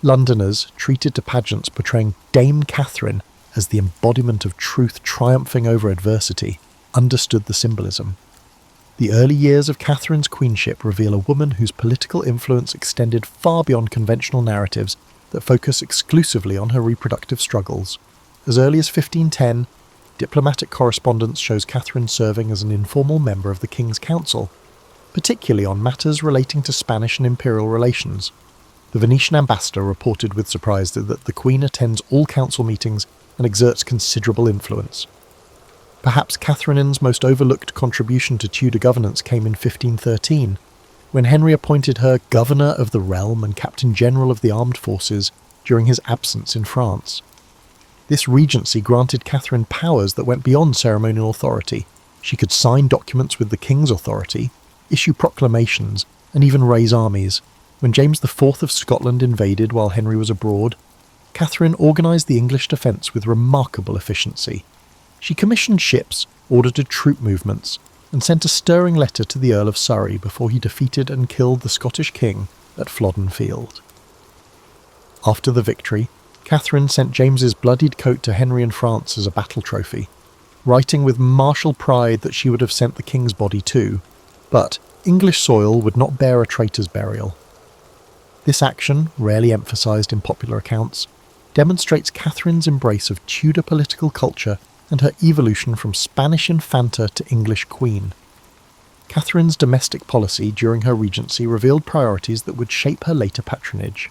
Londoners, treated to pageants portraying Dame Catherine as the embodiment of truth triumphing over adversity, understood the symbolism. The early years of Catherine's queenship reveal a woman whose political influence extended far beyond conventional narratives that focus exclusively on her reproductive struggles. As early as 1510, diplomatic correspondence shows Catherine serving as an informal member of the King's Council, particularly on matters relating to Spanish and imperial relations. The Venetian ambassador reported with surprise that the Queen attends all council meetings and exerts considerable influence. Perhaps Catherine's most overlooked contribution to Tudor governance came in 1513, when Henry appointed her Governor of the Realm and Captain General of the Armed Forces during his absence in France. This regency granted Catherine powers that went beyond ceremonial authority. She could sign documents with the King's authority, issue proclamations, and even raise armies. When James IV of Scotland invaded while Henry was abroad, Catherine organised the English defence with remarkable efficiency. She commissioned ships, ordered troop movements, and sent a stirring letter to the Earl of Surrey before he defeated and killed the Scottish king at Flodden Field. After the victory, Catherine sent James's bloodied coat to Henry in France as a battle trophy, writing with martial pride that she would have sent the king's body too, but English soil would not bear a traitor's burial. This action, rarely emphasised in popular accounts, demonstrates Catherine's embrace of Tudor political culture and her evolution from Spanish infanta to English queen. Catherine's domestic policy during her regency revealed priorities that would shape her later patronage.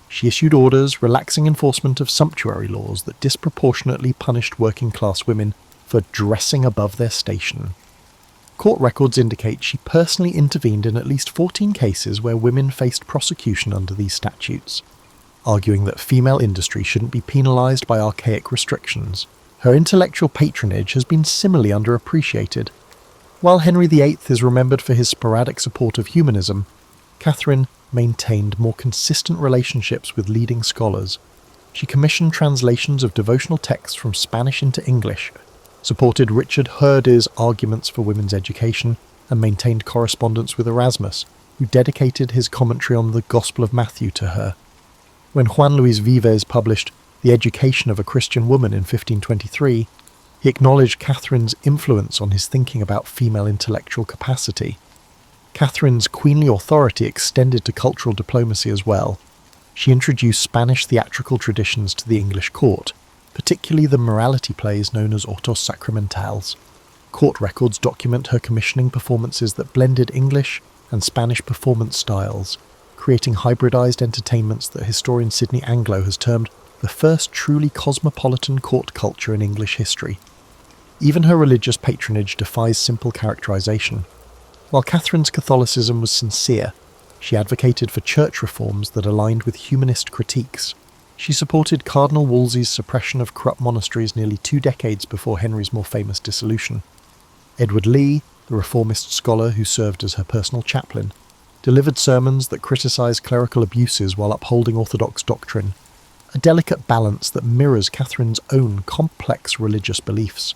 She issued orders relaxing enforcement of sumptuary laws that disproportionately punished working-class women for dressing above their station. Court records indicate she personally intervened in at least 14 cases where women faced prosecution under these statutes, arguing that female industry shouldn't be penalised by archaic restrictions. Her intellectual patronage has been similarly underappreciated. While Henry VIII is remembered for his sporadic support of humanism, Catherine maintained more consistent relationships with leading scholars. She commissioned translations of devotional texts from Spanish into English, supported Richard Hurdy's arguments for women's education, and maintained correspondence with Erasmus, who dedicated his commentary on the Gospel of Matthew to her. When Juan Luis Vives published The Education of a Christian Woman in 1523, he acknowledged Catherine's influence on his thinking about female intellectual capacity. Catherine's queenly authority extended to cultural diplomacy as well. She introduced Spanish theatrical traditions to the English court, particularly the morality plays known as autos sacramentales. Court records document her commissioning performances that blended English and Spanish performance styles, creating hybridized entertainments that historian Sidney Anglo has termed the first truly cosmopolitan court culture in English history. Even her religious patronage defies simple characterization. While Catherine's Catholicism was sincere, she advocated for church reforms that aligned with humanist critiques. She supported Cardinal Wolsey's suppression of corrupt monasteries nearly 2 decades before Henry's more famous dissolution. Edward Lee, the reformist scholar who served as her personal chaplain, delivered sermons that criticised clerical abuses while upholding orthodox doctrine, a delicate balance that mirrors Catherine's own complex religious beliefs.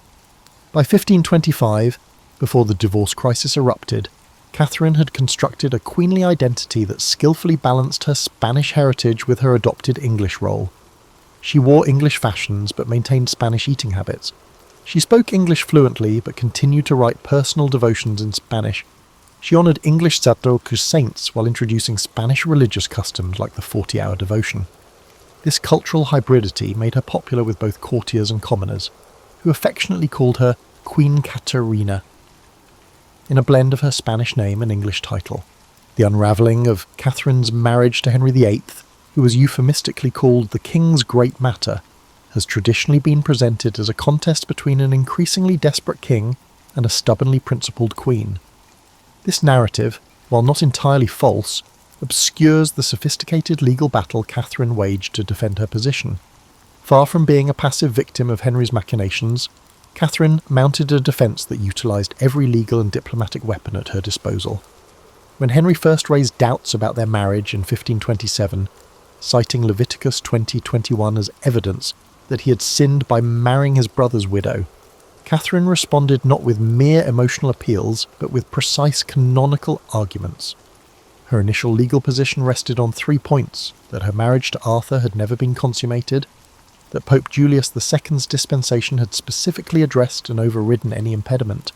By 1525, before the divorce crisis erupted, Catherine had constructed a queenly identity that skillfully balanced her Spanish heritage with her adopted English role. She wore English fashions but maintained Spanish eating habits. She spoke English fluently but continued to write personal devotions in Spanish. She honoured English Catholic saints while introducing Spanish religious customs like the 40-hour devotion. This cultural hybridity made her popular with both courtiers and commoners, who affectionately called her Queen Caterina, in a blend of her Spanish name and English title. The unravelling of Catherine's marriage to Henry VIII, who was euphemistically called the King's Great Matter, has traditionally been presented as a contest between an increasingly desperate king and a stubbornly principled queen. This narrative, while not entirely false, obscures the sophisticated legal battle Catherine waged to defend her position. Far from being a passive victim of Henry's machinations, Catherine mounted a defence that utilised every legal and diplomatic weapon at her disposal. When Henry first raised doubts about their marriage in 1527, citing Leviticus 20:21 as evidence that he had sinned by marrying his brother's widow, Catherine responded not with mere emotional appeals, but with precise canonical arguments. Her initial legal position rested on 3 points: that her marriage to Arthur had never been consummated, that Pope Julius II's dispensation had specifically addressed and overridden any impediment,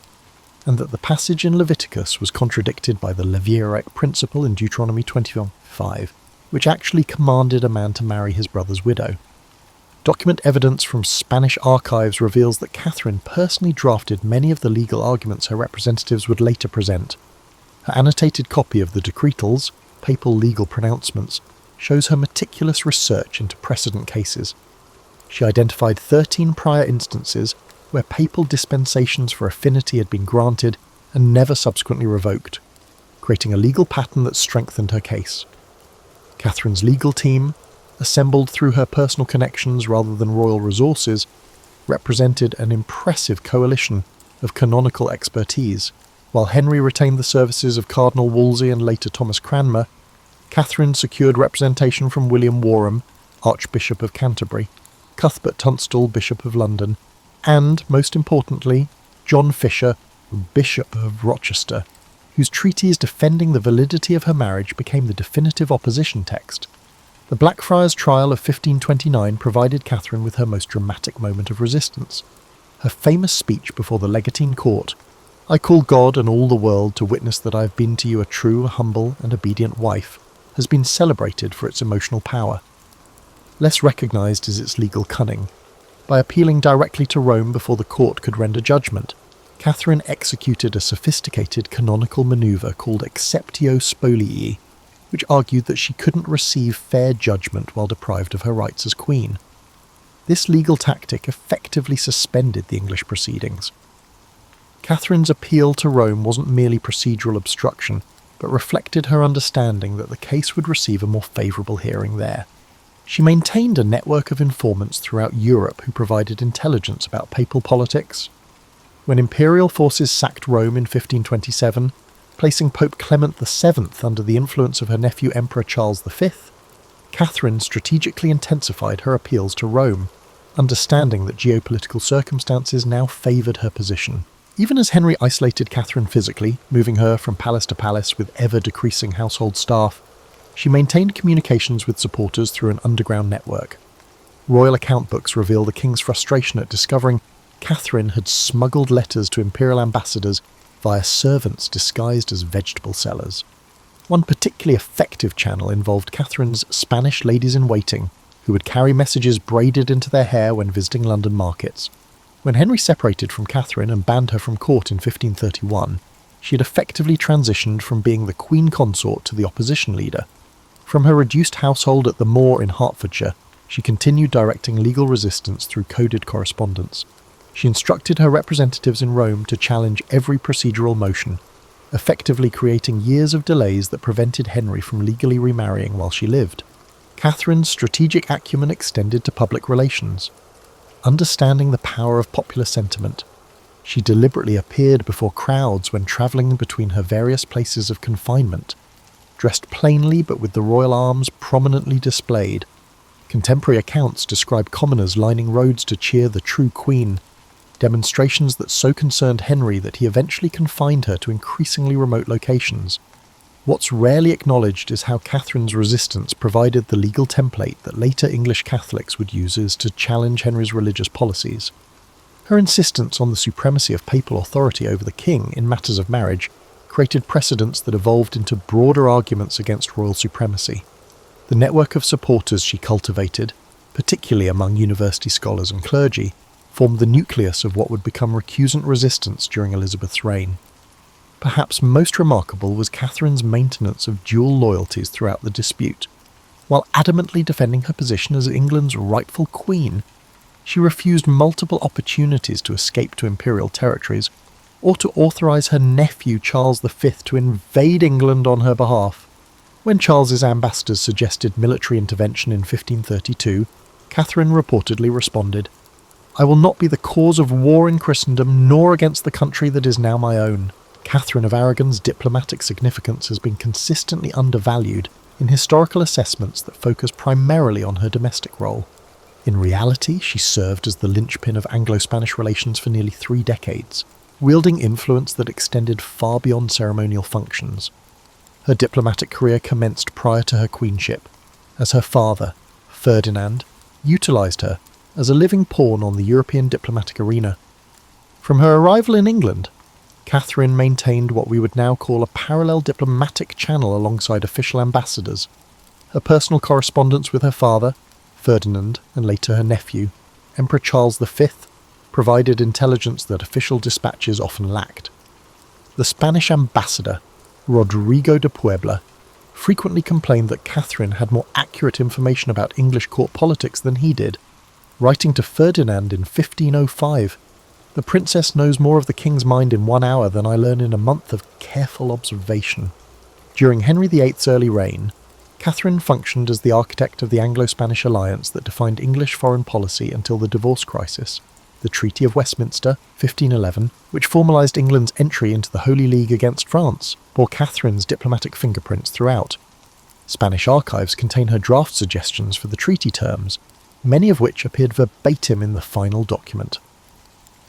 and that the passage in Leviticus was contradicted by the Levirate principle in Deuteronomy 25, which actually commanded a man to marry his brother's widow. Document evidence from Spanish archives reveals that Catherine personally drafted many of the legal arguments her representatives would later present. Her annotated copy of the decretals, papal legal pronouncements, shows her meticulous research into precedent cases. She identified 13 prior instances where papal dispensations for affinity had been granted and never subsequently revoked, creating a legal pattern that strengthened her case. Catherine's legal team, assembled through her personal connections rather than royal resources, represented an impressive coalition of canonical expertise. While Henry retained the services of Cardinal Wolsey and later Thomas Cranmer, Catherine secured representation from William Warham, Archbishop of Canterbury, Cuthbert Tunstall, Bishop of London, and, most importantly, John Fisher, Bishop of Rochester, whose treatise defending the validity of her marriage became the definitive opposition text. The Blackfriars trial of 1529 provided Catherine with her most dramatic moment of resistance. Her famous speech before the Legatine court, "I call God and all the world to witness that I have been to you a true, humble, and obedient wife," has been celebrated for its emotional power. Less recognised is its legal cunning. By appealing directly to Rome before the court could render judgment, Catherine executed a sophisticated canonical manoeuvre called exceptio spolii, which argued that she couldn't receive fair judgment while deprived of her rights as queen. This legal tactic effectively suspended the English proceedings. Catherine's appeal to Rome wasn't merely procedural obstruction, but reflected her understanding that the case would receive a more favourable hearing there. She maintained a network of informants throughout Europe who provided intelligence about papal politics. When imperial forces sacked Rome in 1527, placing Pope Clement VII under the influence of her nephew Emperor Charles V, Catherine strategically intensified her appeals to Rome, understanding that geopolitical circumstances now favoured her position. Even as Henry isolated Catherine physically, moving her from palace to palace with ever-decreasing household staff, she maintained communications with supporters through an underground network. Royal account books reveal the king's frustration at discovering Catherine had smuggled letters to imperial ambassadors via servants disguised as vegetable sellers. One particularly effective channel involved Catherine's Spanish ladies-in-waiting, who would carry messages braided into their hair when visiting London markets. When Henry separated from Catherine and banned her from court in 1531, she had effectively transitioned from being the queen consort to the opposition leader. From her reduced household at the Moor in Hertfordshire, she continued directing legal resistance through coded correspondence. She instructed her representatives in Rome to challenge every procedural motion, effectively creating years of delays that prevented Henry from legally remarrying while she lived. Catherine's strategic acumen extended to public relations. Understanding the power of popular sentiment, she deliberately appeared before crowds when travelling between her various places of confinement, dressed plainly but with the royal arms prominently displayed. Contemporary accounts describe commoners lining roads to cheer the true queen, demonstrations that so concerned Henry that he eventually confined her to increasingly remote locations. What's rarely acknowledged is how Catherine's resistance provided the legal template that later English Catholics would use to challenge Henry's religious policies. Her insistence on the supremacy of papal authority over the king in matters of marriage created precedents that evolved into broader arguments against royal supremacy. The network of supporters she cultivated, particularly among university scholars and clergy, formed the nucleus of what would become recusant resistance during Elizabeth's reign. Perhaps most remarkable was Catherine's maintenance of dual loyalties throughout the dispute. While adamantly defending her position as England's rightful queen, she refused multiple opportunities to escape to imperial territories, or to authorise her nephew Charles V to invade England on her behalf. When Charles's ambassadors suggested military intervention in 1532, Catherine reportedly responded, "I will not be the cause of war in Christendom, nor against the country that is now my own." Catherine of Aragon's diplomatic significance has been consistently undervalued in historical assessments that focus primarily on her domestic role. In reality, she served as the linchpin of Anglo-Spanish relations for nearly 3 decades, wielding influence that extended far beyond ceremonial functions. Her diplomatic career commenced prior to her queenship, as her father, Ferdinand, utilised her as a living pawn on the European diplomatic arena. From her arrival in England, Catherine maintained what we would now call a parallel diplomatic channel alongside official ambassadors. Her personal correspondence with her father, Ferdinand, and later her nephew, Emperor Charles V, provided intelligence that official dispatches often lacked. The Spanish ambassador, Rodrigo de Puebla, frequently complained that Catherine had more accurate information about English court politics than he did. Writing to Ferdinand in 1505, "The princess knows more of the king's mind in 1 hour than I learn in a month of careful observation." During Henry VIII's early reign, Catherine functioned as the architect of the Anglo-Spanish alliance that defined English foreign policy until the divorce crisis. The Treaty of Westminster, 1511, which formalised England's entry into the Holy League against France, bore Catherine's diplomatic fingerprints throughout. Spanish archives contain her draft suggestions for the treaty terms, many of which appeared verbatim in the final document.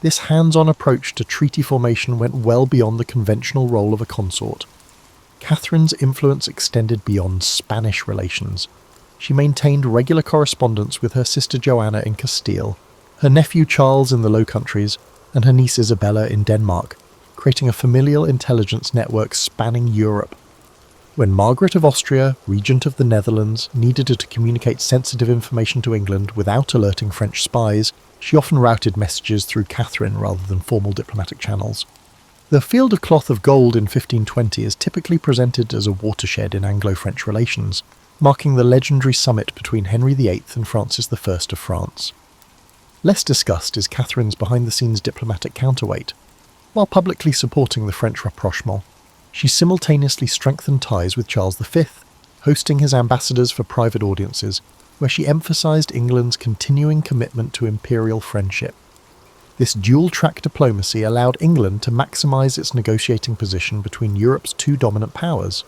This hands-on approach to treaty formation went well beyond the conventional role of a consort. Catherine's influence extended beyond Spanish relations. She maintained regular correspondence with her sister Joanna in Castile, her nephew Charles in the Low Countries, and her niece Isabella in Denmark, creating a familial intelligence network spanning Europe. When Margaret of Austria, regent of the Netherlands, needed her to communicate sensitive information to England without alerting French spies, she often routed messages through Catherine rather than formal diplomatic channels. The Field of Cloth of Gold in 1520 is typically presented as a watershed in Anglo-French relations, marking the legendary summit between Henry VIII and Francis I of France. Less discussed is Catherine's behind-the-scenes diplomatic counterweight. While publicly supporting the French rapprochement, she simultaneously strengthened ties with Charles V, hosting his ambassadors for private audiences, where she emphasised England's continuing commitment to imperial friendship. This dual-track diplomacy allowed England to maximise its negotiating position between Europe's 2 dominant powers.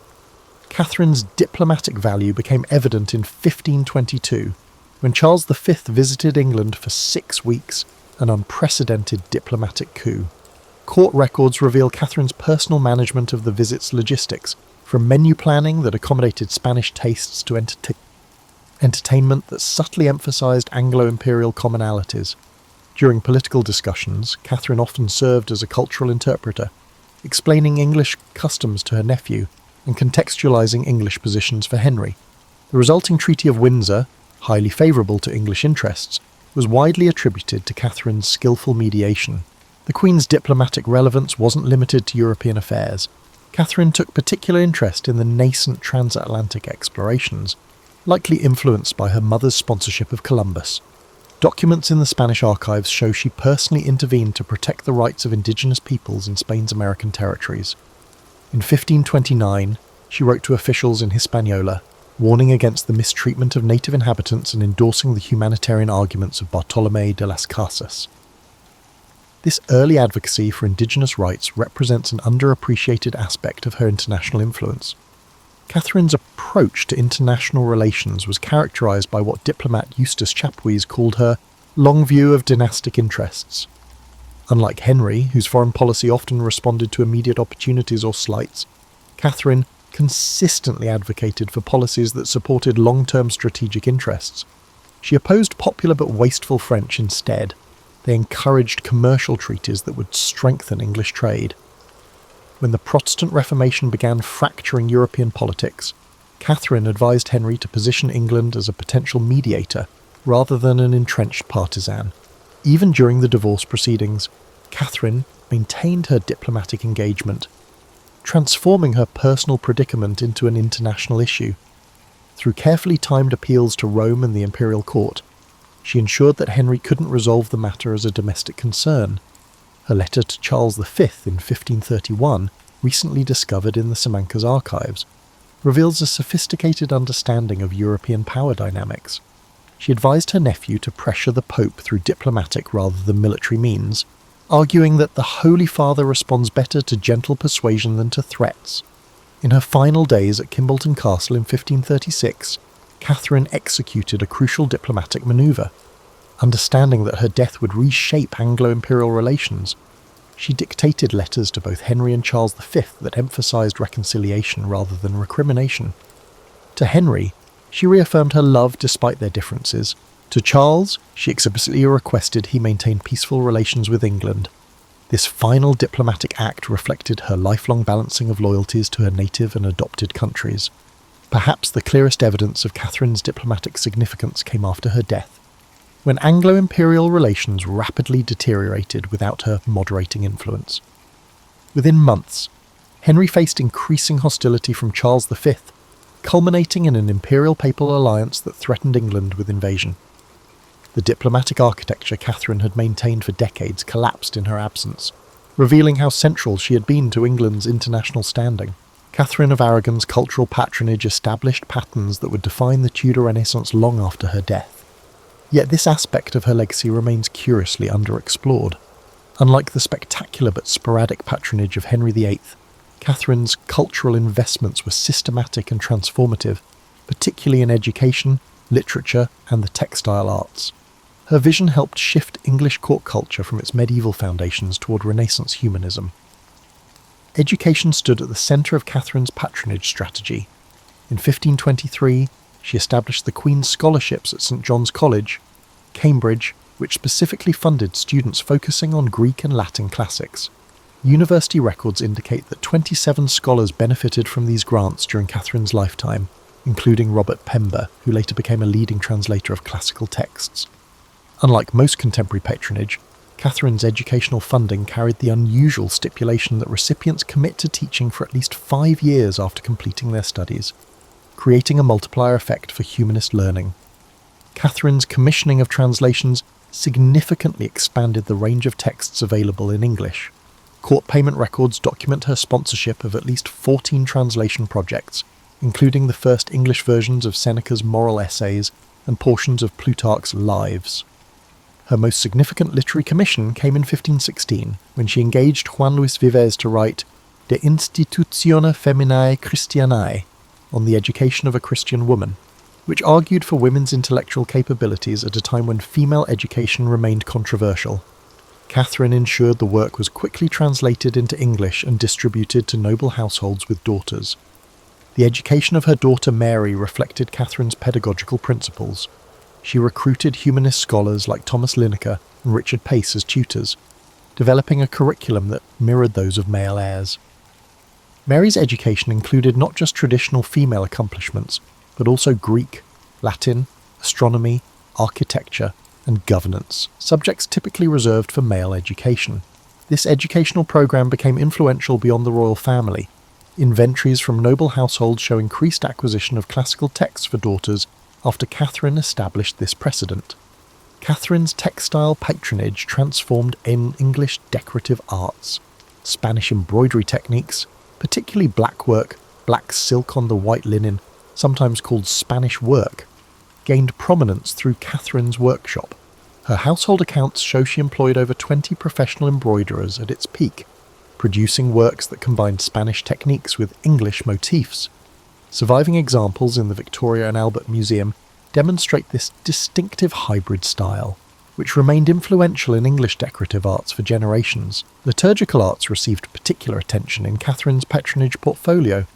Catherine's diplomatic value became evident in 1522, when Charles V visited England for 6 weeks, an unprecedented diplomatic coup. Court records reveal Catherine's personal management of the visit's logistics, from menu planning that accommodated Spanish tastes to entertainment that subtly emphasised Anglo-imperial commonalities. During political discussions, Catherine often served as a cultural interpreter, explaining English customs to her nephew and contextualising English positions for Henry. The resulting Treaty of Windsor, highly favourable to English interests, was widely attributed to Catherine's skillful mediation. The Queen's diplomatic relevance wasn't limited to European affairs. Catherine took particular interest in the nascent transatlantic explorations, likely influenced by her mother's sponsorship of Columbus. Documents in the Spanish archives show she personally intervened to protect the rights of indigenous peoples in Spain's American territories. In 1529, she wrote to officials in Hispaniola, warning against the mistreatment of native inhabitants and endorsing the humanitarian arguments of Bartolomé de las Casas. This early advocacy for indigenous rights represents an underappreciated aspect of her international influence. Catherine's approach to international relations was characterised by what diplomat Eustace Chapuis called her long view of dynastic interests. Unlike Henry, whose foreign policy often responded to immediate opportunities or slights, Catherine consistently advocated for policies that supported long-term strategic interests. She opposed popular but wasteful French instead. They encouraged commercial treaties that would strengthen English trade. When the Protestant Reformation began fracturing European politics, Catherine advised Henry to position England as a potential mediator rather than an entrenched partisan. Even during the divorce proceedings, Catherine maintained her diplomatic engagement, transforming her personal predicament into an international issue. Through carefully timed appeals to Rome and the imperial court, she ensured that Henry couldn't resolve the matter as a domestic concern. Her letter to Charles V in 1531, recently discovered in the Simancas archives, reveals a sophisticated understanding of European power dynamics. She advised her nephew to pressure the Pope through diplomatic rather than military means, arguing that the Holy Father responds better to gentle persuasion than to threats. In her final days at Kimbolton Castle in 1536, Catherine executed a crucial diplomatic manoeuvre. Understanding that her death would reshape Anglo-imperial relations, she dictated letters to both Henry and Charles V that emphasised reconciliation rather than recrimination. To Henry, she reaffirmed her love despite their differences. To Charles, she explicitly requested he maintain peaceful relations with England. This final diplomatic act reflected her lifelong balancing of loyalties to her native and adopted countries. Perhaps the clearest evidence of Catherine's diplomatic significance came after her death, when Anglo-imperial relations rapidly deteriorated without her moderating influence. Within months, Henry faced increasing hostility from Charles V, culminating in an imperial-papal alliance that threatened England with invasion. The diplomatic architecture Catherine had maintained for decades collapsed in her absence, revealing how central she had been to England's international standing. Catherine of Aragon's cultural patronage established patterns that would define the Tudor Renaissance long after her death. Yet this aspect of her legacy remains curiously underexplored. Unlike the spectacular but sporadic patronage of Henry VIII, Catherine's cultural investments were systematic and transformative, particularly in education, literature, and the textile arts. Her vision helped shift English court culture from its medieval foundations toward Renaissance humanism. Education stood at the centre of Catherine's patronage strategy. In 1523, she established the Queen's Scholarships at St John's College, Cambridge, which specifically funded students focusing on Greek and Latin classics. University records indicate that 27 scholars benefited from these grants during Catherine's lifetime, including Robert Pember, who later became a leading translator of classical texts. Unlike most contemporary patronage, Catherine's educational funding carried the unusual stipulation that recipients commit to teaching for at least 5 years after completing their studies, creating a multiplier effect for humanist learning. Catherine's commissioning of translations significantly expanded the range of texts available in English. Court payment records document her sponsorship of at least 14 translation projects, including the first English versions of Seneca's moral essays and portions of Plutarch's Lives. Her most significant literary commission came in 1516, when she engaged Juan Luis Vives to write De Institutione Feminae Christianae, on the education of a Christian woman, which argued for women's intellectual capabilities at a time when female education remained controversial. Catherine ensured the work was quickly translated into English and distributed to noble households with daughters. The education of her daughter Mary reflected Catherine's pedagogical principles. She recruited humanist scholars like Thomas Linacre and Richard Pace as tutors, developing a curriculum that mirrored those of male heirs. Mary's education included not just traditional female accomplishments, but also Greek, Latin, astronomy, architecture, and governance, subjects typically reserved for male education. This educational program became influential beyond the royal family. Inventories from noble households show increased acquisition of classical texts for daughters after Catherine established this precedent. Catherine's textile patronage transformed English decorative arts. Spanish embroidery techniques, particularly blackwork, black silk on the white linen, sometimes called Spanish work, gained prominence through Catherine's workshop. Her household accounts show she employed over 20 professional embroiderers at its peak, producing works that combined Spanish techniques with English motifs. Surviving examples in the Victoria and Albert Museum demonstrate this distinctive hybrid style, which remained influential in English decorative arts for generations. Liturgical arts received particular attention in Catherine's patronage portfolio.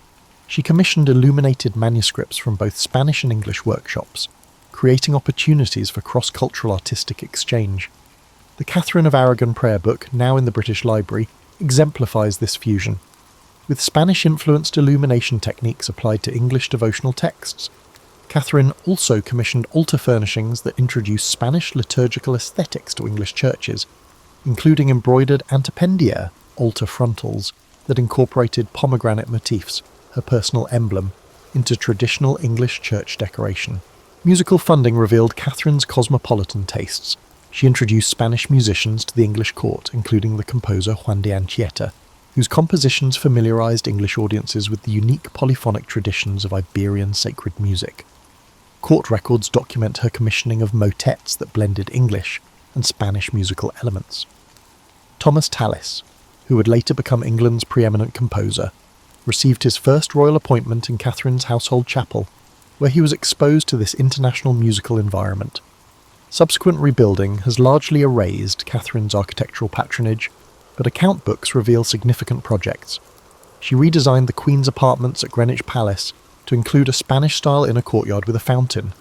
She commissioned illuminated manuscripts from both Spanish and English workshops, creating opportunities for cross-cultural artistic exchange. The Catherine of Aragon prayer book, now in the British Library, exemplifies this fusion, with Spanish-influenced illumination techniques applied to English devotional texts. Catherine also commissioned altar furnishings that introduced Spanish liturgical aesthetics to English churches, including embroidered antependiae, altar frontals, that incorporated pomegranate motifs, her personal emblem, into traditional English church decoration. Musical funding revealed Catherine's cosmopolitan tastes. She introduced Spanish musicians to the English court, including the composer Juan de Anchieta, whose compositions familiarized English audiences with the unique polyphonic traditions of Iberian sacred music. Court records document her commissioning of motets that blended English and Spanish musical elements. Thomas Tallis, who would later become England's preeminent composer, received his first royal appointment in Catherine's household chapel, where he was exposed to this international musical environment. Subsequent rebuilding has largely erased Catherine's architectural patronage, but account books reveal significant projects. She redesigned the Queen's apartments at Greenwich Palace to include a Spanish-style inner courtyard with a fountain,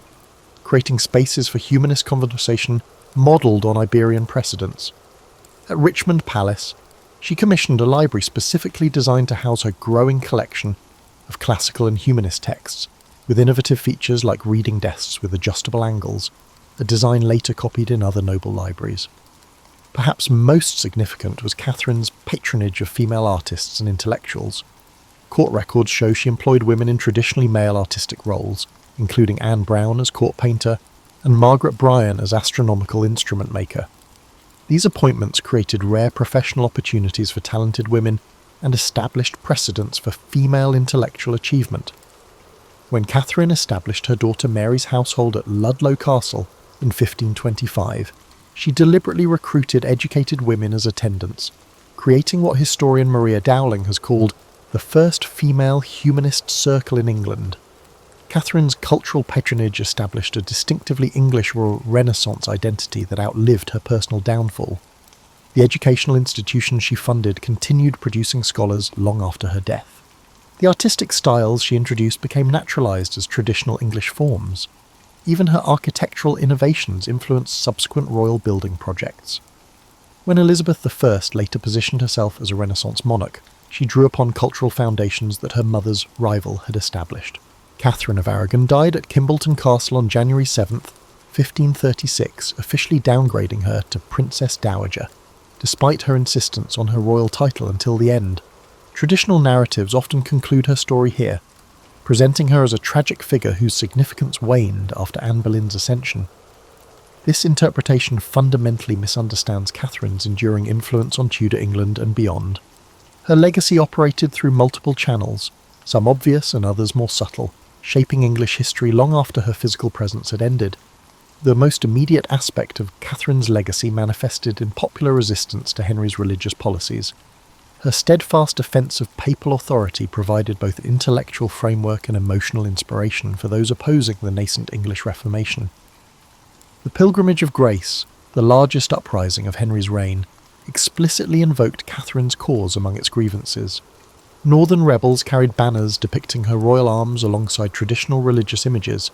creating spaces for humanist conversation modelled on Iberian precedents. At Richmond Palace, she commissioned a library specifically designed to house her growing collection of classical and humanist texts, with innovative features like reading desks with adjustable angles, a design later copied in other noble libraries. Perhaps most significant was Catherine's patronage of female artists and intellectuals. Court records show she employed women in traditionally male artistic roles, including Anne Brown as court painter and Margaret Bryan as astronomical instrument maker. These appointments created rare professional opportunities for talented women and established precedents for female intellectual achievement. When Catherine established her daughter Mary's household at Ludlow Castle in 1525, she deliberately recruited educated women as attendants, creating what historian Maria Dowling has called the first female humanist circle in England. Catherine's cultural patronage established a distinctively English Renaissance identity that outlived her personal downfall. The educational institutions she funded continued producing scholars long after her death. The artistic styles she introduced became naturalised as traditional English forms. Even her architectural innovations influenced subsequent royal building projects. When Elizabeth I later positioned herself as a Renaissance monarch, she drew upon cultural foundations that her mother's rival had established. Catherine of Aragon died at Kimbolton Castle on January 7, 1536, officially downgrading her to Princess Dowager, despite her insistence on her royal title until the end. Traditional narratives often conclude her story here, presenting her as a tragic figure whose significance waned after Anne Boleyn's ascension. This interpretation fundamentally misunderstands Catherine's enduring influence on Tudor England and beyond. Her legacy operated through multiple channels, some obvious and others more subtle, shaping English history long after her physical presence had ended. The most immediate aspect of Catherine's legacy manifested in popular resistance to Henry's religious policies. Her steadfast defence of papal authority provided both intellectual framework and emotional inspiration for those opposing the nascent English Reformation. The Pilgrimage of Grace, the largest uprising of Henry's reign, explicitly invoked Catherine's cause among its grievances. Northern rebels carried banners depicting her royal arms alongside traditional religious images,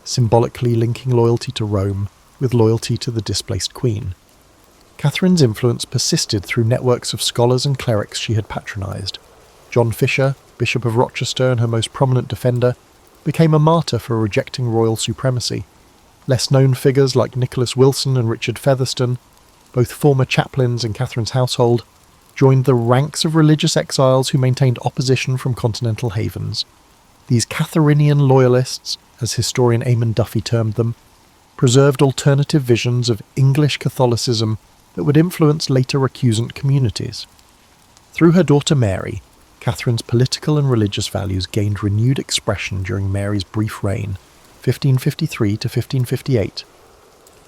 symbolically linking loyalty to Rome with loyalty to the displaced queen. Catherine's influence persisted through networks of scholars and clerics she had patronised. John Fisher, Bishop of Rochester and her most prominent defender, became a martyr for rejecting royal supremacy. Less-known figures like Nicholas Wilson and Richard Featherstone, both former chaplains in Catherine's household, joined the ranks of religious exiles who maintained opposition from continental havens. These Catherinian loyalists, as historian Eamon Duffy termed them, preserved alternative visions of English Catholicism that would influence later recusant communities. Through her daughter Mary, Catherine's political and religious values gained renewed expression during Mary's brief reign, 1553 to 1558.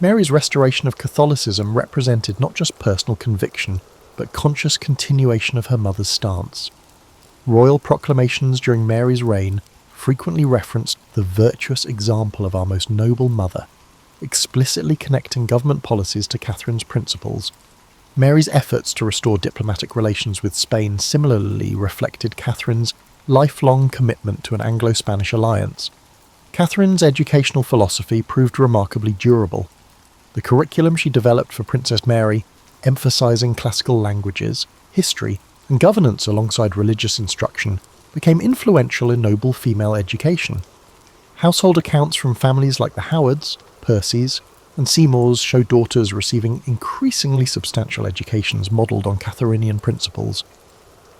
Mary's restoration of Catholicism represented not just personal conviction, but conscious continuation of her mother's stance. Royal proclamations during Mary's reign frequently referenced the virtuous example of our most noble mother, explicitly connecting government policies to Catherine's principles. Mary's efforts to restore diplomatic relations with Spain similarly reflected Catherine's lifelong commitment to an Anglo-Spanish alliance. Catherine's educational philosophy proved remarkably durable. The curriculum she developed for Princess Mary, emphasising classical languages, history, and governance alongside religious instruction, became influential in noble female education. Household accounts from families like the Howards, Percys, and Seymours show daughters receiving increasingly substantial educations modelled on Catherinian principles.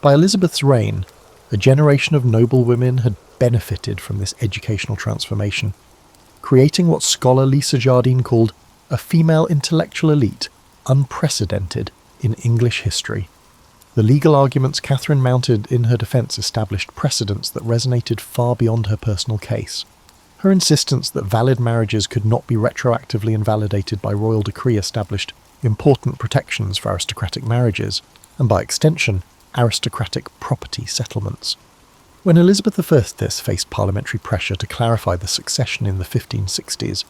By Elizabeth's reign, a generation of noble women had benefited from this educational transformation, creating what scholar Lisa Jardine called a female intellectual elite unprecedented in English history. The legal arguments Catherine mounted in her defence established precedents that resonated far beyond her personal case. Her insistence that valid marriages could not be retroactively invalidated by royal decree established important protections for aristocratic marriages, and by extension, aristocratic property settlements. When Elizabeth I faced parliamentary pressure to clarify the succession in the 1560s,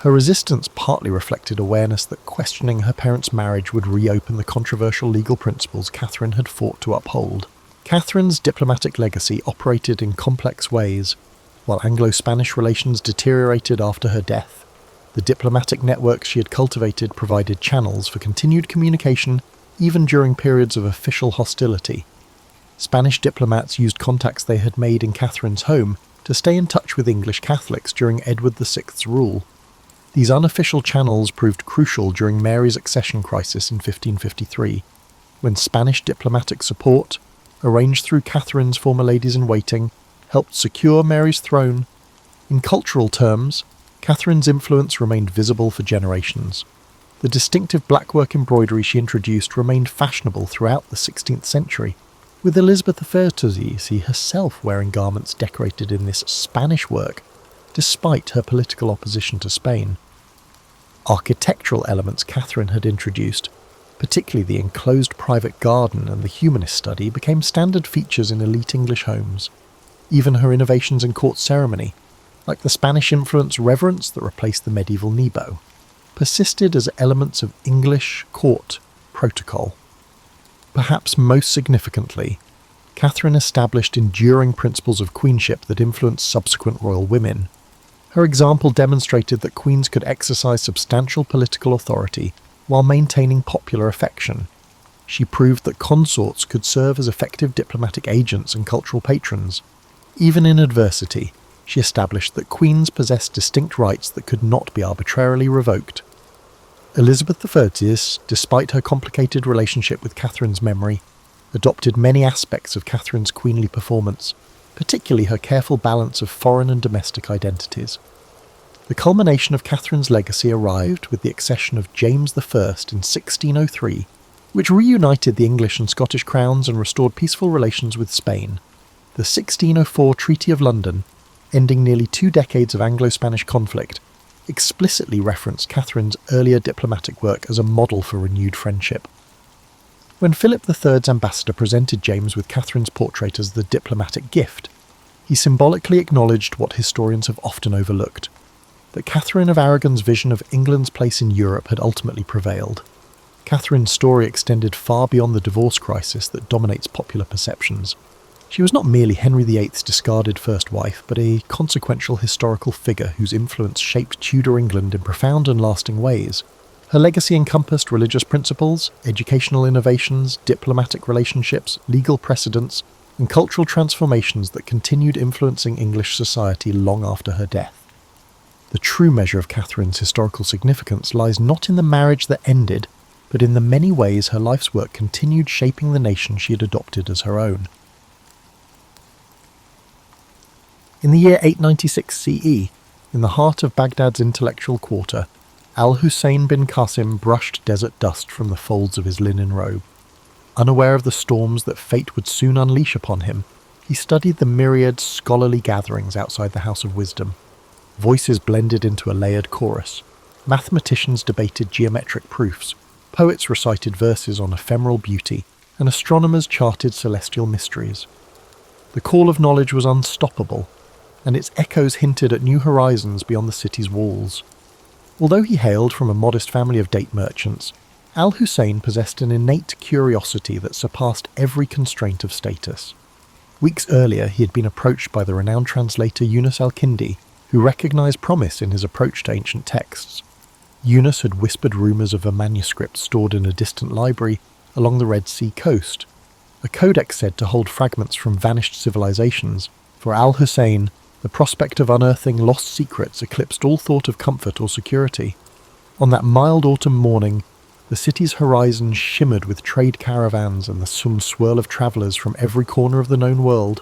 Her resistance partly reflected awareness that questioning her parents' marriage would reopen the controversial legal principles Catherine had fought to uphold. Catherine's diplomatic legacy operated in complex ways. While Anglo-Spanish relations deteriorated after her death, the diplomatic networks she had cultivated provided channels for continued communication even during periods of official hostility. Spanish diplomats used contacts they had made in Catherine's home to stay in touch with English Catholics during Edward VI's rule. These unofficial channels proved crucial during Mary's accession crisis in 1553, when Spanish diplomatic support, arranged through Catherine's former ladies-in-waiting, helped secure Mary's throne. In cultural terms, Catherine's influence remained visible for generations. The distinctive blackwork embroidery she introduced remained fashionable throughout the 16th century, with Elizabeth I herself wearing garments decorated in this Spanish work, despite her political opposition to Spain. Architectural elements Catherine had introduced, particularly the enclosed private garden and the humanist study, became standard features in elite English homes. Even her innovations in court ceremony, like the Spanish-influenced reverence that replaced the medieval nebo, persisted as elements of English court protocol. Perhaps most significantly, Catherine established enduring principles of queenship that influenced subsequent royal women. Her example demonstrated that queens could exercise substantial political authority while maintaining popular affection. She proved that consorts could serve as effective diplomatic agents and cultural patrons. Even in adversity, she established that queens possessed distinct rights that could not be arbitrarily revoked. Elizabeth I, despite her complicated relationship with Catherine's memory, adopted many aspects of Catherine's queenly performance, particularly her careful balance of foreign and domestic identities. The culmination of Catherine's legacy arrived with the accession of James I in 1603, which reunited the English and Scottish crowns and restored peaceful relations with Spain. The 1604 Treaty of London, ending nearly 2 decades of Anglo-Spanish conflict, explicitly referenced Catherine's earlier diplomatic work as a model for renewed friendship. When Philip III's ambassador presented James with Catherine's portrait as the diplomatic gift, he symbolically acknowledged what historians have often overlooked, that Catherine of Aragon's vision of England's place in Europe had ultimately prevailed. Catherine's story extended far beyond the divorce crisis that dominates popular perceptions. She was not merely Henry VIII's discarded first wife, but a consequential historical figure whose influence shaped Tudor England in profound and lasting ways. Her legacy encompassed religious principles, educational innovations, diplomatic relationships, legal precedents, and cultural transformations that continued influencing English society long after her death. The true measure of Catherine's historical significance lies not in the marriage that ended, but in the many ways her life's work continued shaping the nation she had adopted as her own. In the year 896 CE, in the heart of Baghdad's intellectual quarter, Al-Husayn bin Qasim brushed desert dust from the folds of his linen robe. Unaware of the storms that fate would soon unleash upon him, he studied the myriad scholarly gatherings outside the House of Wisdom. Voices blended into a layered chorus. Mathematicians debated geometric proofs, poets recited verses on ephemeral beauty, and astronomers charted celestial mysteries. The call of knowledge was unstoppable, and its echoes hinted at new horizons beyond the city's walls. Although he hailed from a modest family of date merchants, Al-Husayn possessed an innate curiosity that surpassed every constraint of status. Weeks earlier, he had been approached by the renowned translator Yunus al-Kindi, who recognized promise in his approach to ancient texts. Yunus had whispered rumors of a manuscript stored in a distant library along the Red Sea coast, a codex said to hold fragments from vanished civilizations. For Al-Husayn, the prospect of unearthing lost secrets eclipsed all thought of comfort or security. On that mild autumn morning, the city's horizon shimmered with trade caravans and the swirl of travellers from every corner of the known world.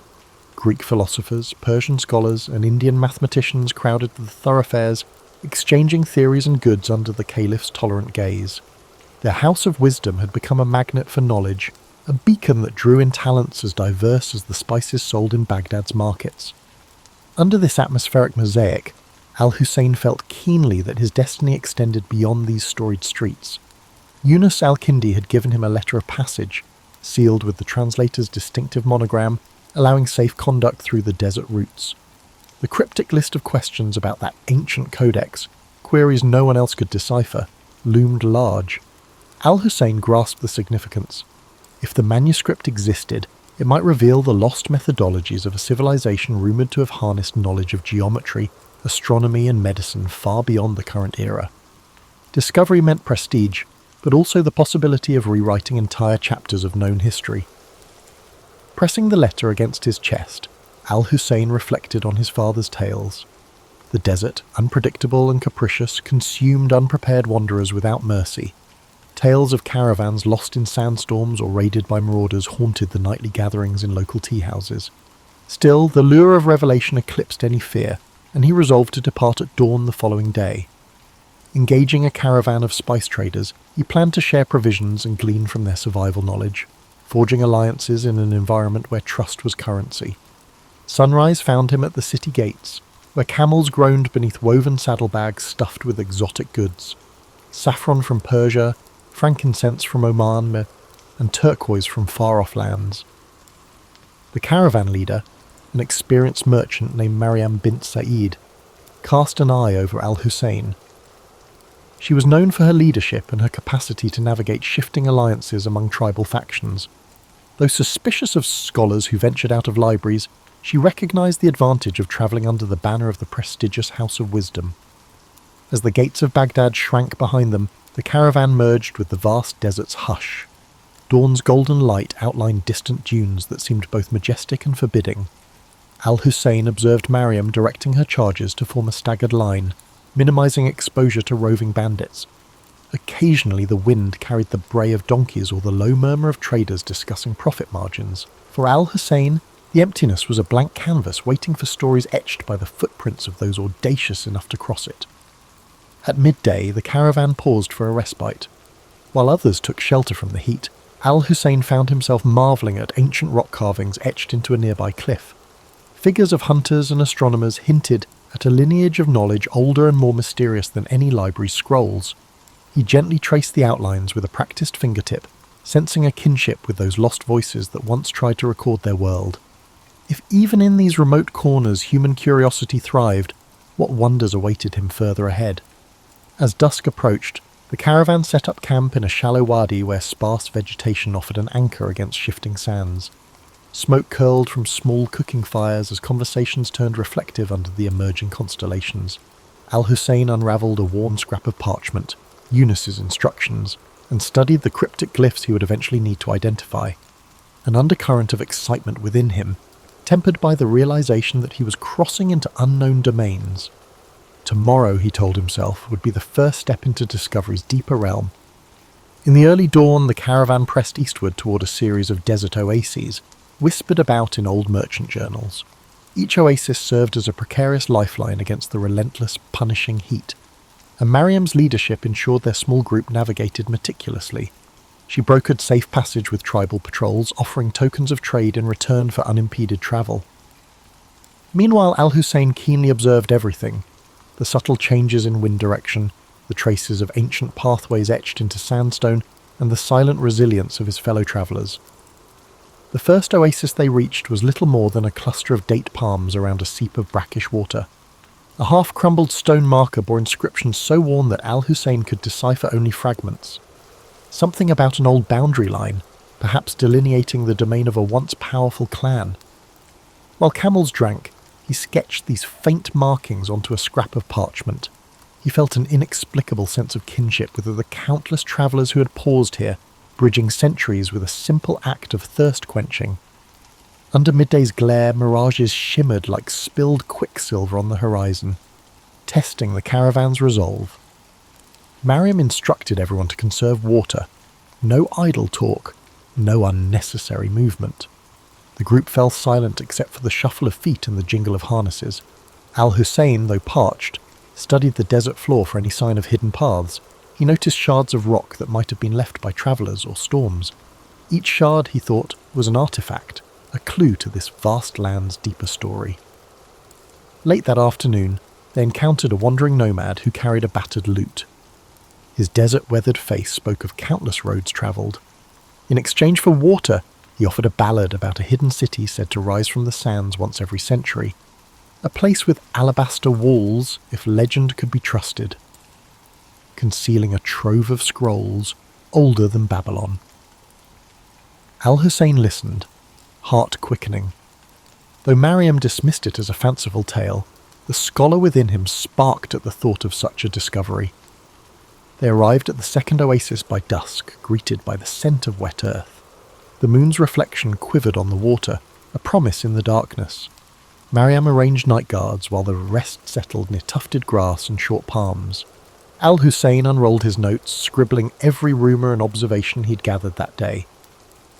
Greek philosophers, Persian scholars, and Indian mathematicians crowded the thoroughfares, exchanging theories and goods under the caliph's tolerant gaze. Their house of wisdom had become a magnet for knowledge, a beacon that drew in talents as diverse as the spices sold in Baghdad's markets. Under this atmospheric mosaic, Al-Husayn felt keenly that his destiny extended beyond these storied streets. Yunus al-Kindi had given him a letter of passage, sealed with the translator's distinctive monogram, allowing safe conduct through the desert routes. The cryptic list of questions about that ancient codex queries no one else could decipher, loomed large. Al-Husayn grasped the significance. If the manuscript existed, it might reveal the lost methodologies of a civilization rumoured to have harnessed knowledge of geometry, astronomy and medicine far beyond the current era. Discovery meant prestige, but also the possibility of rewriting entire chapters of known history. Pressing the letter against his chest, Al-Husayn reflected on his father's tales. The desert, unpredictable and capricious, consumed unprepared wanderers without mercy. Tales of caravans lost in sandstorms or raided by marauders haunted the nightly gatherings in local tea houses. Still, the lure of revelation eclipsed any fear, and he resolved to depart at dawn the following day. Engaging a caravan of spice traders, he planned to share provisions and glean from their survival knowledge, forging alliances in an environment where trust was currency. Sunrise found him at the city gates, where camels groaned beneath woven saddlebags stuffed with exotic goods. Saffron from Persia, frankincense from Oman, and turquoise from far-off lands. The caravan leader, an experienced merchant named Mariam bint Said, cast an eye over Al-Husayn. She was known for her leadership and her capacity to navigate shifting alliances among tribal factions. Though suspicious of scholars who ventured out of libraries, she recognized the advantage of travelling under the banner of the prestigious House of Wisdom. As the gates of Baghdad shrank behind them, the caravan merged with the vast desert's hush. Dawn's golden light outlined distant dunes that seemed both majestic and forbidding. Al-Husayn observed Mariam directing her charges to form a staggered line, minimizing exposure to roving bandits. Occasionally the wind carried the bray of donkeys or the low murmur of traders discussing profit margins. For Al-Husayn, the emptiness was a blank canvas waiting for stories etched by the footprints of those audacious enough to cross it. At midday, the caravan paused for a respite. While others took shelter from the heat, Al-Husayn found himself marvelling at ancient rock carvings etched into a nearby cliff. Figures of hunters and astronomers hinted at a lineage of knowledge older and more mysterious than any library's scrolls. He gently traced the outlines with a practiced fingertip, sensing a kinship with those lost voices that once tried to record their world. If even in these remote corners human curiosity thrived, what wonders awaited him further ahead? As dusk approached, the caravan set up camp in a shallow wadi where sparse vegetation offered an anchor against shifting sands. Smoke curled from small cooking fires as conversations turned reflective under the emerging constellations. Al-Husayn unravelled a worn scrap of parchment, Eunice's instructions, and studied the cryptic glyphs he would eventually need to identify. An undercurrent of excitement within him, tempered by the realization that he was crossing into unknown domains. Tomorrow, he told himself, would be the first step into discovery's deeper realm. In the early dawn, the caravan pressed eastward toward a series of desert oases, whispered about in old merchant journals. Each oasis served as a precarious lifeline against the relentless, punishing heat, and Mariam's leadership ensured their small group navigated meticulously. She brokered safe passage with tribal patrols, offering tokens of trade in return for unimpeded travel. Meanwhile, Al-Husayn keenly observed everything: the subtle changes in wind direction, the traces of ancient pathways etched into sandstone, and the silent resilience of his fellow travellers. The first oasis they reached was little more than a cluster of date palms around a seep of brackish water. A half-crumbled stone marker bore inscriptions so worn that Al-Husayn could decipher only fragments. Something about an old boundary line, perhaps delineating the domain of a once powerful clan. While camels drank, he sketched these faint markings onto a scrap of parchment. He felt an inexplicable sense of kinship with the countless travellers who had paused here, bridging centuries with a simple act of thirst-quenching. Under midday's glare, mirages shimmered like spilled quicksilver on the horizon, testing the caravan's resolve. Mariam instructed everyone to conserve water. No idle talk, no unnecessary movement. The group fell silent except for the shuffle of feet and the jingle of harnesses. Al-Husayn, though parched, studied the desert floor for any sign of hidden paths. He noticed shards of rock that might have been left by travellers or storms. Each shard, he thought, was an artifact, a clue to this vast land's deeper story. Late that afternoon, they encountered a wandering nomad who carried a battered lute. His desert-weathered face spoke of countless roads travelled. In exchange for water, he offered a ballad about a hidden city said to rise from the sands once every century. A place with alabaster walls, if legend could be trusted. concealing a trove of scrolls older than Babylon. Al-Husayn listened, heart quickening. Though Mariam dismissed it as a fanciful tale, the scholar within him sparked at the thought of such a discovery. They arrived at the second oasis by dusk, greeted by the scent of wet earth. The moon's reflection quivered on the water, a promise in the darkness. Mariam arranged night guards while the rest settled near tufted grass and short palms. Al-Husayn unrolled his notes, scribbling every rumour and observation he'd gathered that day.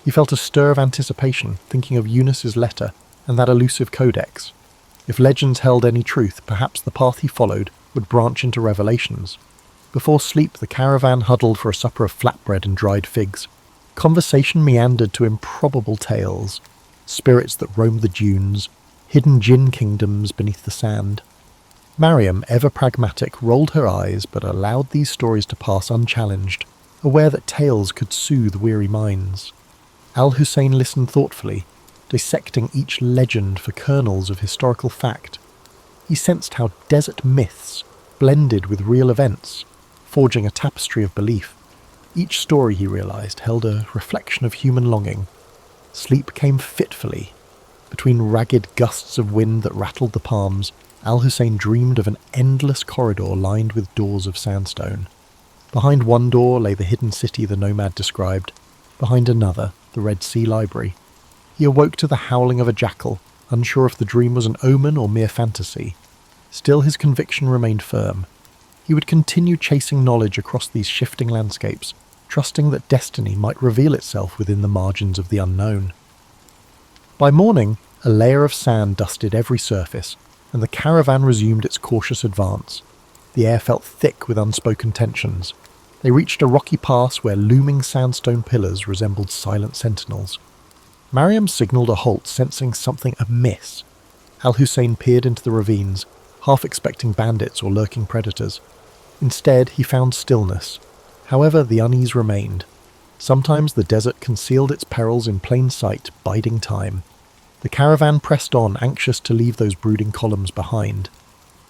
He felt a stir of anticipation, thinking of Eunice's letter and that elusive codex. If legends held any truth, perhaps the path he followed would branch into revelations. Before sleep, the caravan huddled for a supper of flatbread and dried figs. Conversation meandered to improbable tales, spirits that roamed the dunes, hidden jinn kingdoms beneath the sand. Mariam, ever pragmatic, rolled her eyes but allowed these stories to pass unchallenged, aware that tales could soothe weary minds. Al-Husayn listened thoughtfully, dissecting each legend for kernels of historical fact. He sensed how desert myths blended with real events, forging a tapestry of belief. Each story, he realized, held a reflection of human longing. Sleep came fitfully. Between ragged gusts of wind that rattled the palms, Al-Husayn dreamed of an endless corridor lined with doors of sandstone. Behind one door lay the hidden city the nomad described, behind another, the Red Sea Library. He awoke to the howling of a jackal, unsure if the dream was an omen or mere fantasy. Still his conviction remained firm. He would continue chasing knowledge across these shifting landscapes, trusting that destiny might reveal itself within the margins of the unknown. By morning, a layer of sand dusted every surface, and the caravan resumed its cautious advance. The air felt thick with unspoken tensions. They reached a rocky pass where looming sandstone pillars resembled silent sentinels. Mariam signalled a halt, sensing something amiss. Al-Husayn peered into the ravines, half expecting bandits or lurking predators. Instead, he found stillness. However, the unease remained. Sometimes the desert concealed its perils in plain sight, biding time. The caravan pressed on, anxious to leave those brooding columns behind.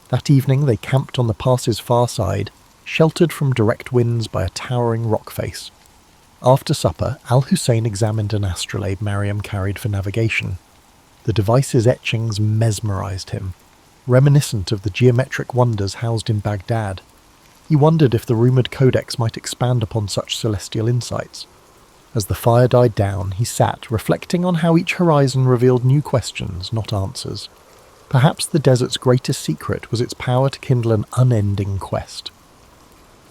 That evening they camped on the pass's far side, sheltered from direct winds by a towering rock face. After supper, Al-Husayn examined an astrolabe Mariam carried for navigation. The device's etchings mesmerized him, reminiscent of the geometric wonders housed in Baghdad. He wondered if the rumoured codex might expand upon such celestial insights. As the fire died down, he sat, reflecting on how each horizon revealed new questions, not answers. Perhaps the desert's greatest secret was its power to kindle an unending quest.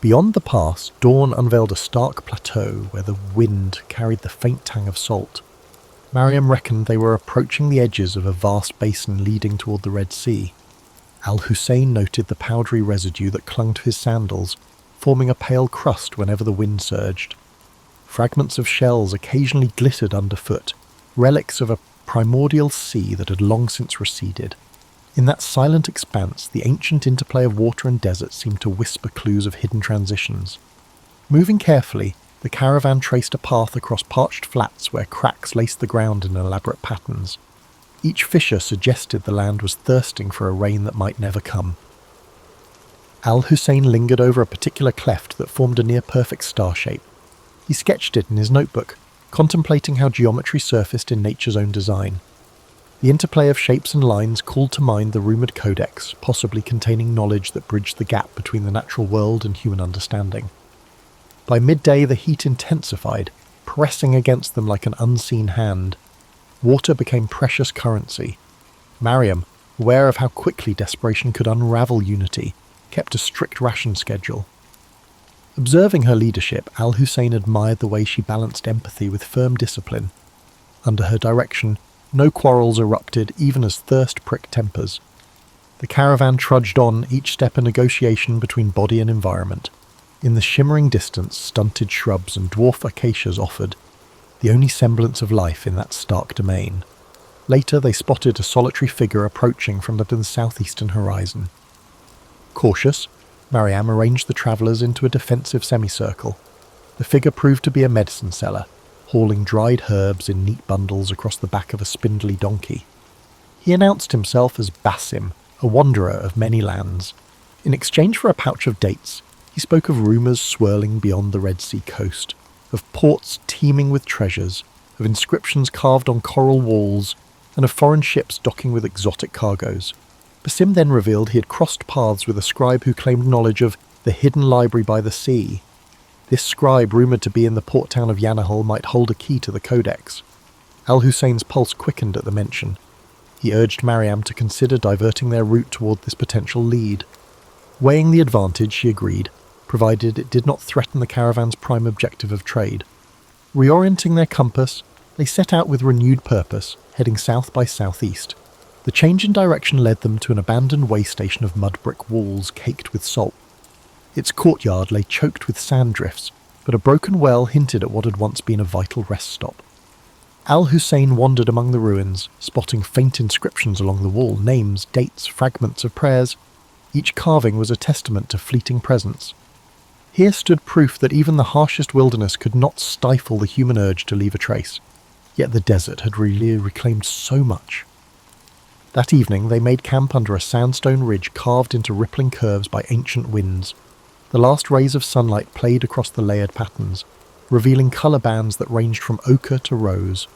Beyond the pass, dawn unveiled a stark plateau where the wind carried the faint tang of salt. Mariam reckoned they were approaching the edges of a vast basin leading toward the Red Sea. Al-Husayn noted the powdery residue that clung to his sandals, forming a pale crust whenever the wind surged. Fragments of shells occasionally glittered underfoot, relics of a primordial sea that had long since receded. In that silent expanse, the ancient interplay of water and desert seemed to whisper clues of hidden transitions. Moving carefully, the caravan traced a path across parched flats where cracks laced the ground in elaborate patterns. Each fissure suggested the land was thirsting for a rain that might never come. Al-Husayn lingered over a particular cleft that formed a near-perfect star shape. He sketched it in his notebook, contemplating how geometry surfaced in nature's own design. The interplay of shapes and lines called to mind the rumoured codex, possibly containing knowledge that bridged the gap between the natural world and human understanding. By midday the heat intensified, pressing against them like an unseen hand. Water became precious currency. Mariam, aware of how quickly desperation could unravel unity, kept a strict ration schedule. Observing her leadership, Al-Husayn admired the way she balanced empathy with firm discipline. Under her direction, no quarrels erupted even as thirst pricked tempers. The caravan trudged on, each step a negotiation between body and environment. In the shimmering distance, stunted shrubs and dwarf acacias offered, the only semblance of life in that stark domain. Later they spotted a solitary figure approaching from the southeastern horizon. Cautious, Mariam arranged the travellers into a defensive semicircle. The figure proved to be a medicine seller, hauling dried herbs in neat bundles across the back of a spindly donkey. He announced himself as Basim, a wanderer of many lands. In exchange for a pouch of dates, He spoke of rumours swirling beyond the Red Sea coast, of ports teeming with treasures, of inscriptions carved on coral walls, and of foreign ships docking with exotic cargoes. Basim then revealed he had crossed paths with a scribe who claimed knowledge of the hidden library by the sea. This scribe, rumoured to be in the port town of Yanahal, might hold a key to the codex. Al-Husayn's pulse quickened at the mention. He urged Mariam to consider diverting their route toward this potential lead. Weighing the advantage, she agreed, provided it did not threaten the caravan's prime objective of trade. Reorienting their compass, they set out with renewed purpose, heading south by southeast. The change in direction led them to an abandoned way station of mud brick walls caked with salt. Its courtyard lay choked with sand drifts, but a broken well hinted at what had once been a vital rest stop. Al-Husayn wandered among the ruins, spotting faint inscriptions along the wall, names, dates, fragments of prayers. Each carving was a testament to fleeting presence. Here stood proof that even the harshest wilderness could not stifle the human urge to leave a trace. Yet the desert had really reclaimed so much. That evening they made camp under a sandstone ridge carved into rippling curves by ancient winds. The last rays of sunlight played across the layered patterns, revealing colour bands that ranged from ochre to rose.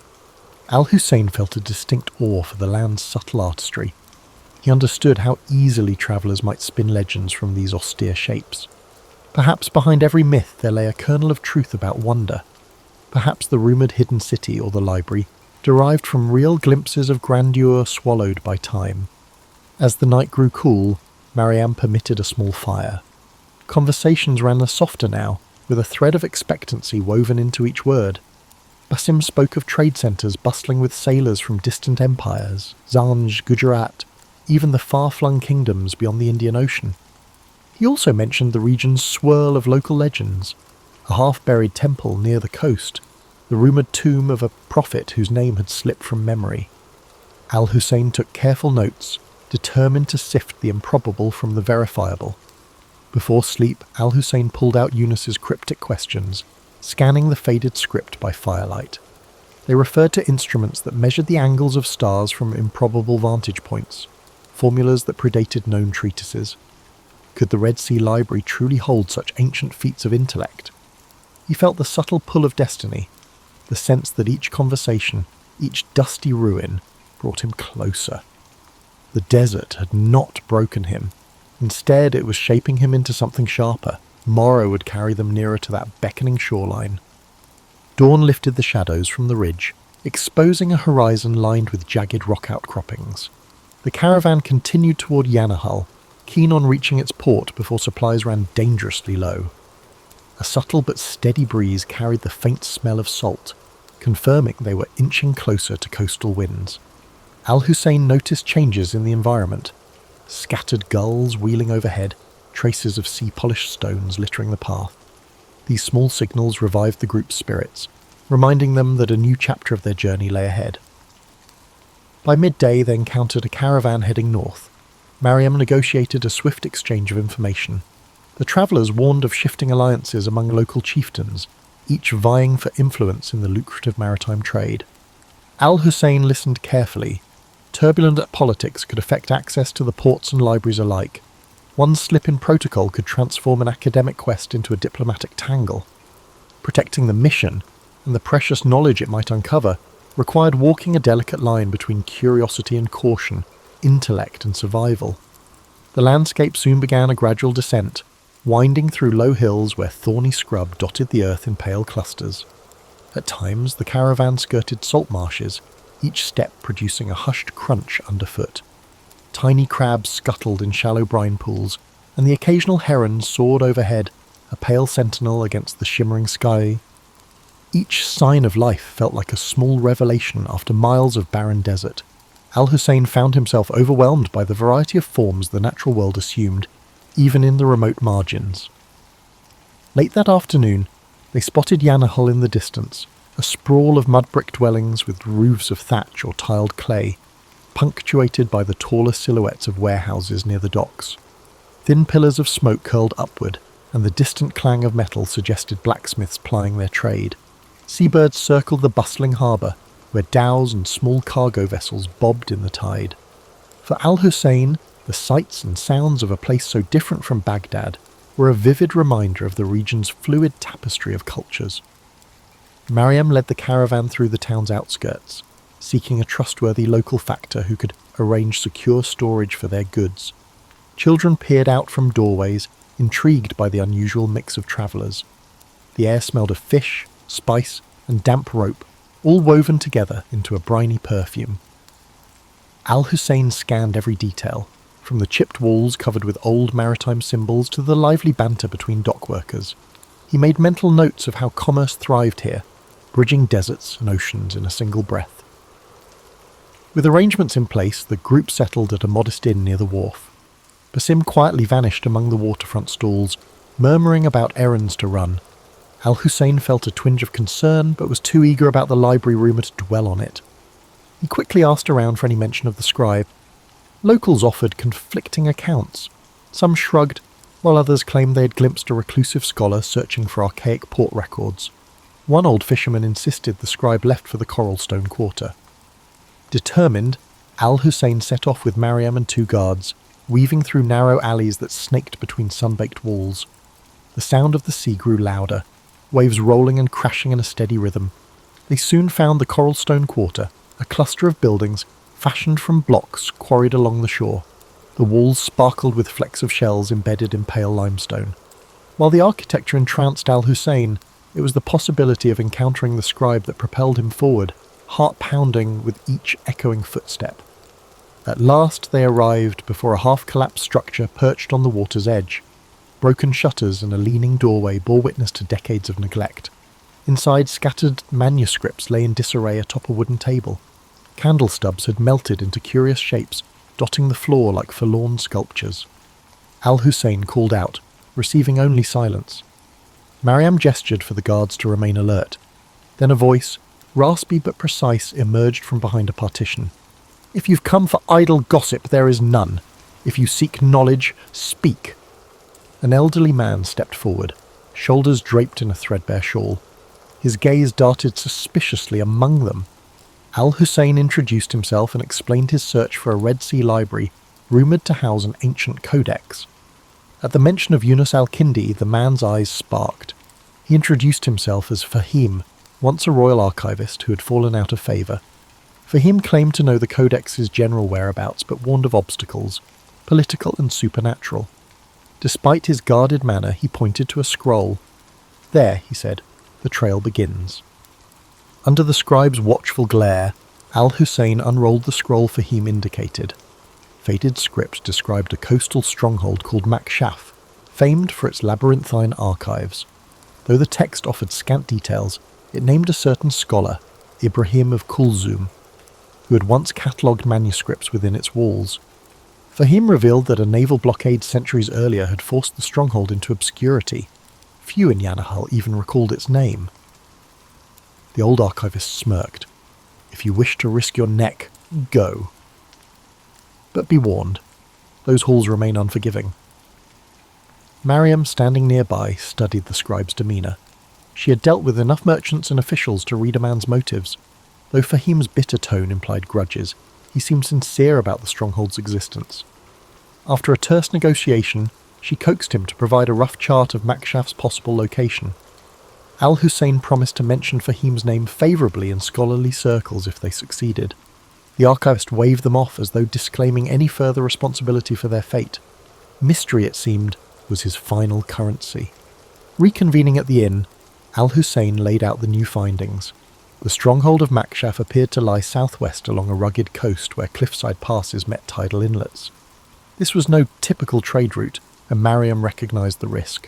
Al-Husayn felt a distinct awe for the land's subtle artistry. He understood how easily travellers might spin legends from these austere shapes. Perhaps behind every myth there lay a kernel of truth about wonder. Perhaps the rumoured hidden city or the library derived from real glimpses of grandeur swallowed by time. As the night grew cool, Mariam permitted a small fire. Conversations ran softer now, with a thread of expectancy woven into each word. Basim spoke of trade centres bustling with sailors from distant empires, Zanj, Gujarat, even the far-flung kingdoms beyond the Indian Ocean. He also mentioned the region's swirl of local legends, a half-buried temple near the coast, the rumoured tomb of a prophet whose name had slipped from memory. Al-Husayn took careful notes, determined to sift the improbable from the verifiable. Before sleep, Al-Husayn pulled out Eunice's cryptic questions, scanning the faded script by firelight. They referred to instruments that measured the angles of stars from improbable vantage points, formulas that predated known treatises. Could the Red Sea Library truly hold such ancient feats of intellect? He felt the subtle pull of destiny, the sense that each conversation, each dusty ruin, brought him closer. The desert had not broken him. Instead, it was shaping him into something sharper. Morrow would carry them nearer to that beckoning shoreline. Dawn lifted the shadows from the ridge, exposing a horizon lined with jagged rock outcroppings. The caravan continued toward Yanahal, keen on reaching its port before supplies ran dangerously low. A subtle but steady breeze carried the faint smell of salt, confirming they were inching closer to coastal winds. Al-Husayn noticed changes in the environment. Scattered gulls wheeling overhead, traces of sea-polished stones littering the path. These small signals revived the group's spirits, reminding them that a new chapter of their journey lay ahead. By midday they encountered a caravan heading north. Mariam negotiated a swift exchange of information. The travellers warned of shifting alliances among local chieftains, each vying for influence in the lucrative maritime trade. Al-Husayn listened carefully. Turbulent politics could affect access to the ports and libraries alike. One slip in protocol could transform an academic quest into a diplomatic tangle. Protecting the mission, and the precious knowledge it might uncover, required walking a delicate line between curiosity and caution, intellect and survival. The landscape soon began a gradual descent, winding through low hills where thorny scrub dotted the earth in pale clusters. At times, the caravan skirted salt marshes, each step producing a hushed crunch underfoot. Tiny crabs scuttled in shallow brine pools, and the occasional heron soared overhead, a pale sentinel against the shimmering sky. Each sign of life felt like a small revelation after miles of barren desert. Al-Husayn found himself overwhelmed by the variety of forms the natural world assumed, even in the remote margins. Late that afternoon, they spotted Yanahal in the distance, a sprawl of mud-brick dwellings with roofs of thatch or tiled clay, punctuated by the taller silhouettes of warehouses near the docks. Thin pillars of smoke curled upward, and the distant clang of metal suggested blacksmiths plying their trade. Seabirds circled the bustling harbour, where dhows and small cargo vessels bobbed in the tide. For Al-Husayn, the sights and sounds of a place so different from Baghdad were a vivid reminder of the region's fluid tapestry of cultures. Mariam led the caravan through the town's outskirts, seeking a trustworthy local factor who could arrange secure storage for their goods. Children peered out from doorways, intrigued by the unusual mix of travellers. The air smelled of fish, spice, and damp rope, all woven together into a briny perfume. Husayn scanned every detail, from the chipped walls covered with old maritime symbols to the lively banter between dockworkers. He made mental notes of how commerce thrived here, bridging deserts and oceans in a single breath. With arrangements in place, the group settled at a modest inn near the wharf. Basim quietly vanished among the waterfront stalls, murmuring about errands to run. Husayn felt a twinge of concern, but was too eager about the library rumour to dwell on it. He quickly asked around for any mention of the scribe. Locals offered conflicting accounts. Some shrugged, while others claimed they had glimpsed a reclusive scholar searching for archaic port records. One old fisherman insisted the scribe left for the Coralstone Quarter. Determined, Husayn set off with Mariam and 2 guards, weaving through narrow alleys that snaked between sun-baked walls. The sound of the sea grew louder, waves rolling and crashing in a steady rhythm. They soon found the Coralstone Quarter, a cluster of buildings fashioned from blocks quarried along the shore. The walls sparkled with flecks of shells embedded in pale limestone. While the architecture entranced Husayn, it was the possibility of encountering the scribe that propelled him forward, heart-pounding with each echoing footstep. At last they arrived before a half-collapsed structure perched on the water's edge. Broken shutters and a leaning doorway bore witness to decades of neglect. Inside, scattered manuscripts lay in disarray atop a wooden table. Candle stubs had melted into curious shapes, dotting the floor like forlorn sculptures. Husayn called out, receiving only silence. Mariam gestured for the guards to remain alert. Then a voice, raspy but precise, emerged from behind a partition. "If you've come for idle gossip, there is none. If you seek knowledge, speak." An elderly man stepped forward, shoulders draped in a threadbare shawl. His gaze darted suspiciously among them. Husayn introduced himself and explained his search for a Red Sea library rumoured to house an ancient codex. At the mention of Yunus al-Kindi, the man's eyes sparked. He introduced himself as Fahim, once a royal archivist who had fallen out of favour. Fahim claimed to know the codex's general whereabouts, but warned of obstacles, political and supernatural. Despite his guarded manner, he pointed to a scroll. "There," he said, "the trail begins." Under the scribe's watchful glare, Husayn unrolled the scroll Fahim indicated. Faded script described a coastal stronghold called Makshaf, famed for its labyrinthine archives. Though the text offered scant details, it named a certain scholar, Ibrahim of Kulzum, who had once catalogued manuscripts within its walls. Fahim revealed that a naval blockade centuries earlier had forced the stronghold into obscurity. Few in Yanahal even recalled its name. The old archivist smirked. "If you wish to risk your neck, go. But be warned, those halls remain unforgiving." Mariam, standing nearby, studied the scribe's demeanour. She had dealt with enough merchants and officials to read a man's motives. Though Fahim's bitter tone implied grudges, he seemed sincere about the stronghold's existence. After a terse negotiation, she coaxed him to provide a rough chart of Makshaf's possible location. Husayn promised to mention Fahim's name favourably in scholarly circles if they succeeded. The archivist waved them off as though disclaiming any further responsibility for their fate. Mystery, it seemed, was his final currency. Reconvening at the inn, Husayn laid out the new findings. The stronghold of Makshaf appeared to lie southwest along a rugged coast where cliffside passes met tidal inlets. This was no typical trade route, and Mariam recognised the risk.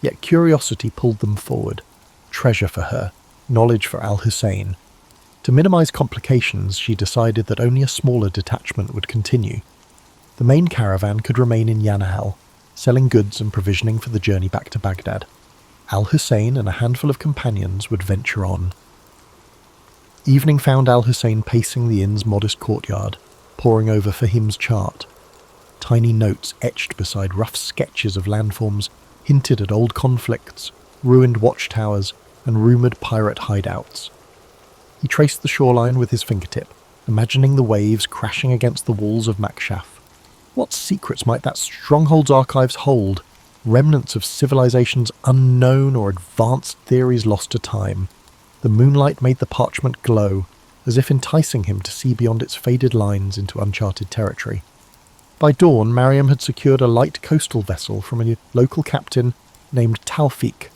Yet curiosity pulled them forward. Treasure for her, knowledge for Husayn. To minimise complications, she decided that only a smaller detachment would continue. The main caravan could remain in Yanahal, selling goods and provisioning for the journey back to Baghdad. Husayn and a handful of companions would venture on. Evening found Husayn pacing the inn's modest courtyard, poring over Fahim's chart. Tiny notes etched beside rough sketches of landforms hinted at old conflicts, ruined watchtowers, and rumoured pirate hideouts. He traced the shoreline with his fingertip, imagining the waves crashing against the walls of Makshaf. What secrets might that stronghold's archives hold? remnants of civilizations unknown or advanced theories lost to time. The moonlight made the parchment glow, as if enticing him to see beyond its faded lines into uncharted territory. By dawn, Mariam had secured a light coastal vessel from a local captain named Taufik,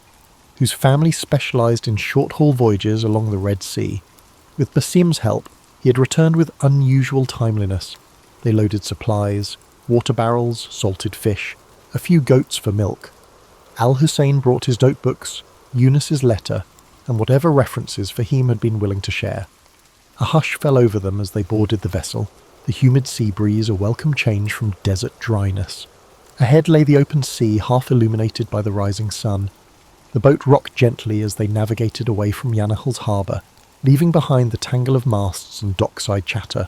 whose family specialized in short-haul voyages along the Red Sea. With Basim's help, he had returned with unusual timeliness. They loaded supplies, water barrels, salted fish, a few goats for milk. Husayn brought his notebooks, Eunice's letter, and whatever references Fahim had been willing to share. A hush fell over them as they boarded the vessel, the humid sea breeze a welcome change from desert dryness. Ahead lay the open sea, half illuminated by the rising sun. The boat rocked gently as they navigated away from Yanahil's harbour, leaving behind the tangle of masts and dockside chatter.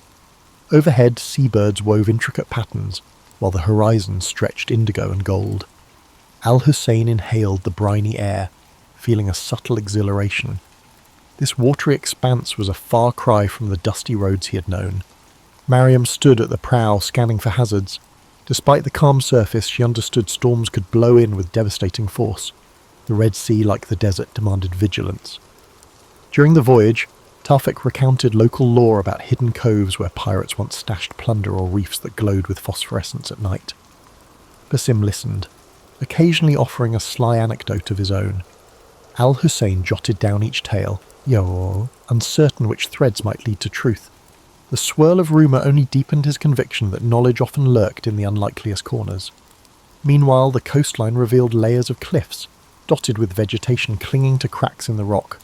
Overhead, seabirds wove intricate patterns, while the horizon stretched indigo and gold. Husayn inhaled the briny air, feeling a subtle exhilaration. This watery expanse was a far cry from the dusty roads he had known. Mariam stood at the prow, scanning for hazards. Despite the calm surface, she understood storms could blow in with devastating force. The Red Sea, like the desert, demanded vigilance. During the voyage, Taufik recounted local lore about hidden coves where pirates once stashed plunder or reefs that glowed with phosphorescence at night. Basim listened, occasionally offering a sly anecdote of his own. Husayn jotted down each tale, uncertain which threads might lead to truth. The swirl of rumour only deepened his conviction that knowledge often lurked in the unlikeliest corners. Meanwhile, the coastline revealed layers of cliffs, dotted with vegetation clinging to cracks in the rock.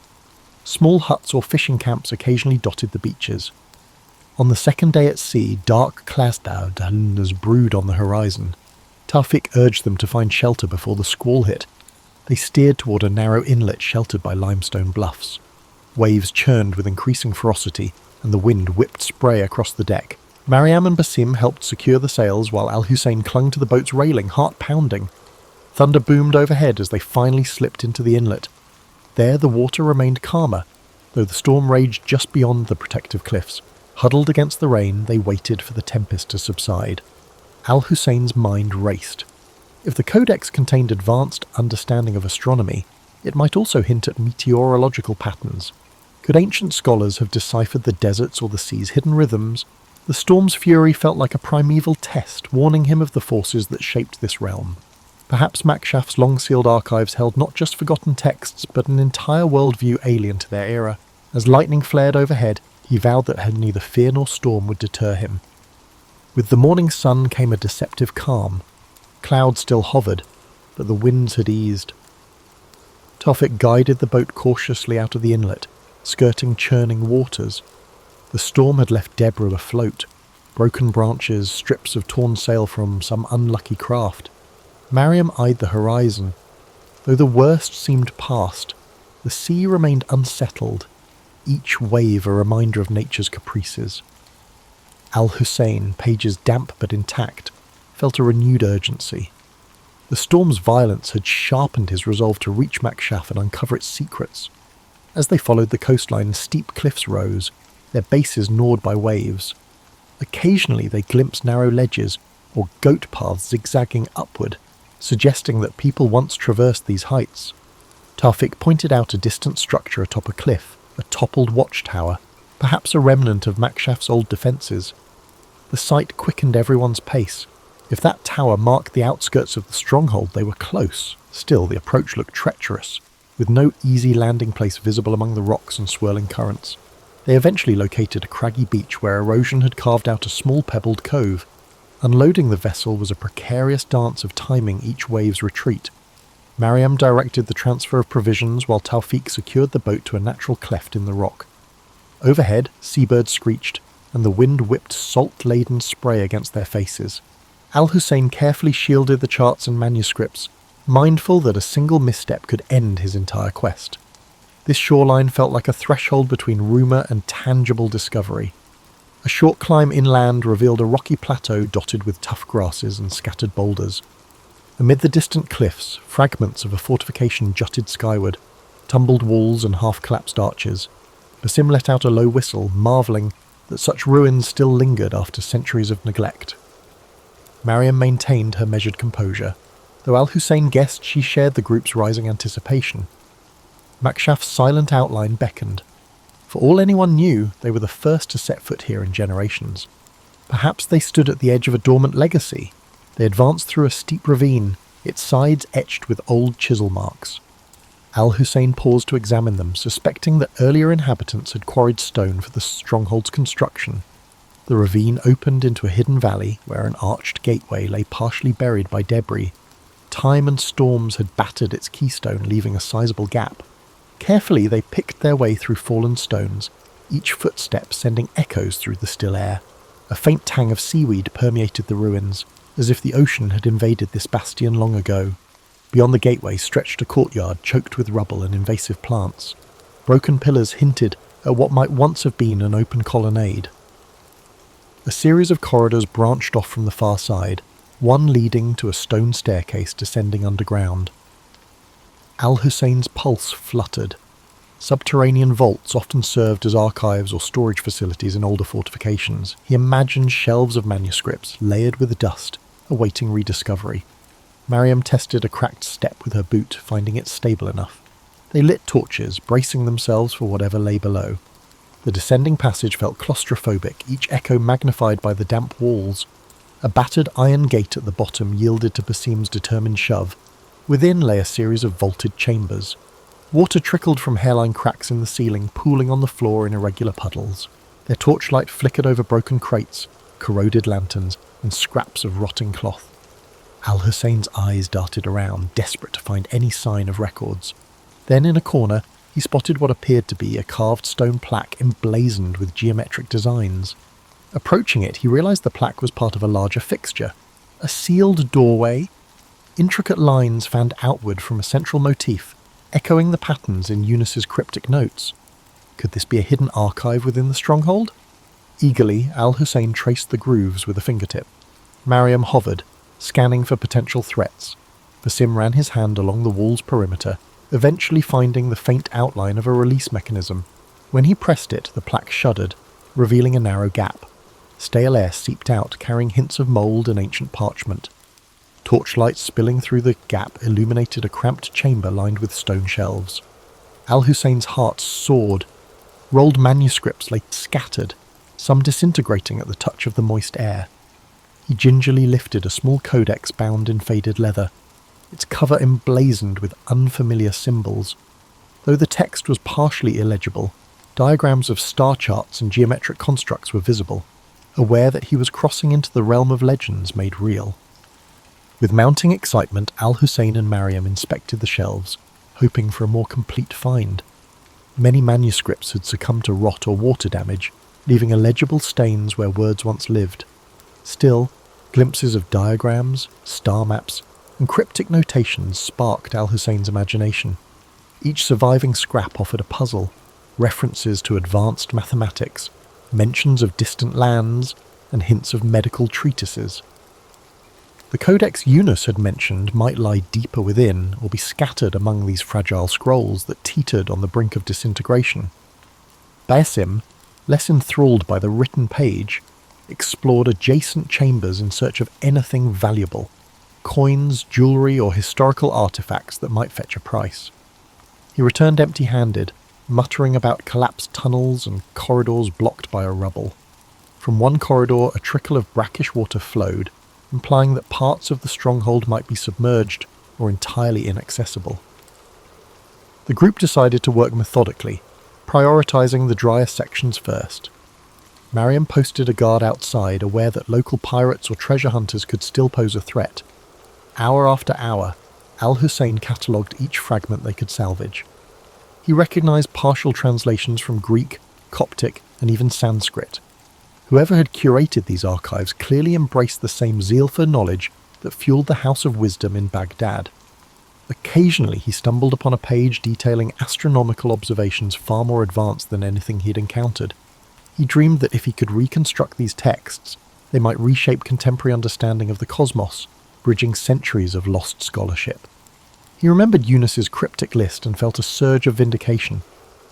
Small huts or fishing camps occasionally dotted the beaches. On the second day at sea, dark clouds brewed on the horizon. Taufik urged them to find shelter before the squall hit. They steered toward a narrow inlet sheltered by limestone bluffs. Waves churned with increasing ferocity, and the wind whipped spray across the deck. Mariam and Basim helped secure the sails while Husayn clung to the boat's railing, heart pounding. Thunder boomed overhead as they finally slipped into the inlet. There the water remained calmer, though the storm raged just beyond the protective cliffs. Huddled against the rain, they waited for the tempest to subside. Husayn's mind raced. If the codex contained advanced understanding of astronomy, it might also hint at meteorological patterns. Could ancient scholars have deciphered the desert's or the sea's hidden rhythms? The storm's fury felt like a primeval test, warning him of the forces that shaped this realm. Perhaps Makshaf's long-sealed archives held not just forgotten texts, but an entire worldview alien to their era. As lightning flared overhead, he vowed that neither fear nor storm would deter him. With the morning sun came a deceptive calm. Clouds still hovered, but the winds had eased. Taufik guided the boat cautiously out of the inlet, skirting churning waters. The storm had left debris afloat, broken branches, strips of torn sail from some unlucky craft. Mariam eyed the horizon. Though the worst seemed past, the sea remained unsettled, each wave a reminder of nature's caprices. Husayn, pages damp but intact, felt a renewed urgency. The storm's violence had sharpened his resolve to reach Makshaf and uncover its secrets. As they followed the coastline, steep cliffs rose, their bases gnawed by waves. Occasionally they glimpsed narrow ledges or goat paths zigzagging upward, suggesting that people once traversed these heights. Taufik pointed out a distant structure atop a cliff, a toppled watchtower, perhaps a remnant of Makshaf's old defences. The sight quickened everyone's pace. If that tower marked the outskirts of the stronghold, they were close. Still, the approach looked treacherous, with no easy landing place visible among the rocks and swirling currents. They eventually located a craggy beach where erosion had carved out a small pebbled cove. Unloading the vessel was a precarious dance of timing each wave's retreat. Mariam directed the transfer of provisions while Taufik secured the boat to a natural cleft in the rock. Overhead, seabirds screeched, and the wind whipped salt-laden spray against their faces. Husayn carefully shielded the charts and manuscripts, mindful that a single misstep could end his entire quest. This shoreline felt like a threshold between rumour and tangible discovery. A short climb inland revealed a rocky plateau dotted with tough grasses and scattered boulders. Amid the distant cliffs, fragments of a fortification jutted skyward, tumbled walls and half-collapsed arches. Basim let out a low whistle, marvelling that such ruins still lingered after centuries of neglect. Mariam maintained her measured composure. though Al-Husayn guessed she shared the group's rising anticipation. Makshaf's silent outline beckoned. For all anyone knew, they were the first to set foot here in generations. Perhaps they stood at the edge of a dormant legacy. They advanced through a steep ravine, its sides etched with old chisel marks. Al-Husayn paused to examine them, suspecting that earlier inhabitants had quarried stone for the stronghold's construction. The ravine opened into a hidden valley where an arched gateway lay partially buried by debris. Time and storms had battered its keystone, leaving a sizable gap. Carefully they picked their way through fallen stones, each footstep sending echoes through the still air. A faint tang of seaweed permeated the ruins, as if the ocean had invaded this bastion long ago. Beyond the gateway stretched a courtyard choked with rubble and invasive plants. Broken pillars hinted at what might once have been an open colonnade. A series of corridors branched off from the far side, one leading to a stone staircase descending underground. Al-Husayn's pulse fluttered. Subterranean vaults often served as archives or storage facilities in older fortifications. He imagined shelves of manuscripts, layered with dust, awaiting rediscovery. Mariam tested a cracked step with her boot, finding it stable enough. They lit torches, bracing themselves for whatever lay below. The descending passage felt claustrophobic, each echo magnified by the damp walls. A battered iron gate at the bottom yielded to Basim's determined shove. Within lay a series of vaulted chambers. Water trickled from hairline cracks in the ceiling, pooling on the floor in irregular puddles. Their torchlight flickered over broken crates, corroded lanterns, and scraps of rotting cloth. Al-Husayn's eyes darted around, desperate to find any sign of records. Then in a corner, he spotted what appeared to be a carved stone plaque emblazoned with geometric designs. Approaching it, he realized the plaque was part of a larger fixture. A sealed doorway. Intricate lines fanned outward from a central motif, echoing the patterns in Eunice's cryptic notes. Could this be a hidden archive within the stronghold? Eagerly, Al-Husayn traced the grooves with a fingertip. Mariam hovered, scanning for potential threats. Basim ran his hand along the wall's perimeter, eventually finding the faint outline of a release mechanism. When he pressed it, the plaque shuddered, revealing a narrow gap. Stale air seeped out, carrying hints of mould and ancient parchment. Torchlight spilling through the gap illuminated a cramped chamber lined with stone shelves. Al-Husayn's heart soared. Rolled manuscripts lay scattered, some disintegrating at the touch of the moist air. He gingerly lifted a small codex bound in faded leather, its cover emblazoned with unfamiliar symbols. Though the text was partially illegible, diagrams of star charts and geometric constructs were visible, aware that he was crossing into the realm of legends made real. With mounting excitement, Al-Husayn and Mariam inspected the shelves, hoping for a more complete find. Many manuscripts had succumbed to rot or water damage, leaving illegible stains where words once lived. Still, glimpses of diagrams, star maps, and cryptic notations sparked Al-Husayn's imagination. Each surviving scrap offered a puzzle, references to advanced mathematics, mentions of distant lands, and hints of medical treatises. The codex Eunice had mentioned might lie deeper within or be scattered among these fragile scrolls that teetered on the brink of disintegration. Basim, less enthralled by the written page, explored adjacent chambers in search of anything valuable, coins, jewellery, or historical artefacts that might fetch a price. He returned empty-handed, muttering about collapsed tunnels and corridors blocked by a rubble. From one corridor a trickle of brackish water flowed, implying that parts of the stronghold might be submerged or entirely inaccessible. The group decided to work methodically, prioritising the drier sections first. Mariam posted a guard outside, aware that local pirates or treasure hunters could still pose a threat. Hour after hour, Al-Husayn catalogued each fragment they could salvage. He recognised partial translations from Greek, Coptic, and even Sanskrit. Whoever had curated these archives clearly embraced the same zeal for knowledge that fueled the House of Wisdom in Baghdad. Occasionally he stumbled upon a page detailing astronomical observations far more advanced than anything he'd encountered. He dreamed that if he could reconstruct these texts, they might reshape contemporary understanding of the cosmos, bridging centuries of lost scholarship. He remembered Eunice's cryptic list and felt a surge of vindication.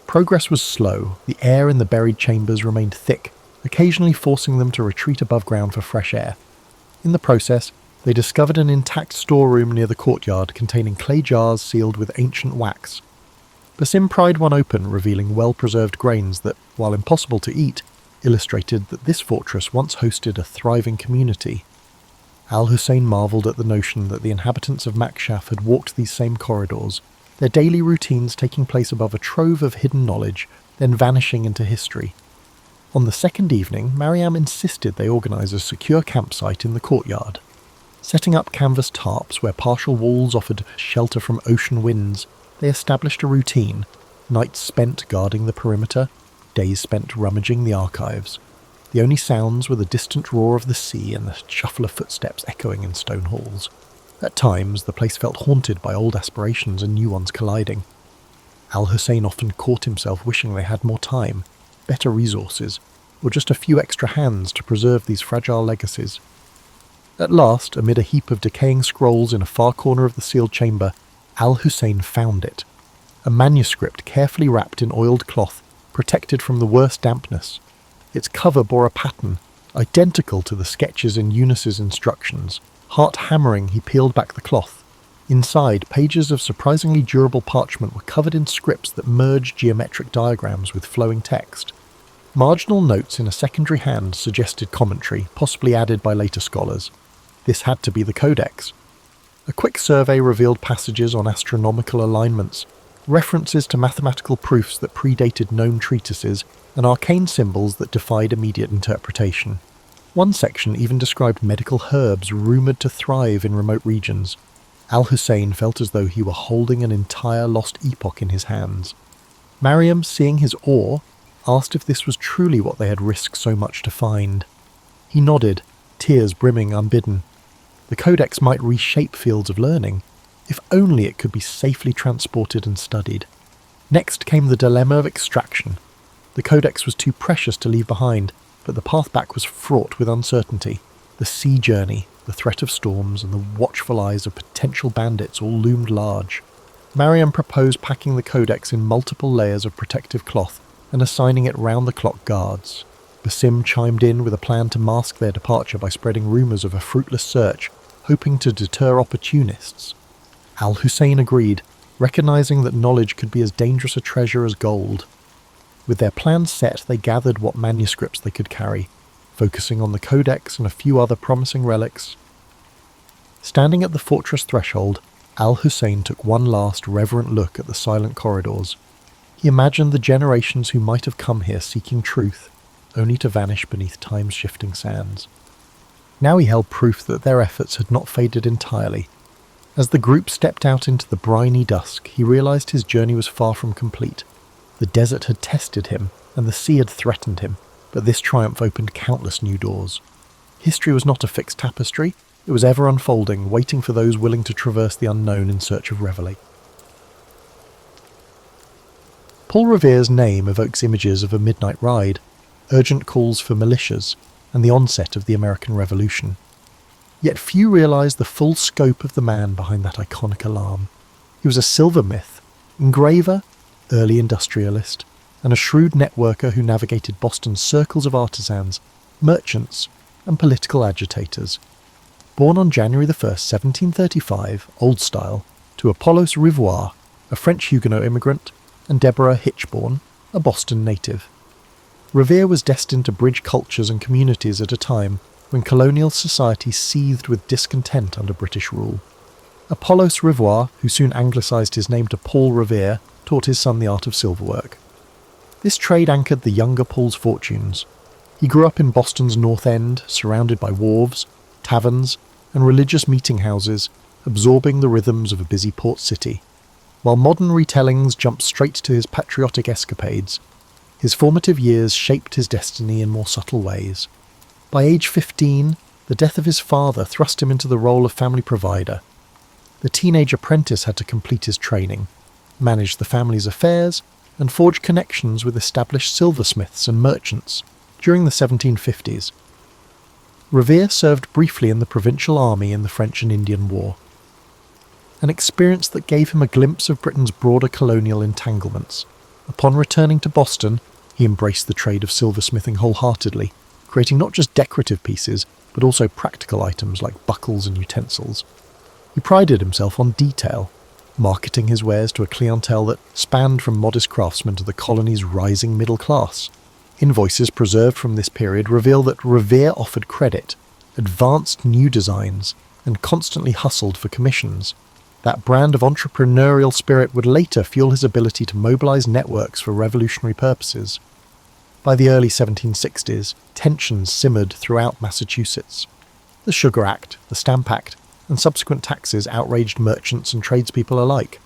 Progress was slow, the air in the buried chambers remained thick, occasionally forcing them to retreat above ground for fresh air. In the process, They discovered an intact storeroom near the courtyard containing clay jars sealed with ancient wax. Basim pried one open, revealing well-preserved grains that, while impossible to eat, illustrated that this fortress once hosted a thriving community. Husayn marvelled at the notion that the inhabitants of Makshaf had walked these same corridors, their daily routines taking place above a trove of hidden knowledge, then vanishing into history. On the second evening, Mariam insisted they organise a secure campsite in the courtyard. Setting up canvas tarps where partial walls offered shelter from ocean winds, they established a routine, nights spent guarding the perimeter, days spent rummaging the archives. The only sounds were the distant roar of the sea and the shuffle of footsteps echoing in stone halls. At times, the place felt haunted by old aspirations and new ones colliding. Husayn often caught himself wishing they had more time, better resources, or just a few extra hands to preserve these fragile legacies. At last, amid a heap of decaying scrolls in a far corner of the sealed chamber, Husayn found it. A manuscript carefully wrapped in oiled cloth, protected from the worst dampness. Its cover bore a pattern, identical to the sketches in Eunice's instructions. Heart-hammering, he peeled back the cloth. Inside, pages of surprisingly durable parchment were covered in scripts that merged geometric diagrams with flowing text. Marginal notes in a secondary hand suggested commentary, possibly added by later scholars. This had to be the codex. A quick survey revealed passages on astronomical alignments, references to mathematical proofs that predated known treatises, and arcane symbols that defied immediate interpretation. One section even described medical herbs rumoured to thrive in remote regions. Husayn felt as though he were holding an entire lost epoch in his hands. Mariam, seeing his awe, asked if this was truly what they had risked so much to find. He nodded, tears brimming unbidden. The codex might reshape fields of learning, if only it could be safely transported and studied. Next came the dilemma of extraction. The codex was too precious to leave behind, but the path back was fraught with uncertainty. The sea journey, the threat of storms, and the watchful eyes of potential bandits all loomed large. Mariam proposed packing the codex in multiple layers of protective cloth and assigning it round-the-clock guards. Basim chimed in with a plan to mask their departure by spreading rumours of a fruitless search, hoping to deter opportunists. Husayn agreed, recognising that knowledge could be as dangerous a treasure as gold. With their plans set, they gathered what manuscripts they could carry, focusing on the codex and a few other promising relics. Standing at the fortress threshold, Husayn took one last reverent look at the silent corridors. He imagined the generations who might have come here seeking truth, only to vanish beneath time's shifting sands. Now he held proof that their efforts had not faded entirely. As the group stepped out into the briny dusk, he realised his journey was far from complete. The desert had tested him, and the sea had threatened him, but this triumph opened countless new doors. History was not a fixed tapestry, it was ever unfolding, waiting for those willing to traverse the unknown in search of revelation. Paul Revere's name evokes images of a midnight ride, urgent calls for militias, and the onset of the American Revolution. Yet few realise the full scope of the man behind that iconic alarm. He was a silversmith, engraver, early industrialist, and a shrewd networker who navigated Boston's circles of artisans, merchants, and political agitators. Born on January 1st, 1735, Old Style, to Apollos Revere, a French Huguenot immigrant, and Deborah Hitchborn, a Boston native. Revere was destined to bridge cultures and communities at a time when colonial society seethed with discontent under British rule. Apollos Revere, who soon anglicised his name to Paul Revere, taught his son the art of silverwork. This trade anchored the younger Paul's fortunes. He grew up in Boston's North End, surrounded by wharves, taverns, and religious meeting houses, absorbing the rhythms of a busy port city. While modern retellings jumped straight to his patriotic escapades, his formative years shaped his destiny in more subtle ways. By age 15, the death of his father thrust him into the role of family provider. The teenage apprentice had to complete his training, manage the family's affairs, and forge connections with established silversmiths and merchants during the 1750s. Revere served briefly in the provincial army in the French and Indian War, an experience that gave him a glimpse of Britain's broader colonial entanglements. Upon returning to Boston, he embraced the trade of silversmithing wholeheartedly, creating not just decorative pieces, but also practical items like buckles and utensils. He prided himself on detail, marketing his wares to a clientele that spanned from modest craftsmen to the colony's rising middle class. Invoices preserved from this period reveal that Revere offered credit, advanced new designs, and constantly hustled for commissions. That brand of entrepreneurial spirit would later fuel his ability to mobilize networks for revolutionary purposes. By the early 1760s, tensions simmered throughout Massachusetts. The Sugar Act, the Stamp Act, and subsequent taxes outraged merchants and tradespeople alike.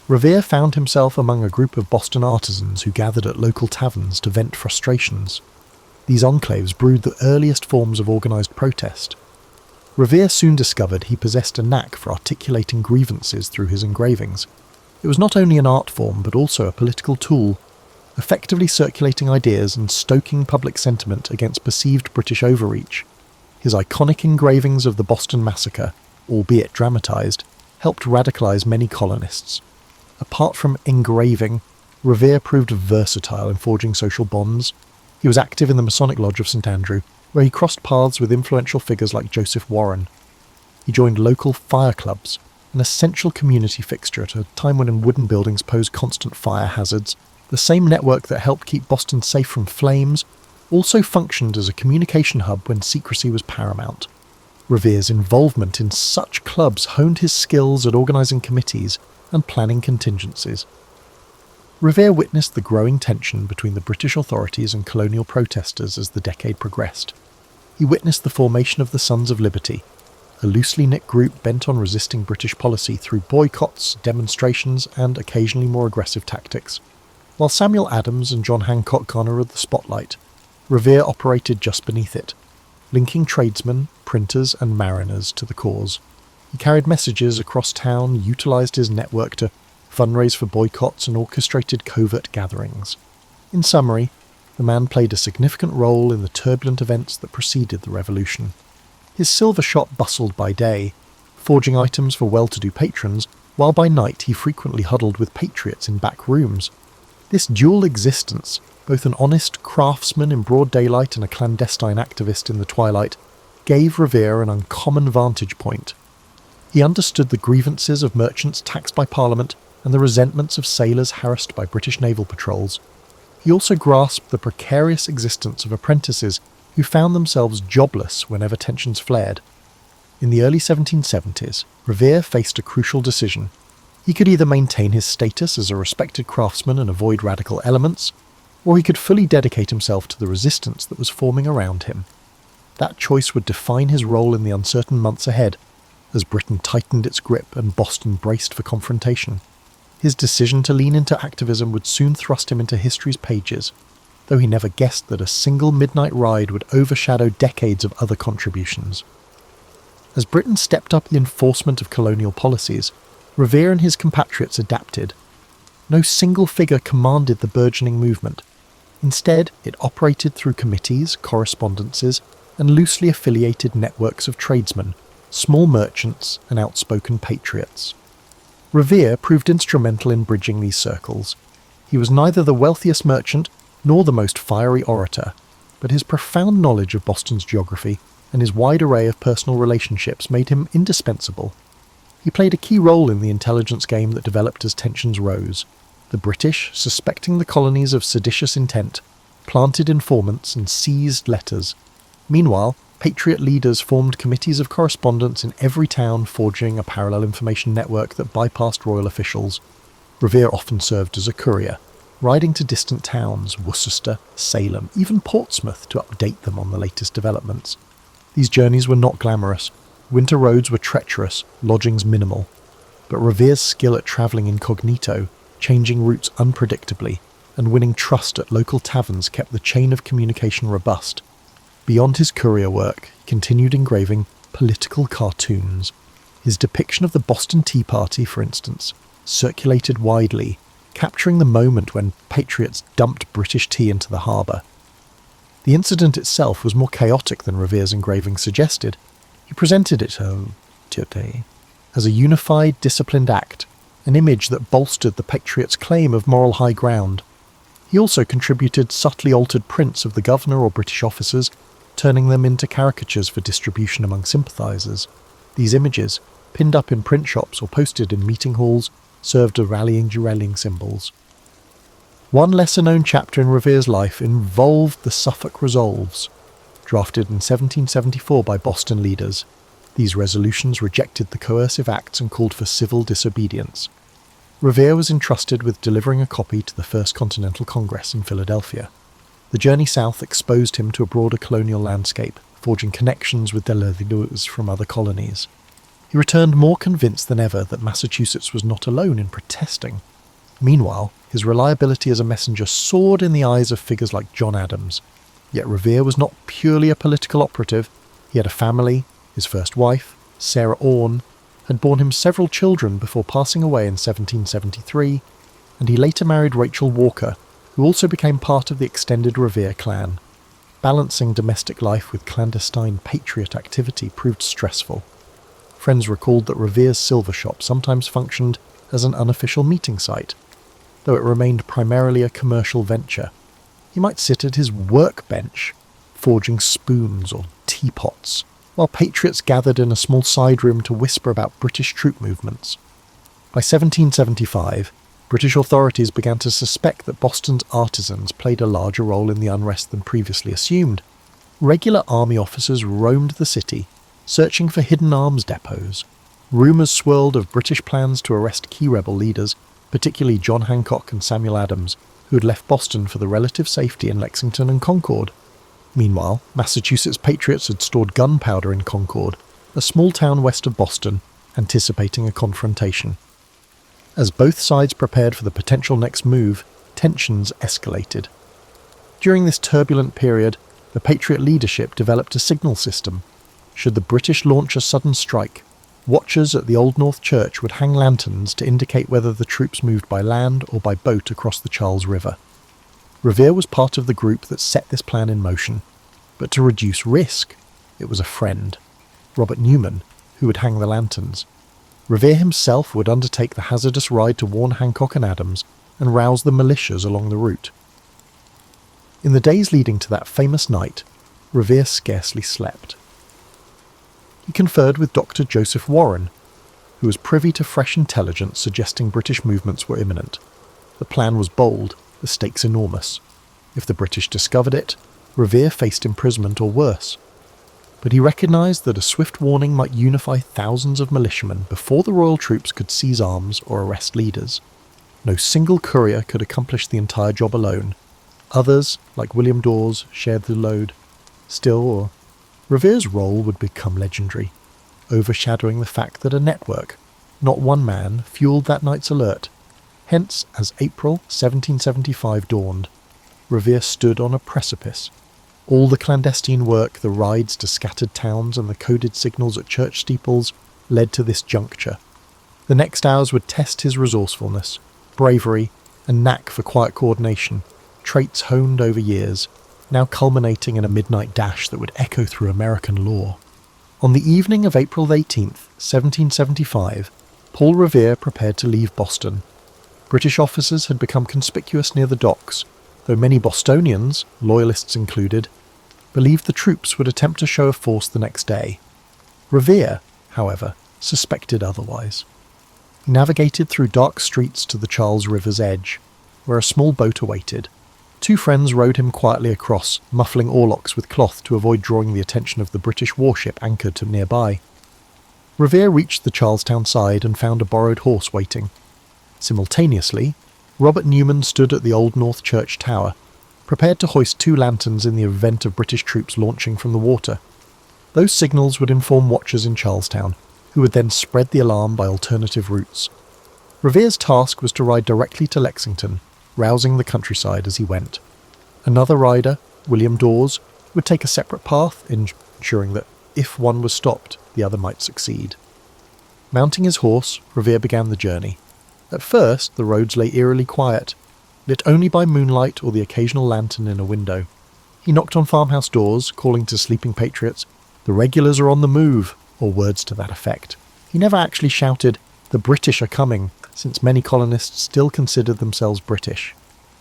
Revere found himself among a group of Boston artisans who gathered at local taverns to vent frustrations. These enclaves brewed the earliest forms of organised protest. Revere soon discovered he possessed a knack for articulating grievances through his engravings. It was not only an art form but also a political tool, effectively circulating ideas and stoking public sentiment against perceived British overreach. His iconic engravings of the Boston Massacre, albeit dramatised, helped radicalise many colonists. Apart from engraving, Revere proved versatile in forging social bonds. He was active in the Masonic Lodge of St Andrew, where he crossed paths with influential figures like Joseph Warren. He joined local fire clubs, an essential community fixture at a time when wooden buildings posed constant fire hazards. The same network that helped keep Boston safe from flames also functioned as a communication hub when secrecy was paramount. Revere's involvement in such clubs honed his skills at organising committees and planning contingencies. Revere witnessed the growing tension between the British authorities and colonial protesters as the decade progressed. He witnessed the formation of the Sons of Liberty, a loosely knit group bent on resisting British policy through boycotts, demonstrations, and occasionally more aggressive tactics. While Samuel Adams and John Hancock garnered the spotlight, Revere operated just beneath it, linking tradesmen, printers, and mariners to the cause. He carried messages across town, utilised his network to fundraise for boycotts, and orchestrated covert gatherings. In summary, the man played a significant role in the turbulent events that preceded the revolution. His silver shop bustled by day, forging items for well-to-do patrons, while by night he frequently huddled with patriots in back rooms. This dual existence, both an honest craftsman in broad daylight and a clandestine activist in the twilight, gave Revere an uncommon vantage point. He understood the grievances of merchants taxed by Parliament and the resentments of sailors harassed by British naval patrols. He also grasped the precarious existence of apprentices who found themselves jobless whenever tensions flared. In the early 1770s, Revere faced a crucial decision. He could either maintain his status as a respected craftsman and avoid radical elements, or he could fully dedicate himself to the resistance that was forming around him. That choice would define his role in the uncertain months ahead, as Britain tightened its grip and Boston braced for confrontation. His decision to lean into activism would soon thrust him into history's pages, though he never guessed that a single midnight ride would overshadow decades of other contributions. As Britain stepped up the enforcement of colonial policies, Revere and his compatriots adapted. No single figure commanded the burgeoning movement. Instead, it operated through committees, correspondences, and loosely affiliated networks of tradesmen, small merchants, and outspoken patriots. Revere proved instrumental in bridging these circles. He was neither the wealthiest merchant nor the most fiery orator, but his profound knowledge of Boston's geography and his wide array of personal relationships made him indispensable. He played a key role in the intelligence game that developed as tensions rose. The British, suspecting the colonies of seditious intent, planted informants and seized letters. Meanwhile, patriot leaders formed committees of correspondence in every town, forging a parallel information network that bypassed royal officials. Revere often served as a courier, riding to distant towns, Worcester, Salem, even Portsmouth, to update them on the latest developments. These journeys were not glamorous. Winter roads were treacherous, lodgings minimal. But Revere's skill at travelling incognito, changing routes unpredictably, and winning trust at local taverns kept the chain of communication robust. Beyond his courier work, he continued engraving political cartoons. His depiction of the Boston Tea Party, for instance, circulated widely, capturing the moment when patriots dumped British tea into the harbour. The incident itself was more chaotic than Revere's engraving suggested. He presented it as a unified, disciplined act, an image that bolstered the patriots' claim of moral high ground. He also contributed subtly altered prints of the governor or British officers, turning them into caricatures for distribution among sympathisers. These images, pinned up in print shops or posted in meeting halls, served as rallying symbols. One lesser-known chapter in Revere's life involved the Suffolk Resolves, drafted in 1774 by Boston leaders. These resolutions rejected the coercive acts and called for civil disobedience. Revere was entrusted with delivering a copy to the First Continental Congress in Philadelphia. The journey south exposed him to a broader colonial landscape, forging connections with Livelihood from other colonies. He returned more convinced than ever that Massachusetts was not alone in protesting. Meanwhile, his reliability as a messenger soared in the eyes of figures like John Adams. Yet Revere was not purely a political operative. He had a family. His first wife, Sarah Orne, had borne him several children before passing away in 1773, and he later married Rachel Walker, who also became part of the extended Revere clan. Balancing domestic life with clandestine patriot activity proved stressful. Friends recalled that Revere's silver shop sometimes functioned as an unofficial meeting site, though it remained primarily a commercial venture. He might sit at his workbench, forging spoons or teapots, while patriots gathered in a small side room to whisper about British troop movements. By 1775, British authorities began to suspect that Boston's artisans played a larger role in the unrest than previously assumed. Regular army officers roamed the city, searching for hidden arms depots. Rumours swirled of British plans to arrest key rebel leaders, particularly John Hancock and Samuel Adams, who had left Boston for the relative safety in Lexington and Concord. Meanwhile, Massachusetts patriots had stored gunpowder in Concord, a small town west of Boston, anticipating a confrontation. As both sides prepared for the potential next move, tensions escalated. During this turbulent period, the Patriot leadership developed a signal system. Should the British launch a sudden strike, watchers at the Old North Church would hang lanterns to indicate whether the troops moved by land or by boat across the Charles River. Revere was part of the group that set this plan in motion, but to reduce risk, it was a friend, Robert Newman, who would hang the lanterns. Revere himself would undertake the hazardous ride to warn Hancock and Adams and rouse the militias along the route. In the days leading to that famous night, Revere scarcely slept. He conferred with Dr. Joseph Warren, who was privy to fresh intelligence suggesting British movements were imminent. The plan was bold, the stakes enormous. If the British discovered it, Revere faced imprisonment or worse. But he recognised that a swift warning might unify thousands of militiamen before the royal troops could seize arms or arrest leaders. No single courier could accomplish the entire job alone. Others, like William Dawes, shared the load. Still, Revere's role would become legendary, overshadowing the fact that a network, not one man, fueled that night's alert. Hence, as April 1775 dawned, Revere stood on a precipice. All the clandestine work, the rides to scattered towns and the coded signals at church steeples led to this juncture. The next hours would test his resourcefulness, bravery, and knack for quiet coordination, traits honed over years, now culminating in a midnight dash that would echo through American lore. On the evening of April 18th, 1775, Paul Revere prepared to leave Boston. British officers had become conspicuous near the docks, though many Bostonians, loyalists included, believed the troops would attempt to show of force the next day. Revere, however, suspected otherwise. He navigated through dark streets to the Charles River's edge, where a small boat awaited. Two friends rowed him quietly across, muffling oarlocks with cloth to avoid drawing the attention of the British warship anchored to nearby. Revere reached the Charlestown side and found a borrowed horse waiting. Simultaneously, Robert Newman stood at the Old North Church tower, prepared to hoist 2 lanterns in the event of British troops launching from the water. Those signals would inform watchers in Charlestown, who would then spread the alarm by alternative routes. Revere's task was to ride directly to Lexington, rousing the countryside as he went. Another rider, William Dawes, would take a separate path, ensuring that if one was stopped, the other might succeed. Mounting his horse, Revere began the journey. At first, the roads lay eerily quiet, lit only by moonlight or the occasional lantern in a window. He knocked on farmhouse doors, calling to sleeping patriots, "The regulars are on the move," or words to that effect. He never actually shouted, "The British are coming," since many colonists still considered themselves British.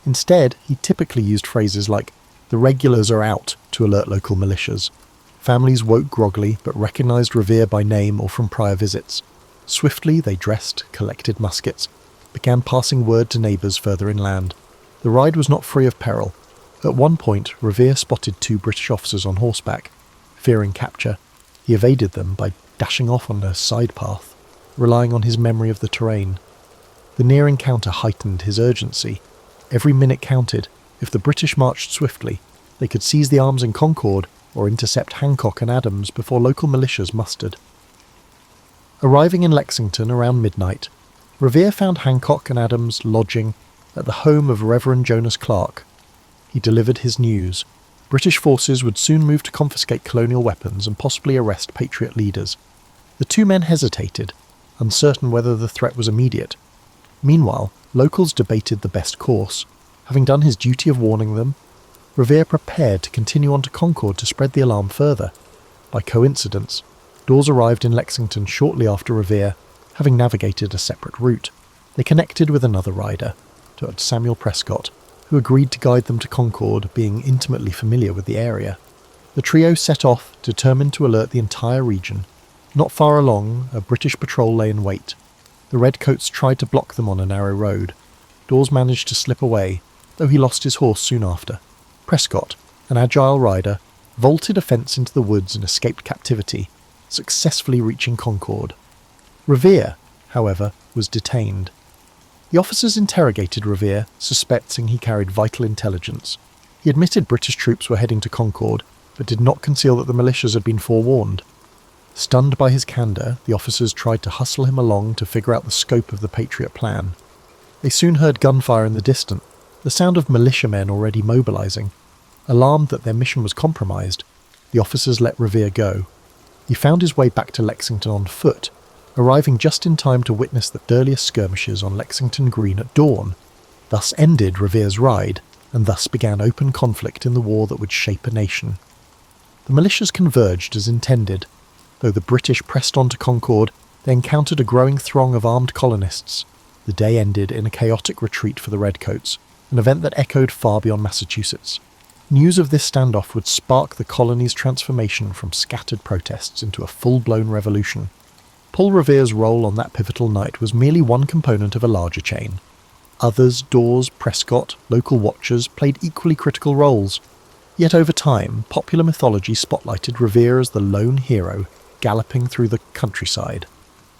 Instead, he typically used phrases like, The regulars are out to alert local militias. Families woke groggily but recognised Revere by name or from prior visits. Swiftly they dressed, collected muskets, began passing word to neighbours further inland. The ride was not free of peril. At one point, Revere spotted 2 British officers on horseback. Fearing capture, he evaded them by dashing off on a side path, relying on his memory of the terrain. The near encounter heightened his urgency. Every minute counted. If the British marched swiftly, they could seize the arms in Concord or intercept Hancock and Adams before local militias mustered. Arriving in Lexington around midnight, Revere found Hancock and Adams lodging at the home of Reverend Jonas Clark. He delivered his news. British forces would soon move to confiscate colonial weapons and possibly arrest Patriot leaders. The 2 men hesitated, uncertain whether the threat was immediate. Meanwhile, locals debated the best course. Having done his duty of warning them, Revere prepared to continue on to Concord to spread the alarm further. By coincidence, Dawes arrived in Lexington shortly after Revere, having navigated a separate route. They connected with another rider, Dr. Samuel Prescott, who agreed to guide them to Concord, being intimately familiar with the area. The trio set off, determined to alert the entire region. Not far along, a British patrol lay in wait. The redcoats tried to block them on a narrow road. Dawes managed to slip away, though he lost his horse soon after. Prescott, an agile rider, vaulted a fence into the woods and escaped captivity, successfully reaching Concord. Revere, however, was detained. The officers interrogated Revere, suspecting he carried vital intelligence. He admitted British troops were heading to Concord, but did not conceal that the militias had been forewarned. Stunned by his candour, the officers tried to hustle him along to figure out the scope of the Patriot plan. They soon heard gunfire in the distance, the sound of militiamen already mobilising. Alarmed that their mission was compromised, the officers let Revere go. He found his way back to Lexington on foot, arriving just in time to witness the earliest skirmishes on Lexington Green at dawn. Thus ended Revere's ride, and thus began open conflict in the war that would shape a nation. The militias converged as intended. Though the British pressed on to Concord, they encountered a growing throng of armed colonists. The day ended in a chaotic retreat for the redcoats, an event that echoed far beyond Massachusetts. News of this standoff would spark the colony's transformation from scattered protests into a full-blown revolution. Paul Revere's role on that pivotal night was merely one component of a larger chain. Others, Dawes, Prescott, local watchers, played equally critical roles. Yet over time, popular mythology spotlighted Revere as the lone hero, galloping through the countryside.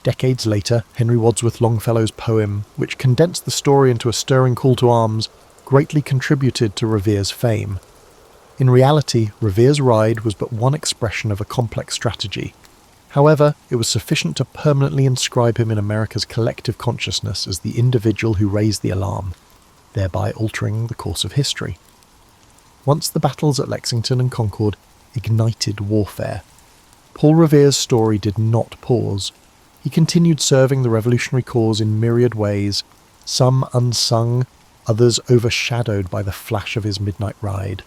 Decades later, Henry Wadsworth Longfellow's poem, which condensed the story into a stirring call to arms, greatly contributed to Revere's fame. In reality, Revere's ride was but one expression of a complex strategy. However, it was sufficient to permanently inscribe him in America's collective consciousness as the individual who raised the alarm, thereby altering the course of history. Once the battles at Lexington and Concord ignited warfare, Paul Revere's story did not pause. He continued serving the revolutionary cause in myriad ways, some unsung, others overshadowed by the flash of his midnight ride.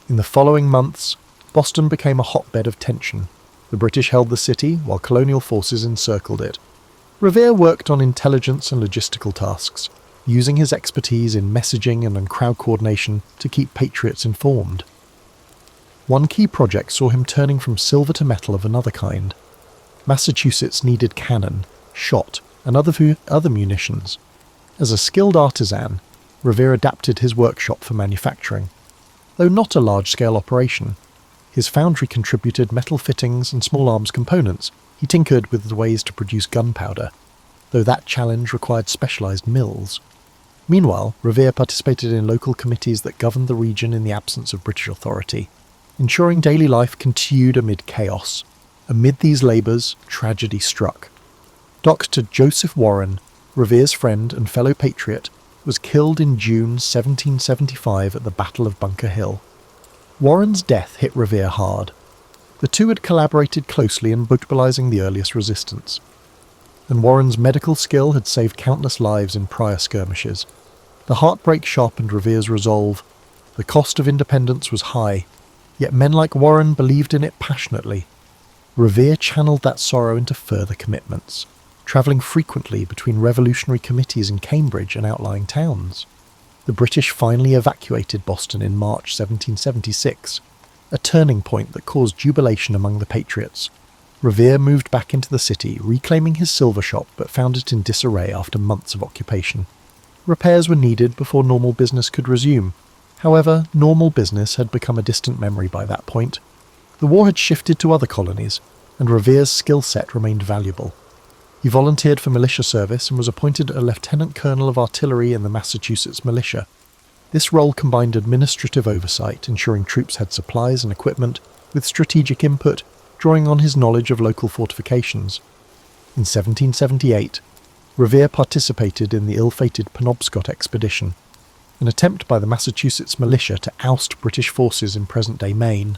In the following months, Boston became a hotbed of tension. The British held the city, while colonial forces encircled it. Revere worked on intelligence and logistical tasks, using his expertise in messaging and in crowd coordination to keep patriots informed. One key project saw him turning from silver to metal of another kind. Massachusetts needed cannon, shot, and other munitions. As a skilled artisan, Revere adapted his workshop for manufacturing. Though not a large-scale operation, his foundry contributed metal fittings and small arms components. He tinkered with the ways to produce gunpowder, though that challenge required specialised mills. Meanwhile, Revere participated in local committees that governed the region in the absence of British authority, ensuring daily life continued amid chaos. Amid these labours, tragedy struck. Dr. Joseph Warren, Revere's friend and fellow patriot, was killed in June 1775 at the Battle of Bunker Hill. Warren's death hit Revere hard. The two had collaborated closely in mobilising the earliest resistance, and Warren's medical skill had saved countless lives in prior skirmishes. The heartbreak sharpened Revere's resolve. The cost of independence was high, yet men like Warren believed in it passionately. Revere channeled that sorrow into further commitments, travelling frequently between revolutionary committees in Cambridge and outlying towns. the British finally evacuated Boston in March 1776, a turning point that caused jubilation among the patriots. Revere moved back into the city, reclaiming his silver shop, but found it in disarray after months of occupation. Repairs were needed before normal business could resume. However, normal business had become a distant memory by that point. The war had shifted to other colonies, and Revere's skill set remained valuable. He volunteered for militia service and was appointed a lieutenant colonel of artillery in the Massachusetts militia. This role combined administrative oversight, ensuring troops had supplies and equipment, with strategic input, drawing on his knowledge of local fortifications. In 1778, Revere participated in the ill-fated Penobscot expedition, an attempt by the Massachusetts militia to oust British forces in present-day Maine.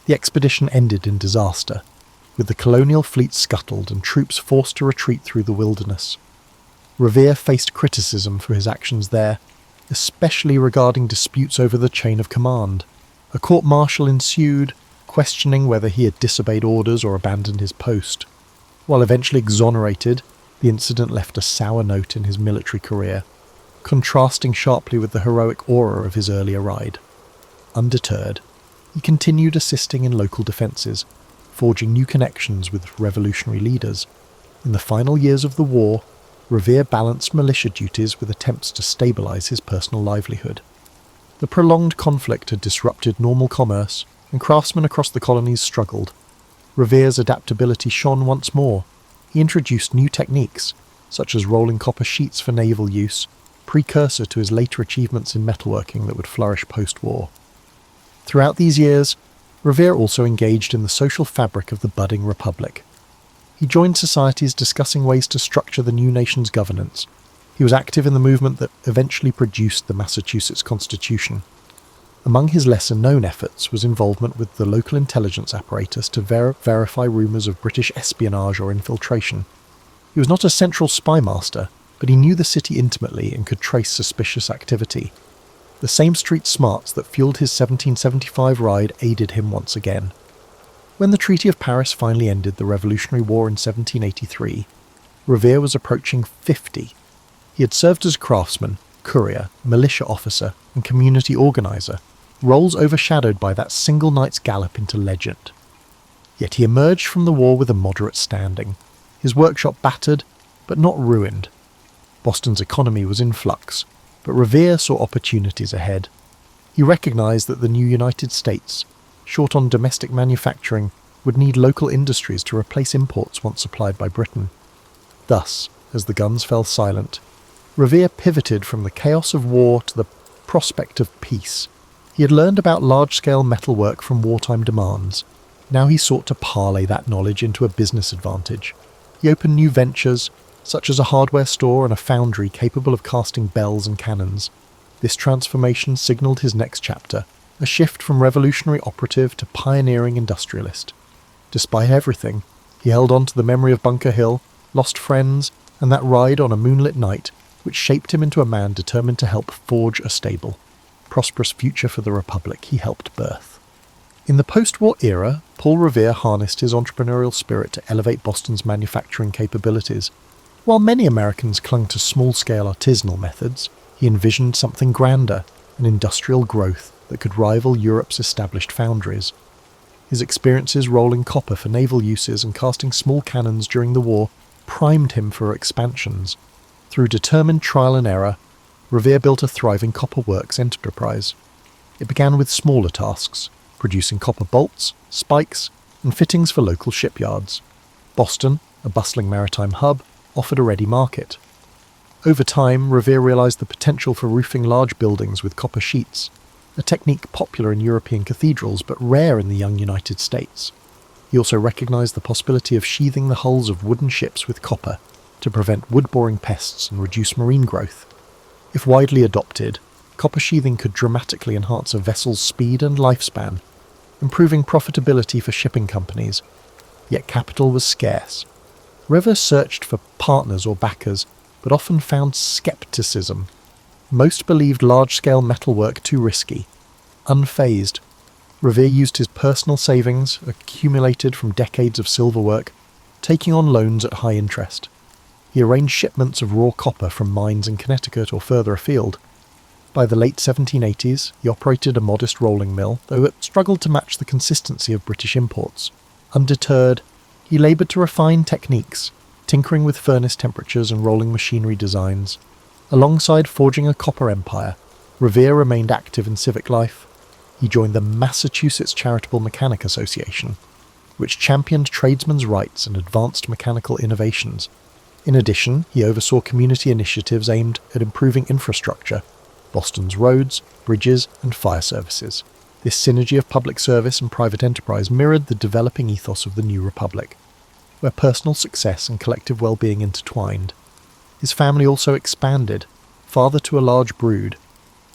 The expedition ended in disaster, with the colonial fleet scuttled and troops forced to retreat through the wilderness. Revere faced criticism for his actions there, especially regarding disputes over the chain of command. A court-martial ensued, questioning whether he had disobeyed orders or abandoned his post. While eventually exonerated, the incident left a sour note in his military career, contrasting sharply with the heroic aura of his earlier ride. Undeterred, he continued assisting in local defences, forging new connections with revolutionary leaders. In the final years of the war, Revere balanced militia duties with attempts to stabilise his personal livelihood. The prolonged conflict had disrupted normal commerce, and craftsmen across the colonies struggled. Revere's adaptability shone once more. He introduced new techniques, such as rolling copper sheets for naval use, precursor to his later achievements in metalworking that would flourish post-war. Throughout these years, Revere also engaged in the social fabric of the budding republic. He joined societies discussing ways to structure the new nation's governance. He was active in the movement that eventually produced the Massachusetts Constitution. Among his lesser-known efforts was involvement with the local intelligence apparatus to verify rumours of British espionage or infiltration. He was not a central spy master, but he knew the city intimately and could trace suspicious activity. The same street smarts that fueled his 1775 ride aided him once again. When the Treaty of Paris finally ended the Revolutionary War in 1783, Revere was approaching 50. He had served as craftsman, courier, militia officer, and community organiser, roles overshadowed by that single night's gallop into legend. Yet he emerged from the war with a moderate standing, his workshop battered, but not ruined. Boston's economy was in flux, but Revere saw opportunities ahead. He recognised that the new United States, short on domestic manufacturing, would need local industries to replace imports once supplied by Britain. Thus, as the guns fell silent, Revere pivoted from the chaos of war to the prospect of peace. He had learned about large-scale metalwork from wartime demands. Now he sought to parlay that knowledge into a business advantage. He opened new ventures, such as a hardware store and a foundry capable of casting bells and cannons. This transformation signalled his next chapter, a shift from revolutionary operative to pioneering industrialist. Despite everything, he held on to the memory of Bunker Hill, lost friends, and that ride on a moonlit night, which shaped him into a man determined to help forge a stable, prosperous future for the Republic he helped birth. In the post-war era, Paul Revere harnessed his entrepreneurial spirit to elevate Boston's manufacturing capabilities. While many Americans clung to small-scale artisanal methods, he envisioned something grander, an industrial growth that could rival Europe's established foundries. His experiences rolling copper for naval uses and casting small cannons during the war primed him for expansions. Through determined trial and error, Revere built a thriving copper works enterprise. It began with smaller tasks, producing copper bolts, spikes, and fittings for local shipyards. Boston, a bustling maritime hub, offered a ready market. Over time, Revere realised the potential for roofing large buildings with copper sheets, a technique popular in European cathedrals but rare in the young United States. He also recognised the possibility of sheathing the hulls of wooden ships with copper to prevent wood-boring pests and reduce marine growth. If widely adopted, copper sheathing could dramatically enhance a vessel's speed and lifespan, improving profitability for shipping companies. Yet capital was scarce. Revere searched for partners or backers, but often found scepticism. Most believed large-scale metalwork too risky. Unfazed, Revere used his personal savings, accumulated from decades of silver work, taking on loans at high interest. He arranged shipments of raw copper from mines in Connecticut or further afield. By the late 1780s, he operated a modest rolling mill, though it struggled to match the consistency of British imports. Undeterred, he laboured to refine techniques, tinkering with furnace temperatures and rolling machinery designs. Alongside forging a copper empire, Revere remained active in civic life. He joined the Massachusetts Charitable Mechanic Association, which championed tradesmen's rights and advanced mechanical innovations. In addition, he oversaw community initiatives aimed at improving infrastructure, Boston's roads, bridges, and fire services. This synergy of public service and private enterprise mirrored the developing ethos of the New Republic, where personal success and collective well-being intertwined. His family also expanded, father to a large brood.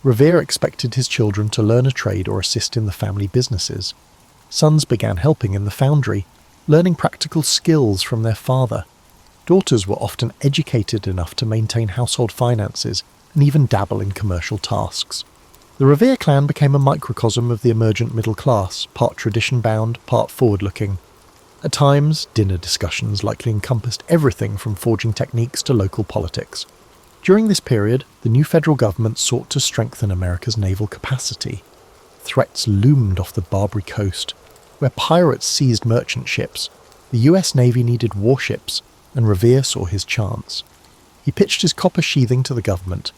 Revere expected his children to learn a trade or assist in the family businesses. Sons began helping in the foundry, learning practical skills from their father. Daughters were often educated enough to maintain household finances and even dabble in commercial tasks. The Revere clan became a microcosm of the emergent middle class, part tradition-bound, part forward-looking. At times, dinner discussions likely encompassed everything from forging techniques to local politics. During this period, the new federal government sought to strengthen America's naval capacity. Threats loomed off the Barbary coast, where pirates seized merchant ships. The US Navy needed warships, and Revere saw his chance. He pitched his copper sheathing to the government,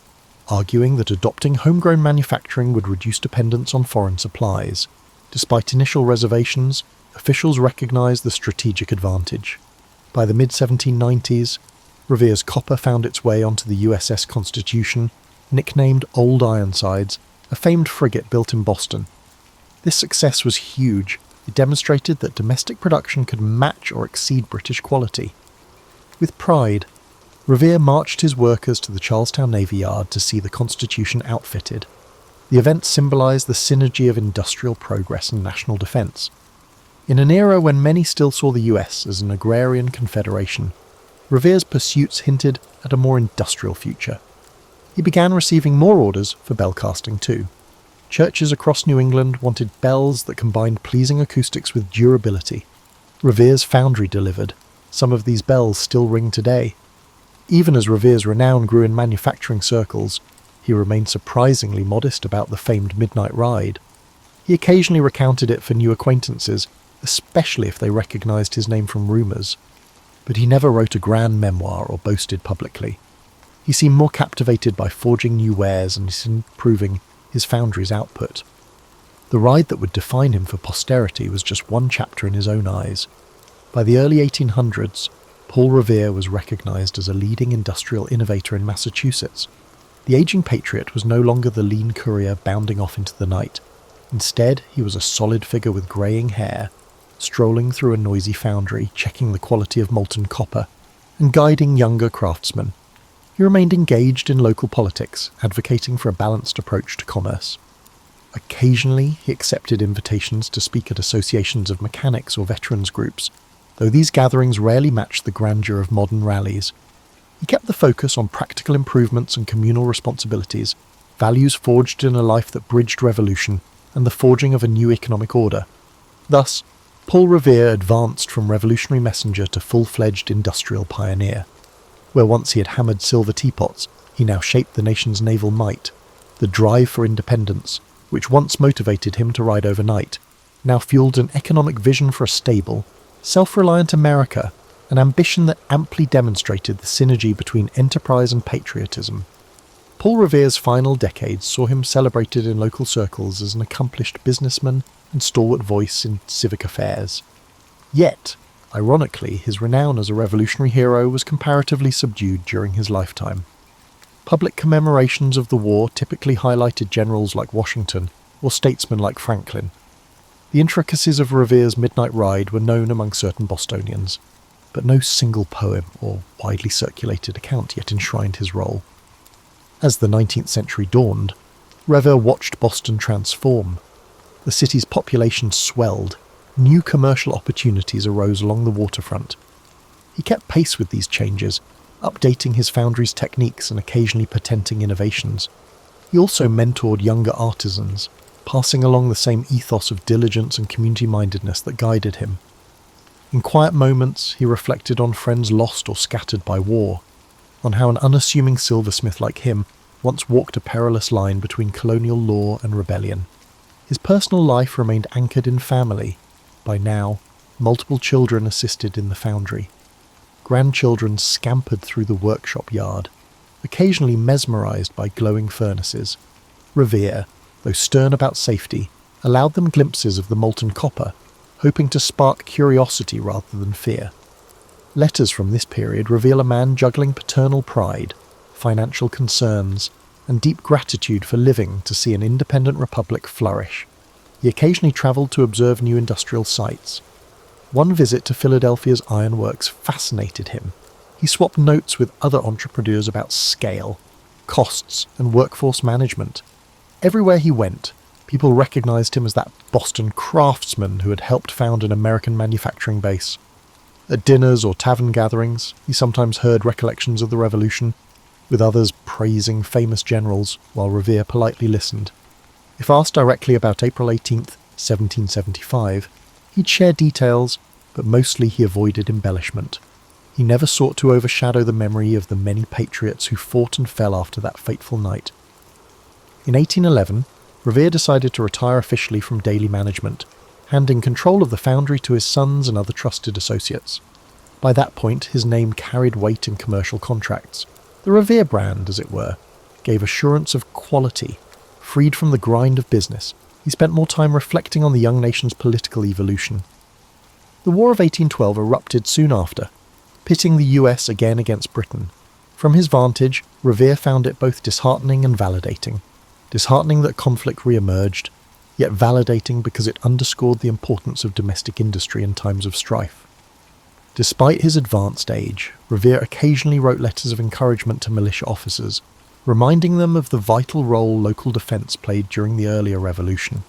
arguing that adopting homegrown manufacturing would reduce dependence on foreign supplies. Despite initial reservations, officials recognized the strategic advantage. By the mid-1790s, Revere's copper found its way onto the USS Constitution, nicknamed Old Ironsides, a famed frigate built in Boston. This success was huge. It demonstrated that domestic production could match or exceed British quality. With pride, Revere marched his workers to the Charlestown Navy Yard to see the Constitution outfitted. The event symbolized the synergy of industrial progress and national defense. In an era when many still saw the US as an agrarian confederation, Revere's pursuits hinted at a more industrial future. He began receiving more orders for bell casting too. Churches across New England wanted bells that combined pleasing acoustics with durability. Revere's foundry delivered. Some of these bells still ring today. Even as Revere's renown grew in manufacturing circles, he remained surprisingly modest about the famed midnight ride. He occasionally recounted it for new acquaintances, especially if they recognized his name from rumours. But he never wrote a grand memoir or boasted publicly. He seemed more captivated by forging new wares and improving his foundry's output. The ride that would define him for posterity was just one chapter in his own eyes. By the early 1800s, Paul Revere was recognized as a leading industrial innovator in Massachusetts. The aging patriot was no longer the lean courier bounding off into the night. Instead, he was a solid figure with greying hair, strolling through a noisy foundry, checking the quality of molten copper, and guiding younger craftsmen. He remained engaged in local politics, advocating for a balanced approach to commerce. Occasionally, he accepted invitations to speak at associations of mechanics or veterans groups, though these gatherings rarely matched the grandeur of modern rallies. He kept the focus on practical improvements and communal responsibilities, values forged in a life that bridged revolution and the forging of a new economic order. Thus, Paul Revere advanced from revolutionary messenger to full-fledged industrial pioneer. Where once he had hammered silver teapots, he now shaped the nation's naval might. The drive for independence, which once motivated him to ride overnight, now fueled an economic vision for a stable, self-reliant America, an ambition that amply demonstrated the synergy between enterprise and patriotism. Paul Revere's final decades saw him celebrated in local circles as an accomplished businessman and stalwart voice in civic affairs. Yet, ironically, his renown as a revolutionary hero was comparatively subdued during his lifetime. Public commemorations of the war typically highlighted generals like Washington or statesmen like Franklin. The intricacies of Revere's midnight ride were known among certain Bostonians, but no single poem or widely circulated account yet enshrined his role. As the 19th century dawned, Revere watched Boston transform. The city's population swelled. New commercial opportunities arose along the waterfront. He kept pace with these changes, updating his foundry's techniques and occasionally patenting innovations. He also mentored younger artisans, passing along the same ethos of diligence and community-mindedness that guided him. In quiet moments, he reflected on friends lost or scattered by war, on how an unassuming silversmith like him once walked a perilous line between colonial law and rebellion. His personal life remained anchored in family. By now, multiple children assisted in the foundry. Grandchildren scampered through the workshop yard, occasionally mesmerised by glowing furnaces. Revere, though stern about safety, allowed them glimpses of the molten copper, hoping to spark curiosity rather than fear. Letters from this period reveal a man juggling paternal pride, financial concerns, and deep gratitude for living to see an independent republic flourish. He occasionally travelled to observe new industrial sites. One visit to Philadelphia's ironworks fascinated him. He swapped notes with other entrepreneurs about scale, costs, and workforce management. Everywhere he went, people recognised him as that Boston craftsman who had helped found an American manufacturing base. At dinners or tavern gatherings, he sometimes heard recollections of the Revolution, with others praising famous generals while Revere politely listened. If asked directly about April 18th, 1775, he'd share details, but mostly he avoided embellishment. He never sought to overshadow the memory of the many patriots who fought and fell after that fateful night. In 1811, Revere decided to retire officially from daily management, handing control of the foundry to his sons and other trusted associates. By that point, his name carried weight in commercial contracts. The Revere brand, as it were, gave assurance of quality. Freed from the grind of business, he spent more time reflecting on the young nation's political evolution. The War of 1812 erupted soon after, pitting the US again against Britain. From his vantage, Revere found it both disheartening and validating. Disheartening that conflict re-emerged, yet validating because it underscored the importance of domestic industry in times of strife. Despite his advanced age, Revere occasionally wrote letters of encouragement to militia officers, reminding them of the vital role local defence played during the earlier revolution.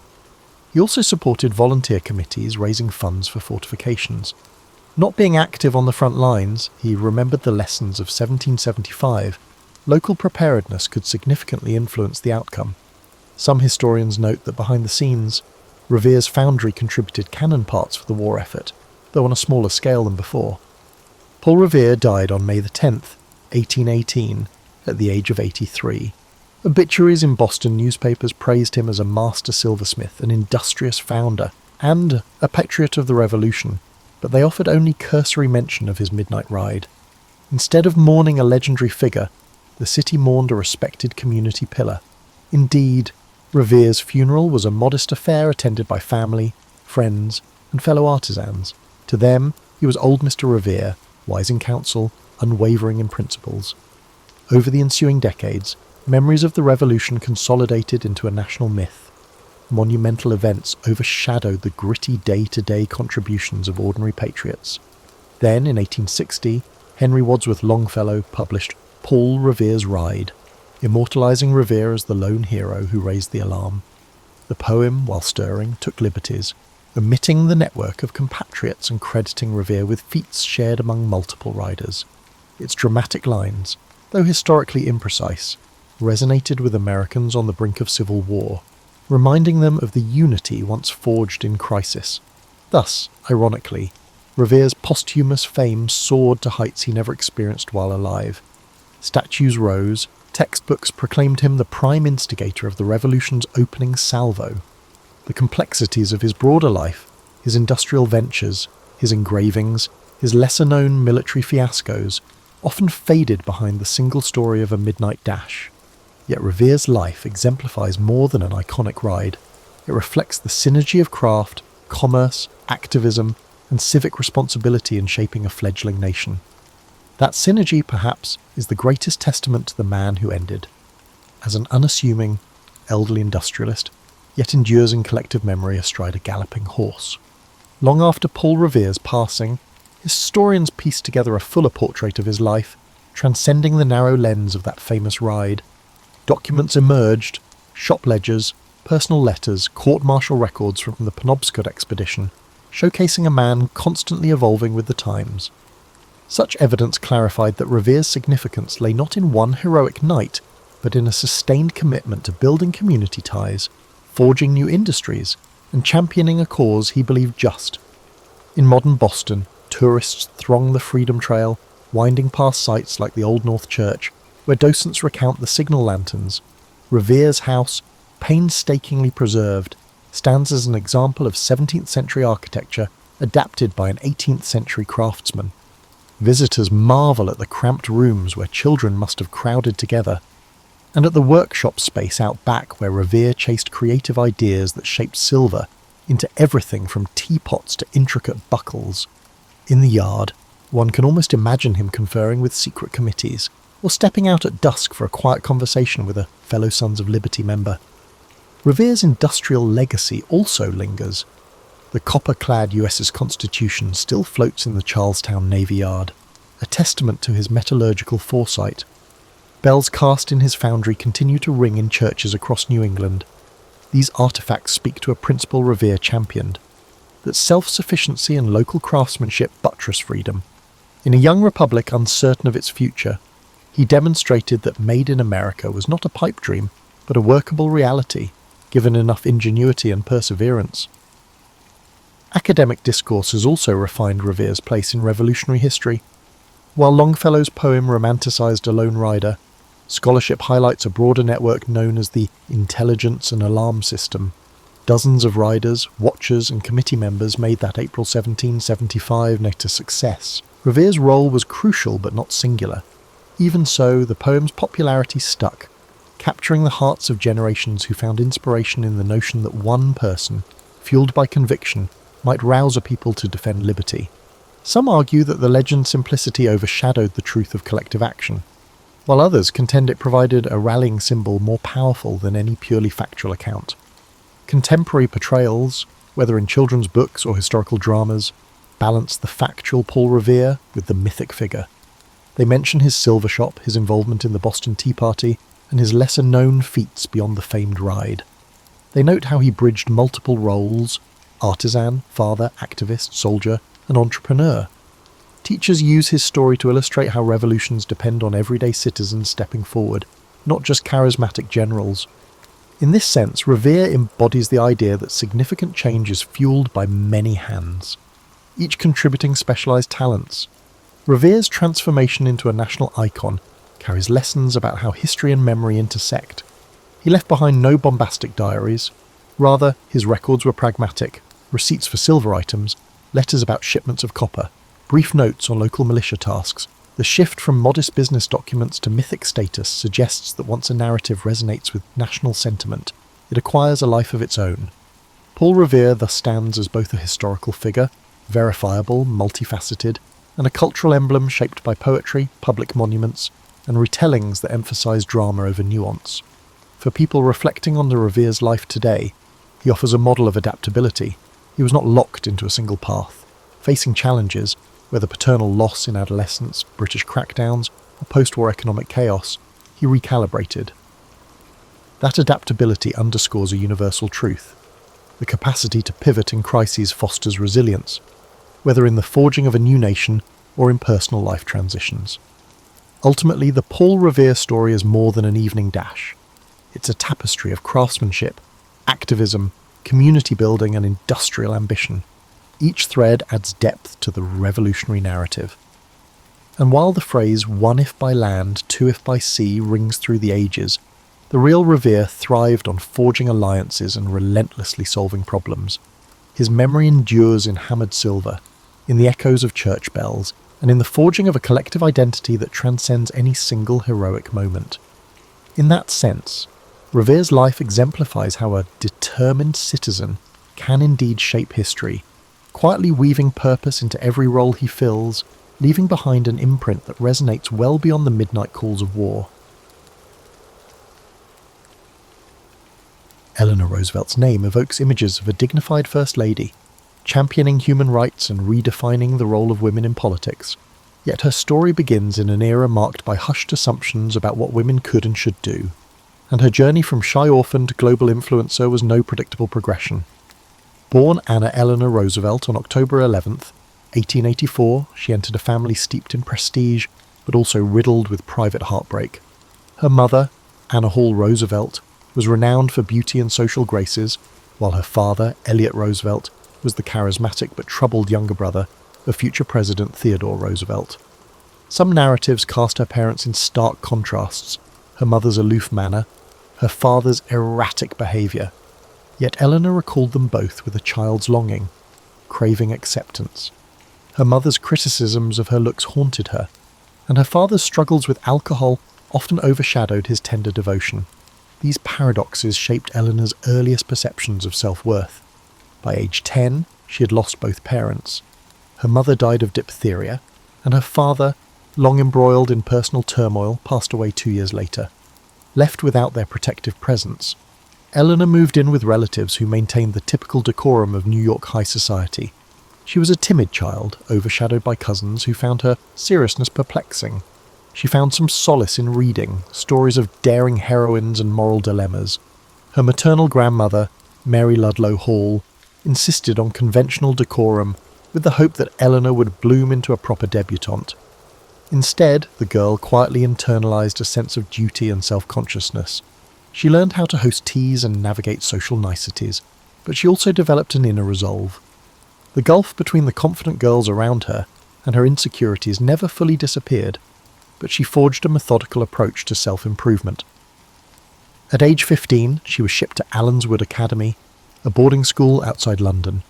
He also supported volunteer committees raising funds for fortifications. Not being active on the front lines, he remembered the lessons of 1775. Local preparedness could significantly influence the outcome. Some historians note that behind the scenes, Revere's foundry contributed cannon parts for the war effort, though on a smaller scale than before. Paul Revere died on May 10th, 1818, at the age of 83. Obituaries in Boston newspapers praised him as a master silversmith, an industrious founder, and a patriot of the Revolution, but they offered only cursory mention of his midnight ride. Instead of mourning a legendary figure, the city mourned a respected community pillar. Indeed, Revere's funeral was a modest affair attended by family, friends, and fellow artisans. To them, he was old Mr. Revere, wise in counsel, unwavering in principles. Over the ensuing decades, memories of the Revolution consolidated into a national myth. Monumental events overshadowed the gritty day-to-day contributions of ordinary patriots. Then, in 1860, Henry Wadsworth Longfellow published Paul Revere's Ride, immortalising Revere as the lone hero who raised the alarm. The poem, while stirring, took liberties, omitting the network of compatriots and crediting Revere with feats shared among multiple riders. Its dramatic lines, though historically imprecise, resonated with Americans on the brink of civil war, reminding them of the unity once forged in crisis. Thus, ironically, Revere's posthumous fame soared to heights he never experienced while alive. Statues rose, textbooks proclaimed him the prime instigator of the Revolution's opening salvo. The complexities of his broader life, his industrial ventures, his engravings, his lesser-known military fiascos, often faded behind the single story of a midnight dash. Yet Revere's life exemplifies more than an iconic ride. It reflects the synergy of craft, commerce, activism, and civic responsibility in shaping a fledgling nation. That synergy, perhaps, is the greatest testament to the man who ended. As an unassuming, elderly industrialist, yet endures in collective memory astride a galloping horse. Long after Paul Revere's passing, historians pieced together a fuller portrait of his life, transcending the narrow lens of that famous ride. Documents emerged, shop ledgers, personal letters, court-martial records from the Penobscot expedition, showcasing a man constantly evolving with the times. Such evidence clarified that Revere's significance lay not in one heroic night, but in a sustained commitment to building community ties, forging new industries, and championing a cause he believed just. In modern Boston, tourists throng the Freedom Trail, winding past sites like the Old North Church, where docents recount the signal lanterns, Revere's house, painstakingly preserved, stands as an example of 17th century architecture adapted by an 18th century craftsman. Visitors marvel at the cramped rooms where children must have crowded together, and at the workshop space out back where Revere chased creative ideas that shaped silver into everything from teapots to intricate buckles. In the yard, one can almost imagine him conferring with secret committees, or stepping out at dusk for a quiet conversation with a fellow Sons of Liberty member. Revere's industrial legacy also lingers. The copper-clad US's Constitution still floats in the Charlestown Navy Yard, a testament to his metallurgical foresight. Bells cast in his foundry continue to ring in churches across New England. These artefacts speak to a principle Revere championed, that self-sufficiency and local craftsmanship buttress freedom. In a young republic uncertain of its future, he demonstrated that Made in America was not a pipe dream, but a workable reality, given enough ingenuity and perseverance. Academic discourse has also refined Revere's place in revolutionary history. While Longfellow's poem romanticised a lone rider, scholarship highlights a broader network known as the intelligence and alarm system. Dozens of riders, watchers and committee members made that April 1775 night a success. Revere's role was crucial but not singular. Even so, the poem's popularity stuck, capturing the hearts of generations who found inspiration in the notion that one person, fueled by conviction, might rouse a people to defend liberty. Some argue that the legend's simplicity overshadowed the truth of collective action, while others contend it provided a rallying symbol more powerful than any purely factual account. Contemporary portrayals, whether in children's books or historical dramas, balance the factual Paul Revere with the mythic figure. They mention his silver shop, his involvement in the Boston Tea Party, and his lesser-known feats beyond the famed ride. They note how he bridged multiple roles: artisan, father, activist, soldier, and entrepreneur. Teachers use his story to illustrate how revolutions depend on everyday citizens stepping forward, not just charismatic generals. In this sense, Revere embodies the idea that significant change is fueled by many hands, each contributing specialised talents. Revere's transformation into a national icon carries lessons about how history and memory intersect. He left behind no bombastic diaries. Rather, his records were pragmatic: receipts for silver items, letters about shipments of copper, brief notes on local militia tasks. The shift from modest business documents to mythic status suggests that once a narrative resonates with national sentiment, it acquires a life of its own. Paul Revere thus stands as both a historical figure, verifiable, multifaceted, and a cultural emblem shaped by poetry, public monuments, and retellings that emphasise drama over nuance. For people reflecting on the Revere's life today, he offers a model of adaptability. He was not locked into a single path. Facing challenges, whether paternal loss in adolescence, British crackdowns, or post-war economic chaos, he recalibrated. That adaptability underscores a universal truth. The capacity to pivot in crises fosters resilience, whether in the forging of a new nation or in personal life transitions. Ultimately, the Paul Revere story is more than an evening dash. It's a tapestry of craftsmanship, activism, community building and industrial ambition. Each thread adds depth to the revolutionary narrative. And while the phrase "one if by land, two if by sea" rings through the ages, the real Revere thrived on forging alliances and relentlessly solving problems. His memory endures in hammered silver, in the echoes of church bells, and in the forging of a collective identity that transcends any single heroic moment. In that sense, Revere's life exemplifies how a determined citizen can indeed shape history, quietly weaving purpose into every role he fills, leaving behind an imprint that resonates well beyond the midnight calls of war. Eleanor Roosevelt's name evokes images of a dignified First Lady, championing human rights and redefining the role of women in politics. Yet her story begins in an era marked by hushed assumptions about what women could and should do, and her journey from shy orphan to global influencer was no predictable progression. Born Anna Eleanor Roosevelt on October 11th, 1884, she entered a family steeped in prestige, but also riddled with private heartbreak. Her mother, Anna Hall Roosevelt, was renowned for beauty and social graces, while her father, Elliott Roosevelt, was the charismatic but troubled younger brother of future President Theodore Roosevelt. Some narratives cast her parents in stark contrasts: her mother's aloof manner, her father's erratic behaviour. Yet Eleanor recalled them both with a child's longing, craving acceptance. Her mother's criticisms of her looks haunted her, and her father's struggles with alcohol often overshadowed his tender devotion. These paradoxes shaped Eleanor's earliest perceptions of self-worth. By age 10, she had lost both parents. Her mother died of diphtheria, and her father, long embroiled in personal turmoil, passed away 2 years later. Left without their protective presence, Eleanor moved in with relatives who maintained the typical decorum of New York high society. She was a timid child, overshadowed by cousins who found her seriousness perplexing. She found some solace in reading, stories of daring heroines and moral dilemmas. Her maternal grandmother, Mary Ludlow Hall, insisted on conventional decorum with the hope that Eleanor would bloom into a proper debutante. Instead, the girl quietly internalized a sense of duty and self-consciousness. She learned how to host teas and navigate social niceties, but she also developed an inner resolve. The gulf between the confident girls around her and her insecurities never fully disappeared, but she forged a methodical approach to self-improvement. At age 15, she was shipped to Allenswood Academy, a boarding school outside London.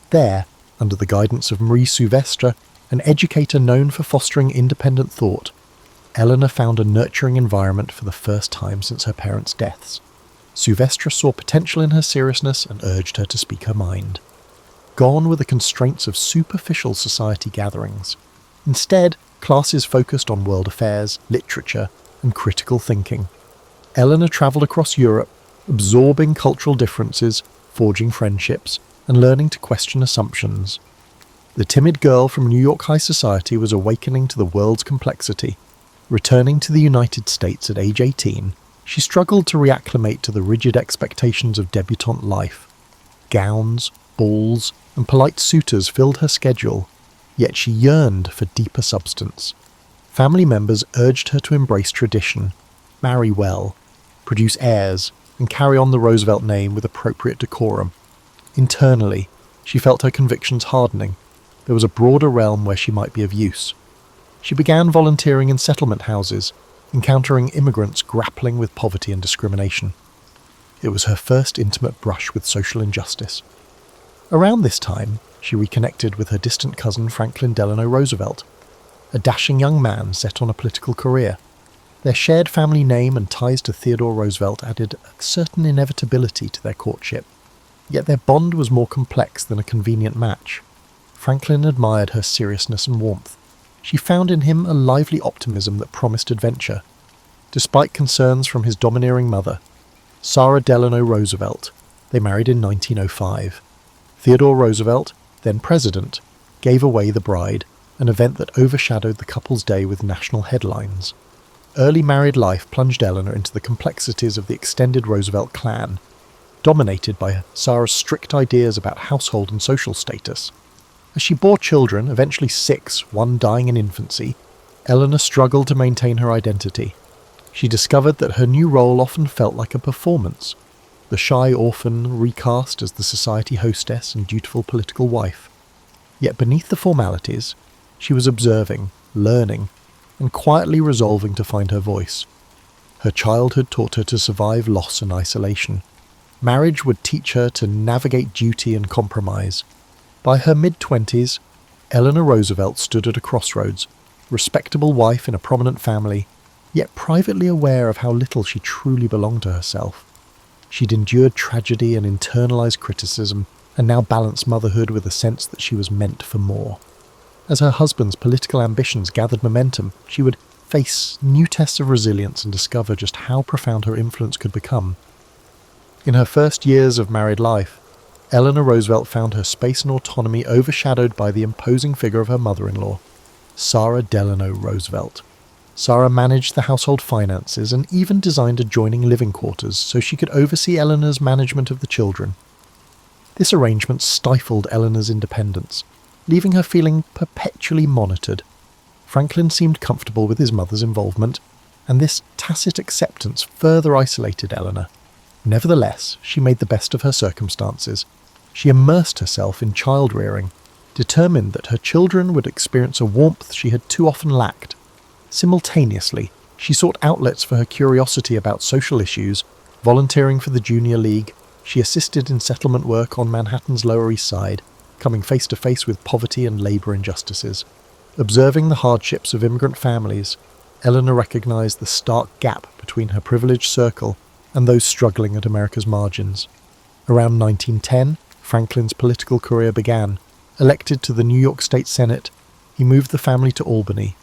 There, under the guidance of Marie Souvestre, an educator known for fostering independent thought, Eleanor found a nurturing environment for the first time since her parents' deaths. Souvestre saw potential in her seriousness and urged her to speak her mind. Gone were the constraints of superficial society gatherings. Instead, classes focused on world affairs, literature, and critical thinking. Eleanor travelled across Europe, absorbing cultural differences, forging friendships, and learning to question assumptions. The timid girl from New York high society was awakening to the world's complexity. Returning to the United States at age 18, she struggled to reacclimate to the rigid expectations of debutante life. Gowns, balls, and polite suitors filled her schedule, yet she yearned for deeper substance. Family members urged her to embrace tradition, marry well, produce heirs, and carry on the Roosevelt name with appropriate decorum. Internally, she felt her convictions hardening. There was a broader realm where she might be of use. She began volunteering in settlement houses, encountering immigrants grappling with poverty and discrimination. It was her first intimate brush with social injustice. Around this time, she reconnected with her distant cousin Franklin Delano Roosevelt, a dashing young man set on a political career. Their shared family name and ties to Theodore Roosevelt added a certain inevitability to their courtship. Yet their bond was more complex than a convenient match. Franklin admired her seriousness and warmth. She found in him a lively optimism that promised adventure. Despite concerns from his domineering mother, Sarah Delano Roosevelt, they married in 1905. Theodore Roosevelt, then president, gave away the bride, an event that overshadowed the couple's day with national headlines. Early married life plunged Eleanor into the complexities of the extended Roosevelt clan, dominated by Sarah's strict ideas about household and social status. As she bore children, eventually 6, one dying in infancy, Eleanor struggled to maintain her identity. She discovered that her new role often felt like a performance, the shy orphan recast as the society hostess and dutiful political wife. Yet beneath the formalities, she was observing, learning, and quietly resolving to find her voice. Her childhood taught her to survive loss and isolation. Marriage would teach her to navigate duty and compromise. By her mid-20s, Eleanor Roosevelt stood at a crossroads, respectable wife in a prominent family, yet privately aware of how little she truly belonged to herself. She'd endured tragedy and internalized criticism, and now balanced motherhood with a sense that she was meant for more. As her husband's political ambitions gathered momentum, she would face new tests of resilience and discover just how profound her influence could become. In her first years of married life, Eleanor Roosevelt found her space and autonomy overshadowed by the imposing figure of her mother-in-law, Sarah Delano Roosevelt. Sarah managed the household finances and even designed adjoining living quarters so she could oversee Eleanor's management of the children. This arrangement stifled Eleanor's independence, leaving her feeling perpetually monitored. Franklin seemed comfortable with his mother's involvement, and this tacit acceptance further isolated Eleanor. Nevertheless, she made the best of her circumstances. She immersed herself in child-rearing, determined that her children would experience a warmth she had too often lacked. Simultaneously, she sought outlets for her curiosity about social issues, volunteering for the Junior League. She assisted in settlement work on Manhattan's Lower East Side, coming face to face with poverty and labour injustices. Observing the hardships of immigrant families, Eleanor recognised the stark gap between her privileged circle and those struggling at America's margins. Around 1910, Franklin's political career began. Elected to the New York State Senate, he moved the family to Albany.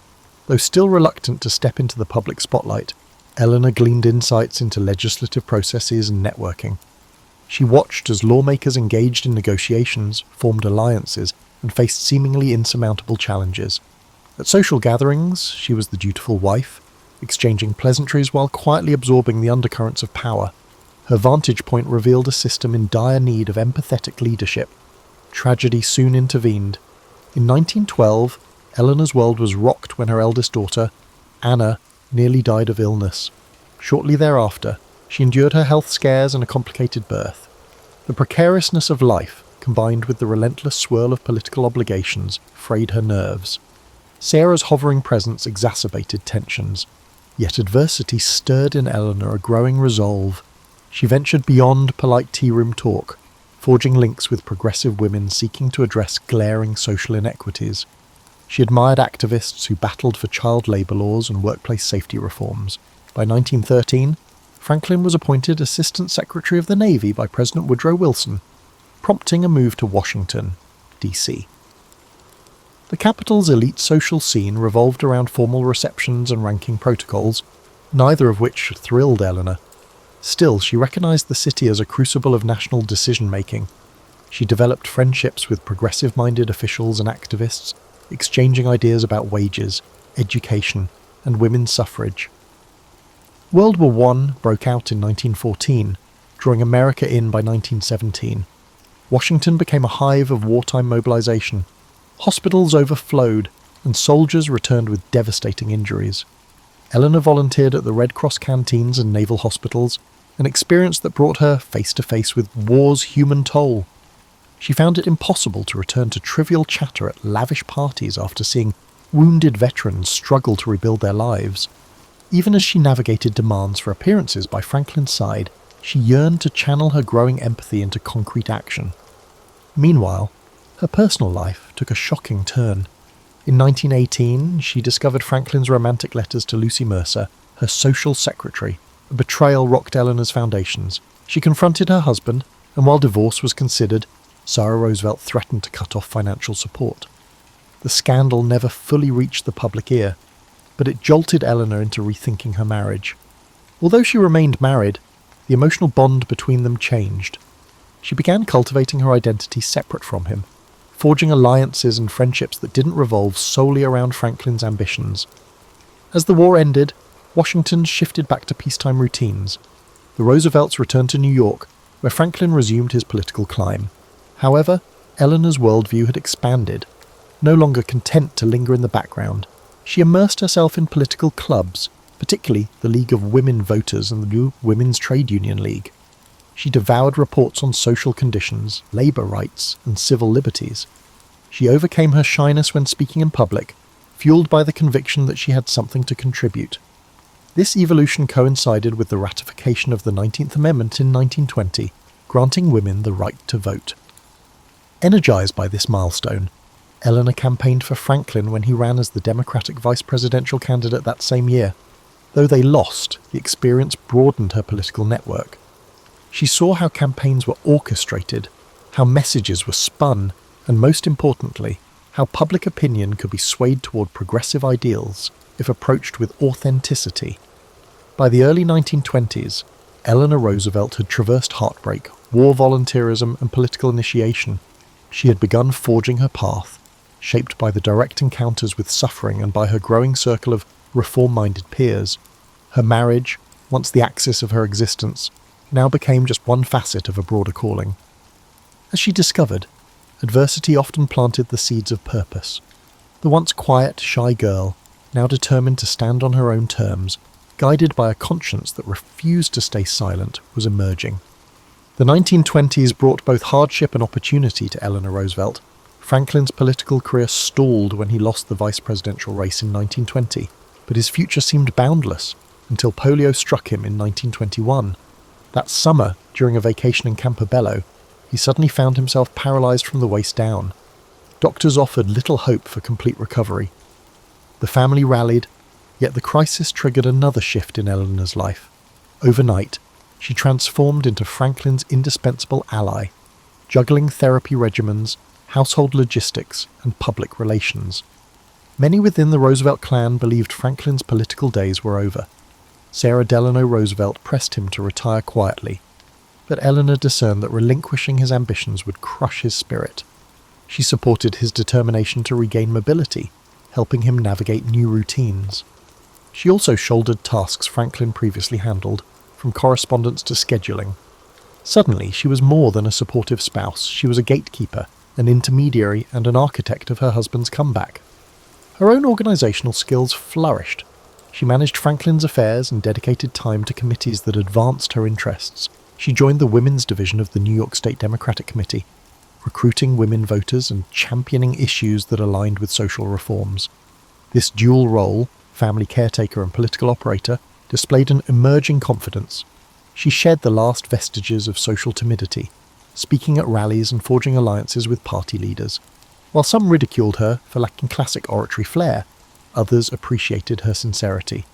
Though still reluctant to step into the public spotlight, Eleanor gleaned insights into legislative processes and networking. She watched as lawmakers engaged in negotiations, formed alliances, and faced seemingly insurmountable challenges. At social gatherings, she was the dutiful wife, exchanging pleasantries while quietly absorbing the undercurrents of power. Her vantage point revealed a system in dire need of empathetic leadership. Tragedy soon intervened. In 1912, Eleanor's world was rocked when her eldest daughter, Anna, nearly died of illness. Shortly thereafter, she endured her health scares and a complicated birth. The precariousness of life, combined with the relentless swirl of political obligations, frayed her nerves. Sarah's hovering presence exacerbated tensions, yet adversity stirred in Eleanor a growing resolve. She ventured beyond polite tea-room talk, forging links with progressive women seeking to address glaring social inequities. She admired activists who battled for child labour laws and workplace safety reforms. By 1913, Franklin was appointed Assistant Secretary of the Navy by President Woodrow Wilson, prompting a move to Washington, D.C. The capital's elite social scene revolved around formal receptions and ranking protocols, neither of which thrilled Eleanor. Still, she recognized the city as a crucible of national decision-making. She developed friendships with progressive-minded officials and activists, exchanging ideas about wages, education, and women's suffrage. World War I broke out in 1914, drawing America in by 1917. Washington became a hive of wartime mobilization. Hospitals overflowed, and soldiers returned with devastating injuries. Eleanor volunteered at the Red Cross canteens and naval hospitals, an experience that brought her face to face with war's human toll. She found it impossible to return to trivial chatter at lavish parties after seeing wounded veterans struggle to rebuild their lives. Even as she navigated demands for appearances by Franklin's side, she yearned to channel her growing empathy into concrete action. Meanwhile, her personal life took a shocking turn. In 1918, she discovered Franklin's romantic letters to Lucy Mercer, her social secretary. A betrayal rocked Eleanor's foundations. She confronted her husband, and while divorce was considered, Sarah Roosevelt threatened to cut off financial support. The scandal never fully reached the public ear, but it jolted Eleanor into rethinking her marriage. Although she remained married, the emotional bond between them changed. She began cultivating her identity separate from him, forging alliances and friendships that didn't revolve solely around Franklin's ambitions. As the war ended, Washington shifted back to peacetime routines. The Roosevelts returned to New York, where Franklin resumed his political climb. However, Eleanor's worldview had expanded. No longer content to linger in the background, she immersed herself in political clubs, particularly the League of Women Voters and the new Women's Trade Union League. She devoured reports on social conditions, labour rights, and civil liberties. She overcame her shyness when speaking in public, fueled by the conviction that she had something to contribute. This evolution coincided with the ratification of the 19th Amendment in 1920, granting women the right to vote. Energized by this milestone, Eleanor campaigned for Franklin when he ran as the Democratic vice presidential candidate that same year. Though they lost, the experience broadened her political network. She saw how campaigns were orchestrated, how messages were spun, and most importantly, how public opinion could be swayed toward progressive ideals if approached with authenticity. By the early 1920s, Eleanor Roosevelt had traversed heartbreak, war volunteerism, and political initiation. She had begun forging her path, shaped by the direct encounters with suffering and by her growing circle of reform-minded peers. Her marriage, once the axis of her existence, now became just one facet of a broader calling. As she discovered, adversity often planted the seeds of purpose. The once quiet, shy girl, now determined to stand on her own terms, guided by a conscience that refused to stay silent, was emerging. The 1920s brought both hardship and opportunity to Eleanor Roosevelt. Franklin's political career stalled when he lost the vice presidential race in 1920. but his future seemed boundless until polio struck him in 1921. That summer, during a vacation in Campobello, he suddenly found himself paralysed from the waist down. Doctors offered little hope for complete recovery. The family rallied, yet the crisis triggered another shift in Eleanor's life. Overnight, she transformed into Franklin's indispensable ally, juggling therapy regimens, household logistics, and public relations. Many within the Roosevelt clan believed Franklin's political days were over. Sarah Delano Roosevelt pressed him to retire quietly, but Eleanor discerned that relinquishing his ambitions would crush his spirit. She supported his determination to regain mobility, helping him navigate new routines. She also shouldered tasks Franklin previously handled, from correspondence to scheduling. Suddenly, she was more than a supportive spouse. She was a gatekeeper, an intermediary, and an architect of her husband's comeback. Her own organisational skills flourished. She managed Franklin's affairs and dedicated time to committees that advanced her interests. She joined the Women's Division of the New York State Democratic Committee, recruiting women voters and championing issues that aligned with social reforms. This dual role, family caretaker and political operator, displayed an emerging confidence. She shed the last vestiges of social timidity, speaking at rallies and forging alliances with party leaders. While some ridiculed her for lacking classic oratory flair, others appreciated her sincerity.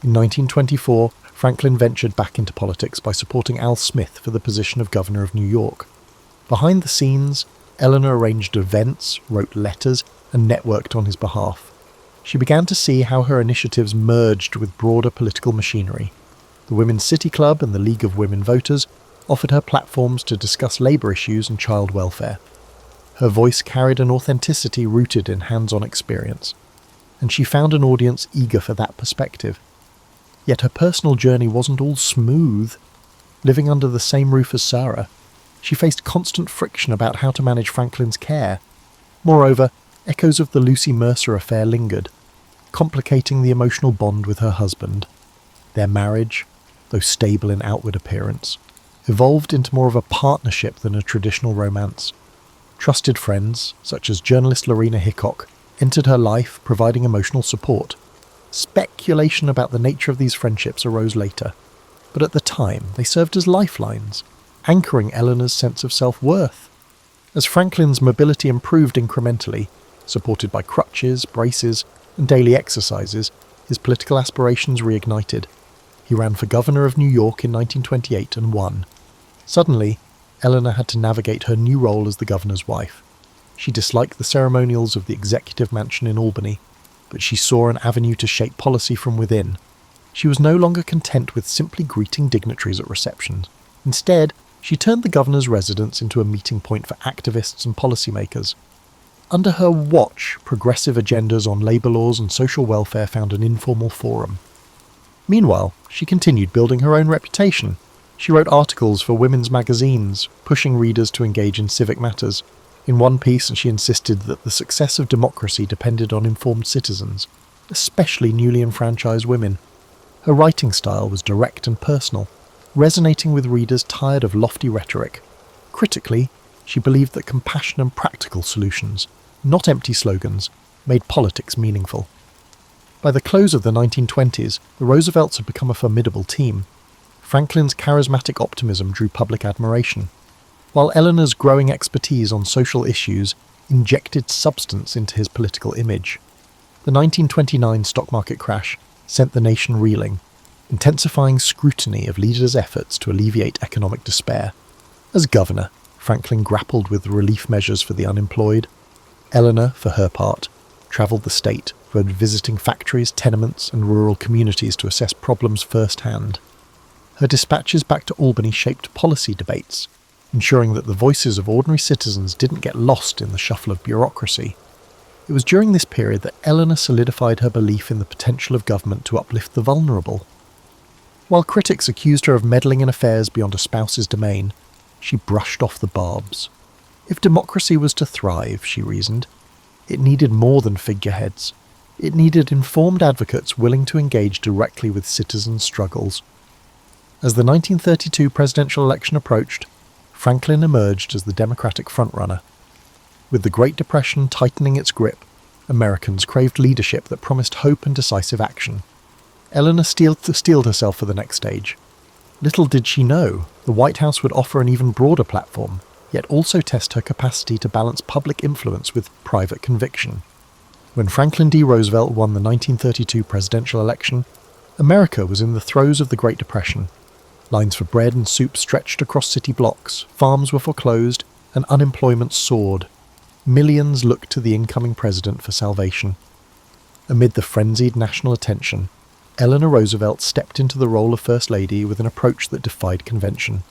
In 1924, Franklin ventured back into politics by supporting Al Smith for the position of governor of New York. Behind the scenes, Eleanor arranged events, wrote letters, and networked on his behalf. She began to see how her initiatives merged with broader political machinery. The Women's City Club and the League of Women Voters offered her platforms to discuss labour issues and child welfare. Her voice carried an authenticity rooted in hands-on experience, and she found an audience eager for that perspective. Yet her personal journey wasn't all smooth. Living under the same roof as Sarah, she faced constant friction about how to manage Franklin's care. Moreover, echoes of the Lucy Mercer affair lingered, complicating the emotional bond with her husband. Their marriage, though stable in outward appearance, evolved into more of a partnership than a traditional romance. Trusted friends, such as journalist Lorena Hickok, entered her life, providing emotional support. Speculation about the nature of these friendships arose later, but at the time they served as lifelines, anchoring Eleanor's sense of self-worth. As Franklin's mobility improved incrementally, supported by crutches, braces, and daily exercises, his political aspirations reignited. He ran for governor of New York in 1928 and won. Suddenly, Eleanor had to navigate her new role as the governor's wife. She disliked the ceremonials of the executive mansion in Albany, but she saw an avenue to shape policy from within. She was no longer content with simply greeting dignitaries at receptions. Instead, she turned the governor's residence into a meeting point for activists and policymakers. Under her watch, progressive agendas on labour laws and social welfare found an informal forum. Meanwhile, she continued building her own reputation. She wrote articles for women's magazines, pushing readers to engage in civic matters. In one piece, she insisted that the success of democracy depended on informed citizens, especially newly enfranchised women. Her writing style was direct and personal, resonating with readers tired of lofty rhetoric. Critically, she believed that compassion and practical solutions, not empty slogans, made politics meaningful. By the close of the 1920s, the Roosevelts had become a formidable team. Franklin's charismatic optimism drew public admiration, while Eleanor's growing expertise on social issues injected substance into his political image. The 1929 stock market crash sent the nation reeling, intensifying scrutiny of leaders' efforts to alleviate economic despair. As governor, Franklin grappled with relief measures for the unemployed. Eleanor, for her part, travelled the state, visiting factories, tenements, and rural communities to assess problems firsthand. Her dispatches back to Albany shaped policy debates, ensuring that the voices of ordinary citizens didn't get lost in the shuffle of bureaucracy. It was during this period that Eleanor solidified her belief in the potential of government to uplift the vulnerable. While critics accused her of meddling in affairs beyond a spouse's domain, she brushed off the barbs. If democracy was to thrive, she reasoned, it needed more than figureheads. It needed informed advocates willing to engage directly with citizens' struggles. As the 1932 presidential election approached, Franklin emerged as the Democratic frontrunner. With the Great Depression tightening its grip Americans craved leadership that promised hope and decisive action. Eleanor steeled herself for the next stage. Little did she know, the White House would offer an even broader platform, yet also test her capacity to balance public influence with private conviction. When Franklin D. Roosevelt won the 1932 presidential election, America was in the throes of the Great Depression. Lines for bread and soup stretched across city blocks, farms were foreclosed, and unemployment soared. Millions looked to the incoming president for salvation. Amid the frenzied national attention, Eleanor Roosevelt stepped into the role of First Lady with an approach that defied convention.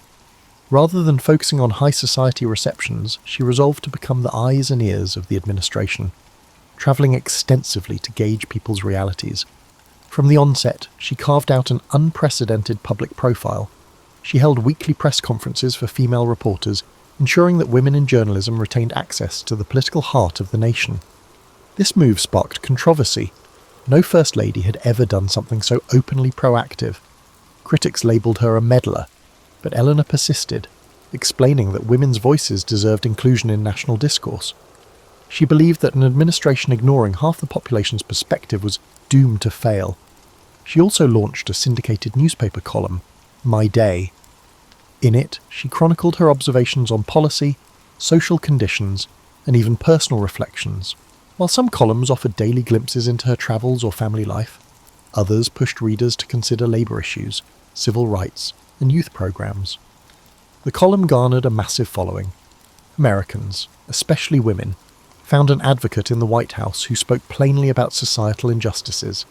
Rather than focusing on high society receptions, she resolved to become the eyes and ears of the administration, travelling extensively to gauge people's realities. From the onset, she carved out an unprecedented public profile. She held weekly press conferences for female reporters, ensuring that women in journalism retained access to the political heart of the nation. This move sparked controversy. No First Lady had ever done something so openly proactive. Critics labelled her a meddler, but Eleanor persisted, explaining that women's voices deserved inclusion in national discourse. She believed that an administration ignoring half the population's perspective was doomed to fail. She also launched a syndicated newspaper column, My Day. In it, she chronicled her observations on policy, social conditions, and even personal reflections. While some columns offered daily glimpses into her travels or family life, others pushed readers to consider labour issues, civil rights, and youth programmes. The column garnered a massive following. Americans, especially women, found an advocate in the White House who spoke plainly about societal injustices.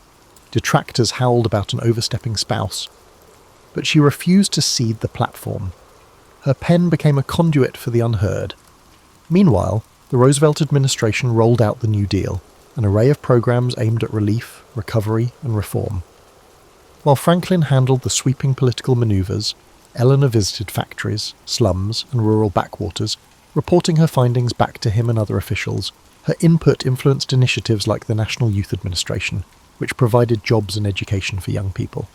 Detractors howled about an overstepping spouse. But she refused to cede the platform. Her pen became a conduit for the unheard. Meanwhile, the Roosevelt administration rolled out the New Deal, an array of programs aimed at relief, recovery, and reform. While Franklin handled the sweeping political maneuvers, Eleanor visited factories, slums, and rural backwaters, reporting her findings back to him and other officials. Her input influenced initiatives like the National Youth Administration, which provided jobs and education for young people.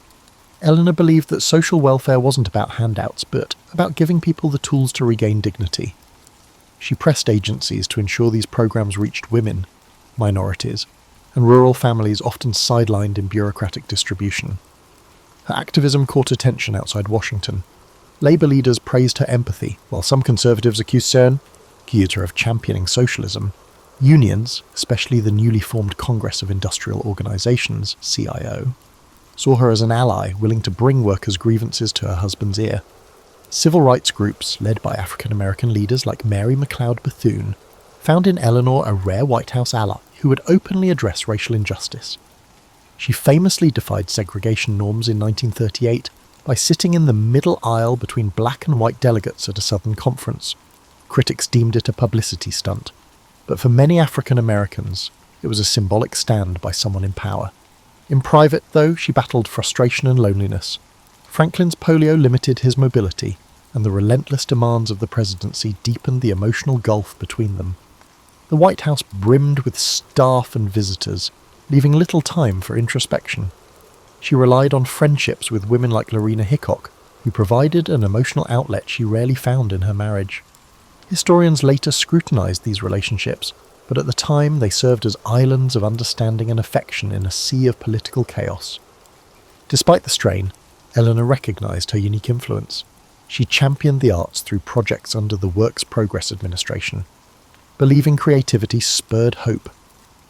Eleanor believed that social welfare wasn't about handouts, but about giving people the tools to regain dignity. She pressed agencies to ensure these programs reached women, minorities, and rural families often sidelined in bureaucratic distribution. Her activism caught attention outside Washington. Labour leaders praised her empathy, while some conservatives accused her of championing socialism. Unions, especially the newly formed Congress of Industrial Organisations, CIO, saw her as an ally willing to bring workers' grievances to her husband's ear. Civil rights groups, led by African-American leaders like Mary McLeod Bethune, found in Eleanor a rare White House ally who would openly address racial injustice. She famously defied segregation norms in 1938 by sitting in the middle aisle between black and white delegates at a Southern conference. Critics deemed it a publicity stunt, but for many African Americans, it was a symbolic stand by someone in power. In private, though, she battled frustration and loneliness. Franklin's polio limited his mobility, and the relentless demands of the presidency deepened the emotional gulf between them. The White House brimmed with staff and visitors, leaving little time for introspection. She relied on friendships with women like Lorena Hickok, who provided an emotional outlet she rarely found in her marriage. Historians later scrutinized these relationships, but at the time they served as islands of understanding and affection in a sea of political chaos. Despite the strain, Eleanor recognized her unique influence. She championed the arts through projects under the Works Progress Administration. Believing creativity spurred hope.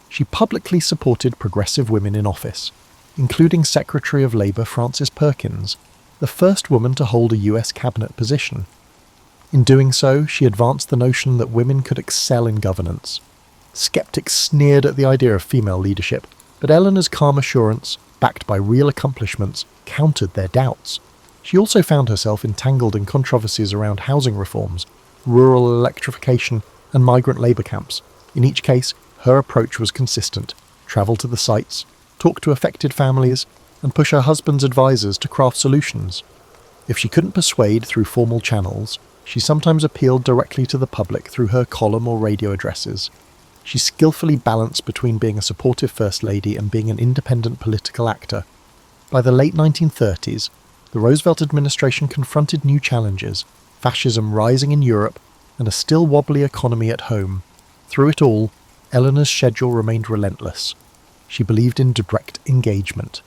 She publicly supported progressive women in office, including Secretary of Labour Frances Perkins, the first woman to hold a US cabinet position. In doing so, she advanced the notion that women could excel in governance. Skeptics sneered at the idea of female leadership, but Eleanor's calm assurance, backed by real accomplishments, countered their doubts. She also found herself entangled in controversies around housing reforms, rural electrification, and migrant labour camps. In each case, her approach was consistent: travel to the sites, talk to affected families, and push her husband's advisors to craft solutions. If she couldn't persuade through formal channels, she sometimes appealed directly to the public through her column or radio addresses. She skillfully balanced between being a supportive First Lady and being an independent political actor. By the late 1930s, the Roosevelt administration confronted new challenges: fascism rising in Europe and a still wobbly economy at home. Through it all, Eleanor's schedule remained relentless. She believed in direct engagement,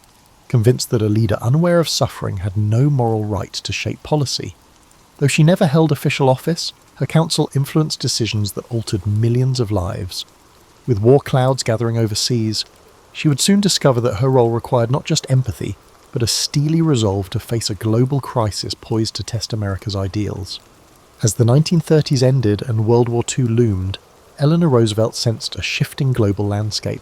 convinced that a leader unaware of suffering had no moral right to shape policy. Though she never held official office, her council influenced decisions that altered millions of lives. With war clouds gathering overseas, she would soon discover that her role required not just empathy, but a steely resolve to face a global crisis poised to test America's ideals. As the 1930s ended and World War II loomed, Eleanor Roosevelt sensed a shifting global landscape.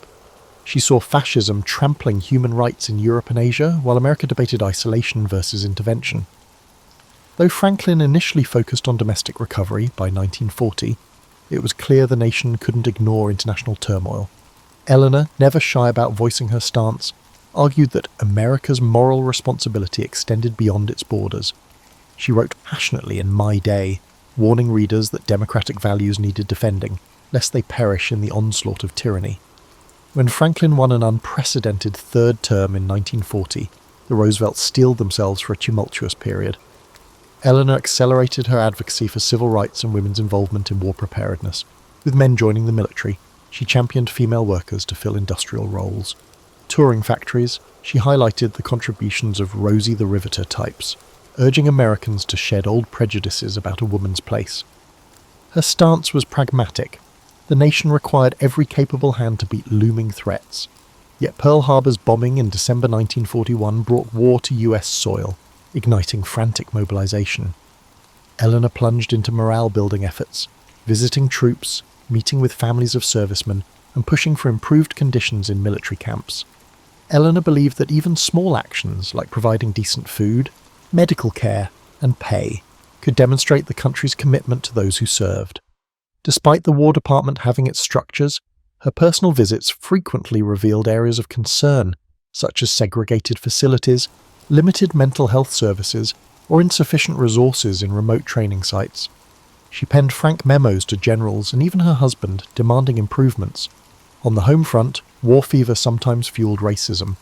She saw fascism trampling human rights in Europe and Asia, while America debated isolation versus intervention. Though Franklin initially focused on domestic recovery by 1940, it was clear the nation couldn't ignore international turmoil. Eleanor, never shy about voicing her stance, argued that America's moral responsibility extended beyond its borders. She wrote passionately in My Day, warning readers that democratic values needed defending, lest they perish in the onslaught of tyranny. When Franklin won an unprecedented third term in 1940, the Roosevelts steeled themselves for a tumultuous period. Eleanor accelerated her advocacy for civil rights and women's involvement in war preparedness. With men joining the military, she championed female workers to fill industrial roles. Touring factories, she highlighted the contributions of Rosie the Riveter types, urging Americans to shed old prejudices about a woman's place. Her stance was pragmatic. The nation required every capable hand to beat looming threats. Yet Pearl Harbor's bombing in December 1941 brought war to US soil, igniting frantic mobilization. Eleanor plunged into morale-building efforts, visiting troops, meeting with families of servicemen, and pushing for improved conditions in military camps. Eleanor believed that even small actions like providing decent food, medical care, and pay could demonstrate the country's commitment to those who served. Despite the War Department having its structures, her personal visits frequently revealed areas of concern, such as segregated facilities, limited mental health services, or insufficient resources in remote training sites. She penned frank memos to generals and even her husband, demanding improvements. On the home front, war fever sometimes fueled racism.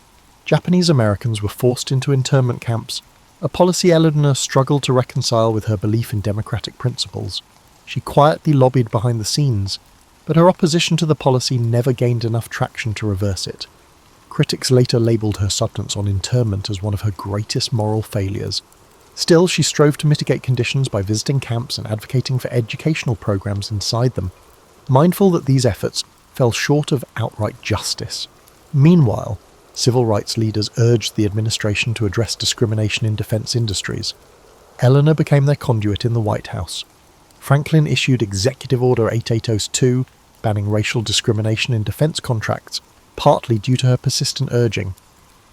Japanese Americans were forced into internment camps, a policy Eleanor struggled to reconcile with her belief in democratic principles. She quietly lobbied behind the scenes, but her opposition to the policy never gained enough traction to reverse it. Critics later labelled her substance on internment as one of her greatest moral failures. Still, she strove to mitigate conditions by visiting camps and advocating for educational programs inside them, mindful that these efforts fell short of outright justice. Meanwhile, civil rights leaders urged the administration to address discrimination in defense industries. Eleanor became their conduit in the White House. Franklin issued Executive Order 8802, banning racial discrimination in defense contracts, partly due to her persistent urging.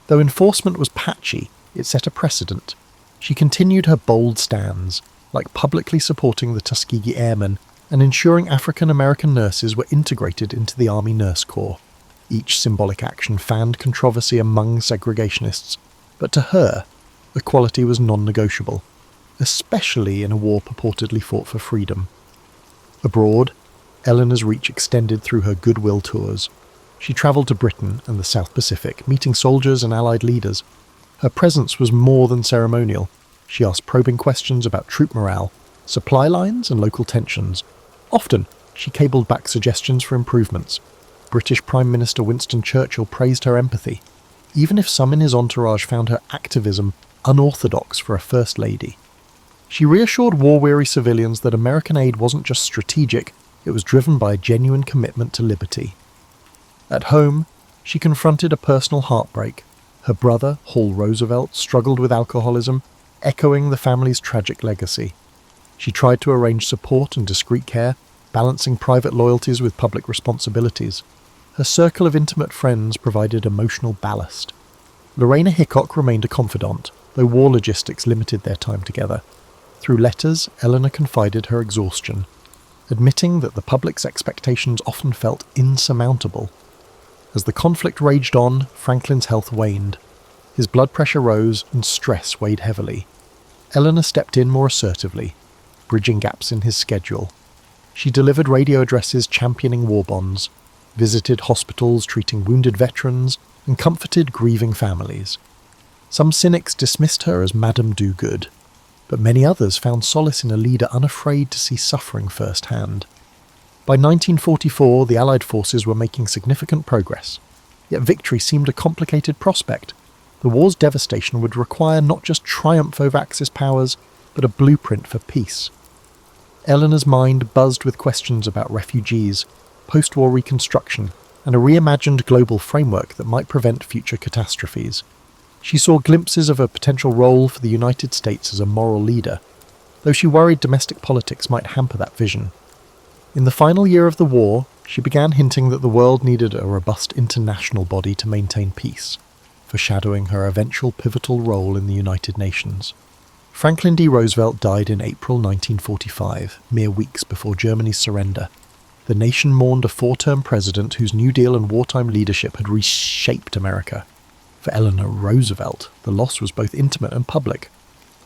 Though enforcement was patchy, it set a precedent. She continued her bold stands, like publicly supporting the Tuskegee Airmen and ensuring African American nurses were integrated into the Army Nurse Corps. Each symbolic action fanned controversy among segregationists, but to her, equality was non-negotiable, especially in a war purportedly fought for freedom. Abroad, Eleanor's reach extended through her goodwill tours. She travelled to Britain and the South Pacific, meeting soldiers and Allied leaders. Her presence was more than ceremonial. She asked probing questions about troop morale, supply lines and local tensions. Often, she cabled back suggestions for improvements. British Prime Minister Winston Churchill praised her empathy, even if some in his entourage found her activism unorthodox for a First Lady. She reassured war-weary civilians that American aid wasn't just strategic, it was driven by a genuine commitment to liberty. At home, she confronted a personal heartbreak. Her brother, Hall Roosevelt, struggled with alcoholism, echoing the family's tragic legacy. She tried to arrange support and discreet care, balancing private loyalties with public responsibilities. Her circle of intimate friends provided emotional ballast. Lorena Hickok remained a confidant, though war logistics limited their time together. Through letters, Eleanor confided her exhaustion, admitting that the public's expectations often felt insurmountable. As the conflict raged on, Franklin's health waned. His blood pressure rose and stress weighed heavily. Eleanor stepped in more assertively, bridging gaps in his schedule. She delivered radio addresses championing war bonds, visited hospitals treating wounded veterans, and comforted grieving families. Some cynics dismissed her as Madame Do-Good, but many others found solace in a leader unafraid to see suffering firsthand. By 1944, the Allied forces were making significant progress, yet victory seemed a complicated prospect. The war's devastation would require not just triumph over Axis powers, but a blueprint for peace. Eleanor's mind buzzed with questions about refugees, post-war reconstruction, and a reimagined global framework that might prevent future catastrophes. She saw glimpses of a potential role for the United States as a moral leader, though she worried domestic politics might hamper that vision. In the final year of the war, she began hinting that the world needed a robust international body to maintain peace, foreshadowing her eventual pivotal role in the United Nations. Franklin D. Roosevelt died in April 1945, mere weeks before Germany's surrender. The nation mourned a 4-term president whose New Deal and wartime leadership had reshaped America. For Eleanor Roosevelt, the loss was both intimate and public.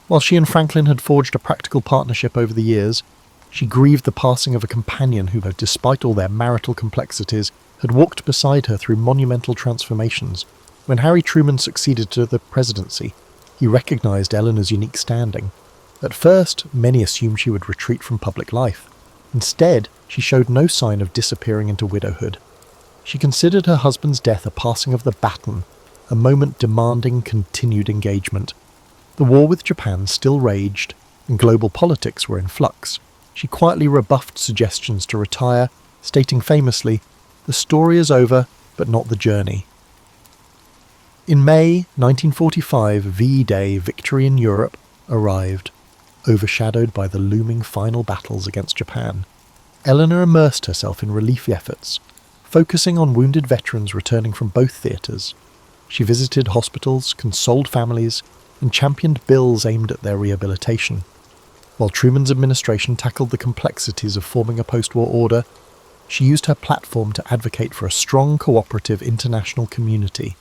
While she and Franklin had forged a practical partnership over the years, she grieved the passing of a companion who, despite all their marital complexities, had walked beside her through monumental transformations. When Harry Truman succeeded to the presidency, he recognized Eleanor's unique standing. At first, many assumed she would retreat from public life. Instead, she showed no sign of disappearing into widowhood. She considered her husband's death a passing of the baton, a moment demanding continued engagement. The war with Japan still raged, and global politics were in flux. She quietly rebuffed suggestions to retire, stating famously, "The story is over, but not the journey." In May 1945, VE Day, victory in Europe, arrived, overshadowed by the looming final battles against Japan. Eleanor immersed herself in relief efforts, focusing on wounded veterans returning from both theatres. She visited hospitals, consoled families, and championed bills aimed at their rehabilitation. While Truman's administration tackled the complexities of forming a post-war order, she used her platform to advocate for a strong, cooperative international community.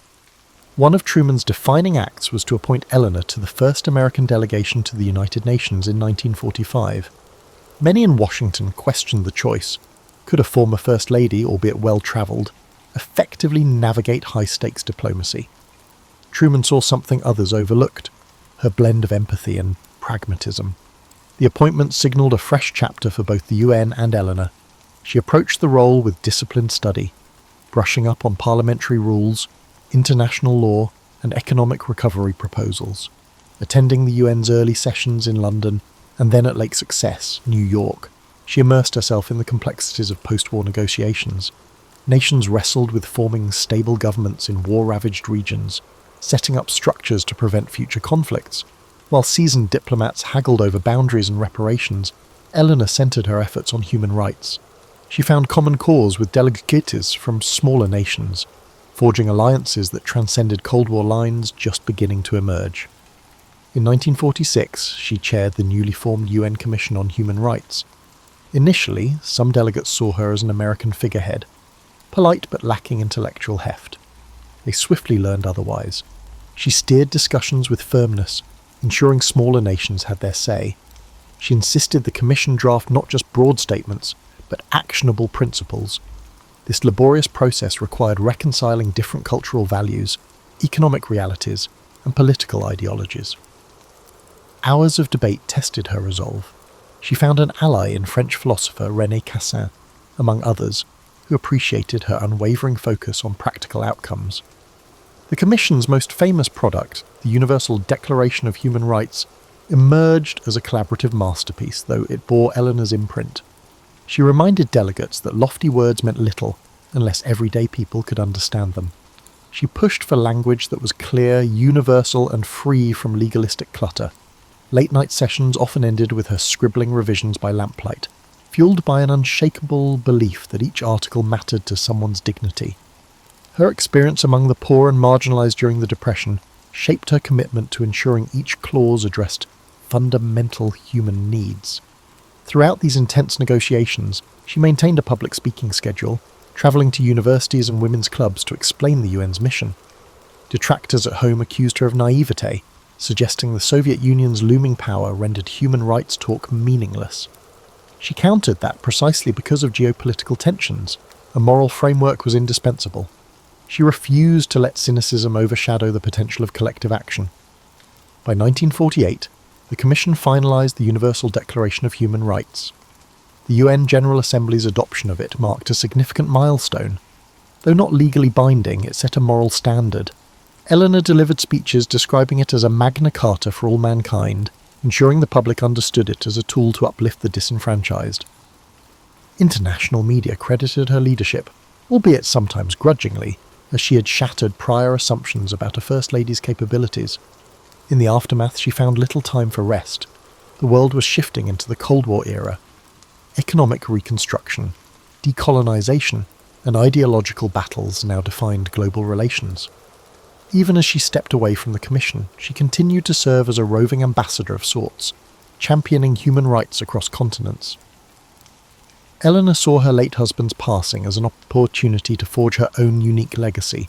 One of Truman's defining acts was to appoint Eleanor to the first American delegation to the United Nations in 1945. Many in Washington questioned the choice. Could a former First Lady, albeit well-travelled, effectively navigate high-stakes diplomacy? Truman saw something others overlooked, her blend of empathy and pragmatism. The appointment signalled a fresh chapter for both the UN and Eleanor. She approached the role with disciplined study, brushing up on parliamentary rules, international law, and economic recovery proposals, attending the UN's early sessions in London and then at Lake Success, New York. She immersed herself in the complexities of post-war negotiations. Nations wrestled with forming stable governments in war-ravaged regions, setting up structures to prevent future conflicts. While seasoned diplomats haggled over boundaries and reparations, Eleanor centred her efforts on human rights. She found common cause with delegates from smaller nations, forging alliances that transcended Cold War lines just beginning to emerge. In 1946, she chaired the newly formed UN Commission on Human Rights. Initially, some delegates saw her as an American figurehead, polite but lacking intellectual heft. They swiftly learned otherwise. She steered discussions with firmness, ensuring smaller nations had their say. She insisted the Commission draft not just broad statements, but actionable principles. This laborious process required reconciling different cultural values, economic realities, and political ideologies. Hours of debate tested her resolve. She found an ally in French philosopher René Cassin, among others, who appreciated her unwavering focus on practical outcomes. The Commission's most famous product, the Universal Declaration of Human Rights, emerged as a collaborative masterpiece, though it bore Eleanor's imprint. She reminded delegates that lofty words meant little unless everyday people could understand them. She pushed for language that was clear, universal, and free from legalistic clutter. Late-night sessions often ended with her scribbling revisions by lamplight, fueled by an unshakable belief that each article mattered to someone's dignity. Her experience among the poor and marginalised during the Depression shaped her commitment to ensuring each clause addressed fundamental human needs. Throughout these intense negotiations, she maintained a public speaking schedule, travelling to universities and women's clubs to explain the UN's mission. Detractors at home accused her of naivete, suggesting the Soviet Union's looming power rendered human rights talk meaningless. She countered that precisely because of geopolitical tensions, a moral framework was indispensable. She refused to let cynicism overshadow the potential of collective action. By 1948, the Commission finalised the Universal Declaration of Human Rights. The UN General Assembly's adoption of it marked a significant milestone. Though not legally binding, it set a moral standard. Eleanor delivered speeches describing it as a Magna Carta for all mankind, ensuring the public understood it as a tool to uplift the disenfranchised. International media credited her leadership, albeit sometimes grudgingly, as she had shattered prior assumptions about a First Lady's capabilities. In the aftermath, she found little time for rest. The world was shifting into the Cold War era. Economic reconstruction, decolonisation, and ideological battles now defined global relations. Even as she stepped away from the Commission, she continued to serve as a roving ambassador of sorts, championing human rights across continents. Eleanor saw her late husband's passing as an opportunity to forge her own unique legacy,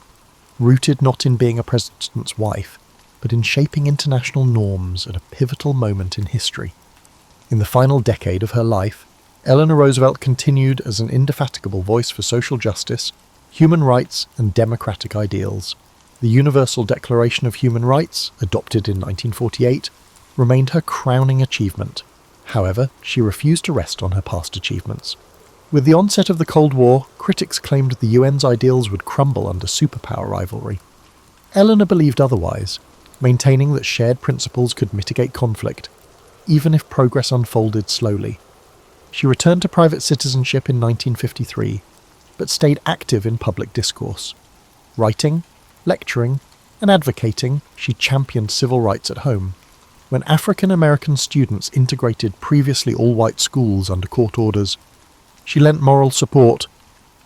rooted not in being a president's wife, but in shaping international norms at a pivotal moment in history. In the final decade of her life, Eleanor Roosevelt continued as an indefatigable voice for social justice, human rights, and democratic ideals. The Universal Declaration of Human Rights, adopted in 1948, remained her crowning achievement. However, she refused to rest on her past achievements. With the onset of the Cold War, critics claimed the UN's ideals would crumble under superpower rivalry. Eleanor believed otherwise, maintaining that shared principles could mitigate conflict, even if progress unfolded slowly. She returned to private citizenship in 1953, but stayed active in public discourse. Writing, lecturing, and advocating, she championed civil rights at home. When African American students integrated previously all-white schools under court orders, she lent moral support,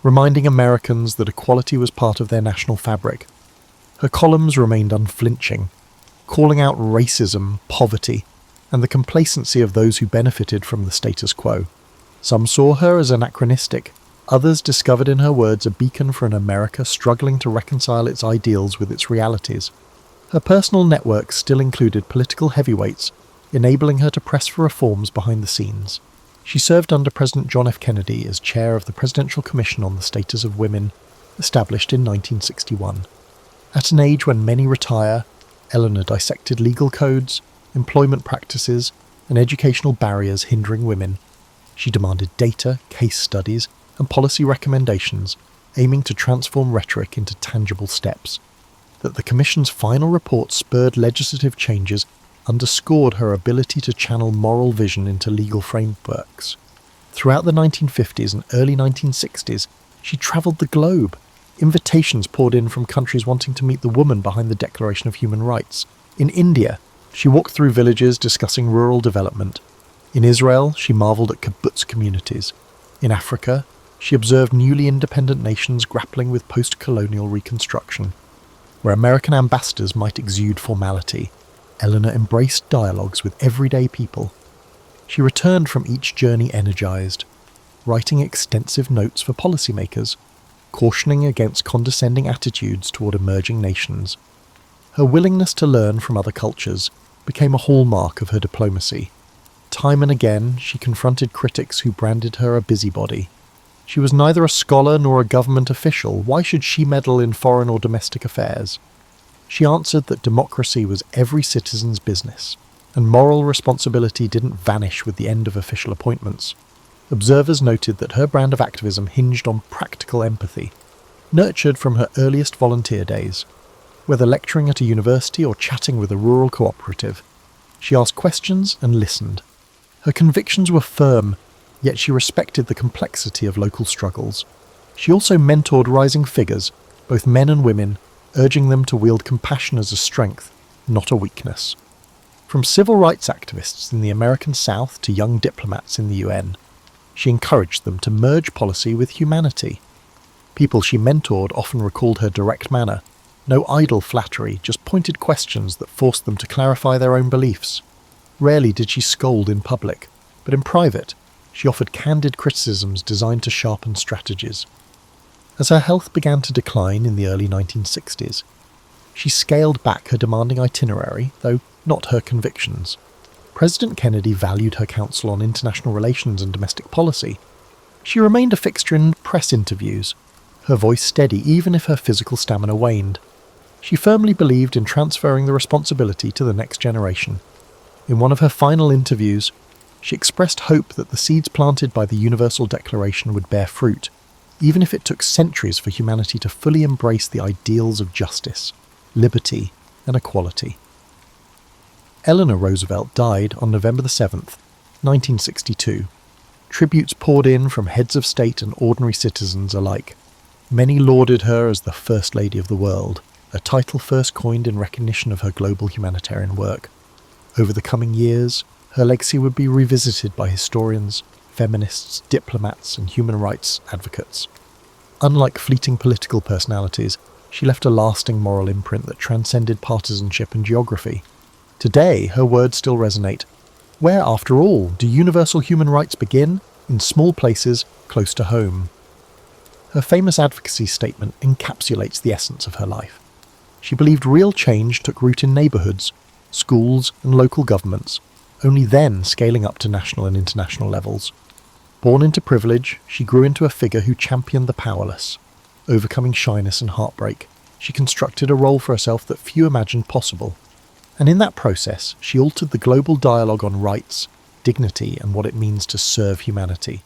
reminding Americans that equality was part of their national fabric. Her columns remained unflinching, calling out racism, poverty, and the complacency of those who benefited from the status quo. Some saw her as anachronistic, others discovered in her words a beacon for an America struggling to reconcile its ideals with its realities. Her personal network still included political heavyweights, enabling her to press for reforms behind the scenes. She served under President John F. Kennedy as chair of the Presidential Commission on the Status of Women, established in 1961. At an age when many retire, Eleanor dissected legal codes, employment practices, and educational barriers hindering women. She demanded data, case studies, and policy recommendations, aiming to transform rhetoric into tangible steps. That the Commission's final report spurred legislative changes underscored her ability to channel moral vision into legal frameworks. Throughout the 1950s and early 1960s, she travelled the globe. Invitations poured in from countries wanting to meet the woman behind the Declaration of Human Rights. In India, she walked through villages discussing rural development. In Israel, she marvelled at kibbutz communities. In Africa, she observed newly independent nations grappling with post-colonial reconstruction. Where American ambassadors might exude formality, Eleanor embraced dialogues with everyday people. She returned from each journey energized, writing extensive notes for policymakers, cautioning against condescending attitudes toward emerging nations. Her willingness to learn from other cultures became a hallmark of her diplomacy. Time and again, she confronted critics who branded her a busybody. She was neither a scholar nor a government official. Why should she meddle in foreign or domestic affairs? She answered that democracy was every citizen's business, and moral responsibility didn't vanish with the end of official appointments. Observers noted that her brand of activism hinged on practical empathy, nurtured from her earliest volunteer days. Whether lecturing at a university or chatting with a rural cooperative, she asked questions and listened. Her convictions were firm, yet she respected the complexity of local struggles. She also mentored rising figures, both men and women, urging them to wield compassion as a strength, not a weakness. From civil rights activists in the American South to young diplomats in the UN, she encouraged them to merge policy with humanity. People she mentored often recalled her direct manner, no idle flattery, just pointed questions that forced them to clarify their own beliefs. Rarely did she scold in public, but in private, she offered candid criticisms designed to sharpen strategies. As her health began to decline in the early 1960s, she scaled back her demanding itinerary, though not her convictions. President Kennedy valued her counsel on international relations and domestic policy. She remained a fixture in press interviews, her voice steady even if her physical stamina waned. She firmly believed in transferring the responsibility to the next generation. In one of her final interviews, She expressed hope that the seeds planted by the Universal Declaration would bear fruit, even if it took centuries for humanity to fully embrace the ideals of justice, liberty, and equality. Eleanor Roosevelt died on November 7th, 1962. Tributes poured in from heads of state and ordinary citizens alike. Many lauded her as the First Lady of the World, a title first coined in recognition of her global humanitarian work. Over the coming years, her legacy would be revisited by historians, feminists, diplomats, and human rights advocates. Unlike fleeting political personalities, she left a lasting moral imprint that transcended partisanship and geography. Today, her words still resonate. Where, after all, do universal human rights begin? In small places, close to home. Her famous advocacy statement encapsulates the essence of her life. She believed real change took root in neighbourhoods, schools, and local governments, only then scaling up to national and international levels. Born into privilege, she grew into a figure who championed the powerless. Overcoming shyness and heartbreak, she constructed a role for herself that few imagined possible. And in that process, she altered the global dialogue on rights, dignity, and what it means to serve humanity.